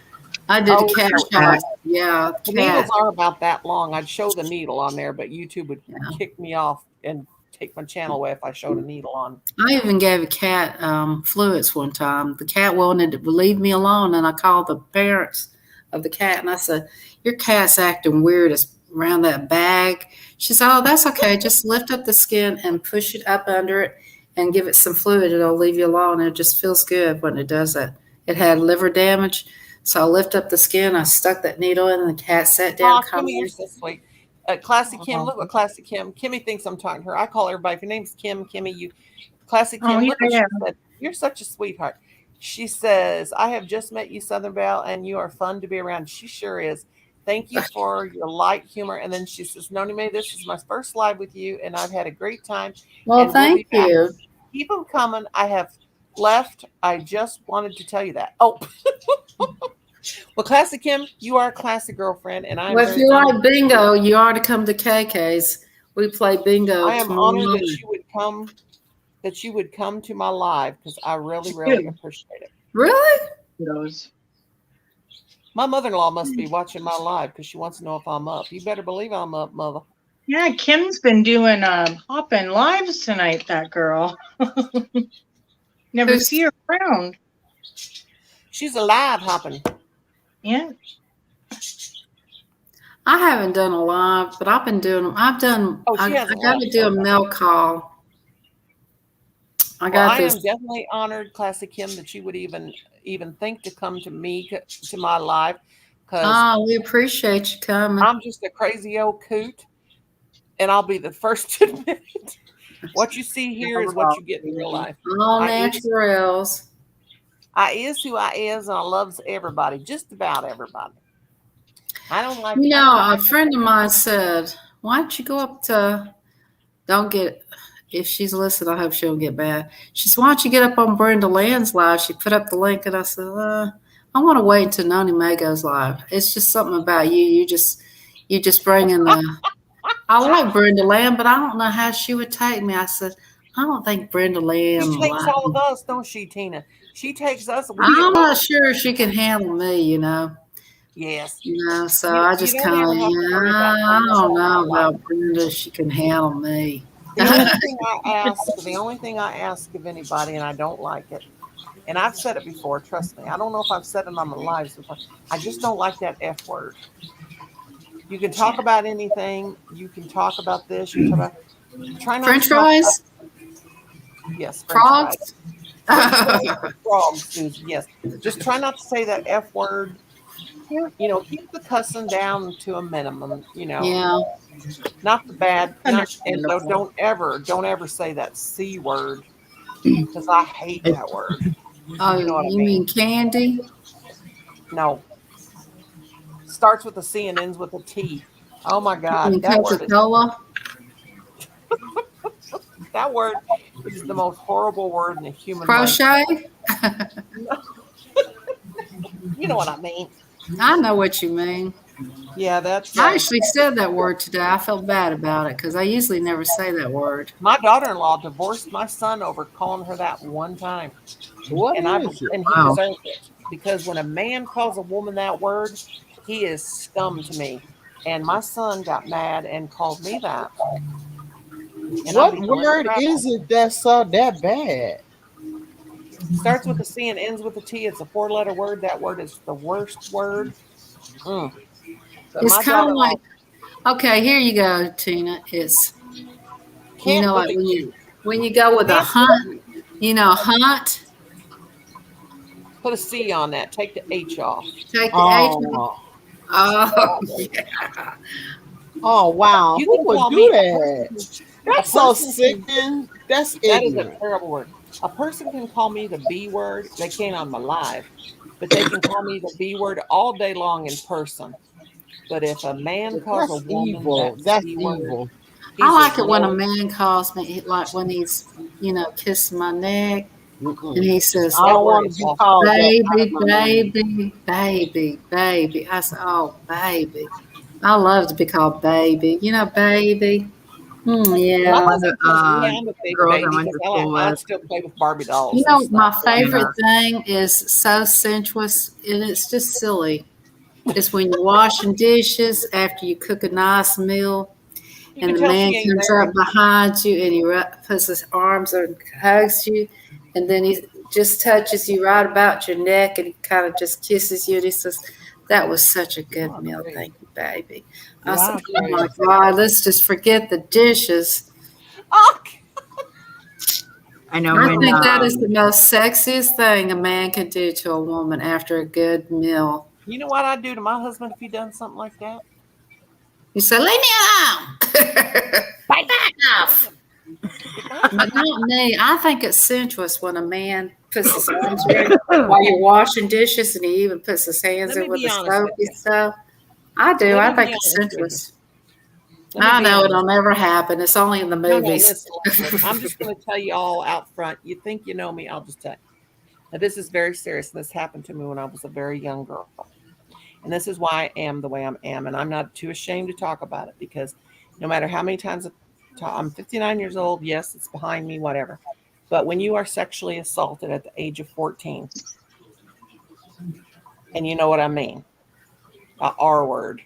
I did Oh, a cat so shot. Yeah, The cat. needles are about that long. I'd show the needle on there, but YouTube would kick me off and take my channel away if I showed a needle on. I even gave a cat fluids one time. The cat wanted to leave me alone, and I called the parents of the cat, and I said, "Your cat's acting weird around that bag." She said, "Oh, that's okay. Just lift up the skin and push it up under it and give it some fluid. It'll leave you alone. It just feels good when it does that." It had liver damage, so I lift up the skin. I stuck that needle in, and the cat sat down. Oh, Kimmy, you're so sweet. Classic Kim, look what Classic Kim. Kimmy thinks I'm talking to her. I call everybody. If your name's Kim, Kimmy, you. Classic Kim, look what she said. You're such a sweetheart. She says, "I have just met you, Southern Belle, and you are fun to be around." She sure is. Thank you for your light humor. And then she says, "Noni Mae, this is my first live with you, and I've had a great time." Well, and we'll be thank back. you. Keep them coming. I have left. I just wanted to tell you that. Oh, well, Classic Kim, you are a classic girlfriend, and I'm. Well, if you like bingo, you ought to come to KK's. We play bingo. I am tomorrow honored that morning. you would come. That you would come to my live because I really, really appreciate it. Really? Those. My mother-in-law must be watching my live because she wants to know if I'm up. You better believe I'm up, mother. Yeah, Kim's been doing hopping lives tonight. That girl. Never see her around. She's alive hopping. Yeah. I haven't done a live, but I've been doing them. I've done. Oh, she I has a got to live. do a mail call. I got I this. am definitely honored, Classic Kim, that you would even think to come to me to my live because Oh, we appreciate you coming. I'm just a crazy old coot, and I'll be the first to admit it. What you see here is what you get in real life. All I is- naturals. I is who I is, and I loves everybody, just about everybody. I don't like. You know, a friend of mine said, "Why don't you go up to? Don't get. If she's listening, I hope she don't get bad. She said, "Why don't you get up on Brenda Land's live?" She put up the link, and I said, I want to wait until Noni May goes live. It's just something about you. You just bring in the. I like Brenda Lamb, but I don't know how she would take me. I said, I don't think Brenda Lamb. She takes all of us, don't she, Tina? She takes us. I'm not sure she can handle me. Yes. So You- I you just don't kind of, ever have to worry about I how much don't I know like about Brenda. She can handle me. The only thing I ask of anybody, and I don't like it, and I've said it before, trust me. I don't know if I've said it on the lives before. I just don't like that F word. You can talk about anything. You can talk about this. You can talk about. Try not French to talk fries? Yes, French fries. Frogs? Frogs, Susan, yes. Just try not to say that F word. Keep the cussing down to a minimum. Yeah. Not the bad. And Understandable. don't ever say that C word, because I hate that word. Oh, You know what I you mean candy? No. Starts with a C and ends with a T. Oh my You God, mean that Coca-Cola? word is the most horrible word in the human Crochet? You know what I mean? I know what you mean. Yeah, that's. I actually said that word today. I felt bad about it because I usually never say that word. My daughter-in-law divorced my son over calling her that one time. What and is it? and he Wow. deserved it, because when a man calls a woman that word, he is scum to me. And my son got mad and called me that. And I What beat the living word crap is it that's that bad? Starts with a C and ends with a T. It's a 4-letter word. That word is the worst word. But It's my kind of daughter-in-law like, okay, here you go, Tina. It's, can't like look at you. when you go with a Can't look at hunt, you. hunt, Put a C on that. Take the H off. take the H. Oh, Oh, yeah. oh wow. You Who can would call do me that? a That's so person can. sickening. That's That is a ignorant. terrible word. A person can call me the B word. They can't on my live, but they can call me the B word all day long in person. But if a man calls a That's woman evil. that That's C word, evil. I he's as like it when a low. man calls me, like when he's, kissing my neck and Mm-mm. he says, I That don't word want is to be awful. called that by baby, my name. baby, baby, baby. I said, oh, baby. I love to be called baby. Baby. My Yeah. One of husband calls me, the I'm a big girls I baby, went because to school I with, still play with Barbie dolls and My stuff. So I favorite yeah, thing is so sensuous, and it's just silly. It's when you're washing dishes after you cook a nice meal, you and can the tell man she ain't comes up married. behind you and he puts his arms and hugs you, and then he just touches you right about your neck and he kind of just kisses you and he says, "That was such a good Oh, meal, great. thank you, baby." I said, Wow, "Oh my great. God, let's just forget the dishes." Oh, I know I when think that is the most sexiest thing a man can do to a woman after a good meal. you know what I'd do to my husband if he done something like that? You say, "Leave me alone." Bite Back him. off. But not me. I think it's sensuous when a man puts his arms around you while you're washing dishes and he even puts his hands Let in me with be the honest with soapy you. stuff. I do. Let I me think be it's honest with you. sensuous. Let me I be know honest. it'll never happen. It's only in the No, movies. listen. I'm just going to tell you all out front. You think you know me, I'll just tell you. Now, this is very serious. This happened to me when I was a very young girl. And this is why I am the way I am. And I'm not too ashamed to talk about it, because no matter how many times I'm 59 years old, yes, it's behind me, whatever. But when you are sexually assaulted at the age of 14, and you know what I mean, a R word,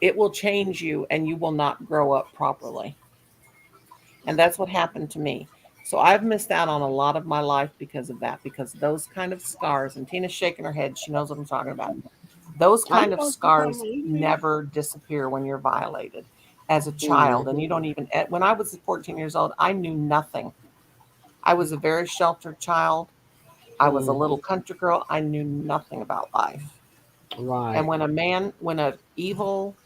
it will change you and you will not grow up properly. And that's what happened to me. So I've missed out on a lot of my life because of that, because those kind of scars, and Tina's shaking her head, she knows what I'm talking about. Those I kind of know what you're talking scars about. never disappear when you're violated as a child. And Mhm. you don't even, when I was 14 years old, I knew nothing. I was a very sheltered child. I was a little Mhm. country girl. I knew nothing about life. And Right. when an evil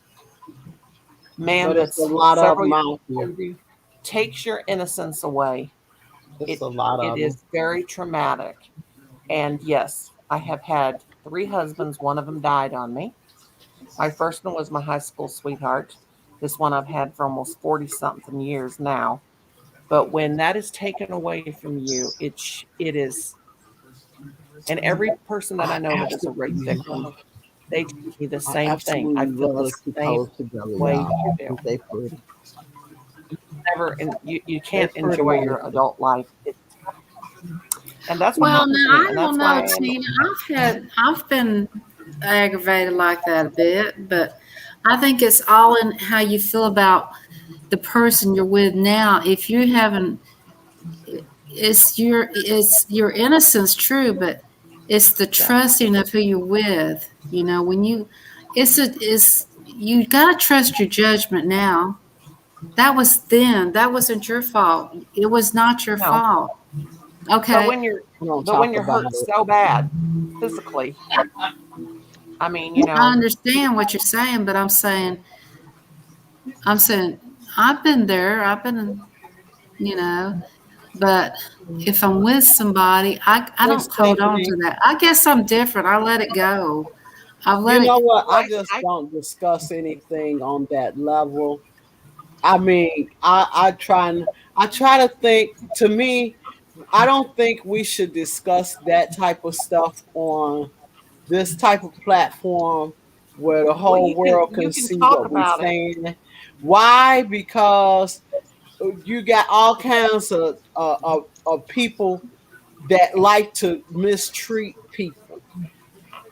man But it's a that's lot of several them years out older here. than you takes your innocence away, It's it a lot it of them. is very traumatic. And yes, I have had 3 husbands. One of them died on me. My first one was my high school sweetheart. This one I've had for almost 40 something years now. But when that is taken away from you, it is And every person that I know that is a rape victim, they teach me the I same thing. I absolutely feel love the to keep same hoes together, way y'all. you do. Ain't they pretty? Never, and you can't They're pretty enjoy women. your adult life. And that's what Well, happens to now me. I And don't that's know, why I am. I've been aggravated like that a bit, but I think it's all in how you feel about the person you're with now. If you haven't, it's your innocence, true, but it's the trusting of who you're with. You know, when you, it's you gotta trust your judgment now. That was then. That wasn't your fault. It was not your No. fault. But Okay. when you're We don't but when talk you're about hurt it. so bad physically, I mean, you I know, understand what you're saying, but I'm saying I've been there. I've been, you know, but if I'm with somebody, I Miss don't hold on Tiffany, to that. I guess I'm different. I let it go. I've you let know it. what? well, I just I don't discuss anything on that level. I mean, I try to think. To me, I don't think we should discuss that type of stuff on this type of platform where the well, whole world you can can see talk what we're about it. saying. Why? Because you got all kinds of people that like to mistreat people.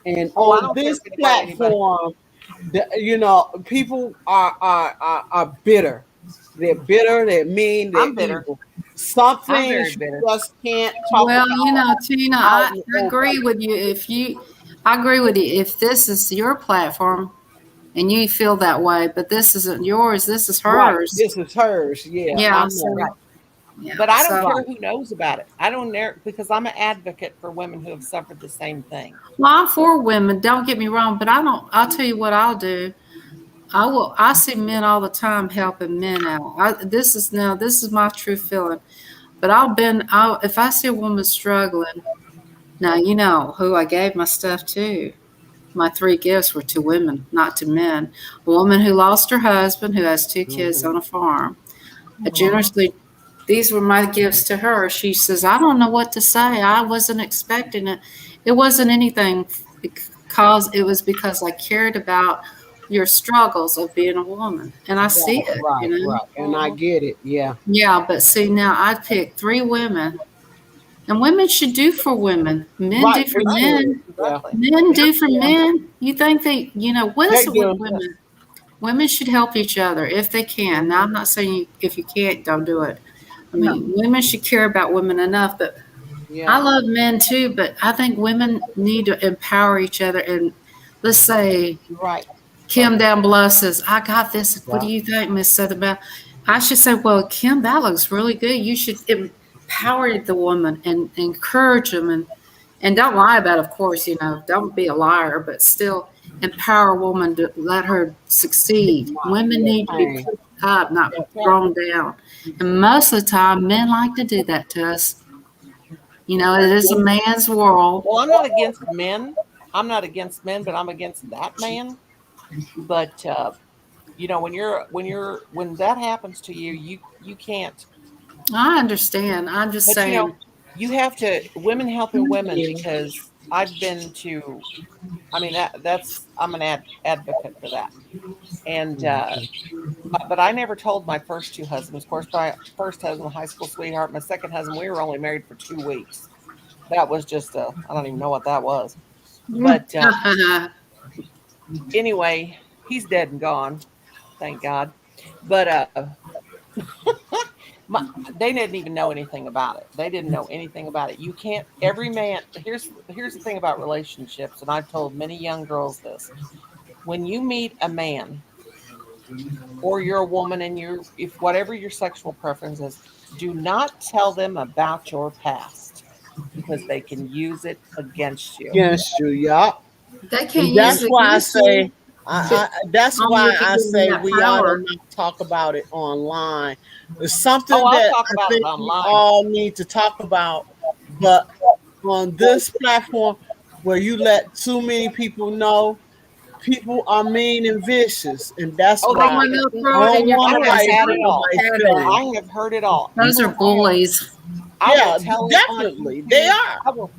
And Oh, I on don't care this if anybody. platform, you know, people are bitter. They're bitter, they're mean, they're I'm bitter. evil. Some I'm very things you bitter. just can't talk Well, you about know, Tina, out I in the agree open. with you. I agree with you. If this is your platform and you feel that way, but this isn't yours, this is Right. hers. This is hers. Yeah, I Yeah. know. So, yeah. But I don't So, care Right. who knows about it. I don't care because I'm an advocate for women who have suffered the same thing. well, I'm for women. Don't get me wrong, but I don't. I'll tell you what I'll do. I see men all the time helping men out. This is my true feeling. But if I see a woman struggling, now you know who I gave my stuff to. My 3 gifts were to women, not to men. A woman who lost her husband, who has 2 kids Mhm. on a farm. I generously, these were my gifts to her. She says, I don't know what to say. I wasn't expecting it. It wasn't anything because I cared about your struggles of being a woman. And I see Right, it, you right, know? right. And I get it. Yeah. Yeah, but see, now I picked 3 women. And women should do for women. Men Right. do for We Right. should. men. Yeah. Exactly. Men do for Yeah. men. You think what is They it with do. Yes. women? Women should help each other if they can. Now, I'm not saying if you can't, don't do it. I mean, women should care about women enough, but I Yeah. love men too, but I think women need to empower each other. And let's say Right. Kim down below says, I got this. What do Right. you think, Miss Southerbaugh? I should say, well, Kim, that looks really good. You should empower the woman and encourage them and don't lie about it, of course, don't be a liar, but still empower a woman to let her succeed. Women Yeah. need to be Hey. pushed up, not That's right. thrown down. And most of the time, men like to do that to us. It is a man's world. Well, I'm not against men. I'm not against men, but I'm against that man. But when that happens to you, you can't. I understand. I'm just But saying, you have to women helping women because I've been to. I mean I'm an advocate for that, and but I never told my first 2 husbands. Of course, my first husband, high school sweetheart. My second husband, we were only married for 2 weeks. That was just I don't even know what that was. But anyway, he's dead and gone, thank God. But they didn't even know anything about it. They didn't know anything about it. You can't. Every man. Here's the thing about relationships, and I've told many young girls this: when you meet a man, or you're a woman, and if whatever your sexual preference is, do not tell them about your past because they can use it against you. Against you. Yeah. they can't And use that's it why I against you. say that's Only why if you I give them say that we ought power. to not talk about it online. It's Oh, something I'll that talk I about it think we online. all need to talk about, but on this platform where you let too many people know, people are mean and vicious, and that's Oh, they why Oh, can. and they'll I throw it in don't your want I have face. nobody had hurt it all. nobody's Have that. feelings. I have heard it all. Those are bullies. I will Yeah, tell it on definitely they YouTube. are.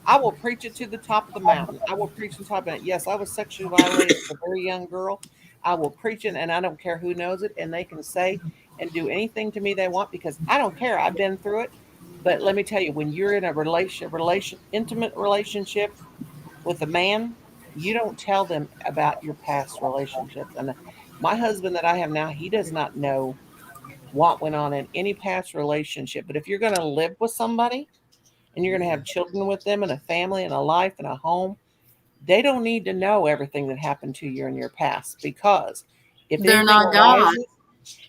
I will preach it to the top of the mountain. I will preach to the top of it. Yes, I was sexually violated as a very young girl. I will preach it, and I don't care who knows it, and they can say and do anything to me they want because I don't care. I've been through it. But let me tell you, when you're in a intimate relationship with a man, you don't tell them about your past relationships. And my husband that I have now, he does not know what went on in any past relationship. But if you're going to live with somebody and you're going to have children with them and a family and a life and a home, they don't need to know everything that happened to you in your past because if They're not God.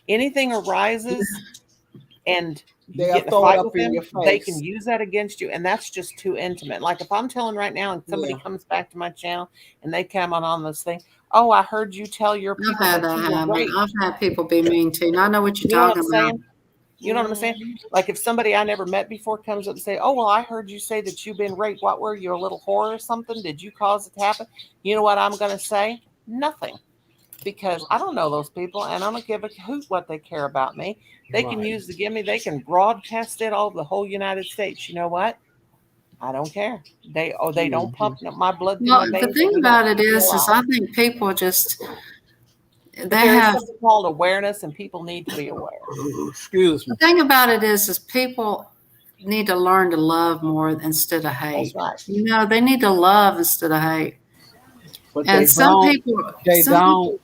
anything arises and you They'll get in a throw it fight up with in them, your they face. can use that against you, and that's just too intimate. Like if I'm telling right now and somebody Yeah. comes back to my channel and they come on this thing, oh, I heard you tell your I've people had that that you were happen. raped. I've had people be mean to you. And I know what you're You know what talking I'm about. saying? You know what I'm saying? Like if somebody I never met before comes up and say, oh, well, I heard you say that you've been raped. What were you, a little whore or something? Did you cause it to happen? You know what I'm going to say? Nothing. Because I don't know those people and I don't give a hoot what they care about me. They can Right. use the gimme, they can broadcast it all over the whole United States. You know what? I don't care. They don't pump my blood through my Well, the veins. thing They don't about it keep me is alive. I think people just, But they there is have, something called awareness, and people need to be aware. Excuse me. the thing about it is people need to learn to love more instead of hate. That's right. You know, they need to love instead of hate. But And they some don't. people, They some don't. people,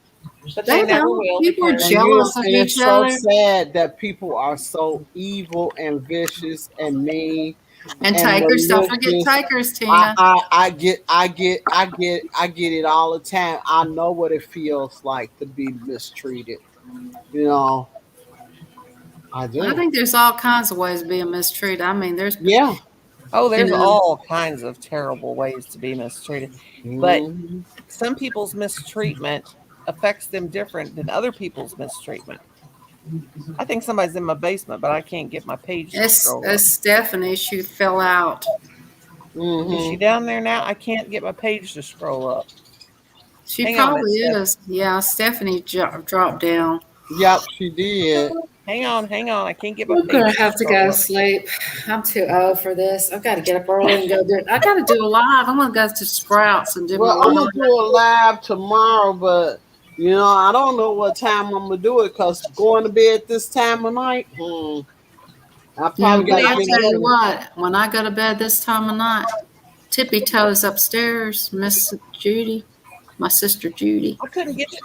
But they never don't. will People are because jealous of And each it's so other sad that people are so evil and vicious and mean and and takers. Don't forget malicious. takers, Tina. I get it all the time. I know what it feels like to be mistreated. You know, I I do. think there's all kinds of ways of being mistreated. I mean, there's, Yeah. oh, there's know. all kinds of terrible ways to be mistreated. But Mhm. some people's mistreatment affects them different than other people's mistreatment. I think somebody's in my basement, but I can't get my page to scroll up. it's Stephanie. She fell out. Is she Mhm. down there now? I can't get my page to scroll up. She Hang on a probably minute, Steph. is. Yeah, Stephanie dropped down. Yep, she did. Hang on. I can't get my I'm gonna page to have to go scroll to up. sleep. I'm too old for this. I've got to get up early and go do it. I got to do a live. I'm gonna go to Sprouts and do my Well, I'm live. gonna do a live tomorrow, but you know, I don't know what time I'm gonna do it because going to bed this time of night. I probably But gotta I'll get tell you up. what, when I go to bed this time of night, Tippy Toes upstairs, Miss Judy, my sister Judy. I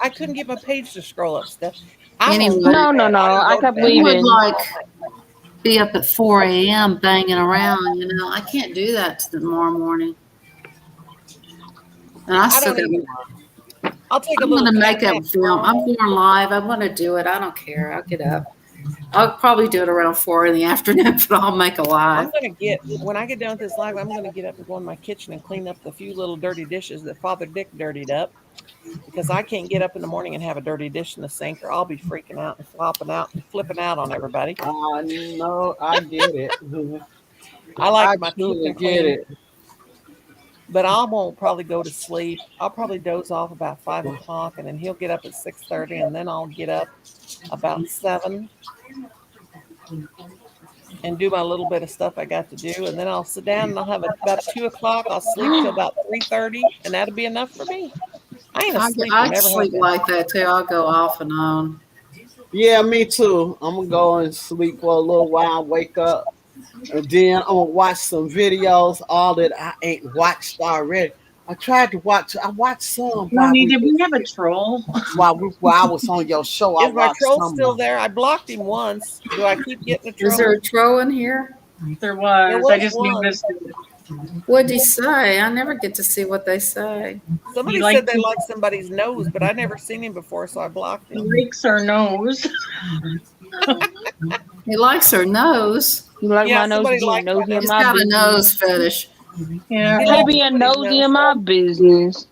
couldn't get my page to scroll up, Steph. I'm Anyway, gonna go to No. bed. I can I go to kept bed. I would leaving. like be up at 4 a.m. banging around. You know, I can't do that tomorrow morning. And I I still don't got. even. I'll take a I'm little gonna cat make nap up film. tomorrow. I'm going live. I want to do it. I don't care. I'll get up. I'll probably do it around 4 in the afternoon, but I'll make a I'm live. when I get done with this live, I'm gonna get up and go in my kitchen and clean up the few little dirty dishes that Father Dick dirtied up. Because I can't get up in the morning and have a dirty dish in the sink, or I'll be freaking out and flopping out and flipping out on everybody. I know, I get it. I like I my truly kitchen get clean, it. but I won't probably go to sleep. I'll probably doze off about 5 o'clock, and then he'll get up at 6:30, and then I'll get up about 7 and do my little bit of stuff I got to do, and then I'll sit down and I'll have about 2 o'clock. I'll sleep till about 3:30, and that'll be enough for me. I ain't a sleeper, I never have sleep been. like that too. I'll go off and on. Yeah, me too. I'm gonna go and sleep for a little while, wake up, and then I'm gonna watch some videos, all that I ain't watched already. I watched some Mommy, did we have a troll? while I was on your show. I Is my watched troll some still of there? I blocked him once. Do I keep getting a troll? Is there a troll in here? There was. I just one. noticed it. What'd he say? I never get to see what they say. Somebody He said liked they to- liked somebody's nose, but I never seen him before, so I blocked He him. likes our nose. He likes her nose. You like Yeah, my nose somebody being liked my nosy in nose. He's my got a business? nose fetish. Yeah. He They likes being somebody's nosy nose. in my business.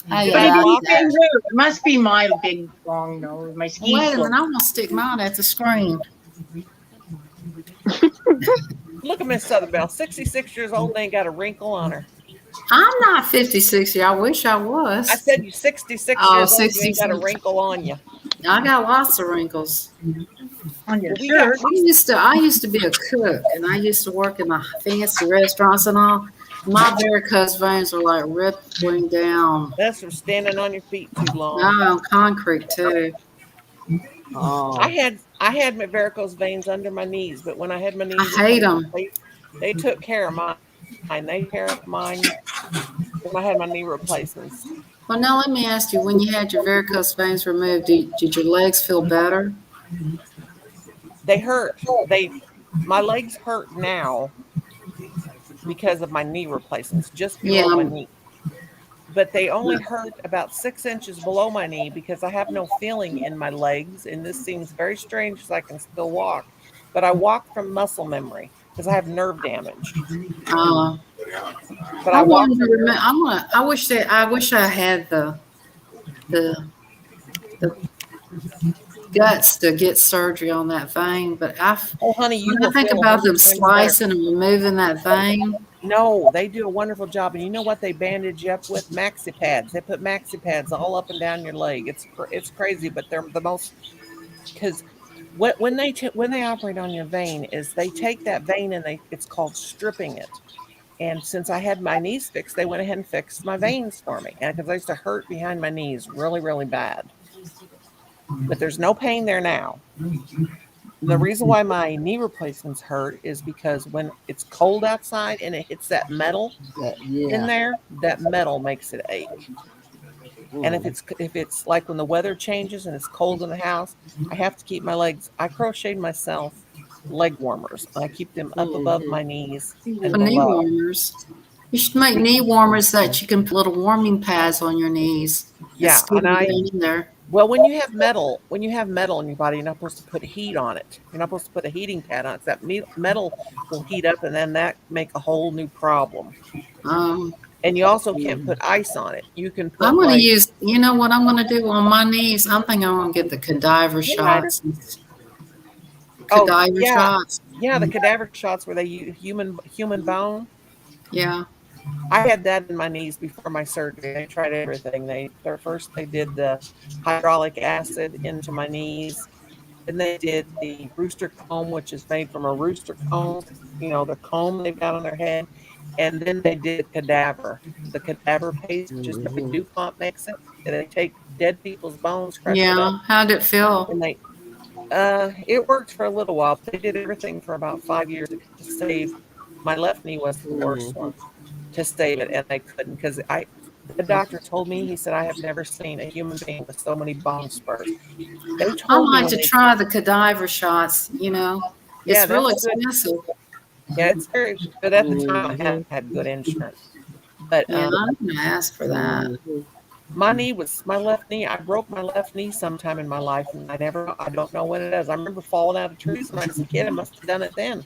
Hey, Did But I yeah. block it him? must be my big long nose, my ski Wait a minute. slope. I'm gonna stick mine at the screen. Look at Miss Southern Belle, 66 years old, and ain't got a wrinkle on her. I'm not 56 years. I wish I was. I said you 66 Oh, years old, you ain't got a 66. wrinkle on you. I got lots of wrinkles. On your Well, we shirt. I used to be a cook, and I used to work in the fancy restaurants and all. My varicose veins are like rippling down. That's from standing on your feet too long. I'm on concrete too. I had my varicose veins under my knees, but when I had my knees I hate them. they took care of mine. They took care of mine when I had my knee replacements. Well, now let me ask you: when you had your varicose veins removed, did your legs feel better? They hurt. My legs hurt now because of my knee replacements, just below my knee. But they only hurt about 6 inches below my knee because I have no feeling in my legs. And this seems very strange because I can still walk. But I walk from muscle memory because I have nerve damage. But I wanted to remember. I wish I had the guts to get surgery on that vein. But honey, when I think about them slicing and removing that vein. No, they do a wonderful job. And you know what they bandage you up with? Maxi pads. They put maxi pads all up and down your leg. It's crazy, but they're the most, because when they operate on your vein is they take that vein and it's called stripping it. And since I had my knees fixed, they went ahead and fixed my veins for me. And because I used to hurt behind my knees really, really bad. But there's no pain there now. The reason why my knee replacements hurt is because when it's cold outside and it hits that metal in there, that metal makes it ache. And if it's like when the weather changes and it's cold in the house, I have to keep my legs. I crocheted myself leg warmers. I keep them up above my knees. And knee warmers. You should make knee warmers that you can put little warming pads on your knees. Yeah, and in there. Well, when you have metal in your body, you're not supposed to put heat on it. You're not supposed to put a heating pad on it. That metal will heat up, and then that make a whole new problem. And you also can't put ice on it. You can put. I'm going to use. You know what I'm going to do on my knees? I'm thinking I'm going to get the cadaver shots. Cadaver shots. Yeah, the cadaver shots where they use human bone. Yeah. I had that in my knees before my surgery. They tried everything. They did the hydraulic acid into my knees. Then they did the rooster comb, which is made from a rooster comb, the comb they've got on their head. And then they did cadaver. The cadaver paste, which is the DuPont makes it. And they take dead people's bones, crush it up. How did it feel? And it worked for a little while. They did everything for about 5 years to save. My left knee was the worst one. To save it, and they couldn't because the doctor told me, he said, I have never seen a human being with so many bone spurs. I like to try the cadaver shots, it's really expensive. Yeah, it's very good. At the time I had good insurance. But I'm gonna ask for that. My left knee. I broke my left knee sometime in my life, and I don't know when it is. I remember falling out of trees when I was a kid. I must have done it then.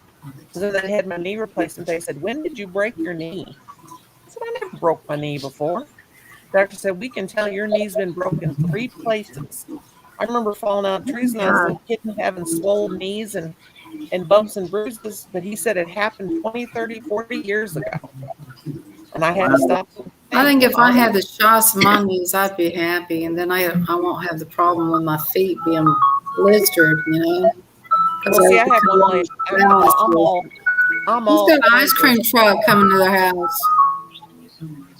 So then they had my knee replaced, and they said, when did you break your knee? I said, I never broke my knee before. The doctor said, we can tell your knee's been broken 3 places. I remember falling out of trees when I was a little kid and having swollen knees and bumps and bruises, but he said it happened 20, 30, 40 years ago. And I had to stop. I think if I had the shots in my knees, I'd be happy, and then I won't have the problem with my feet being blistered, Well, see, I have one leg. I'm all. He's got an ice cream truck coming to their house.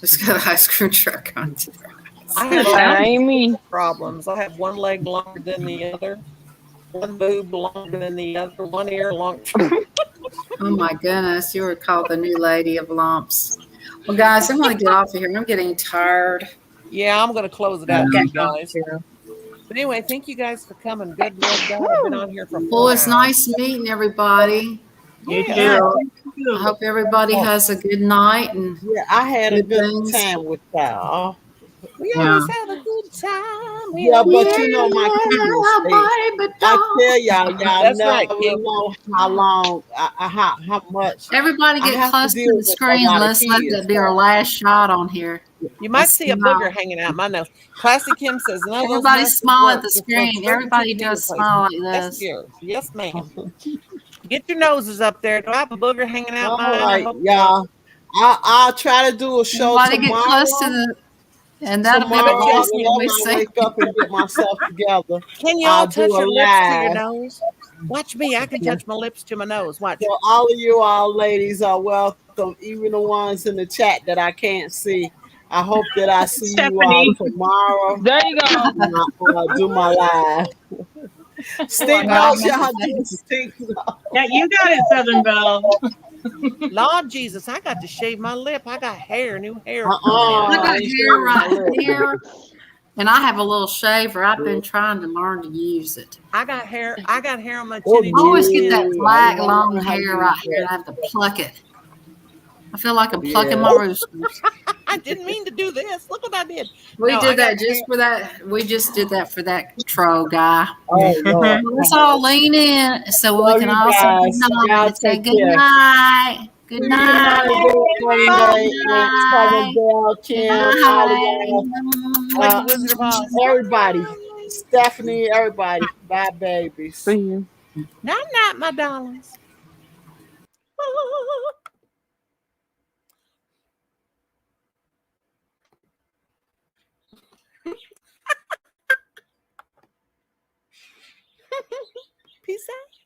He's got an ice cream truck coming to their house. I have problems. I have one leg longer than the other, one boob longer than the other, one ear longer. Oh my goodness, you were called the new lady of lumps. Well, guys, I'm going to get off of here. I'm getting tired. Yeah, I'm going to close it out, you guys. But anyway, thank you guys for coming. Good Lord God, I've been on here for 4 Well, it's hours. nice meeting everybody. Yeah. I hope everybody has a good night. And I had a good time with y'all. We always have a good time. Yeah, but my kids, I tell y'all That's never right, kid. know how long, how much. Everybody get close to the screen. Let's let that be our last shot on here. You might see a booger hanging out my nose. Classy Kim says, no, everybody smile at the screen. Everybody does smile like this. Yes, ma'am. Get your noses up there. Do I have a booger hanging out? All right, y'all. I'll try to do a show Everybody tomorrow. get close to the. And that'll be the Tomorrow, last thing we whenever I see. wake up and get myself together, Can I'll y'all do touch a your lips to your live. nose? Watch me. I can touch my lips to my nose. Watch. So all of you all ladies are welcome, even the ones in the chat that I can't see. I hope that I see you all Stephanie. tomorrow There you go. when I do my live. Stink Well, nose, y'all do stink nose. Yeah, you got it, Southern Belle. Lord Jesus, I got to shave my lip. I got hair, new hair coming Uh-uh. I out. got ain't hair shaving my right lip. here, and I have a little shaver. I've been trying to learn to use it. I got hair. I got hair on my Oh, chinny I always chin get that chin. black I long know how to hair use right here, and that. I have to pluck it. I feel like I'm plucking Yeah. my roosters. I didn't mean to do this. Look what I did. We No, I did got that just for that. We just did that for that tro guy. Oh, Lord. Well, let's all lean in so we Love can you all say good guys. night. Y'all And say take good care. night. Good Good night. night, good Monday. It's Southern Night. Belle, Kim, all of y'all. like the Wizard of Oz. Everybody. Stephanie, everybody. Bye, babies. See you. Night, night, my darlings. Peace out.